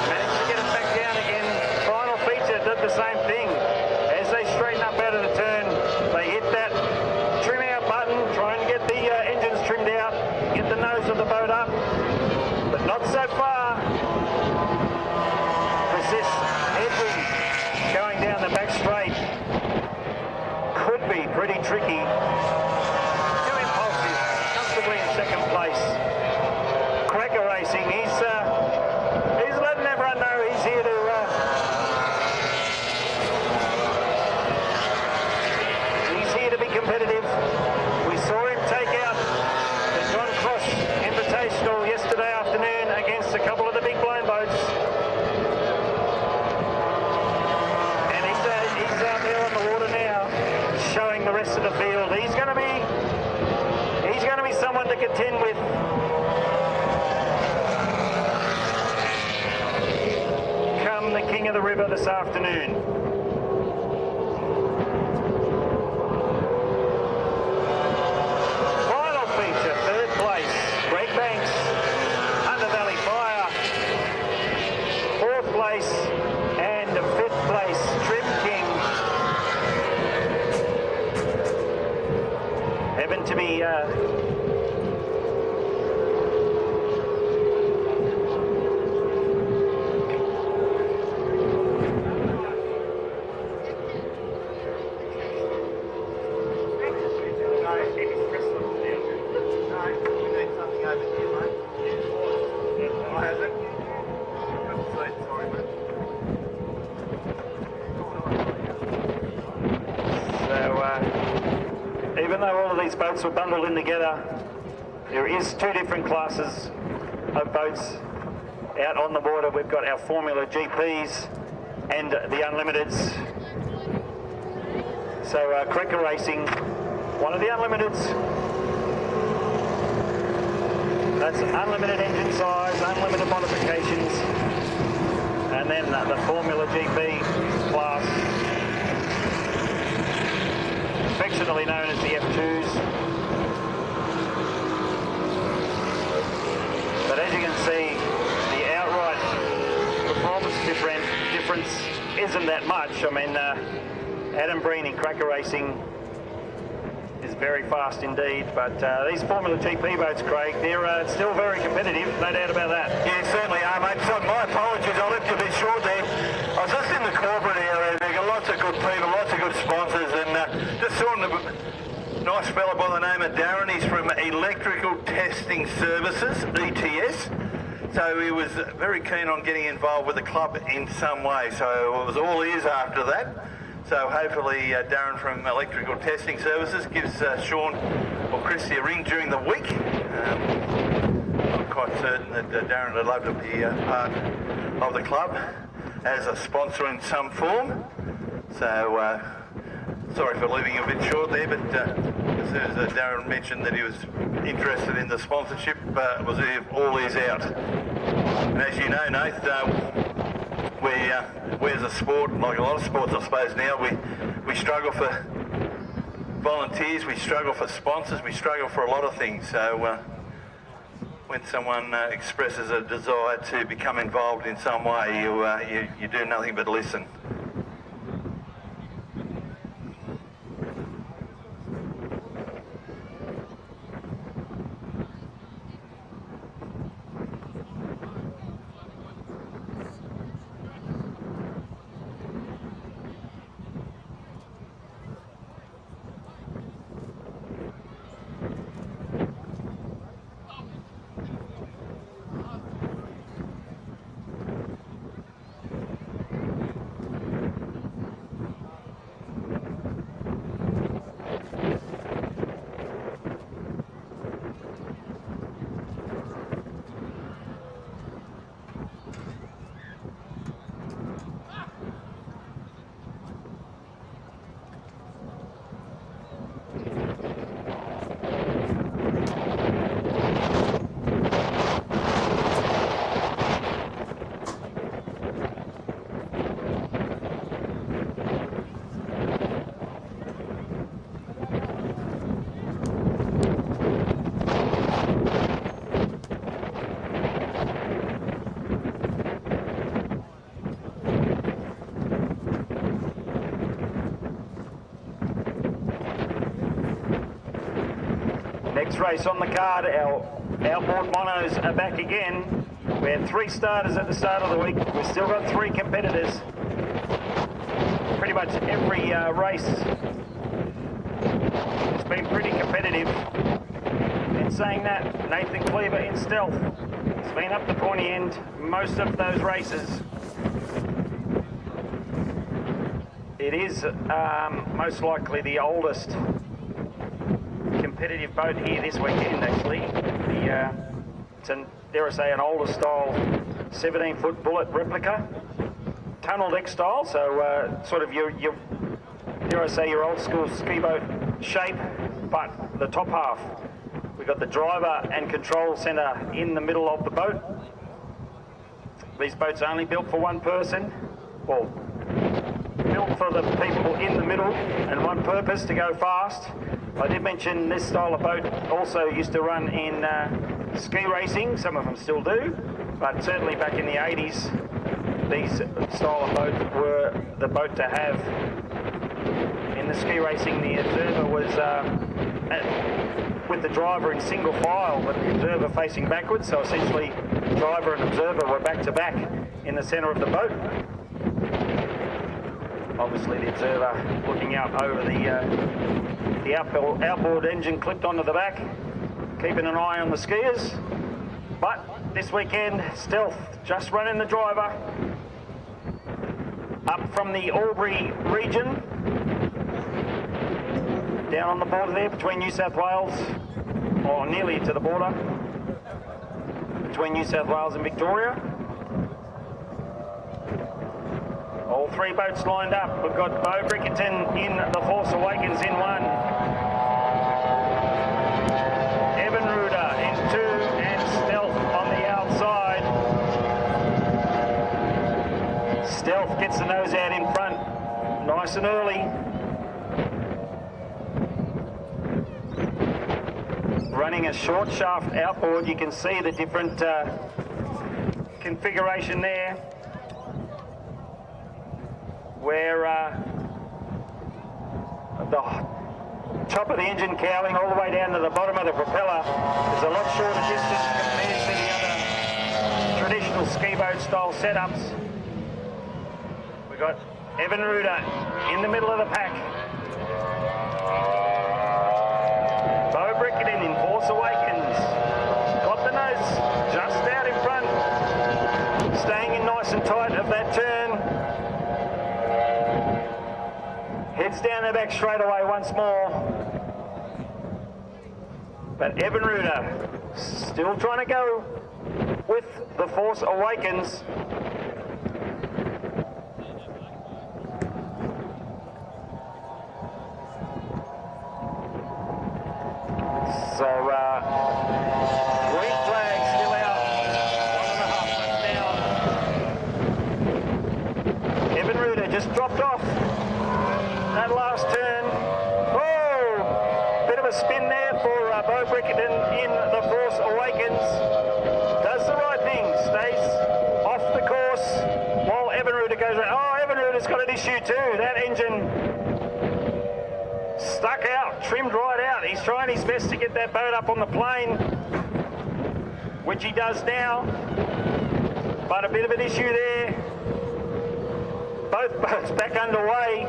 Managed to get it back down again. Final feature did the same thing. As they straighten up out of the turn, they hit that trim out button, trying to get the engines trimmed out, get the nose of the boat up, but not so far. This headwind going down the back straight could be pretty tricky. Too impulsive, comfortably in second place. Cracker Racing, he's letting everyone know he's here to be competitive. We saw him take out the John Cross Invitational yesterday afternoon against a couple of the big blown boats. And he's out there on the water now, showing the rest of the field. He's going to be someone to contend with. Come the King of the River this afternoon. And 5th place, Trim King. Having to be even though all of these boats were bundled in together, there is 2 different classes of boats out on the water. We've got our Formula GPs and the Unlimiteds. So Cracker Racing, one of the Unlimiteds. That's unlimited engine size, unlimited modifications, and then the Formula GP class, affectionately known as the F2s. But as you can see, the outright performance difference isn't that much. I mean, Adam Breen in Cracker Racing is very fast indeed, but these Formula GP boats, Craig, they're still very competitive, no doubt about that. Yeah, certainly are, mate. So my apologies, I left you a bit short there. I was just in the corporate area. They've got lots of good people, lots of good sponsors, and just sorting Nice fella by the name of Darren. He's from Electrical Testing Services, ETS. So he was very keen on getting involved with the club in some way. So it was all ears after that. So hopefully Darren from Electrical Testing Services gives Sean or Chrissy a ring during the week. I'm quite certain that Darren would love to be part of the club as a sponsor in some form. So sorry for leaving you a bit short there, but as soon as Darren mentioned that he was interested in the sponsorship, was all ears out. And as you know, Nath, we as a sport, like a lot of sports I suppose now, we struggle for volunteers, we struggle for sponsors, we struggle for a lot of things. So when someone expresses a desire to become involved in some way, you do nothing but listen. Next race on the card, our Outboard monos are back again. We had 3 starters at the start of the week. We've still got 3 competitors. Pretty much every race has been pretty competitive. In saying that, Nathan Cleaver in Stealth has been up the pointy end most of those races. It is most likely the oldest competitive boat here this weekend, actually. It's an, dare I say, an older style 17-foot bullet replica, tunnel deck style, so sort of your dare I say, your old school ski boat shape, but the top half. We've got the driver and control centre in the middle of the boat. These boats are only built for one person, well, built for the people in the middle and one purpose, to go fast. I did mention this style of boat also used to run in ski racing. Some of them still do, but certainly back in the 80s, these style of boats were the boat to have. In the ski racing, the observer was with the driver in single file, but the observer facing backwards, so essentially driver and observer were back to back in the centre of the boat. Obviously the observer looking out over the outboard engine clipped onto the back, keeping an eye on the skiers. But this weekend, Stealth just running the driver up from the Albury region, down on the border there between New South Wales, or nearly to the border between New South Wales and Victoria. All 3 boats lined up. We've got Bo Brickerton in the Force Awakens in 1. Evan Ruder in 2, and Stealth on the outside. Stealth gets the nose out in front, nice and early. Running a short shaft outboard, you can see the different configuration there, where the top of the engine cowling all the way down to the bottom of the propeller is a lot shorter distance compared to the other traditional ski boat style setups. We've got Evan Ruder in the middle of the pack. heads down the back straightaway once more. But Evan Ruder still trying to go with The Force Awakens. So, green flag still out. 1.5 laps down. Evan Ruder just dropped off that last turn. Oh! Bit of a spin there for Bo Brickerton in The Force Awakens. Does the right thing, stays off the course while Evan Ruder goes around. Oh, Evan Ruder's got an issue too. That engine stuck out, trimmed right out. He's trying his best to get that boat up on the plane, which he does now. But a bit of an issue there. Both boats back underway.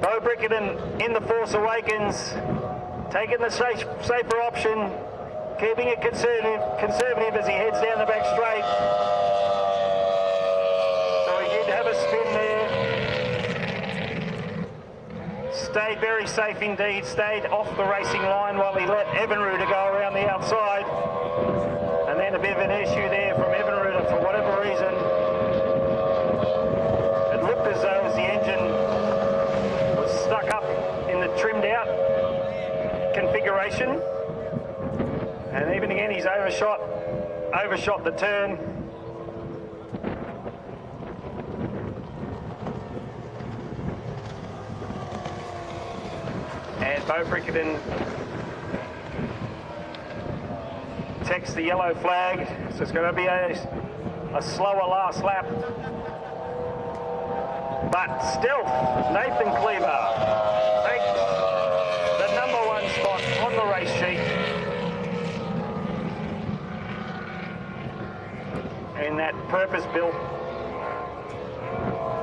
Bo Brickerton in The Force Awakens, taking the safer option, keeping it conservative as he heads down the back straight. So he did have a spin there. Stayed very safe indeed, stayed off the racing line while he let Evan Ruder go around the outside. And then a bit of an issue there from Evan Ruder for whatever reason. It looked as though as the engine was stuck up in the trimmed out configuration. And even again, he's overshot the turn. And Bo Brickerton takes the yellow flag, so it's going to be a slower last lap. But still, Nathan Cleaver takes the #1 spot on the race sheet in that purpose-built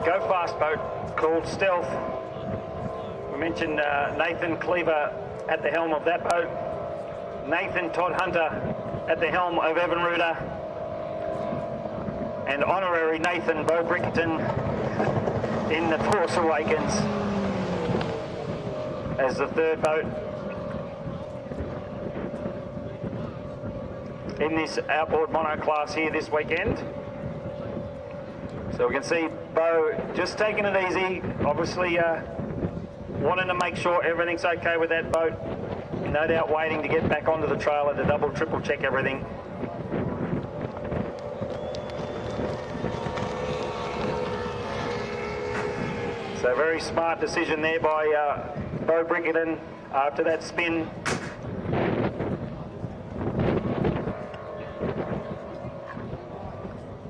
go-fast boat called Stealth. We mentioned Nathan Cleaver at the helm of that boat. Nathan Todd Hunter at the helm of Evan Ruder. And honorary Nathan Bo Brickerton in The Force Awakens as the third boat in this outboard mono class here this weekend. So we can see Bo just taking it easy, obviously wanting to make sure everything's okay with that boat. No doubt waiting to get back onto the trailer to double, triple check everything. So very smart decision there by Bo Brickerton after that spin.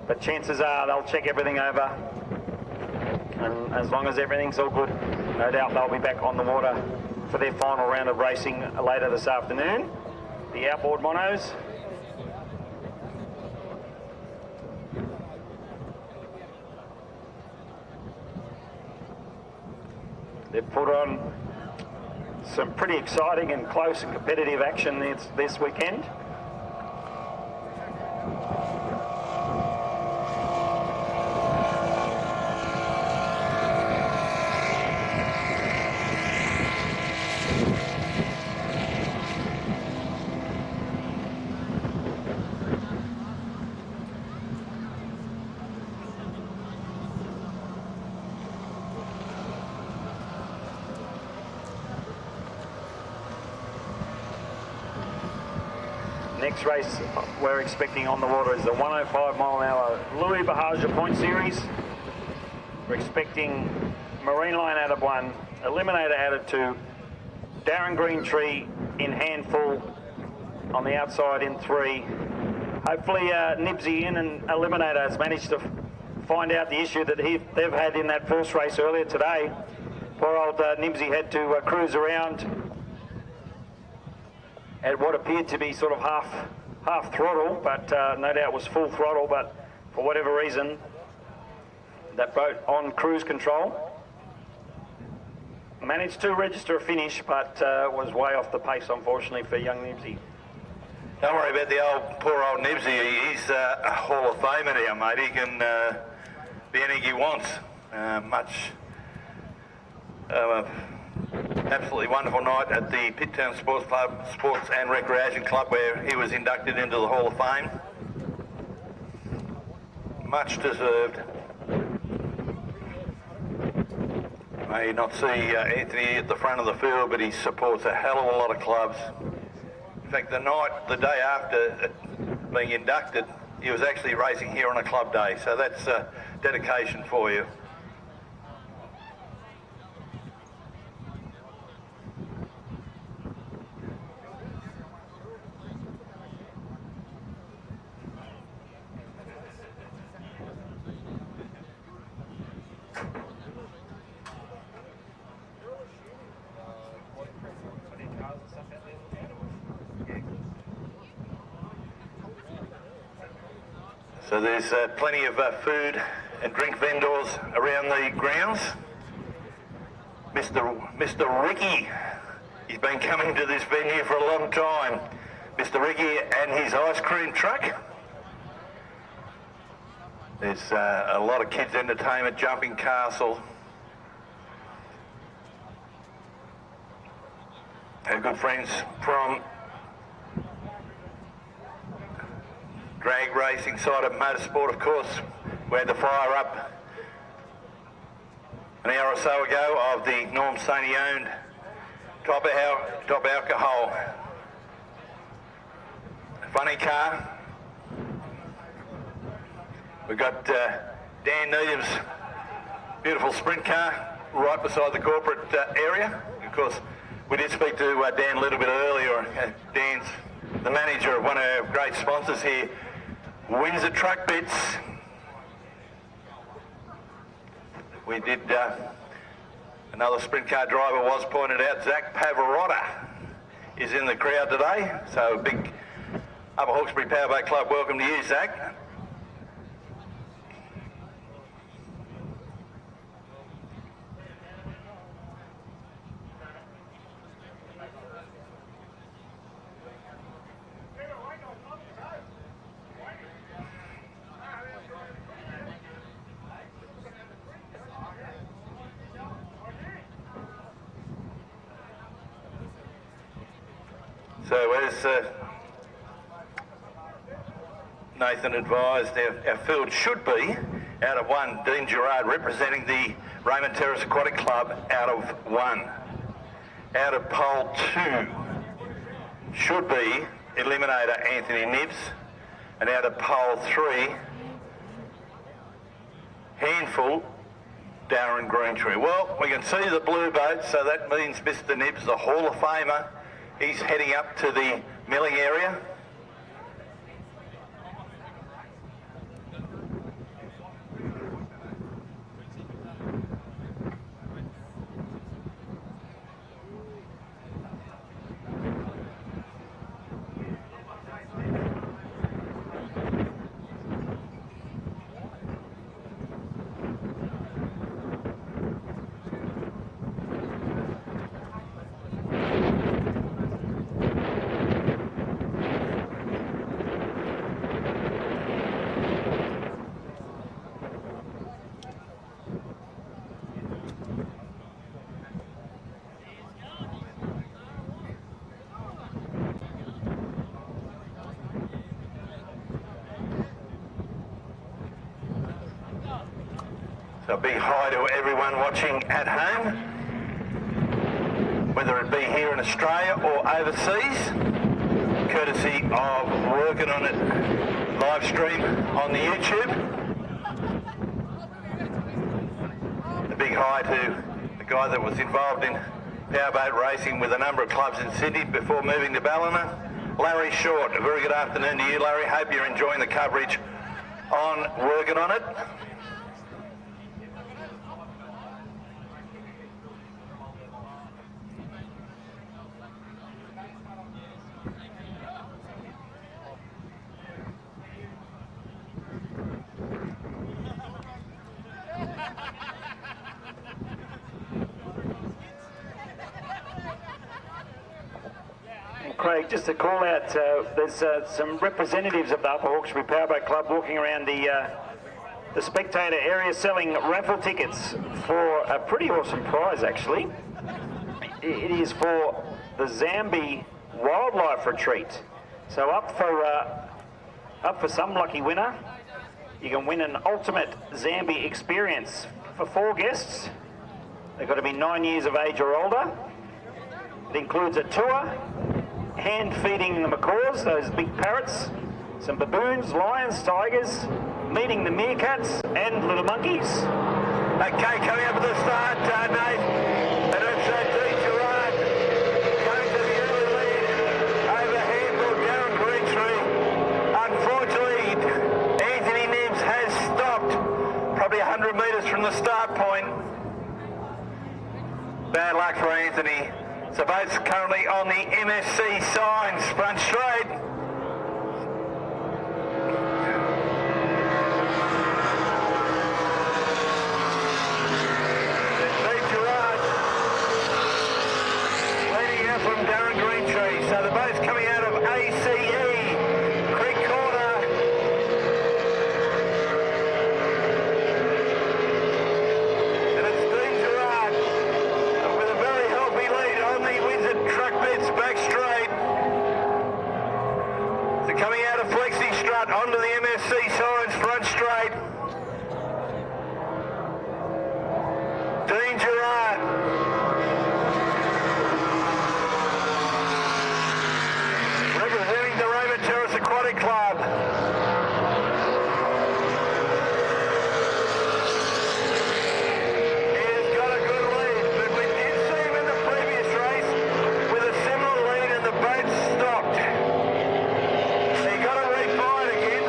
But chances are they'll check everything over. And as long as everything's all good, no doubt they'll be back on the water for their final round of racing later this afternoon. The outboard monos. They've put on some pretty exciting and close and competitive action this weekend. Next race we're expecting on the water is the 105 mile an hour Louis Bahaja Point Series. We're expecting Marine Line out of 1, Eliminator out of 2, Darren Greentree in handful on the outside in 3. Hopefully Nibsy in and Eliminator has managed to find out the issue that they've had in that first race earlier today. Poor old Nibsy had to cruise around at what appeared to be sort of half throttle, but no doubt was full throttle, but for whatever reason, that boat on cruise control managed to register a finish, but was way off the pace, unfortunately, for young Nibsy. Don't worry about the poor old Nibsy. He's a Hall of Famer here, mate. He can be anything he wants. Much Absolutely wonderful night at the Pittown Sports Club, Sports and Recreation Club, where he was inducted into the Hall of Fame. Much deserved. May not see Anthony at the front of the field, but he supports a hell of a lot of clubs. In fact, the day after being inducted, he was actually racing here on a club day, so that's dedication for you. So there's plenty of food and drink vendors around the grounds. Mr. Ricky, he's been coming to this venue for a long time. Mr. Ricky and his ice cream truck. There's a lot of kids' entertainment, jumping castle. Our good friends from drag racing side of motorsport, of course. We had the fire up an hour or so ago of the Norm Soney owned top alcohol funny car. We've got Dan Needham's beautiful sprint car right beside the corporate area. Of course, we did speak to Dan a little bit earlier. Dan's the manager of one of our great sponsors here, Windsor Truck Bits. We did, another sprint car driver was pointed out, Zach Pavarotta is in the crowd today. So big Upper Hawkesbury Powerboat Club welcome to you, Zach. So as Nathan advised, our field should be out of one. Dean Gerard representing the Raymond Terrace Aquatic Club out of one. Out of pole 2 should be Eliminator Anthony Nibbs, and out of pole 3, Handful Darren Greentree. Well, we can see the blue boat, so that means Mr. Nibbs, the Hall of Famer, he's heading up to the milling area. So a big hi to everyone watching at home, whether it be here in Australia or overseas, courtesy of Working On It live stream on the YouTube. A big hi to the guy that was involved in powerboat racing with a number of clubs in Sydney before moving to Ballina, Larry Short. A very good afternoon to you, Larry. Hope you're enjoying the coverage on Working On It. Craig, just to call out, there's some representatives of the Upper Hawkesbury Powerboat Club walking around the the spectator area selling raffle tickets for a pretty awesome prize, actually. It is for the Zambi Wildlife Retreat. So up for some lucky winner, you can win an ultimate Zambi experience for 4 guests. They've got to be 9 years of age or older. It includes a tour, hand feeding the macaws, those big parrots, some baboons, lions, tigers, meeting the meerkats and little monkeys. Okay, coming up at the start, Nate. And it's Dean Gerard going to the early lead over handball Darren Greentree. Unfortunately, Anthony Nibbs has stopped probably 100 metres from the start point. Bad luck for Anthony. So boats currently on the MSC signs, front straight. Steve Gerard leading out from Darren Greentree. So the boats coming out of ACE, Creek Corner. And it's Dean Gerard with a very healthy lead on the Windsor truck bits back straight. So coming out of Flexi Strut onto the MSC signs front straight. Dean Gerard. Representing the Raymond Terrace Aquatic Club. He's got a good lead, but we did see him in the previous race with a similar lead and the boat stopped. He got to refine again.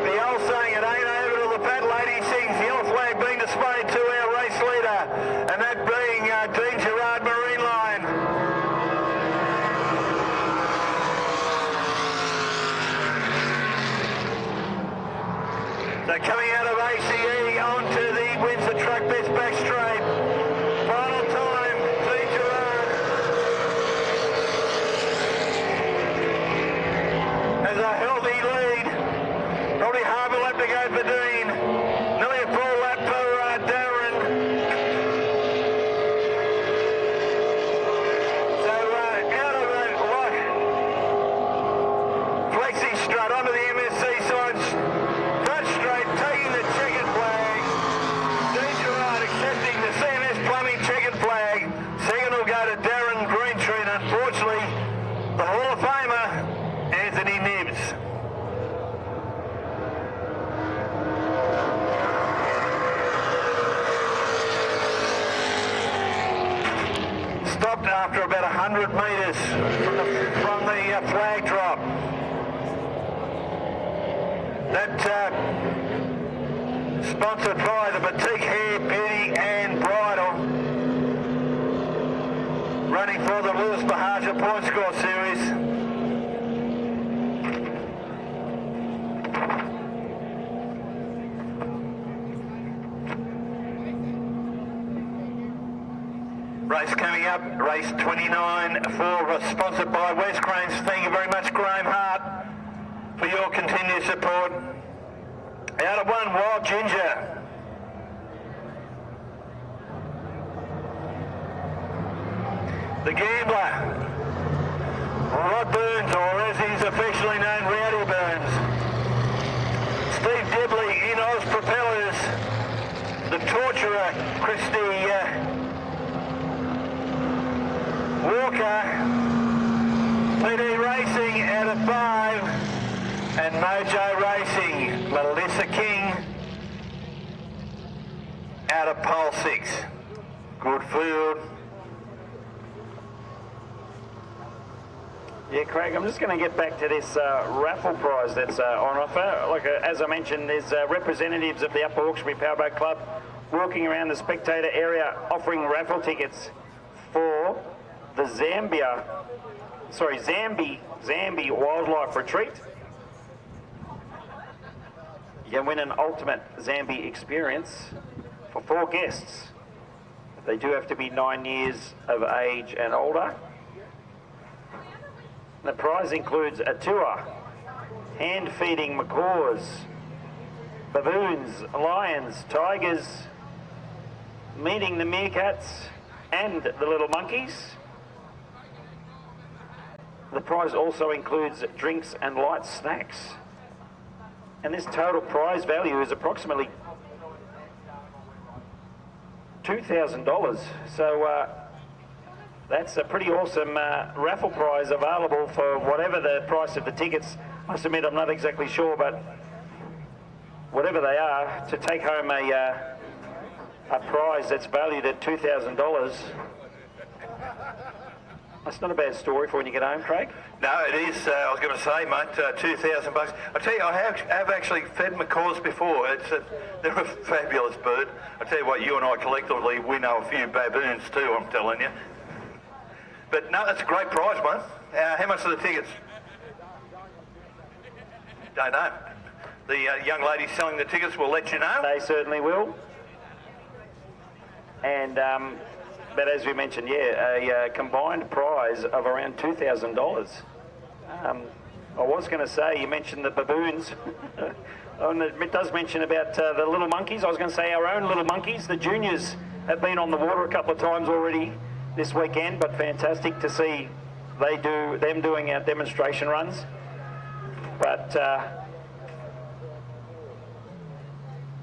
The old saying, it ain't over till the fat lady sings. The yellow flag being displayed to our race leader, and that being Dean Gerard Marine Line. So coming out of ACE onto the Windsor truck bits back straight. Final time, Dean Gerard has a healthy lead. Probably half a lap to go for Dean. Nearly a full lap for Darren. So out of the lot. Flexi Strut onto the MSC sides. Front straight, taking the checkered flag. Dean Gerard accepting the CMS Plumbing checkered flag. Second will go to Darren Greentree, and unfortunately, the Hall of Famer, Anthony Nibbs. Stopped after about 100 metres from the flag drop. That sponsored by the Boutique Hair, Beauty and Bridal, running for the Lewis Bahaja Point Score Series. Race coming up, race 29 sponsored by West Cranes. Thank you very much, Graham Hart, for your continued support. Out of 1, Wild Ginger. The Gambler, Rod Burns, or as he's affectionately known, Rowdy Burns. Steve Dibley in Oz Propellers. The Torturer, Christy Walker. PD Racing out of 5. And Mojo Racing, Melissa King out of pole 6. Good field. Yeah, Craig, I'm just going to get back to this raffle prize that's on offer. Like as I mentioned, there's representatives of the Upper Hawkesbury Powerboat Club walking around the spectator area offering raffle tickets for the Zambi Wildlife Retreat. You can win an ultimate Zambi experience for 4 guests. They do have to be 9 years of age and older. The prize includes a tour, hand feeding macaws, baboons, lions, tigers, meeting the meerkats and the little monkeys. The prize also includes drinks and light snacks. And this total prize value is approximately $2,000. So that's a pretty awesome raffle prize available for whatever the price of the tickets. I must admit I'm not exactly sure, but whatever they are, to take home a prize that's valued at $2,000. That's not a bad story for when you get home, Craig. No, it is. I was going to say, mate, $2,000. I tell you, I have actually fed macaws before. They're a fabulous bird. I tell you what, you and I collectively, we know a few baboons too, I'm telling you. But no, that's a great prize, mate. How much are the tickets? Don't know. The young lady selling the tickets will let you know. They certainly will. And but as we mentioned, yeah, a combined prize of around $2,000. I was going to say, you mentioned the baboons. It does mention about the little monkeys. I was going to say our own little monkeys. The juniors have been on the water a couple of times already this weekend, but fantastic to see them doing our demonstration runs. But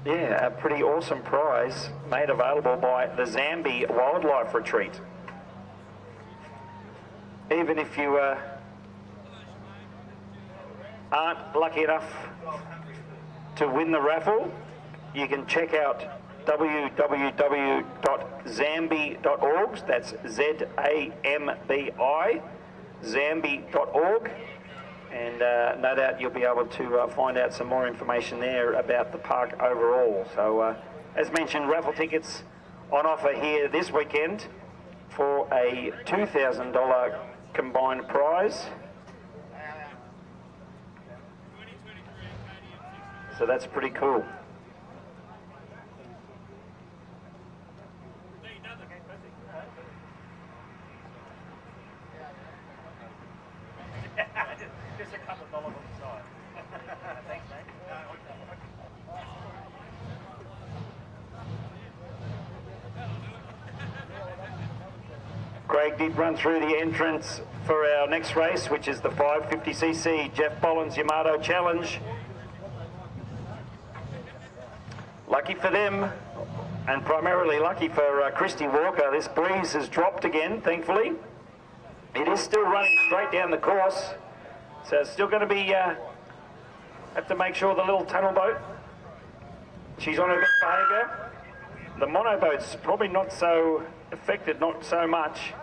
yeah, a pretty awesome prize made available by the Zambi Wildlife Retreat. Even if you aren't lucky enough to win the raffle, you can check out www.zambi.org. That's ZAMBI, zambi.org. And no doubt you'll be able to find out some more information there about the park overall. So, as mentioned, raffle tickets on offer here this weekend for a $2,000 combined prize. So that's pretty cool. Just a couple of dollars on the side. Thanks, mate. Craig did run through the entrance for our next race, which is the 550cc Jeff Bollins Yamato Challenge. Lucky for them, and primarily lucky for Christy Walker, this breeze has dropped again, thankfully. It is still running straight down the course, so it's still going to be, have to make sure the little tunnel boat, she's on her best behaviour. The monoboat's probably not so affected, not so much,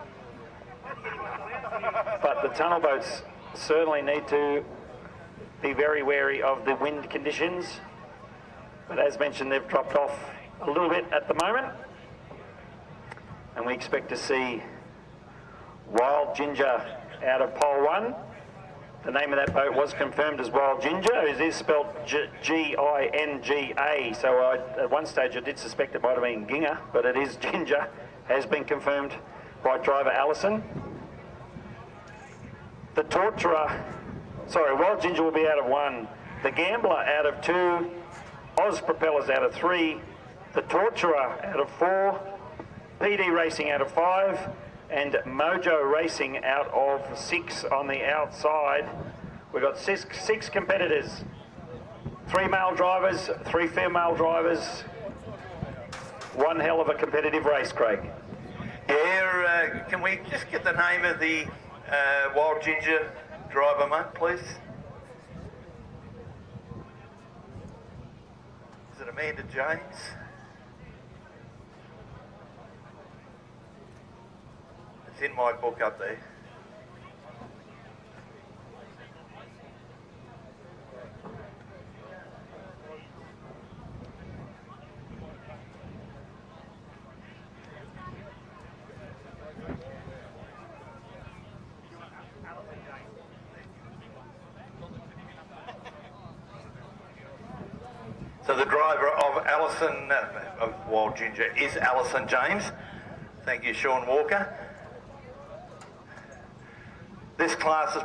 but the tunnel boats certainly need to be very wary of the wind conditions. But as mentioned, they've dropped off a little bit at the moment, and we expect to see Wild Ginger out of pole 1. The name of that boat was confirmed as Wild Ginger. It is spelled G-I-N-G-A, so at one stage I did suspect it might have been Ginger, but it is Ginger. Has been confirmed by driver Allison. The Torturer, sorry, Wild Ginger will be out of 1. The Gambler out of 2. Oz Propellers out of 3. The Torturer out of 4. PD Racing out of 5. And Mojo Racing out of 6 on the outside. We've got six competitors. 3 male drivers, 3 female drivers. One hell of a competitive race, Craig. Yeah, can we just get the name of the Wild Ginger driver, mate, please? Is it Amanda James? It's in my book up there. So the driver of of Wild Ginger is Alison James. Thank you, Sean Walker. This class is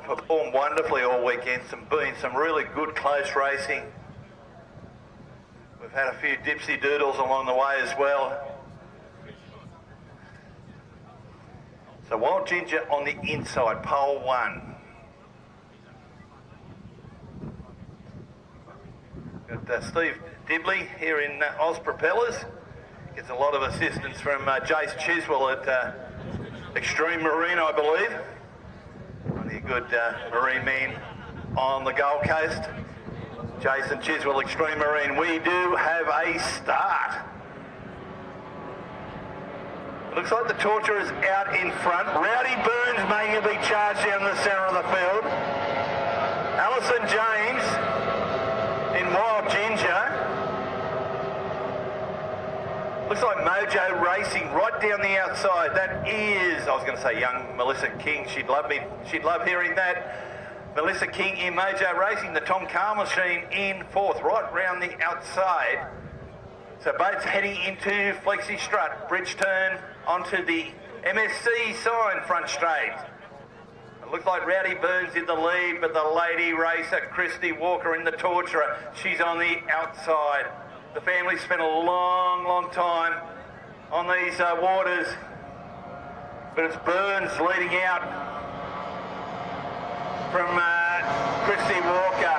performed wonderfully all weekend. Some really good close racing. We've had a few dipsy doodles along the way as well. So Wild Ginger on the inside, pole 1. Got Steve Dibley here in Oz Propellers. Gets a lot of assistance from Jace Chiswell at Extreme Marine, I believe. Only a good marine man on the Gold Coast. Jason Chiswell, Extreme Marine. We do have a start. It looks like the Torture is out in front. Rowdy Burns making a big charge down the centre of the field. Alison James in Wild Ginger. Looks like Mojo Racing right down the outside. That is, I was going to say young Melissa King. She'd love hearing that. Melissa King in Mojo Racing. The Tom Carr machine in 4th, right round the outside. So boats heading into Flexi Strut. Bridge turn onto the MSC sign front straight. It looks like Rowdy Burns in the lead, but the lady racer, Christy Walker in the Torturer, she's on the outside. The family spent a long time on these waters, but it's Burns leading out from Christy Walker.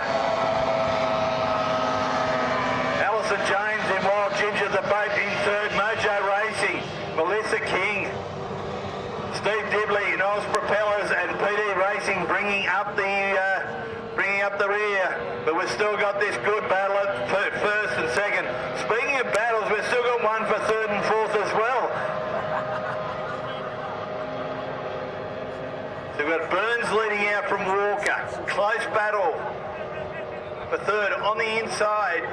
Alison James in Wild Ginger, the boat in 3rd. Mojo Racing, Melissa King, Steve Dibley in Oz Propellers, and PD Racing bringing up the rear. But we've still got this good battle at 1st and 2nd. Speaking of battles, we've still got one for 3rd and 4th as well. So we've got Burns leading out from Walker. Close battle for 3rd. On the inside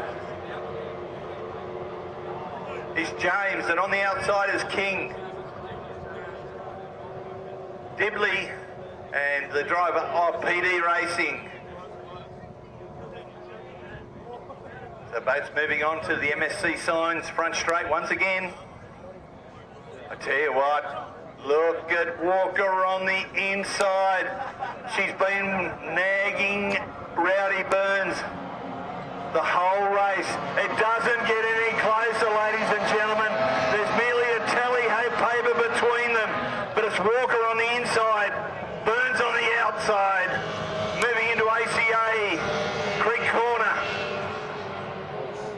is James, and on the outside is King. Dibley and the driver of PD Racing. The boat's moving on to the MSC signs front straight once again. I tell you what, look at Walker on the inside. She's been nagging Rowdy Burns the whole race. It doesn't get any closer, ladies and gentlemen. There's merely a tally-ho paper between them, but it's Walker on the inside, Burns on the outside, moving into ACA Creek Corner.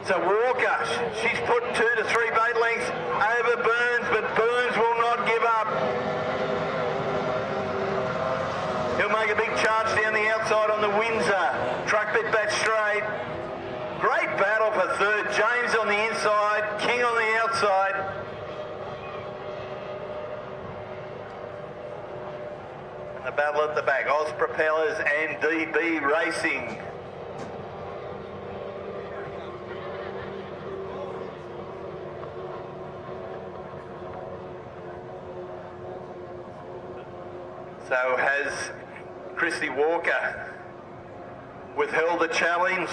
So Walker, she's put 2 to 3 boat lengths over Burns, but Burns will not give up. He'll make a big charge down the outside on the Windsor. Truck bit back straight. Great battle for 3rd. James on the inside, King on the outside. And the battle at the back, Oz Propellers and DB Racing. So has Christy Walker withheld the challenge,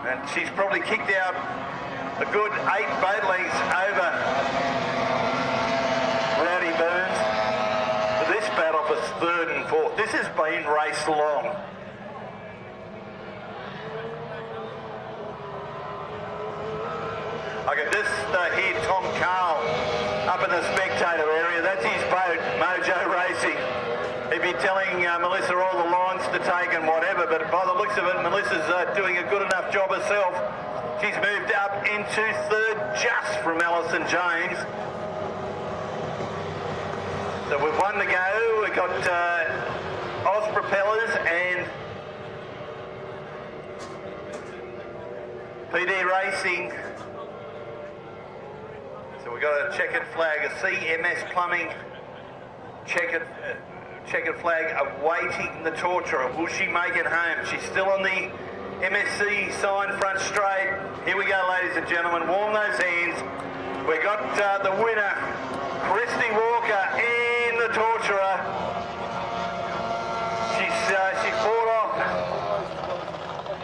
and she's probably kicked out a good 8 boat lengths over Rowdy Burns. But this battle for 3rd and 4th, this has been raced long. I can just hear Tom Carl up in the spectator area. That's his boat, Mojo Racing. He'd be telling Melissa all the lines to take and whatever, but by the looks of it, Melissa's doing a good enough job herself. She's moved up into 3rd just from Alison James. So with 1 to go, we've got Oz Propellers and PD Racing. So we've got a checkered flag, a CMS Plumbing checkered flag awaiting the Torturer. Will she make it home? She's still on the MSC sign front straight. Here we go, ladies and gentlemen. Warm those hands. We got the winner, Christy Walker in the Torturer. She fought off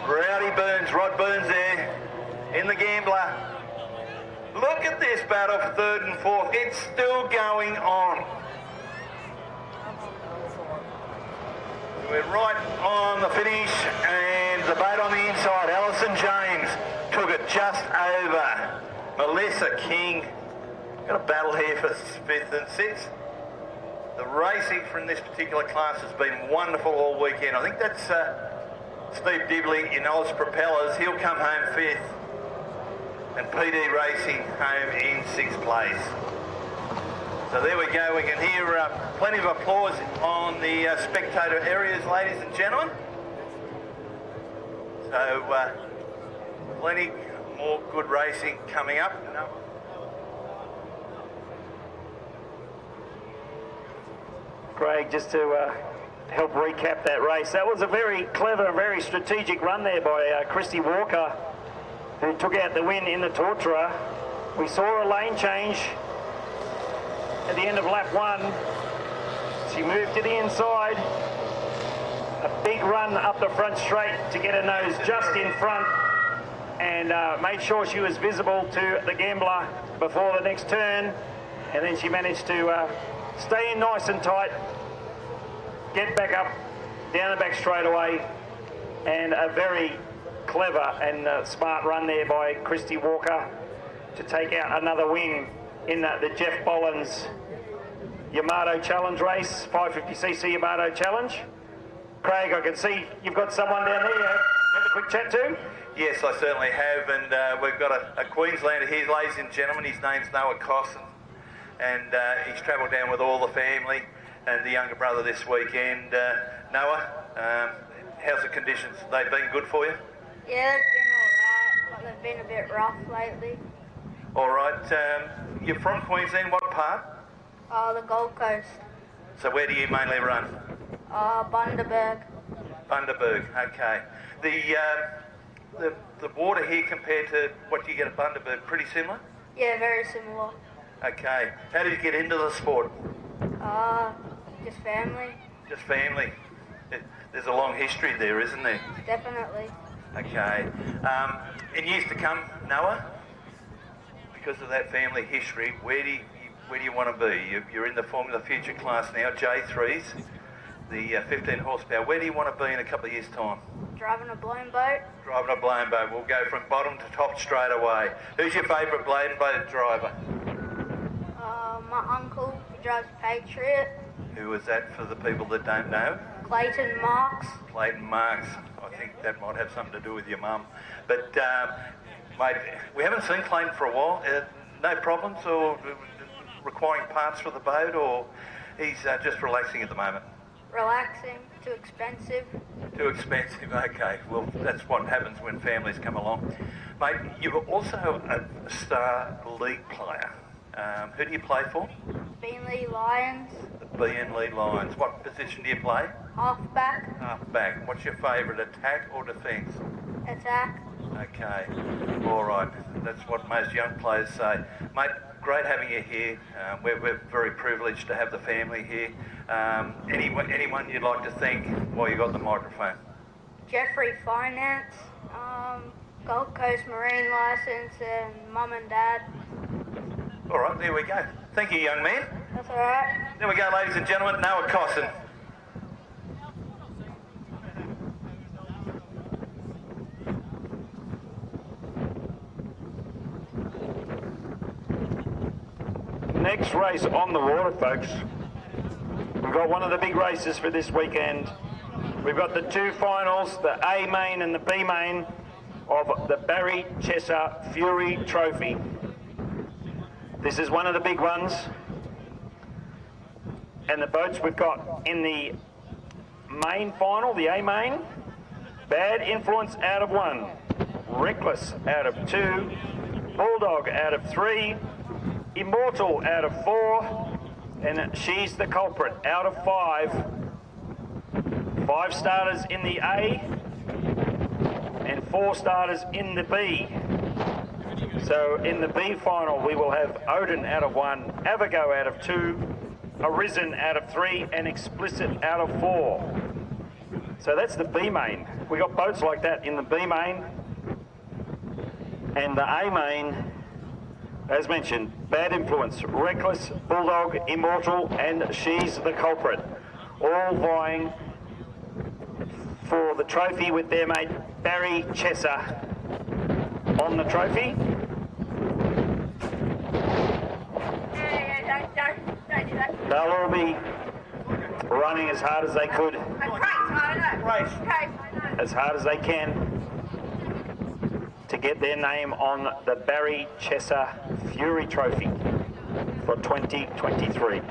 Rowdy Burns, Rod Burns there in the Gambler. Look at this battle for 3rd and 4th. It's still going on. We're right on the finish, and the boat on the inside, Alison James, took it just over Melissa King. Got a battle here for 5th and 6th. The racing from this particular class has been wonderful all weekend. I think that's Steve Dibley in Oz Propellers. He'll come home 5th. And PD Racing home in 6th place. So there we go. We can hear plenty of applause on the spectator areas, ladies and gentlemen. So plenty more good racing coming up. Craig, just to help recap that race, that was a very clever, very strategic run there by Christy Walker, who took out the win in the Tortura. We saw a lane change at the end of lap 1. She moved to the inside. A big run up the front straight to get her nose just in front, and made sure she was visible to the gambler before the next turn. And then she managed to stay in nice and tight, get back up, down the back straightaway, and a very clever and smart run there by Christy Walker to take out another win in the Jeff Bollins Yamato Challenge race, 550cc Yamato Challenge. Craig, I can see you've got someone down there you have a quick chat to. Yes, I certainly have, and we've got a Queenslander here, ladies and gentlemen. His name's Noah Cosson, and he's travelled down with all the family and the younger brother this weekend. Noah, how's the conditions? They've been good for you? Yeah, they've been alright, but they've been a bit rough lately. All right, you're from Queensland, what part? The Gold Coast. So where do you mainly run? Bundaberg. Bundaberg, okay. The water here compared to what you get at Bundaberg, pretty similar? Yeah, very similar. Okay. How did you get into the sport? Just family. Just family. There's a long history there, isn't there? Definitely. Okay. In years to come, Noah, because of that family history, where do you want to be? You're in the Formula Future class now, J3s, the 15 horsepower. Where do you want to be in a couple of years' time? Driving a blown boat. Driving a blown boat. We'll go from bottom to top straight away. Who's your favourite blown boat driver? My uncle, he drives Patriot. Who is that for the people that don't know? Clayton Marks. Clayton Marks. I think that might have something to do with your mum. But, mate, we haven't seen Clayton for a while. No problems or requiring parts for the boat, or he's just relaxing at the moment? Relaxing. Too expensive. Too expensive, okay. Well, that's what happens when families come along. Mate, you're also a star league player. Who do you play for? Beenleigh Lions. The Beenleigh Lions. What position do you play? Halfback. Halfback. What's your favourite, attack or defence? Attack. Okay. All right. That's what most young players say. Mate, great having you here. We're very privileged to have the family here. Anyone you'd like to thank while you got the microphone? Jeffrey Finance, Gold Coast Marine Licence, and Mum and Dad. All right, there we go. Thank you, young man. That's all right. There we go, ladies and gentlemen. Noah Cosson. Next race on the water, folks. We've got one of the big races for this weekend. We've got the two finals, the A main and the B main of the Barry Chesser Fury Trophy. This is one of the big ones. And the boats we've got in the main final, the A main, Bad Influence out of 1, Reckless out of 2, Bulldog out of 3, Immortal out of 4, and She's the Culprit out of 5. 5 starters in the A and 4 starters in the B. So in the B final we will have Odin out of 1, Avago out of 2, Arisen out of 3, and Explicit out of 4. So that's the B main. We got boats like that in the B main. And the A main, as mentioned, Bad Influence, Reckless, Bulldog, Immortal, and She's the Culprit, all vying for the trophy with their mate Barry Chesser on the trophy. They'll all be running as hard as they could, as hard as they can, to get their name on the Barry Chesser Fury Trophy for 2023.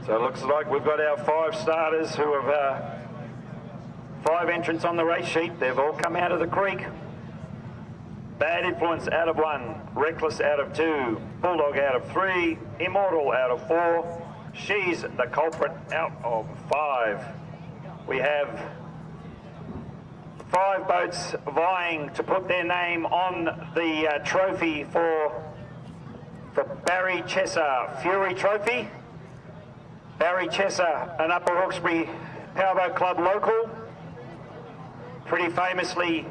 So it looks like we've got our 5 starters who have 5 entrants on the race sheet. They've all come out of the creek. Bad Influence out of 1, Reckless out of 2, Bulldog out of 3, Immortal out of 4, She's the Culprit out of 5. We have 5 boats vying to put their name on the trophy for Barry Chesser Fury Trophy. Barry Chesser, an Upper Hawkesbury Powerboat Club local, pretty famously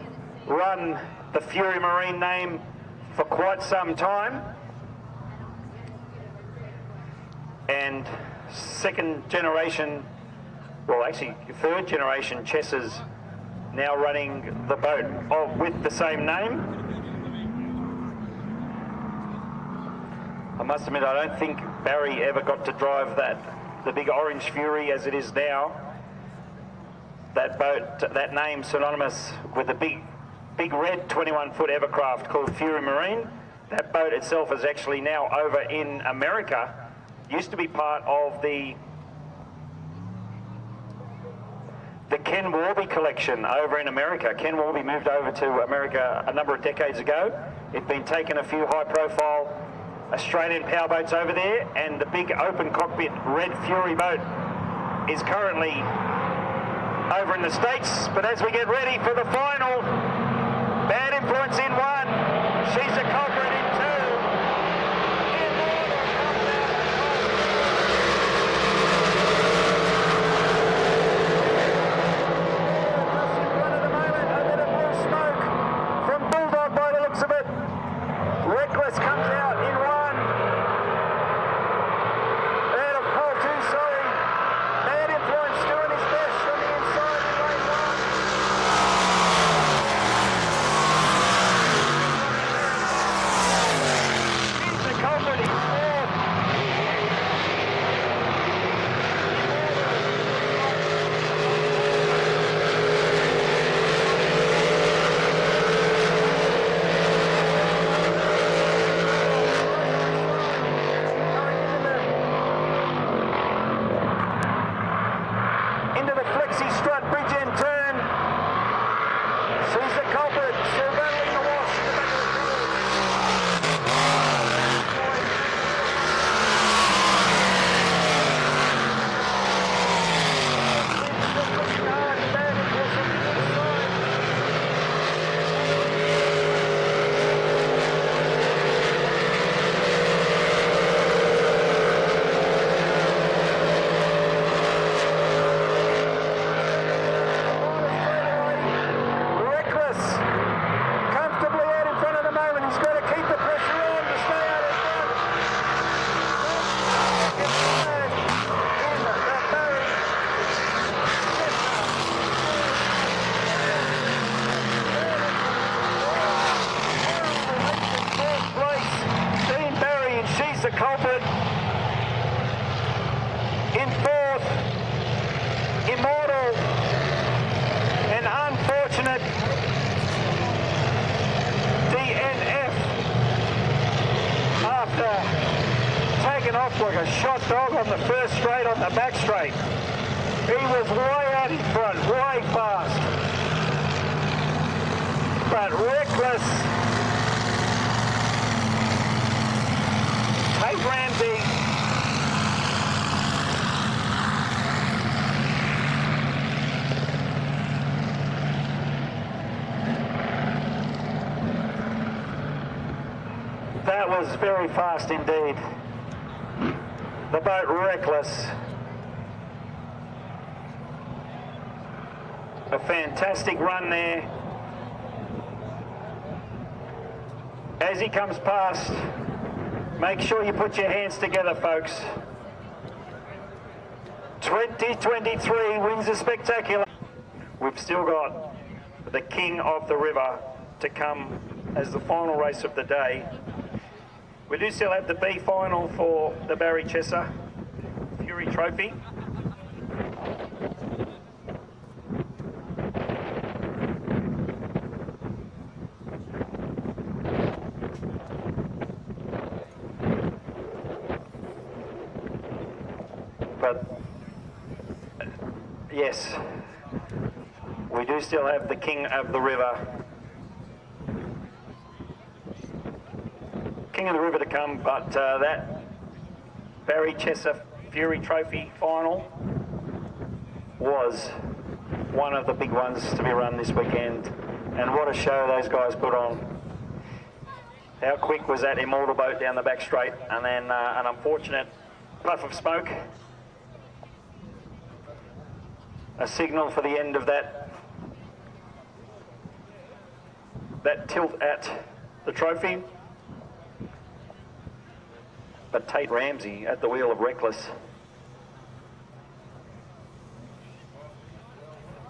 run the Fury Marine name for quite some time. And second generation, well actually 3rd generation Chessers now running the boat with the same name. I must admit, I don't think Barry ever got to drive the big orange Fury as it is now. That boat, that name synonymous with the big red 21-foot Evercraft called Fury Marine. That boat itself is actually now over in America. Used to be part of the Ken Warby collection over in America. Ken Warby moved over to America a number of decades ago. He'd been taking a few high-profile Australian powerboats over there, and the big open cockpit Red Fury boat is currently over in the States. But as we get ready for the final, Bad Influence in 1, She's a Culprit in 2. Reckless comes out in 1. Out of pole 2, sorry. Bad Influence doing his best from the inside in lane 1. He's the culprit, he's 4th. Into the flexi strut bridge end turn. She's the culprit, still battling the wash in the back of the the culprit. In 4th, Immortal, and unfortunate DNF after taking off like a shot dog on the first straight on the back straight. He was way out in front, way fast. But Reckless, Tate Ramsey, that was very fast indeed. The boat Reckless, a fantastic run there. As he comes past, make sure you put your hands together, folks. 2023 Windsor Spectacular. We've still got the King of the River to come as the final race of the day. We do still have the B final for the Barry Chesser Fury Trophy. But yes, we do still have the King of the River. King of the River to come, but that Barry Chesser Fury Trophy final was one of the big ones to be run this weekend. And what a show those guys put on. How quick was that Immortal boat down the back straight, and then an unfortunate puff of smoke. A signal for the end of that tilt at the trophy. But Tate Ramsey at the wheel of Reckless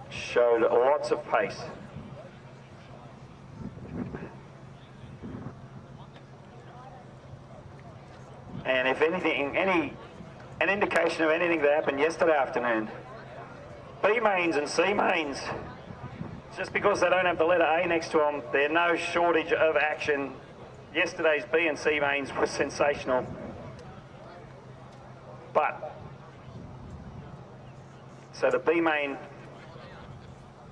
showed lots of pace. And if anything, an indication of anything that happened yesterday afternoon, B mains and C mains, just because they don't have the letter A next to them, there's no shortage of action. Yesterday's B and C mains were sensational. But, so the B main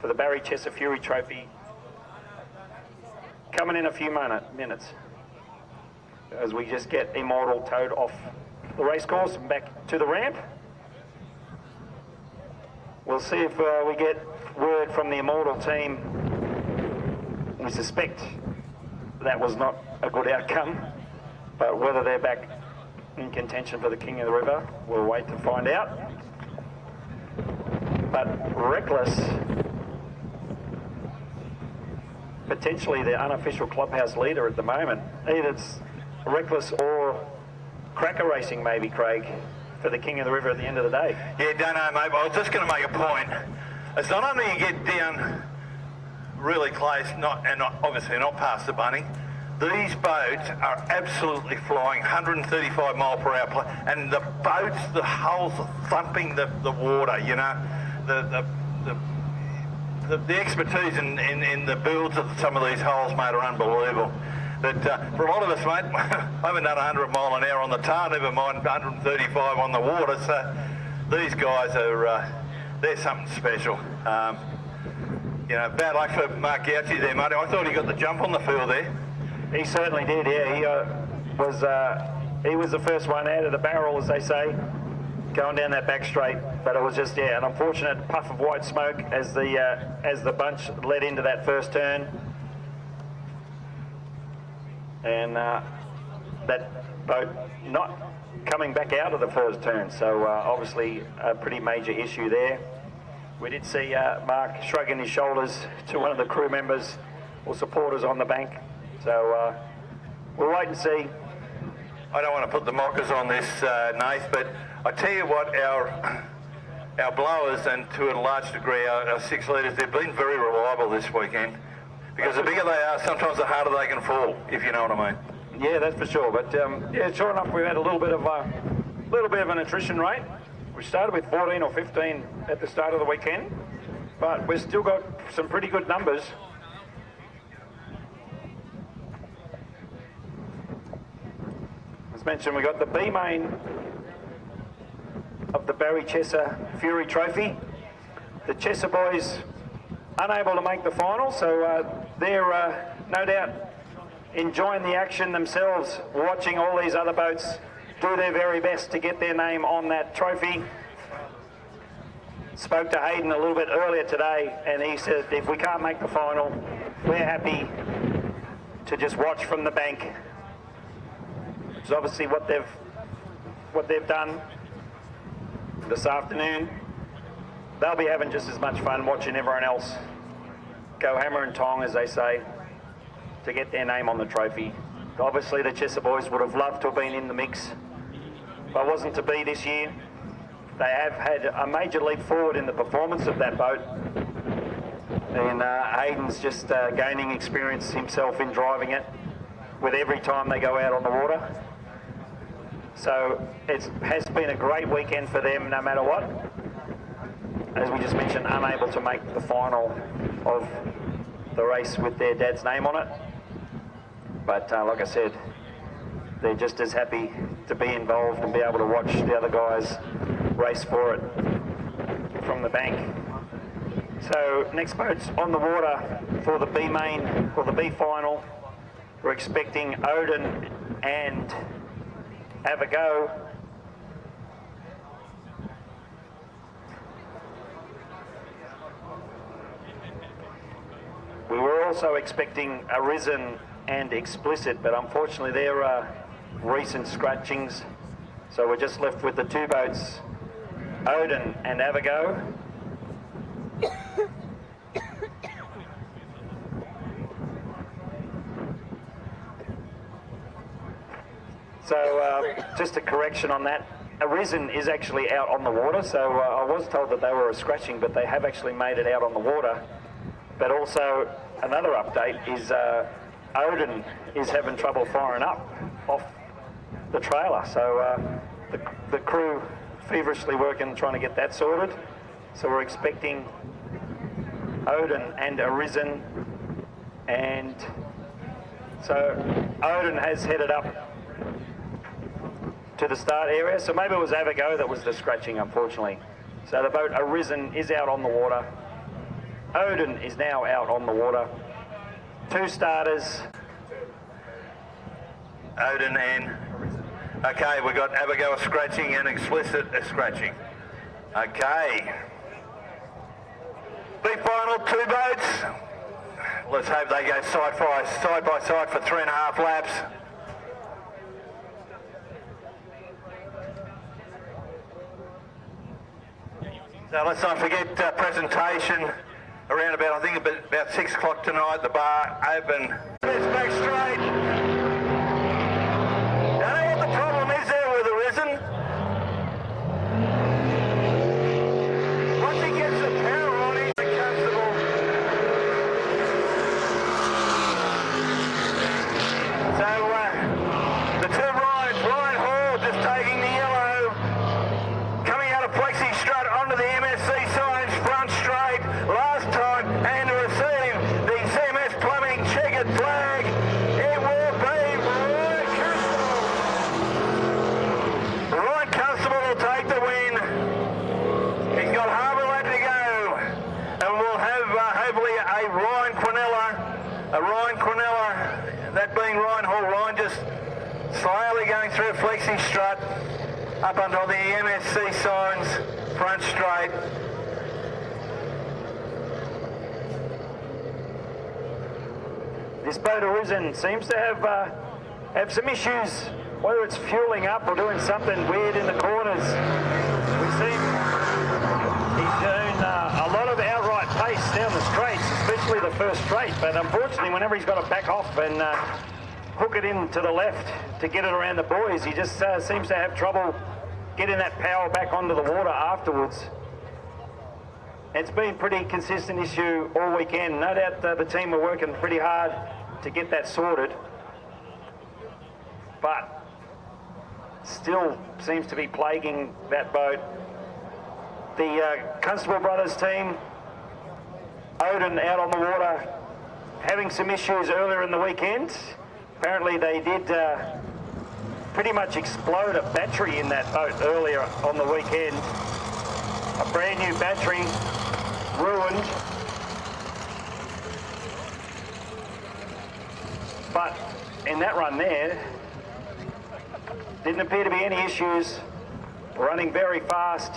for the Barry Chesser Fury Trophy. Coming in a few minutes as we just get Immortal towed off the racecourse and back to the ramp. We'll see if we get word from the Immortal team. We suspect that was not a good outcome, but whether they're back in contention for the King of the River, we'll wait to find out. But Reckless, potentially the unofficial clubhouse leader at the moment. Either it's Reckless or Cracker Racing maybe, Craig, for the King of the River at the end of the day. Yeah, don't know, mate. I was just going to make a point. It's not only you get down really close, obviously not past the bunny. These boats are absolutely flying 135 mile per hour, and the boats, the hulls are thumping the water. You know, the expertise in the builds of some of these hulls, mate, are unbelievable. But for a lot of us, mate, I haven't done 100 mile an hour on the tar, never mind 135 on the water. So these guys are, they're something special. You know, bad luck for Mark Gauci there, mate. I thought he got the jump on the field there. He certainly did, yeah. He was the first one out of the barrel, as they say, going down that back straight. But it was just, yeah, an unfortunate puff of white smoke as the bunch led into that first turn. And that boat not coming back out of the first turn. So obviously a pretty major issue there. We did see Mark shrugging his shoulders to one of the crew members or supporters on the bank. So we'll wait and see. I don't want to put the mockers on this, Nath, but I tell you what, our blowers, and to a large degree our 6 litres, they've been very reliable this weekend. Because the bigger they are, sometimes the harder they can fall, if you know what I mean. Yeah, that's for sure. But yeah, sure enough, we've had a little bit of an attrition rate. We started with 14 or 15 at the start of the weekend, but we've still got some pretty good numbers. As mentioned, we got the B main of the Barry Chesser Fury Trophy. The Chesser boys unable to make the final, so they're no doubt enjoying the action themselves, watching all these other boats do their very best to get their name on that trophy. Spoke to Hayden a little bit earlier today, and he said if we can't make the final, we're happy to just watch from the bank. It's obviously what they've done this afternoon. They'll be having just as much fun watching everyone else go hammer and tong, as they say, to get their name on the trophy. Obviously the Chesser boys would have loved to have been in the mix, but wasn't to be this year. They have had a major leap forward in the performance of that boat, and Hayden's just gaining experience himself in driving it with every time they go out on the water. So it has been a great weekend for them no matter what. As we just mentioned, unable to make the final of the race with their dad's name on it. But like I said, they're just as happy to be involved and be able to watch the other guys race for it from the bank. So next boat's on the water for the B main, or the B final. We're expecting Odin and Have a Go. We were also expecting Arisen and Explicit, but unfortunately there are recent scratchings. So we're just left with the 2 boats, Odin and Have a Go. So just a correction on that. Arisen is actually out on the water, so I was told that they were a scratching, but they have actually made it out on the water. But also another update is Odin is having trouble firing up off the trailer. So the crew feverishly working trying to get that sorted. So we're expecting Odin and Arisen, and so Odin has headed up to the start area. So maybe it was Avago that was the scratching, unfortunately. So the boat Arisen is out on the water. Odin is now out on the water. 2 starters. Odin and... Okay, we've got Abigail scratching and Explicit scratching. Okay. Big final, 2 boats. Let's hope they go side by side for 3.5 laps. So let's not forget presentation around about, I think about 6 o'clock tonight, the bar open. It's back straight. You know what the problem is there with the risen? Once he gets the power on, he's comfortable. So the 2 Ryans, Ryan Hall just taking the yellow, coming out of Plexi strut onto the MSC signs, front straight, last time, and to receive the CMS Plumbing checkered flag, it will be Ryan Constable. Ryan Constable will take the win. He's got half a lap to go, and we'll have hopefully a Ryan Quinella, that being Ryan Hall. Ryan just slowly going through Flexi strut, up onto the MSC signs, front straight. This boat Arisen seems to have some issues, whether it's fueling up or doing something weird in the corners. We've seen he's doing a lot of outright pace down the straights, especially the first straight, but unfortunately whenever he's got to back off and hook it in to the left to get it around the buoys, he just seems to have trouble getting that power back onto the water afterwards. It's been a pretty consistent issue all weekend. No doubt the team are working pretty hard to get that sorted, but still seems to be plaguing that boat. The Constable Brothers team, Odin out on the water, having some issues earlier in the weekend. Apparently they did pretty much explode a battery in that boat earlier on the weekend. A brand new battery ruined. But in that run there, didn't appear to be any issues. Running very fast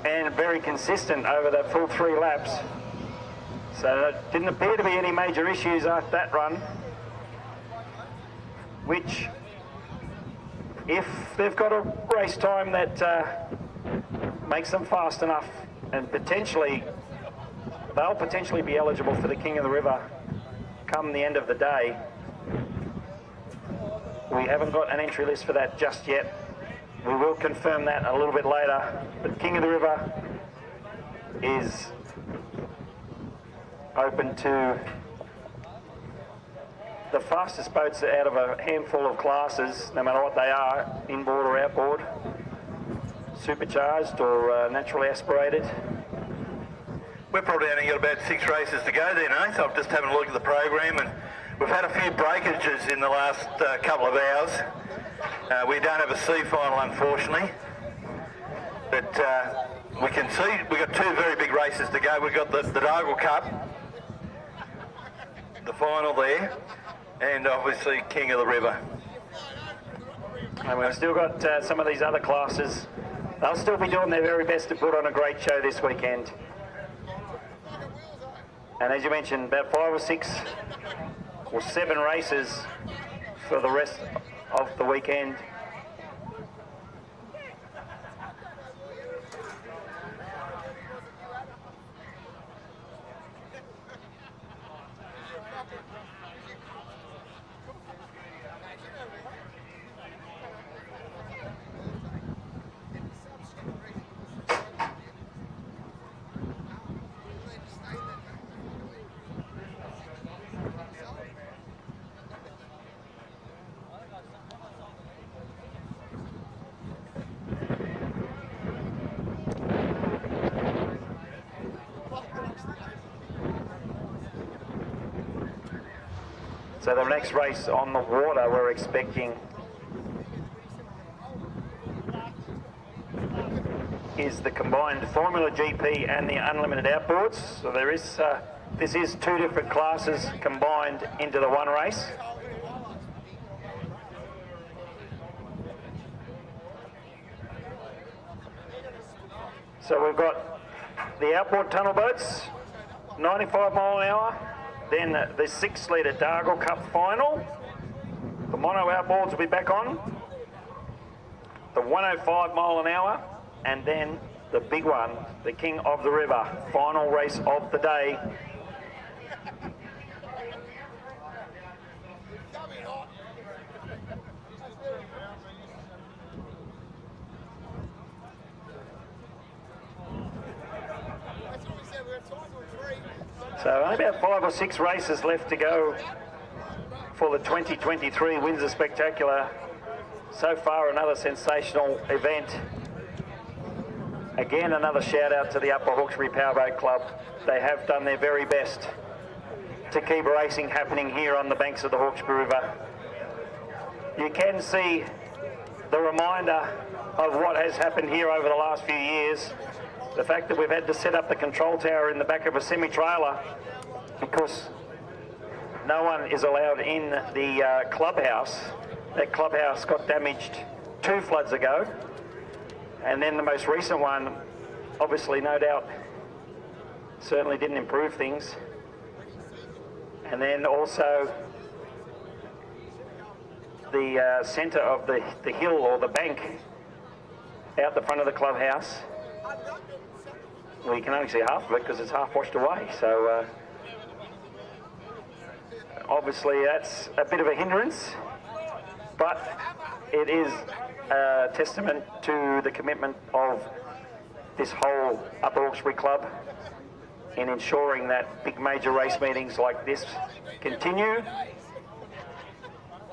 and very consistent over the full 3 laps. So there didn't appear to be any major issues after that run, which, if they've got a race time that makes them fast enough, and they'll potentially be eligible for the King of the River come the end of the day. We haven't got an entry list for that just yet. We will confirm that a little bit later. But King of the River is open to the fastest boats out of a handful of classes, no matter what they are, inboard or outboard, supercharged or naturally aspirated. We're probably only got about 6 races to go there, Nath. I'm just having a look at the program, and we've had a few breakages in the last couple of hours. We don't have a C final, unfortunately, but we can see we've got 2 very big races to go. We've got the Dargle Cup, the final there, and obviously King of the River. And we've still got some of these other classes. They'll still be doing their very best to put on a great show this weekend. And as you mentioned, about 5 or 6 or 7 races for the rest of the weekend. So the next race on the water we're expecting is the combined Formula GP and the Unlimited Outboards. So there is, this is two different classes combined into the one race. So we've got the outboard tunnel boats, 95 mile an hour, then the 6 litre Dargle Cup final. The mono outboards will be back on. The 105 mile an hour, and then the big one, the King of the River, final race of the day. So only about 5 or 6 races left to go for the 2023 Windsor Spectacular. So far, another sensational event. Again, another shout out to the Upper Hawkesbury Powerboat Club. They have done their very best to keep racing happening here on the banks of the Hawkesbury River. You can see the reminder of what has happened here over the last few years. The fact that we've had to set up the control tower in the back of a semi-trailer because no one is allowed in the clubhouse. That clubhouse got damaged 2 floods ago. And then the most recent one, obviously, no doubt, certainly didn't improve things. And then also the centre of the hill or the bank out the front of the clubhouse. Well, you can only see half of it because it's half washed away. So obviously that's a bit of a hindrance, but it is a testament to the commitment of this whole Upper Hawkesbury Club in ensuring that big major race meetings like this continue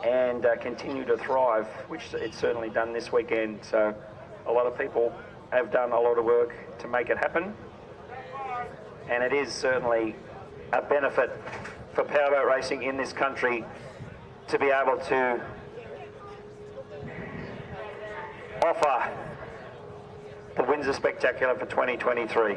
and continue to thrive, which it's certainly done this weekend. So a lot of people have done a lot of work to make it happen, and it is certainly a benefit for powerboat racing in this country to be able to offer the Windsor Spectacular for 2023.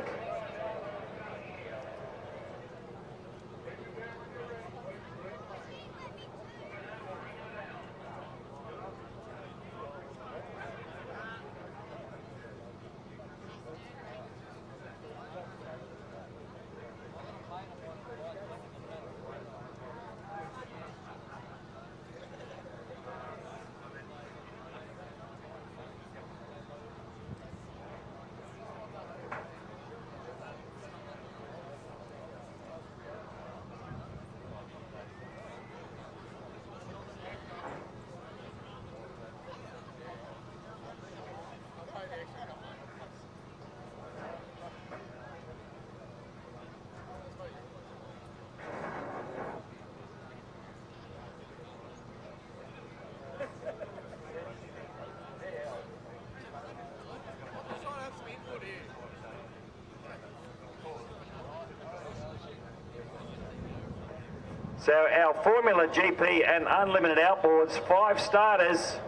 So our Formula GP and Unlimited Outboards, 5 starters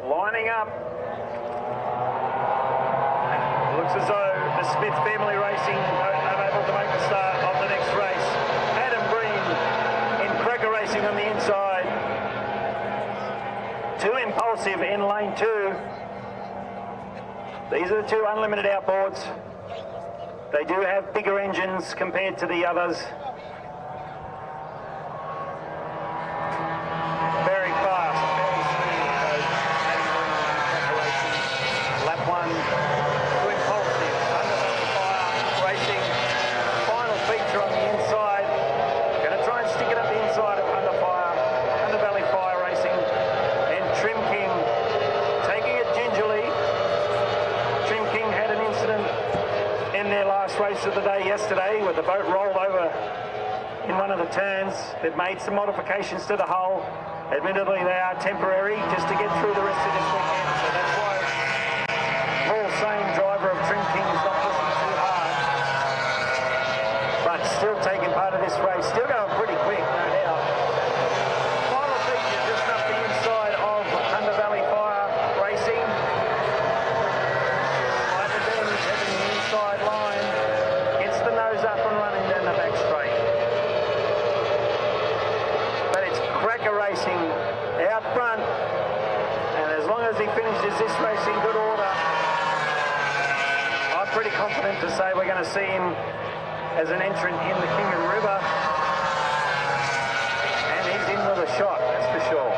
lining up. Looks as though the Smith family racing are able to make the start of the next race. Adam Breen in Cracker Racing on the inside. Too Impulsive in lane 2. These are the 2 Unlimited Outboards. They do have bigger engines compared to the others. Very fast, very smooth. Lap 1, Too Impulsive, Undervalley Fire Racing. Final feature on the inside. Going to try and stick it up the inside of Undervalley Fire Racing. And Trim King taking it gingerly. Trim King had an incident in their last race of the day yesterday where the boat rolled over in one of the turns. They've made some modifications to the hull. Admittedly, they are temporary just to get through the rest of this weekend. So that's why Paul Sane, driver of Trim King, is not pushing too hard. But still taking part of this race. Still going pretty quick, no doubt. Final feature just up the inside of Undervalley Fire Racing. pretty confident to say we're going to see him as an entrant in the King of the River. And he's in with a shot, that's for sure.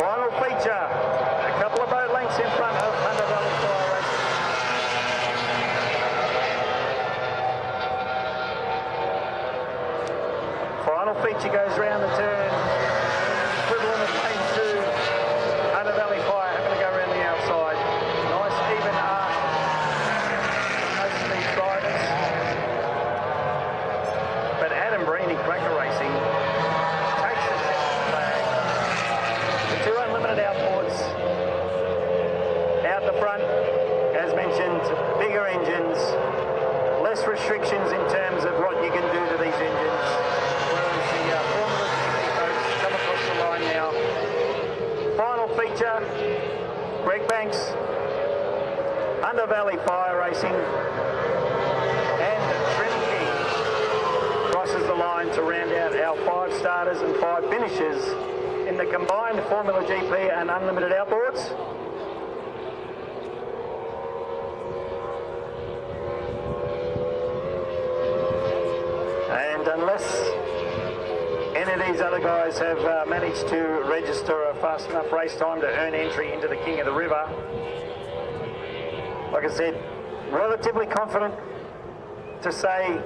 Final feature, a couple of boat lengths in front of Hunter Valley Fire Racing. Final feature goes round the turn. Equivalent of lane 2, Hunter Valley Fire having to go around the outside. Nice even arc from most of these drivers. But Adam Breeny, Clinker Racing, takes the second flag. The 2 unlimited outboards out the front, as mentioned, bigger engines, less restrictions in terms of what you can do to these engines. Feature, Greg Banks, Hunter Valley Fire Racing, and Trinity crosses the line to round out our 5 starters and 5 finishers in the combined Formula GP and unlimited outboards. And unless any of these other guys have managed to register a fast enough race time to earn entry into the King of the River. Like I said, relatively confident to say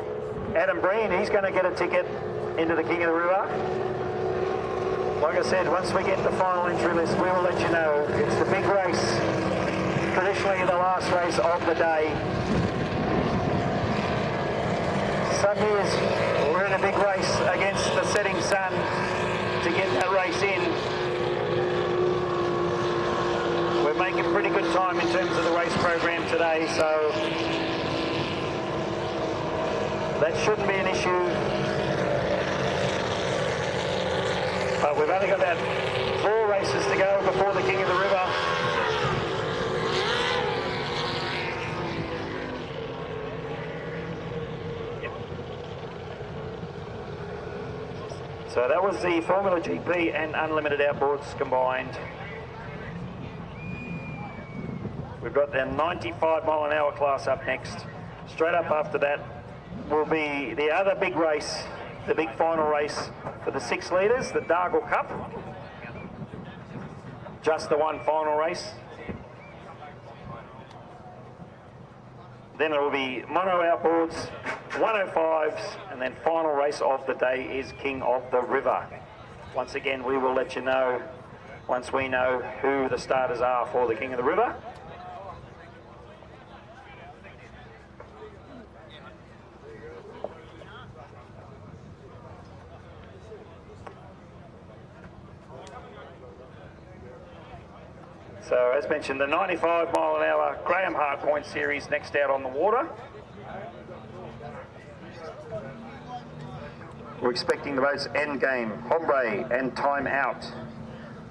Adam Breen, he's going to get a ticket into the King of the River. Like I said, once we get the final entry list, we will let you know. It's the big race, traditionally the last race of the day. Some years we're in a big race against the setting sun to get that race in. We're making pretty good time in terms of the race program today, so that shouldn't be an issue. But we've only got about 4 races to go before the King of the River. So that was the Formula GP and unlimited outboards combined. We've got the 95-mile-an-hour class up next. Straight up after that will be the other big race, the big final race for the 6 litres, the Dargle Cup. Just the one final race. Then it will be mono outboards, 105s, and then final race of the day is King of the River. Once again, we will let you know once we know who the starters are for the King of the River. So, as mentioned, the 95-mile-an-hour Graham Hart Point Series next out on the water. We're expecting the boats Endgame, Hombre and Time Out.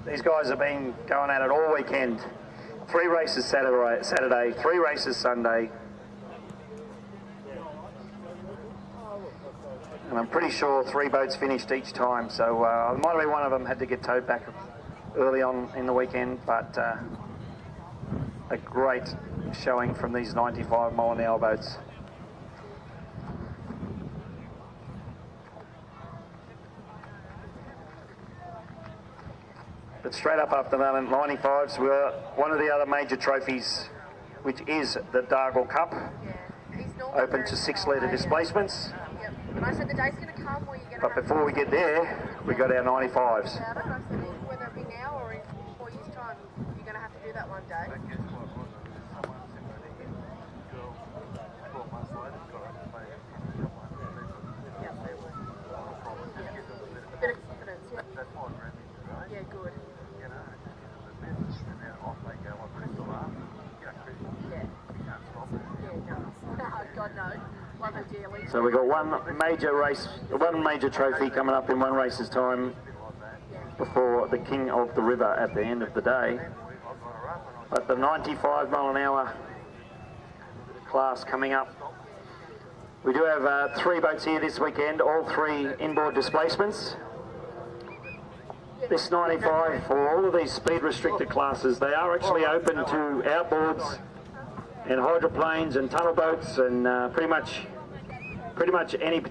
These guys have been going at it all weekend. 3 races Saturday, 3 races Sunday. And I'm pretty sure 3 boats finished each time, so it might have been one of them had to get towed back early on in the weekend, but a great showing from these 95-mile-an-hour boats. But straight up after that, 95s were one of the other major trophies, which is the Dargle Cup, open to 6-litre displacements. Yep. And I said the day's going to come where you're going to. But before we get there, we got our 95s. Whether it be now or in 4 years' time, you're going to have to do that one day. A bit of confidence, yeah. Yeah, good. God no. Love her dearly. So we've got one major trophy coming up in 1 race's time before the King of the River at the end of the day. But the 95-mile-an-hour class coming up. We do have 3 boats here this weekend, all 3 inboard displacements. This 95, for all of these speed restricted classes, they are actually open to outboards and hydroplanes and tunnel boats and pretty much any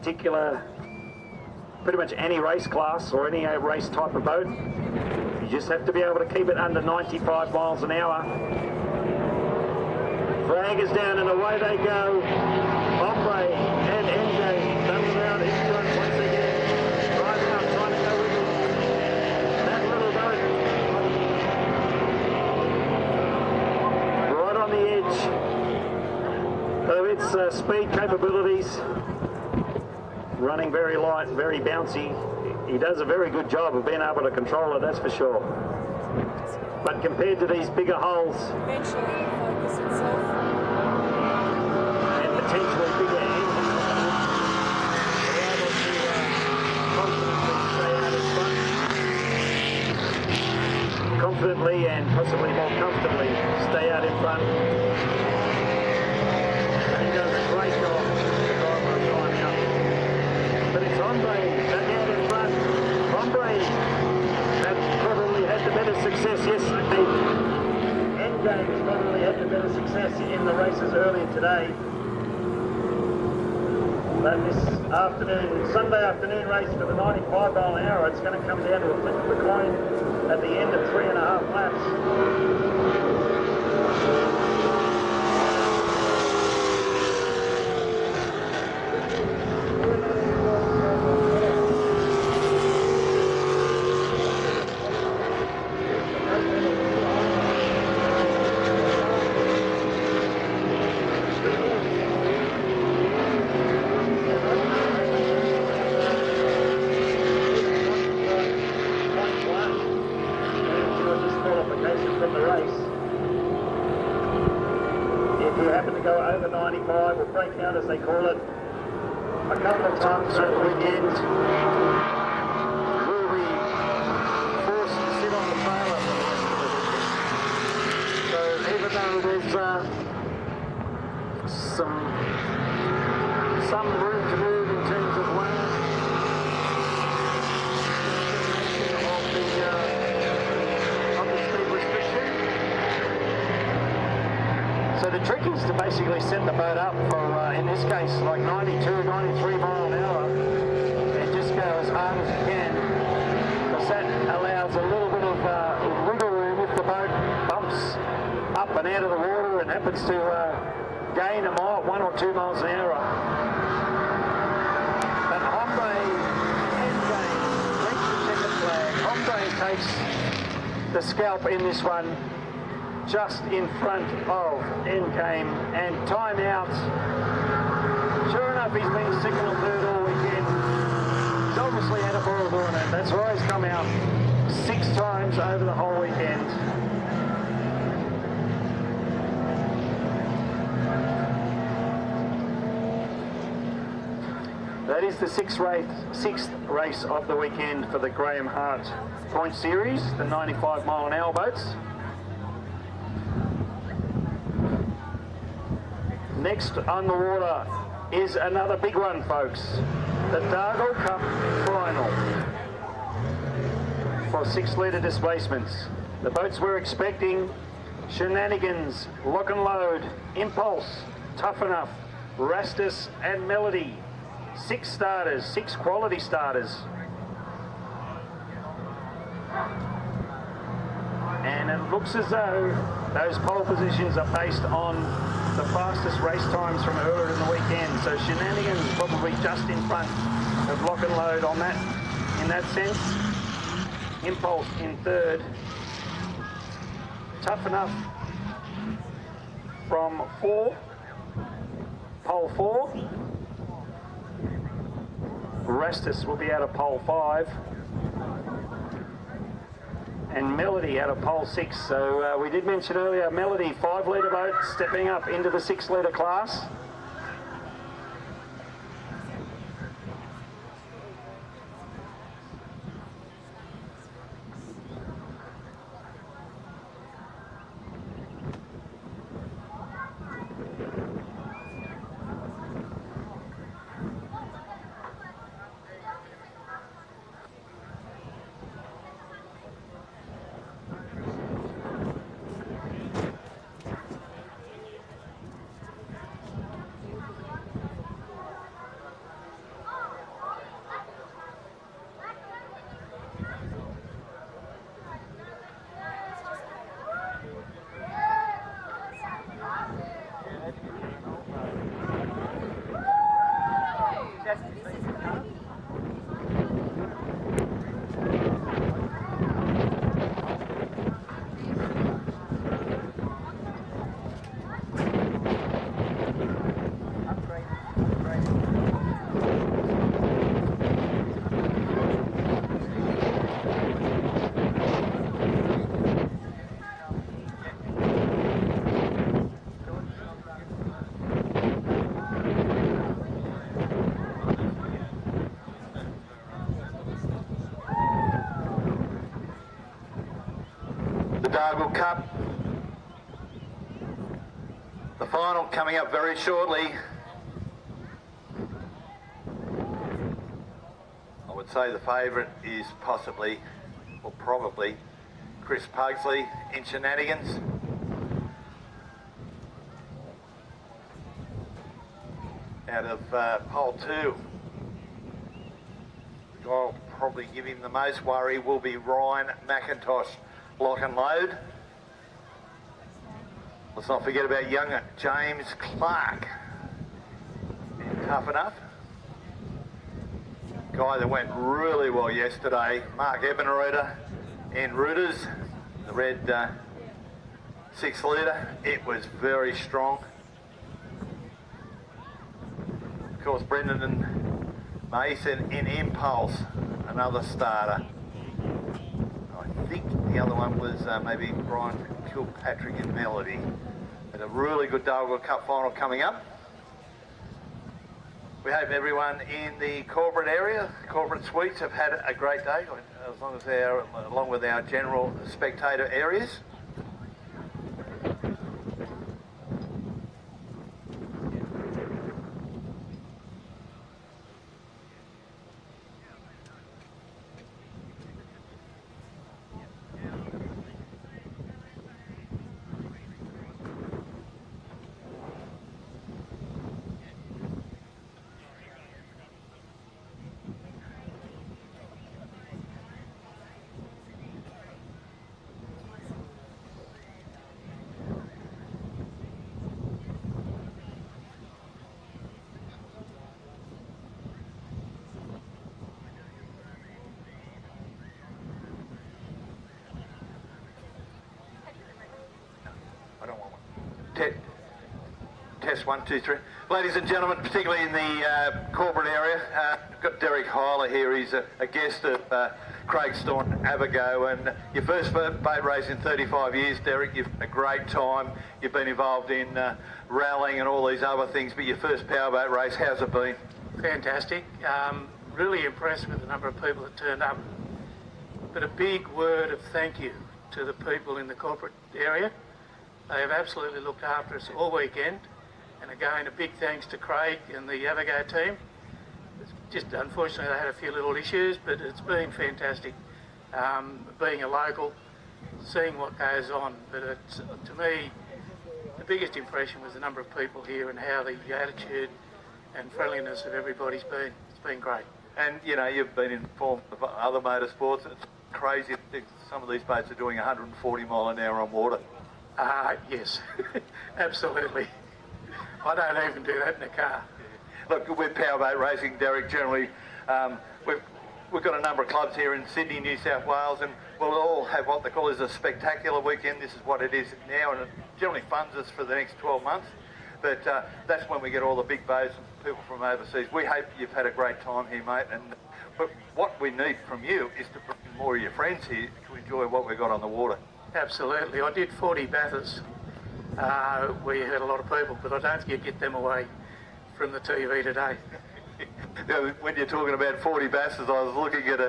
any race class or any race type of boat. You just have to be able to keep it under 95 miles an hour. Flag is down and away they go. Ombre and MJ done around into it once again. Right now trying to go with that little boat. Right on the edge. So its speed capabilities, running very light, very bouncy. He does a very good job of being able to control it, that's for sure. But compared to these bigger hulls and potentially bigger engines, they're able to confidently and possibly more comfortably stay out in front. And he does a great job to drive my time out. But it's Hombre back out in front. Hombre that probably had the better success yesterday. Endgame's probably had the better success in the races earlier today. But this afternoon, Sunday afternoon race for the 95 mile an hour, it's going to come down to a flip of the coin at the end of 3.5 laps. From the race. If you happen to go over 95 or break out as they call it, a couple of times over the weekend, will be forced to sit on the trailer for the rest of the weekend. So even though there's some room to move in terms of weight, so the trick is to basically set the boat up for, in this case, like 92, 93 mile an hour, and just go as hard as you can, because that allows a little bit of wiggle room if the boat bumps up and out of the water and happens to gain a mile, 1 or 2 miles an hour. But Hombre and Gain reach the checkered flag. Hombre takes the scalp in this one, just in front of Endgame, and time out. Sure enough, he's been second or third all weekend. He's obviously had a ball doing it. That's why he's come out 6 times over the whole weekend. That is the sixth race of the weekend for the Graham Hart Point Series, the 95 mile an hour boats. Next on the water is another big one, folks. The Dargle Cup final for 6-litre displacements. The boats we're expecting: Shenanigans, Lock and Load, Impulse, Tough Enough, Rastus and Melody. 6 starters, 6 quality starters. And it looks as though those pole positions are based on the fastest race times from earlier in the weekend. So Shenanigans is probably just in front of Lock and Load on that, in that sense. Impulse in third. Tough Enough from pole 4. Rastus will be out of pole 5. And Melody out of pole 6. So we did mention earlier, Melody, 5-litre boat, stepping up into the 6-litre class. Dargle Cup. The final coming up very shortly. I would say the favourite is possibly, or probably, Chris Pugsley in Shenanigans. Out of pole 2, the guy will probably give him the most worry will be Ryan McIntosh, lock and load. Let's not forget about younger James Clark, and Tough Enough. Guy that went really well yesterday, Mark Ebenreuter in Rooters, the red 6 litre. It was very strong. Of course, Brendan and Mason in Impulse, another starter. I think the other one was maybe Brian Kilpatrick in Melody. But a really good Dargle Cup final coming up. We hope everyone in the corporate area, corporate suites, have had a great day, as long as they're along with our general spectator areas. Test 1, 2, 3. Ladies and gentlemen, particularly in the corporate area, we've got Derek Hyler here. He's a guest of Craig Staunton Abago, and your first boat race in 35 years, Derek. You've had a great time. You've been involved in rallying and all these other things, but your first powerboat race, how's it been? Fantastic. Really impressed with the number of people that turned up. But a big word of thank you to the people in the corporate area. They have absolutely looked after us all weekend. And again, a big thanks to Craig and the Abago team. It's just unfortunately they had a few little issues, but it's been fantastic. Being a local, seeing what goes on. But it's, to me, the biggest impression was the number of people here and how the attitude and friendliness of everybody's been. It's been great. And you know, you've been informed of other motorsports. It's crazy. Some of these boats are doing 140 mile an hour on water. Yes, absolutely. I don't even do that in a car. Look, with powerboat racing, Derek, generally, we've got a number of clubs here in Sydney, New South Wales, and we'll all have what they call is a spectacular weekend. This is what it is now, and it generally funds us for the next 12 months. But that's when we get all the big boats and people from overseas. We hope you've had a great time here, mate. But what we need from you is to bring more of your friends here to enjoy what we've got on the water. Absolutely. I did 40 Bathurst. We had a lot of people, but I don't think you get them away from the TV today. When you're talking about 40 Bathurst, I was looking at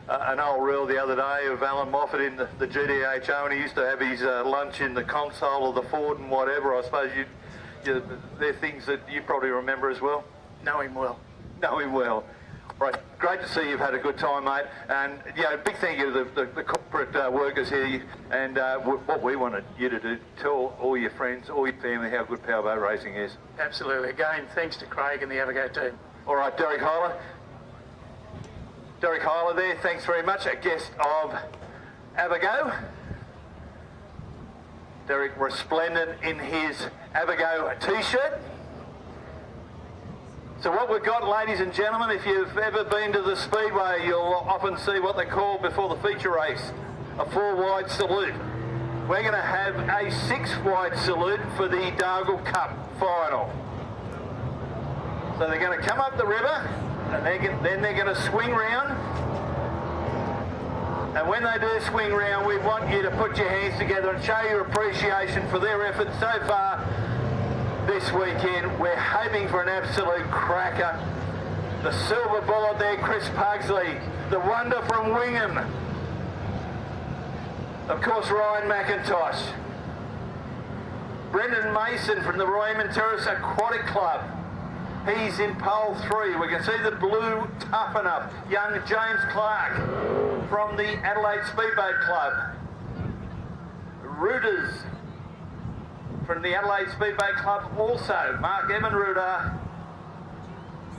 an old reel the other day of Alan Moffat in the GDHO, and he used to have his lunch in the console of the Ford and whatever. I suppose they're things that you probably remember as well. Know him well. Know him well. Right, great to see you've had a good time, mate. And big thank you to the corporate workers here. And what we wanted you to do, tell all your friends, all your family how good powerboat racing is. Absolutely. Again, thanks to Craig and the Abago team. All right, Derek Hyler. Derek Hyler there, thanks very much. A guest of Abago. Derek resplendent in his Abago t-shirt. So what we've got, ladies and gentlemen, if you've ever been to the Speedway, you'll often see what they call before the feature race, a 4-wide salute. We're going to have a 6-wide salute for the Dargle Cup final. So they're going to come up the river, and then they're going to swing round. And when they do swing round, we want you to put your hands together and show your appreciation for their efforts so far this weekend. We're hoping for an absolute cracker. The silver bullet there, Chris Pugsley, the wonder from Wingham. Of course, Ryan McIntosh. Brendan Mason from the Raymond Terrace Aquatic Club. He's in pole 3. We can see the blue Tough Enough. Young James Clark from the Adelaide Speedboat Club. Rooters from the Adelaide Speedboat Club also. Mark Evan-Rooter.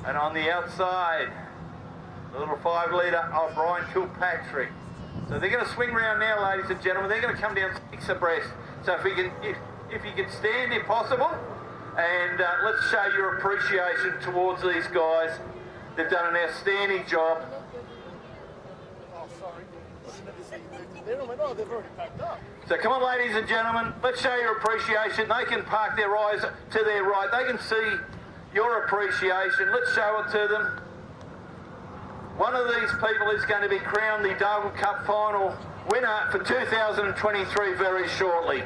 And on the outside, the little 5 litre of Brian Kilpatrick. So they're going to swing round now, ladies and gentlemen. They're going to come down 6 abreast. So if you can stand if possible, and let's show your appreciation towards these guys. They've done an outstanding job. So come on, ladies and gentlemen, let's show your appreciation. They can park their eyes to their right. They can see your appreciation. Let's show it to them. One of these people is going to be crowned the Dargle Cup final winner for 2023 very shortly.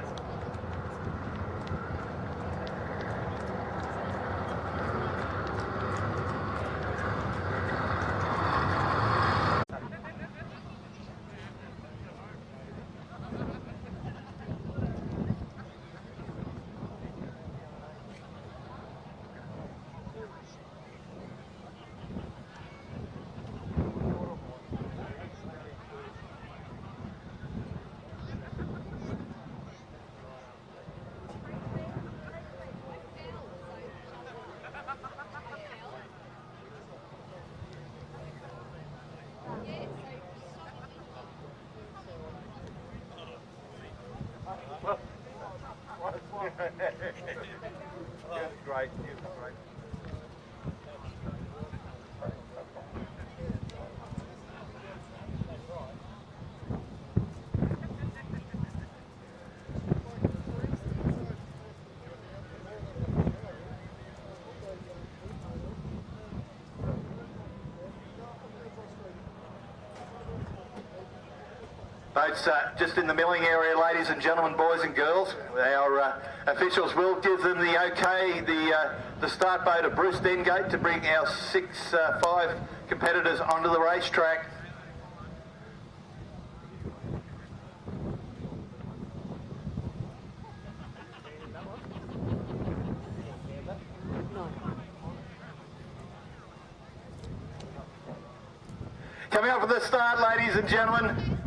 Great. Boats just in the milling area, ladies and gentlemen, boys and girls. Our officials will give them the okay, the start boat of Bruce Dengate to bring our 5 competitors onto the racetrack. Coming up for the start, ladies and gentlemen,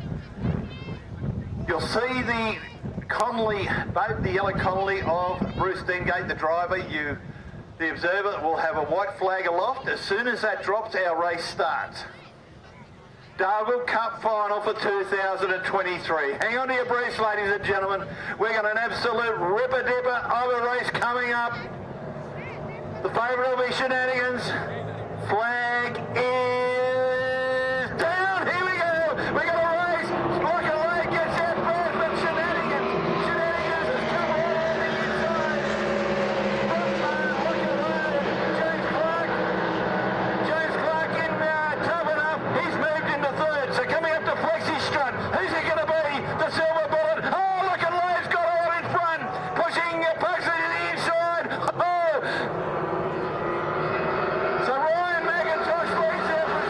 you'll see the Connolly boat, the yellow Connolly of Bruce Dengate, the driver. The observer will have a white flag aloft. As soon as that drops, our race starts. Dargle Cup final for 2023. Hang on to your briefs, ladies and gentlemen. We've got an absolute ripper-dipper of a race coming up. The favourite will be Shenanigans. Flag is down. Here we go. We're going to race. Like a lake gets out first, but Shenanigans. Shenanigans has come all over the inside. Like a lake. James Clark in Tough Enough. He's moved into 3rd. So coming up to Flexi Strut. Who's it going to be? The silver bullet. Oh, look at Lave's got all in front. Pushing Puxley to the inside. Oh. So Ryan McIntosh leads there for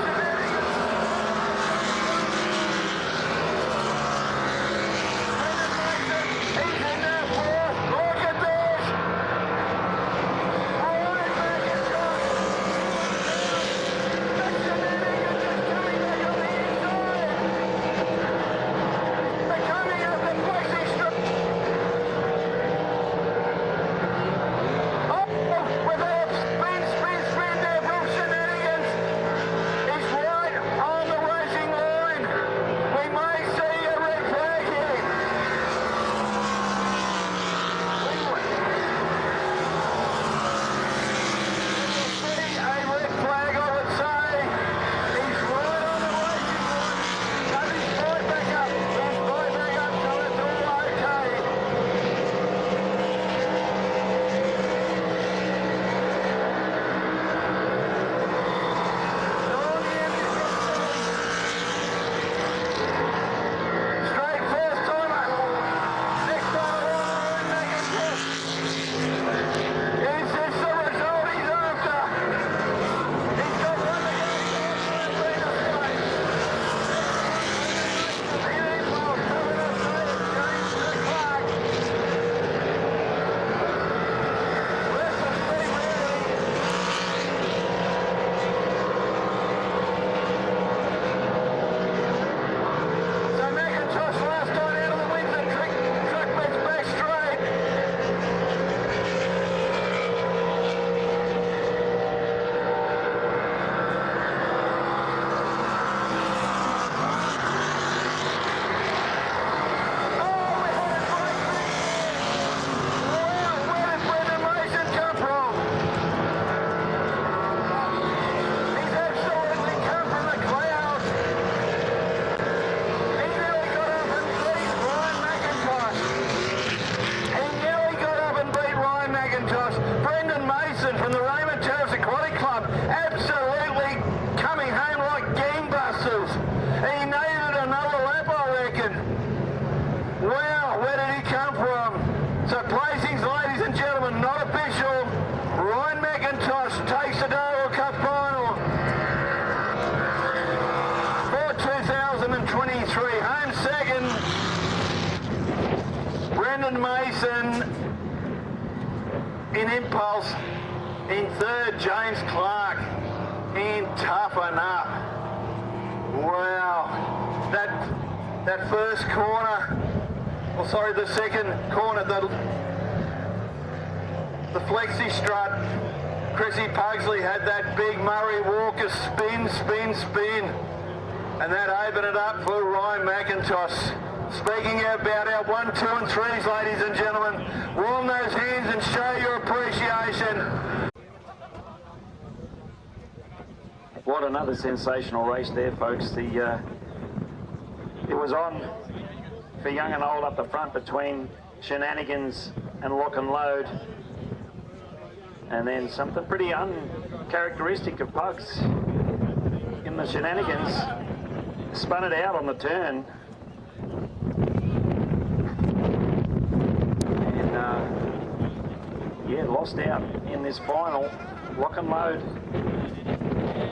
in Impulse. In third, James Clark. In Toughen Up. Wow. That first corner, or sorry, the second corner, the flexi strut, Chrissy Pugsley had that big Murray Walker spin, and that opened it up for Ryan McIntosh. Speaking about our 1, 2 and 3s, ladies and gentlemen, warm those hands and show your appreciation. What another sensational race there, folks. It was on for young and old up the front between Shenanigans and Lock and Load. And then something pretty uncharacteristic of Pugs in the Shenanigans. Spun it out on the turn. And yeah, lost out in this final. Lock and Load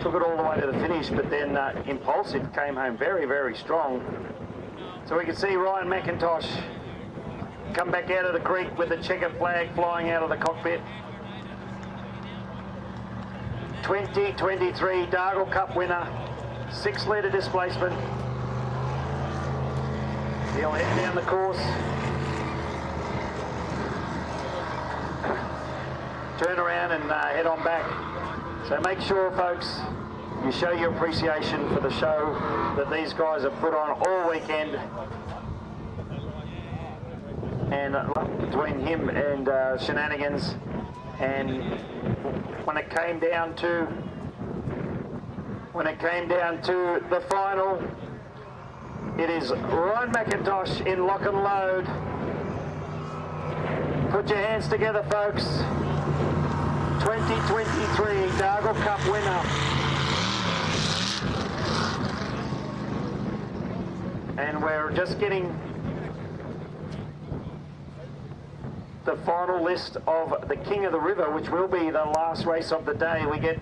took it all the way to the finish, but then Impulsive came home very, very strong. So we can see Ryan McIntosh come back out of the creek with the checkered flag flying out of the cockpit. 2023 Dargle Cup winner, 6-litre displacement. He'll head down the course. Turn around and head on back. So make sure, folks, you show your appreciation for the show that these guys have put on all weekend. And between him and Shenanigans, and when it came down to the final, it is Ryan McIntosh in Lock and Load. Put your hands together, folks. 2023 Dargle Cup winner. And we're just getting the final list of the King of the River, which will be the last race of the day. We get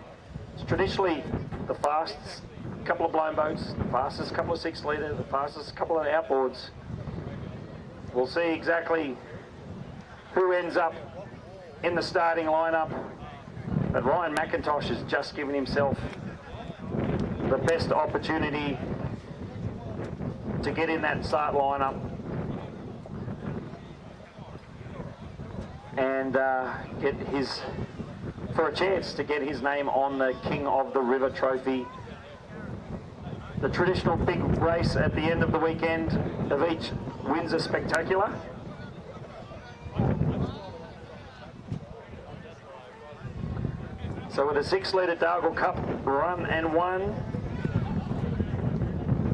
traditionally the fastest couple of blown boats, the fastest couple of 6-litre, the fastest couple of outboards. We'll see exactly who ends up in the starting lineup. But Ryan McIntosh has just given himself the best opportunity to get in that start lineup and get for a chance to get his name on the King of the River trophy. The traditional big race at the end of the weekend of each Windsor Spectacular. So with a 6-litre Dargle Cup run and won,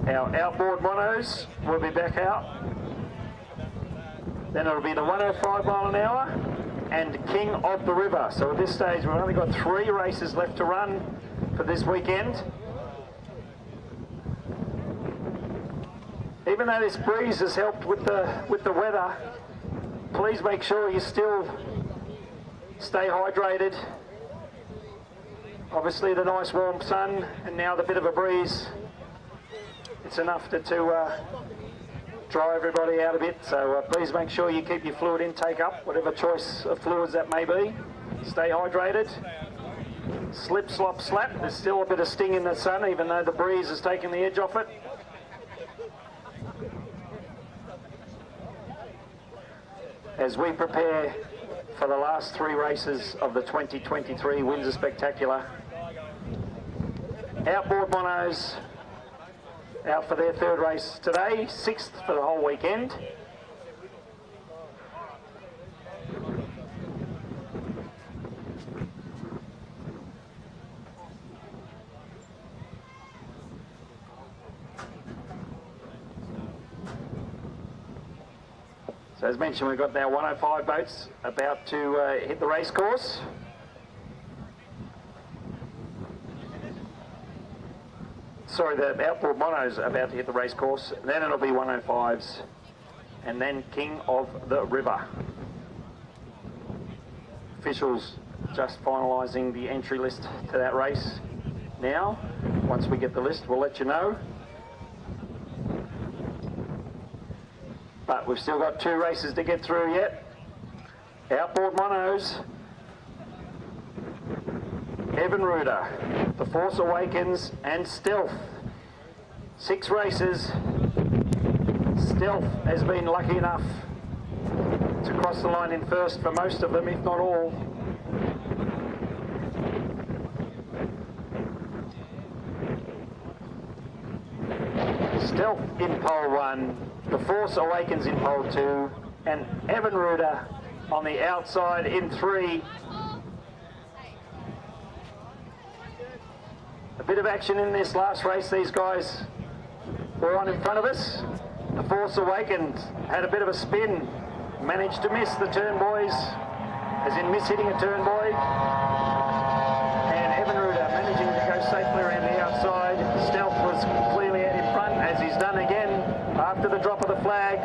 our outboard monos will be back out. Then it'll be the 105 mile an hour and King of the River. So at this stage, we've only got 3 races left to run for this weekend. Even though this breeze has helped with the weather, please make sure you still stay hydrated. Obviously the nice warm sun and now the bit of a breeze, it's enough to dry everybody out a bit. So please make sure you keep your fluid intake up, whatever choice of fluids that may be. Stay hydrated. Slip, slop, slap. There's still a bit of sting in the sun, even though the breeze has taken the edge off it. As we prepare for the last 3 races of the 2023 Windsor Spectacular. Outboard monos out for their 3rd race today, 6th for the whole weekend. So as mentioned, we've got our 105 boats about to hit the race course. Sorry, the outboard monos are about to hit the race course. Then it'll be 105s, and then King of the River. Officials just finalising the entry list to that race now. Once we get the list, we'll let you know. But we've still got 2 races to get through yet. Outboard monos, Evan Ruder, The Force Awakens and Stealth. 6 races. Stealth has been lucky enough to cross the line in first for most of them, if not all. Stealth in pole 1, The Force Awakens in pole 2, and Evan Ruder on the outside in 3. A bit of action in this last race. These guys were on in front of us. The Force Awakens had a bit of a spin, managed to miss the turn boys, as in miss hitting a turn boy. And Evan Ruder managing to go safely around the outside. Stealth was clearly out in front, as he's done again after the drop of the flag.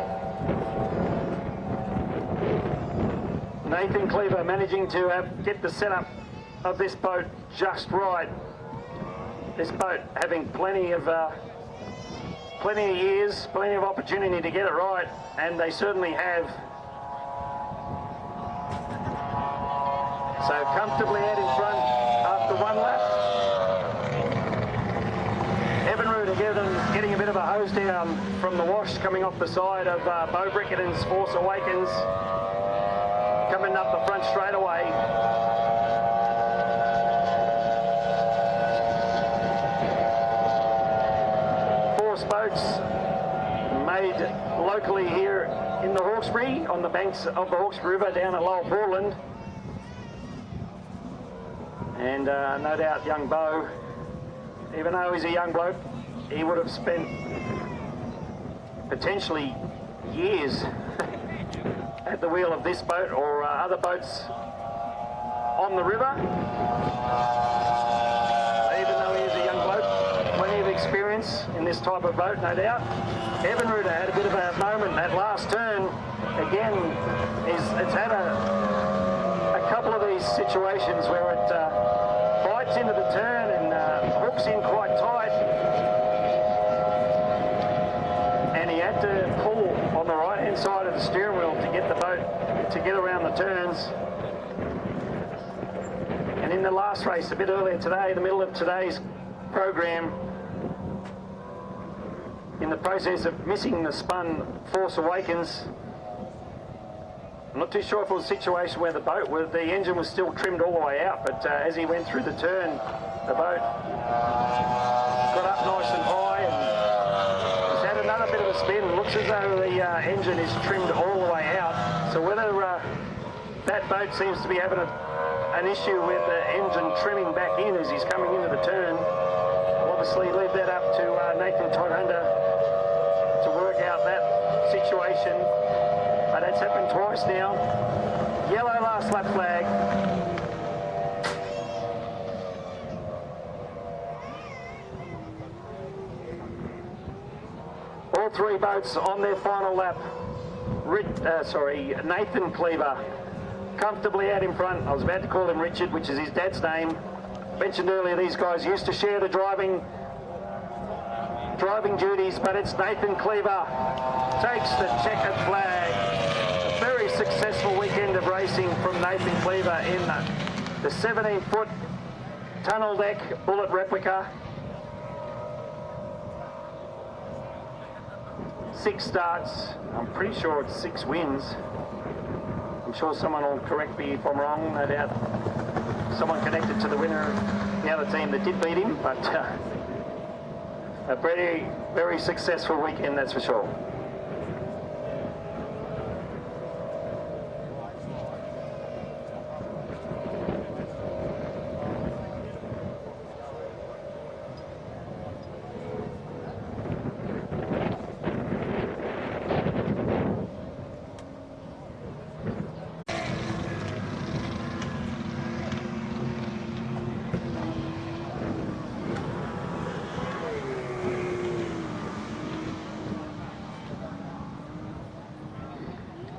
Nathan Cleaver managing to get the setup of this boat just right. This boat having plenty of years, plenty of opportunity to get it right, and they certainly have. So comfortably out in front after 1 lap. Evan Ruder getting a bit of a hose down from the wash coming off the side of Bo Brickenden's Force Awakens, coming up the front straightaway. Boats made locally here in the Hawkesbury, on the banks of the Hawkesbury River down at Lower Portland. And no doubt young Bo, even though he's a young bloke, he would have spent potentially years at the wheel of this boat or other boats on the river. Even though he is a young bloke, plenty of experience in this type of boat, no doubt. Evan Ruder had a bit of a moment that last turn. Again, it's had a couple of these situations where it bites into the turn and hooks in quite tight. And he had to pull on the right-hand side of the steering wheel to get the boat to get around the turns. And in the last race, a bit earlier today, the middle of today's program, in the process of missing the spun Force Awakens, I'm not too sure if it was a situation where the engine was still trimmed all the way out, but as he went through the turn, the boat got up nice and high and he's had another bit of a spin. Looks as though the engine is trimmed all the way out. So whether that boat seems to be having an issue with the engine trimming back in as he's coming into the turn, I'll obviously leave that up to Nathan Todd-Hunter to work out that situation. But it's happened twice now. Yellow last lap flag. All 3 boats on their final lap. Nathan Cleaver comfortably out in front. I was about to call him Richard, which is his dad's name. Mentioned earlier, these guys used to share the driving duties, but it's Nathan Cleaver takes the checkered flag. A very successful weekend of racing from Nathan Cleaver in the 17-foot tunnel deck bullet replica. 6 starts. I'm pretty sure it's 6 wins. I'm sure someone will correct me if I'm wrong. No doubt someone connected to the winner of the other team that did beat him, but a very, very successful weekend, that's for sure.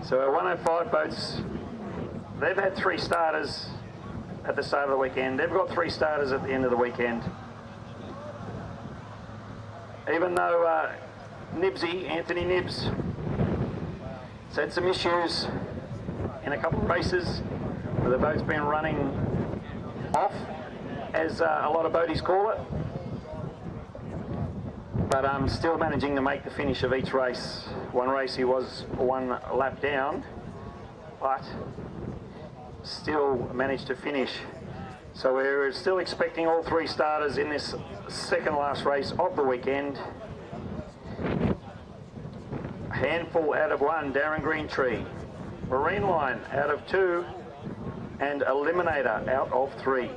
So our 105 boats, they've had 3 starters at the start of the weekend. They've got 3 starters at the end of the weekend. Even though Anthony Nibbs, has had some issues in a couple of races where the boat's been running off as a lot of boaties call it. But still managing to make the finish of each race. One race he was one lap down, but still managed to finish. So we're still expecting all three starters in this second last race of the weekend. Handful out of one, Darren Greentree. Marine Line out of two, and Eliminator out of three.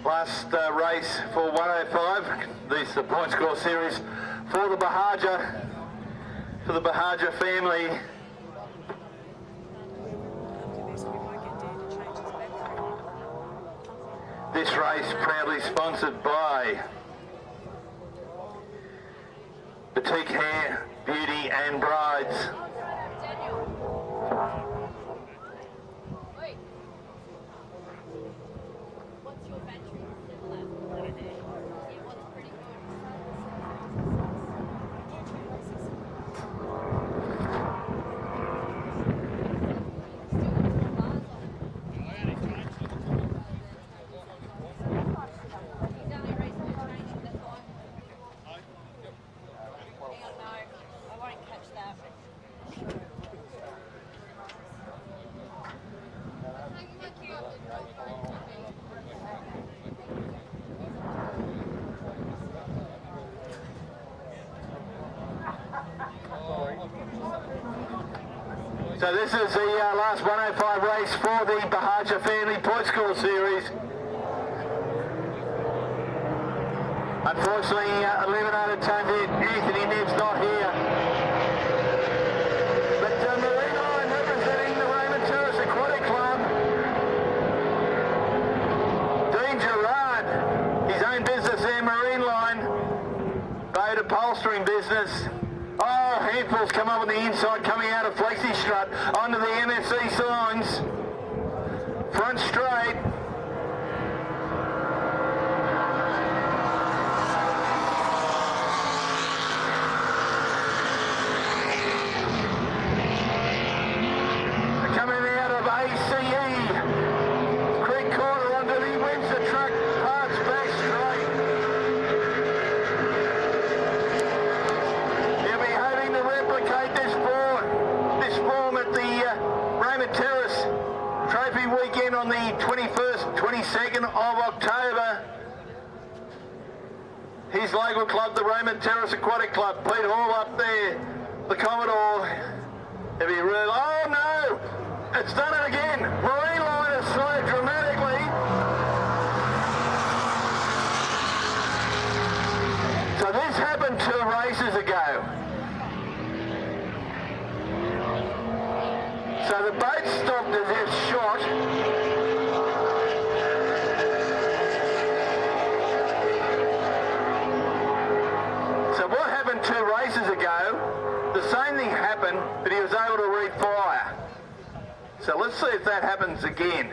Last race for 105. This is the point score series for the Bahaja family. This race proudly sponsored by Boutique Hair, Beauty and Brides. So this is the last 105 race for the Bahaja Family Point Score Series. Unfortunately, eliminated Anthony Nibbs not here. business. Oh, handfuls come up on the inside, coming out of Flexi Strut onto the MSC signs. Front straight. Coming out of ACE. Creek Quarter onto the Windsor truck, parts back straight. He'll be hoping to replicate this form at the Raymond Terrace Trophy weekend on the 21st, 22nd of October. His local club, the Raymond Terrace Aquatic Club. Pete Hall up there, the Commodore. He'll be real. Oh no! It's done it again. Marine line has slowed dramatically. So this happened 2 races ago. So the boat stopped as if shot. So what happened 2 races ago, the same thing happened, but he was able to refire. So let's see if that happens again.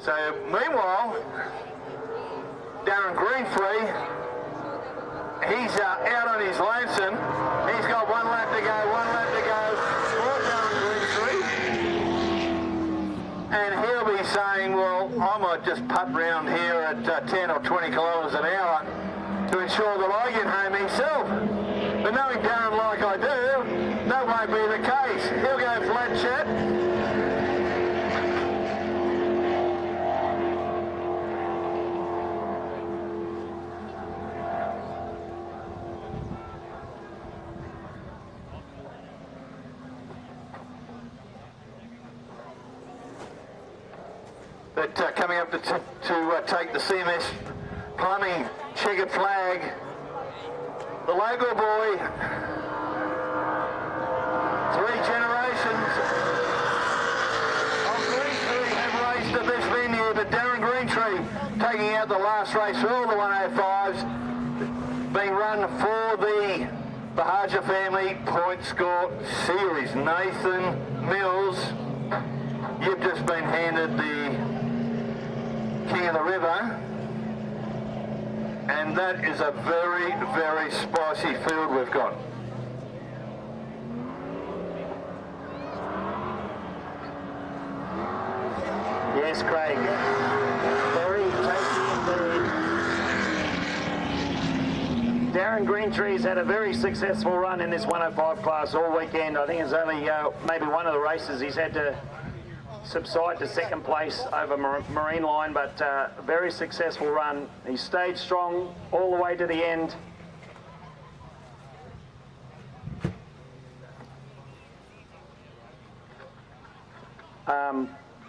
So meanwhile, Darren Greenfree, he's out on his lonesome. He's got 1 lap to go, 1 lap to go for Darren Greenfree. And he'll be saying, well, I might just putt round here at 10 or 20 kilometres an hour to ensure that I get home myself. But knowing Darren like I do, that won't be the case. He'll go flat chat. But coming up to take the CMS Plumbing checkered flag, the local boy, 3 generations of Greentree have raced at this venue, but Darren Greentree taking out the last race for all the 105s, being run for the Bahaja family point score series. Nathan Mills, you've just been handed the King of the River, and that is a very, very spicy field we've got. Yes, Craig. Very tasty indeed. Darren Greentree's had a very successful run in this 105 class all weekend. I think it's only maybe one of the races he's had to subside to second place over Marine Line, but very successful run. He stayed strong all the way to the end.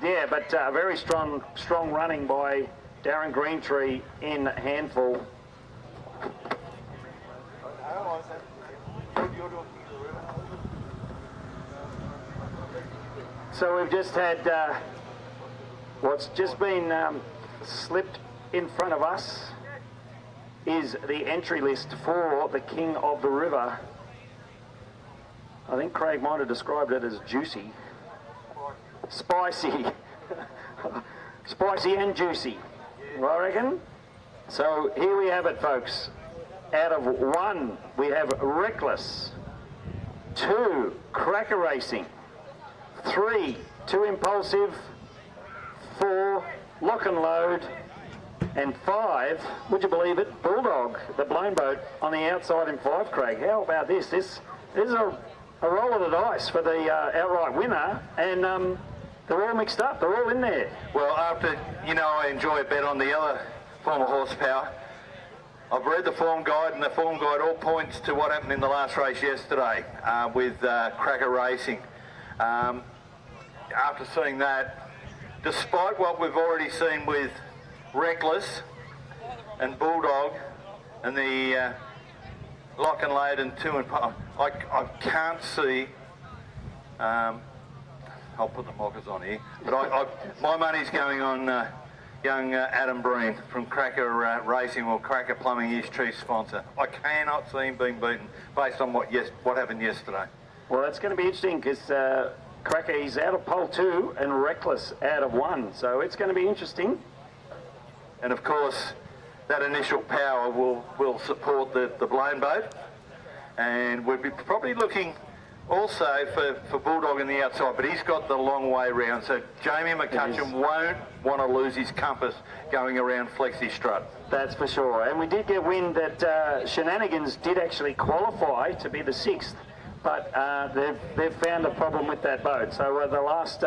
Yeah, but very strong running by Darren Greentree in handful. So we've just had what's just been slipped in front of us is the entry list for the King of the River. I think Craig might have described it as juicy. Spicy. Spicy and juicy, I reckon. So here we have it, folks. Out of 1, we have Reckless. 2, Cracker Racing. 3, Too Impulsive. 4, Lock and Load. And 5, would you believe it, Bulldog, the blown boat on the outside in 5, Craig. How about this? This is a roll of the dice for the outright winner, and they're all mixed up. They're all in there. Well, after, I enjoy a bet on the other form of horsepower. I've read the form guide, and the form guide all points to what happened in the last race yesterday with Cracker Racing. After seeing that, despite what we've already seen with Reckless and Bulldog and the Lock and Load and 2 and I can't see. I'll put the mockers on here, but my money's going on young Adam Breen from Cracker Racing, or Cracker Plumbing, his chief sponsor. I cannot see him being beaten based on what happened yesterday. Well, that's going to be interesting because Cracker, he's out of pole 2 and Reckless out of 1, so it's going to be interesting. And of course, that initial power will support the blown boat, and we'll be probably looking also for Bulldog on the outside, but he's got the long way round, so Jamie McCutcheon won't want to lose his compass going around Flexi Strut. That's for sure. And we did get wind that Shenanigans did actually qualify to be the 6th, but they've found a problem with that boat. So the last,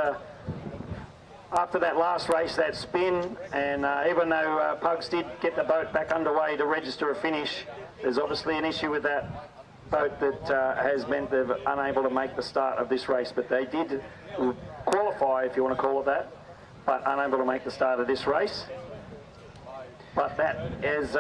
after that last race, that spin, and even though Pugs did get the boat back underway to register a finish, there's obviously an issue with that boat that has meant they're unable to make the start of this race, but they did qualify, if you want to call it that, but unable to make the start of this race. But that is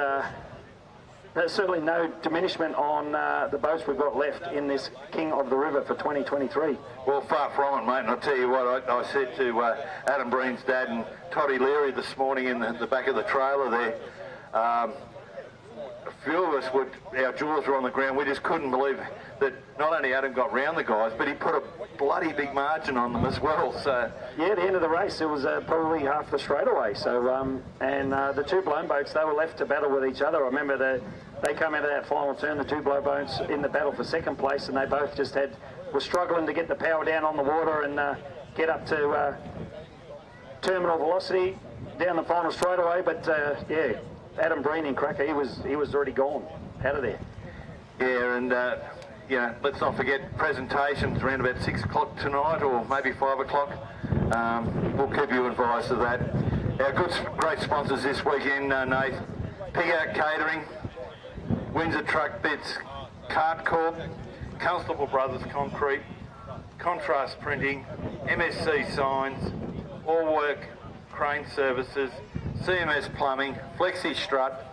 there's certainly no diminishment on the boats we've got left in this King of the River for 2023. Well, far from it, mate, and I'll tell you what, I said to Adam Breen's dad and Toddy Leary this morning in the back of the trailer there, a few of us our jaws were on the ground. We just couldn't believe that not only Adam got round the guys, but he put a bloody big margin on them as well. So yeah, at the end of the race, it was probably half the straightaway. So and the 2 blown boats, they were left to battle with each other. I remember they come out of that final turn, the 2 blown boats in the battle for second place, and they both just were struggling to get the power down on the water and get up to terminal velocity down the final straightaway. But yeah, Adam Breen in Cracker, he was already gone out of there. Yeah, and you know, let's not forget presentations around about 6 o'clock tonight, or maybe 5 o'clock. We'll keep you advised of that. Our great sponsors this weekend, Nate, Pig Out Catering, Windsor Truck Bits, Cart Corp, Constable Brothers Concrete, Contrast Printing, MSC Signs, All Work Crane Services, CMS Plumbing, Flexi Strut,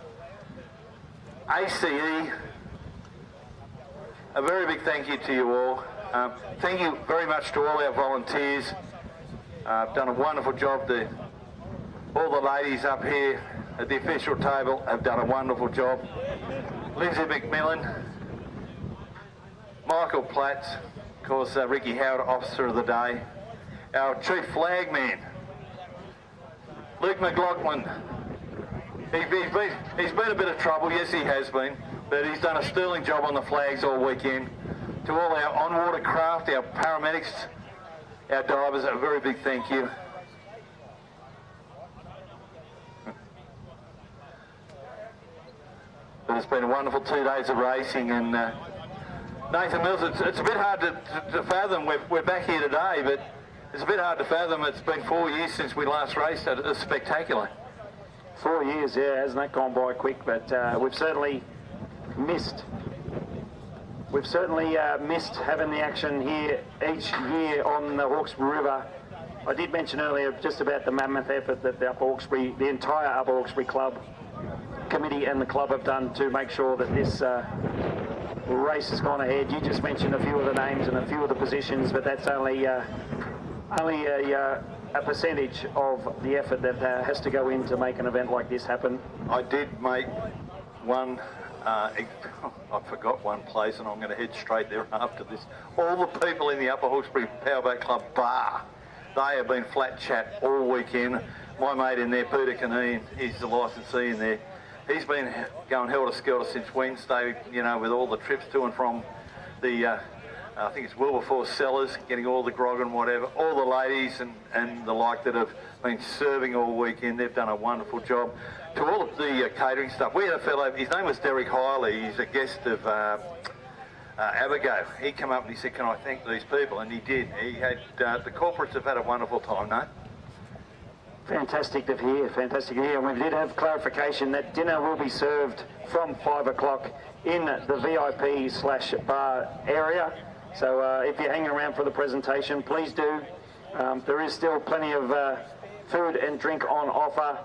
ACE. A very big thank you to you all. Thank you very much to all our volunteers. Done a wonderful job. All the ladies up here at the official table have done a wonderful job. Lindsay McMillan, Michael Platts, of course Ricky Howard, Officer of the Day, our Chief Flagman, Luke McLaughlin. He's been a bit of trouble, yes he has been, but he's done a sterling job on the flags all weekend. To all our on-water craft, our paramedics, our divers, a very big thank you. But it's been a wonderful 2 days of racing, and Nathan Mills, it's a bit hard to fathom. We're back here today, but it's a bit hard to fathom. It's been 4 years since we last raced. It's spectacular. 4 years, yeah, hasn't that gone by quick? But we've certainly missed having the action here each year on the Hawkesbury River. I did mention earlier just about the mammoth effort that the entire Upper Hawkesbury Club Committee and the club have done to make sure that this race has gone ahead. You just mentioned a few of the names and a few of the positions, but that's only a percentage of the effort that has to go in to make an event like this happen. I did make one, I forgot one place, and I'm going to head straight there after this. All the people in the Upper Hawkesbury Powerboat Club bar, they have been flat chat all weekend. My mate in there, Peter Caneen, he's the licensee in there. He's been going helter-skelter since Wednesday, you know, with all the trips to and from the, I think it's Wilberforce Cellars, getting all the grog and whatever. All the ladies and the like that have been serving all weekend, they've done a wonderful job. To all of the catering stuff, we had a fellow, his name was Derek Hiley, he's a guest of Abigail. He came up and he said, can I thank these people? And he did. He had, the corporates have had a wonderful time, no? Fantastic to hear, fantastic to hear. And we did have clarification that dinner will be served from 5 o'clock in the VIP/bar area. So if you're hanging around for the presentation, please do. There is still plenty of food and drink on offer,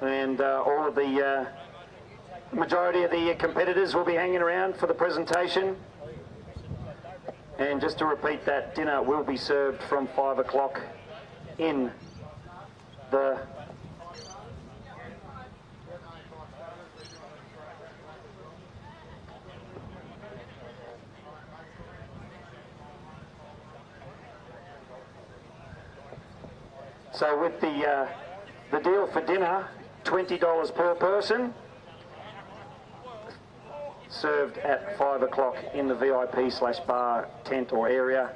and all of the majority of the competitors will be hanging around for the presentation. And just to repeat that, dinner will be served from 5 o'clock in the So with the deal for dinner, $20 per person, served at 5 o'clock in the VIP/bar tent or area.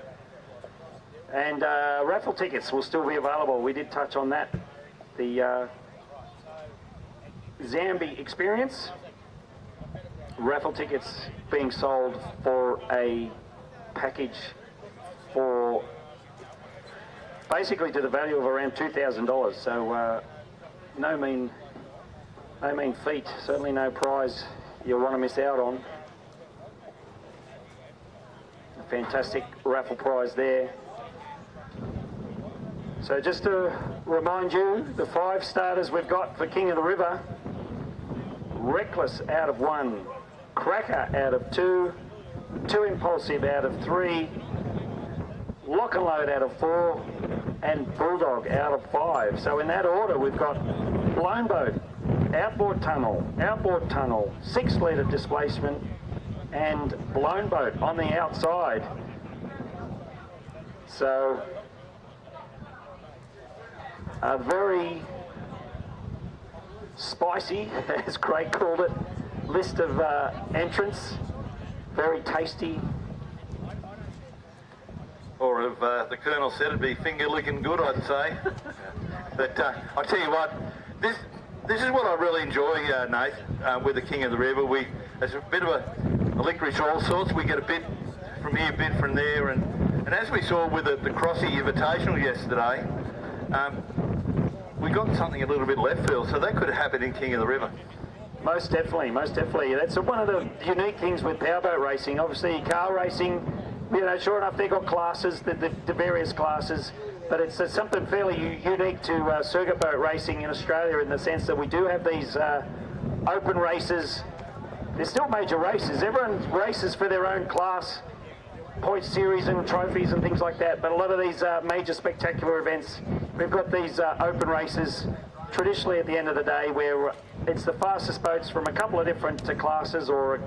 And raffle tickets will still be available. We did touch on that. The Zambi experience, raffle tickets being sold for a package for basically to the value of around $2,000. So no mean feat, certainly no prize you'll want to miss out on. A fantastic raffle prize there. So just to remind you, the 5 starters we've got for King of the River: Reckless out of 1, Cracker out of 2, Too Impulsive out of 3, Lock and Load out of 4, and Bulldog out of 5. So in that order, we've got Blown Boat, Outboard Tunnel, 6 litre displacement, and Blown Boat on the outside. So a very spicy, as Craig called it, list of entrants. Very tasty. Or if the Colonel said, it'd be finger-licking good, I'd say. But I tell you what, this is what I really enjoy, Nath, with the King of the River. It's a bit of a licorice all sorts. We get a bit from here, a bit from there, and as we saw with the Crossy Invitational yesterday, we got something a little bit left field, so that could have happened in King of the River. Most definitely, most definitely. That's one of the unique things with powerboat racing. Obviously, car racing, you know, sure enough, they've got classes, the various classes, but it's something fairly unique to circuit boat racing in Australia in the sense that we do have these open races. They're still major races. Everyone races for their own class, point series and trophies and things like that, but a lot of these major spectacular events, we've got these open races traditionally at the end of the day where it's the fastest boats from a couple of different classes, or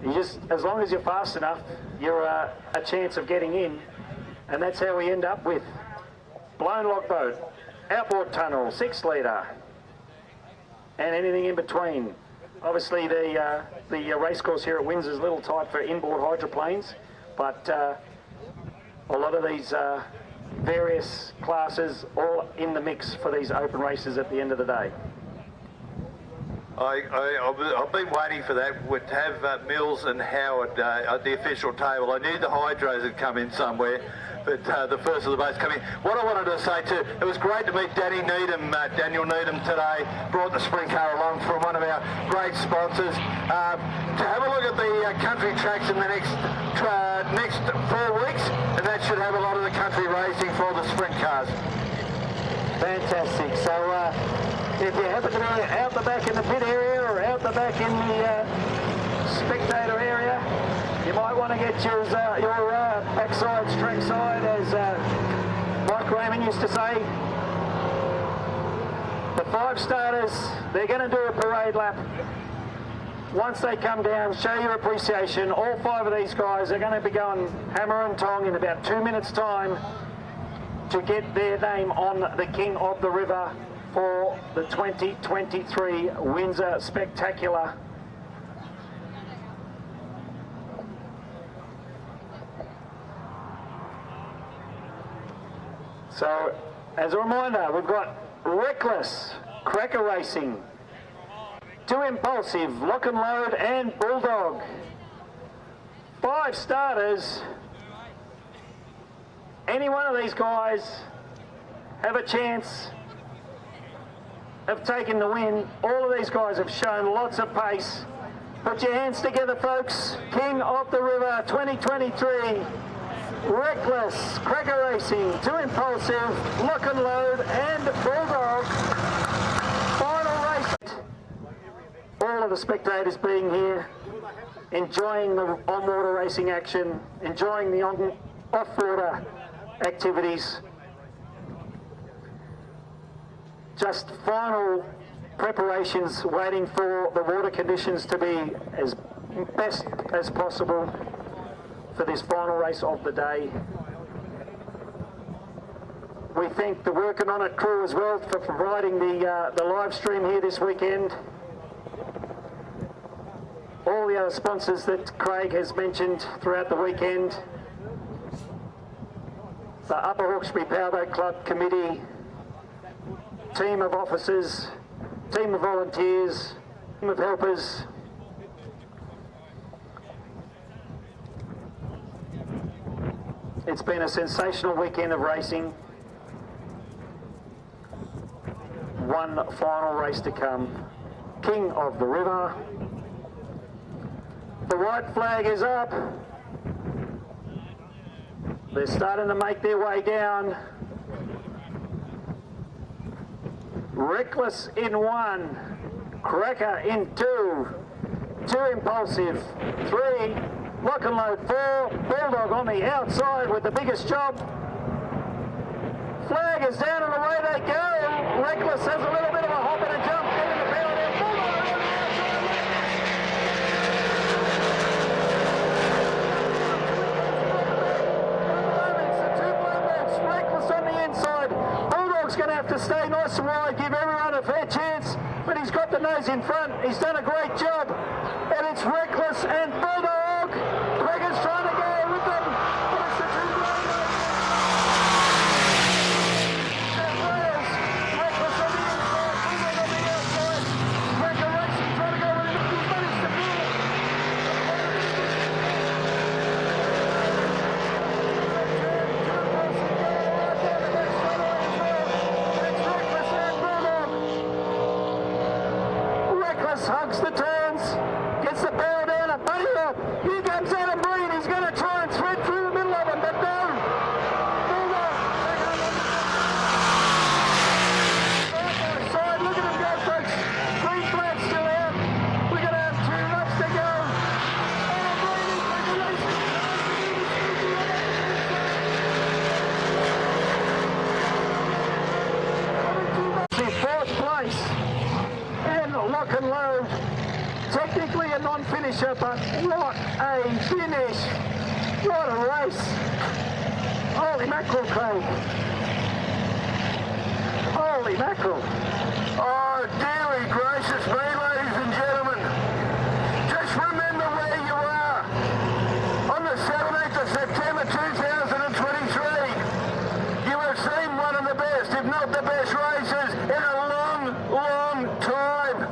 you just, as long as you're fast enough, you're a chance of getting in, and that's how we end up with Blown Lock Boat, Outboard Tunnel, 6 litre, and anything in between. Obviously the racecourse here at Windsor is a little tight for inboard hydroplanes, but a lot of these various classes all in the mix for these open races at the end of the day. I've been waiting for that, to have Mills and Howard at the official table. I knew the hydros had come in somewhere, but the first of the boats come in. What I wanted to say too, it was great to meet Daniel Needham today. Brought the sprint car along from one of our great sponsors. To have a look at the country tracks in the next 4 weeks, and that should have a lot of the country racing for the sprint cars. Fantastic. So if you happen to be out the back in the pit area or out the back in the spectator area, you might want to get your backside, track side, as Mike Raymond used to say. The 5 starters, they're going to do a parade lap. Once they come down, show your appreciation. All 5 of these guys are going to be going hammer and tong in about 2 minutes' time to get their name on the King of the River for the 2023 Windsor Spectacular. So, as a reminder, we've got Reckless, Cracker Racing, Too Impulsive, Lock and Load, and Bulldog. 5 starters. Any one of these guys have a chance of taking the win. All of these guys have shown lots of pace. Put your hands together, folks. King of the River 2023. Reckless, Cracker Racing, Too Impulsive, Lock and Load, and Bulldog. Final race. All of the spectators being here, enjoying the on-water racing action, enjoying the off-water activities. Just final preparations, waiting for the water conditions to be as best as possible for this final race of the day. We thank the Working On It crew as well for providing the live stream here this weekend. All the other sponsors that Craig has mentioned throughout the weekend. The Upper Hawkesbury Powerboat Club Committee, team of officers, team of volunteers, team of helpers. It's been a sensational weekend of racing. One final race to come. King of the River. The white flag is up. They're starting to make their way down. Reckless in 1, Cracker in 2, 2 Impulsive, 3, Lock and Load 4, Bulldog on the outside with the biggest job. Flag is down and away they go. Reckless has a little bit of a hop and a jump. Getting the power down. Bulldog on the outside. Reckless on the inside. Bulldog's going to have to stay nice and wide, give everyone a fair chance, but he's got the nose in front. He's done a great job, and it's Reckless and Bulldog. Cracker's trying to go with them. But it's the two blowers. Reckless on the inside, Bulldog on the outside. Cracker racing, trying to go with him. He's managed to pull it. Hugs the turns, gets the power down, a buddy up. Here comes Adam Breen. He's going to try and thread through the middle of them, but no. Side, look at him go, folks. Green flag still out. We're going to have 2 laps to go. Adam Breen is going to race. In 4th place. And Lock and Load, technically a non-finisher, but what a finish! What a race! Holy mackerel, Craig! Holy mackerel! Oh, dearie gracious me, ladies and gentlemen. Just remember where you are. On the 17th of September 2023, you have seen one of the best, if not the best races in a long time.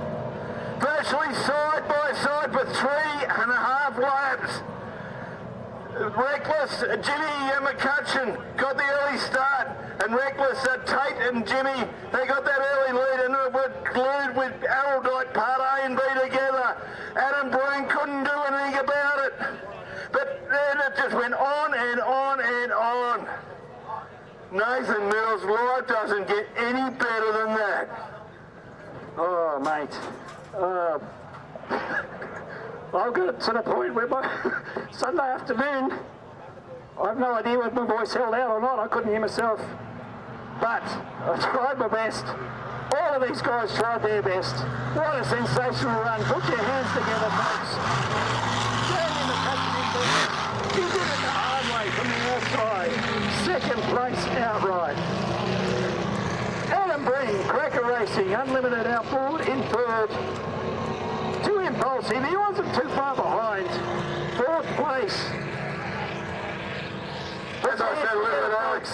Virtually side by side for 3.5 laps. Reckless, Jimmy McCutcheon got the early start, and Reckless, Tate and Jimmy, they got that early lead, and it was glued with Araldite Part A and B together. Adam Breen couldn't do anything about it. But then it just went on and on and on. Nathan Mills' life doesn't get any better than that. Oh, mate. I've got to the point where by Sunday afternoon, I have no idea whether my voice held out or not. I couldn't hear myself. But I tried my best. All of these guys tried their best. What a sensational run. Put your hands together, folks. Stand in the passenger seat. You did it the hard way from the outside. 2nd place outright. Adam Breen, Cracker Racing, Unlimited Outboard in 3rd. 2 Impulsive, he wasn't too far behind. 4th place. As I said a little bit earlier,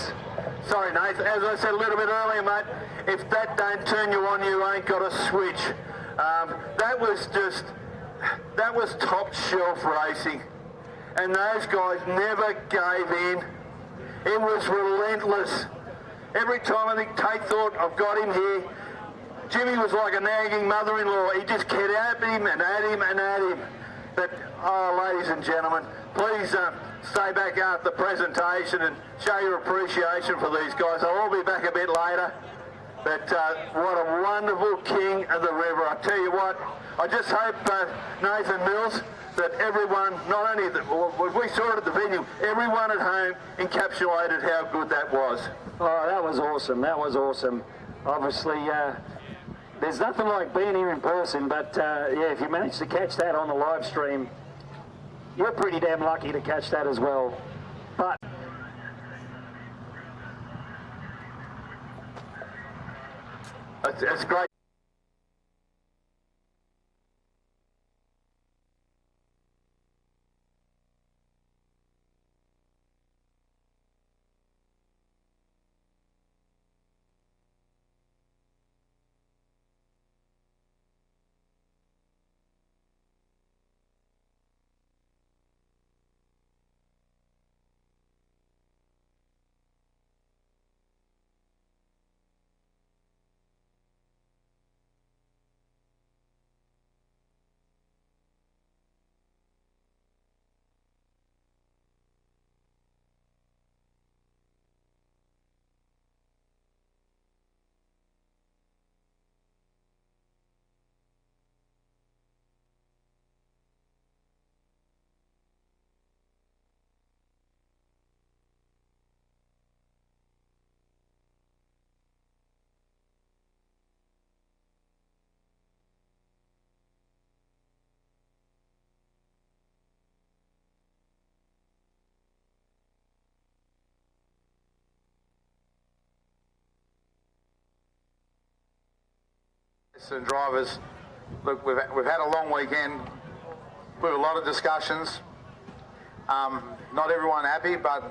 sorry Nathan, as I said a little bit earlier, mate, if that don't turn you on, you ain't got a switch. That was top shelf racing. And those guys never gave in. It was relentless. Every time I think Tate thought, I've got him here, Jimmy was like a nagging mother-in-law. He just kept at him and at him and at him. But, oh, ladies and gentlemen, please stay back after the presentation and show your appreciation for these guys. I'll all be back a bit later. But what a wonderful king of the river. I tell you what, I just hope, Nathan Mills, that everyone, not only we saw it at the venue, everyone at home encapsulated how good that was. Oh, that was awesome. That was awesome. Obviously, there's nothing like being here in person, but yeah, if you manage to catch that on the live stream, you're pretty damn lucky to catch that as well. But it's great. And drivers, look, we've had a long weekend with a lot of discussions. Not everyone happy, but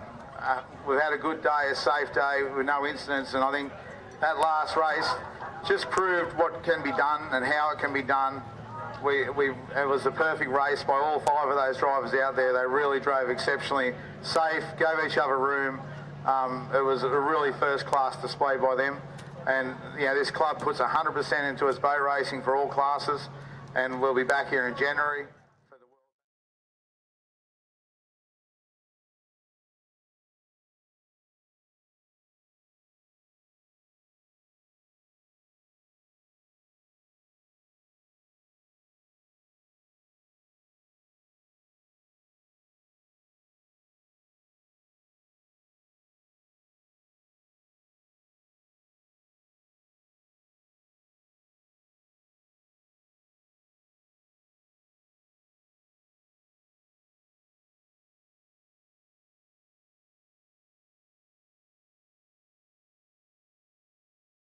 we've had a good day, a safe day with no incidents, and I think that last race just proved what can be done and how it can be done. It was the perfect race by all 5 of those drivers out there. They really drove exceptionally safe, gave each other room. It was a really first-class display by them. And you know, this club puts 100% into its boat racing for all classes, and we'll be back here in January.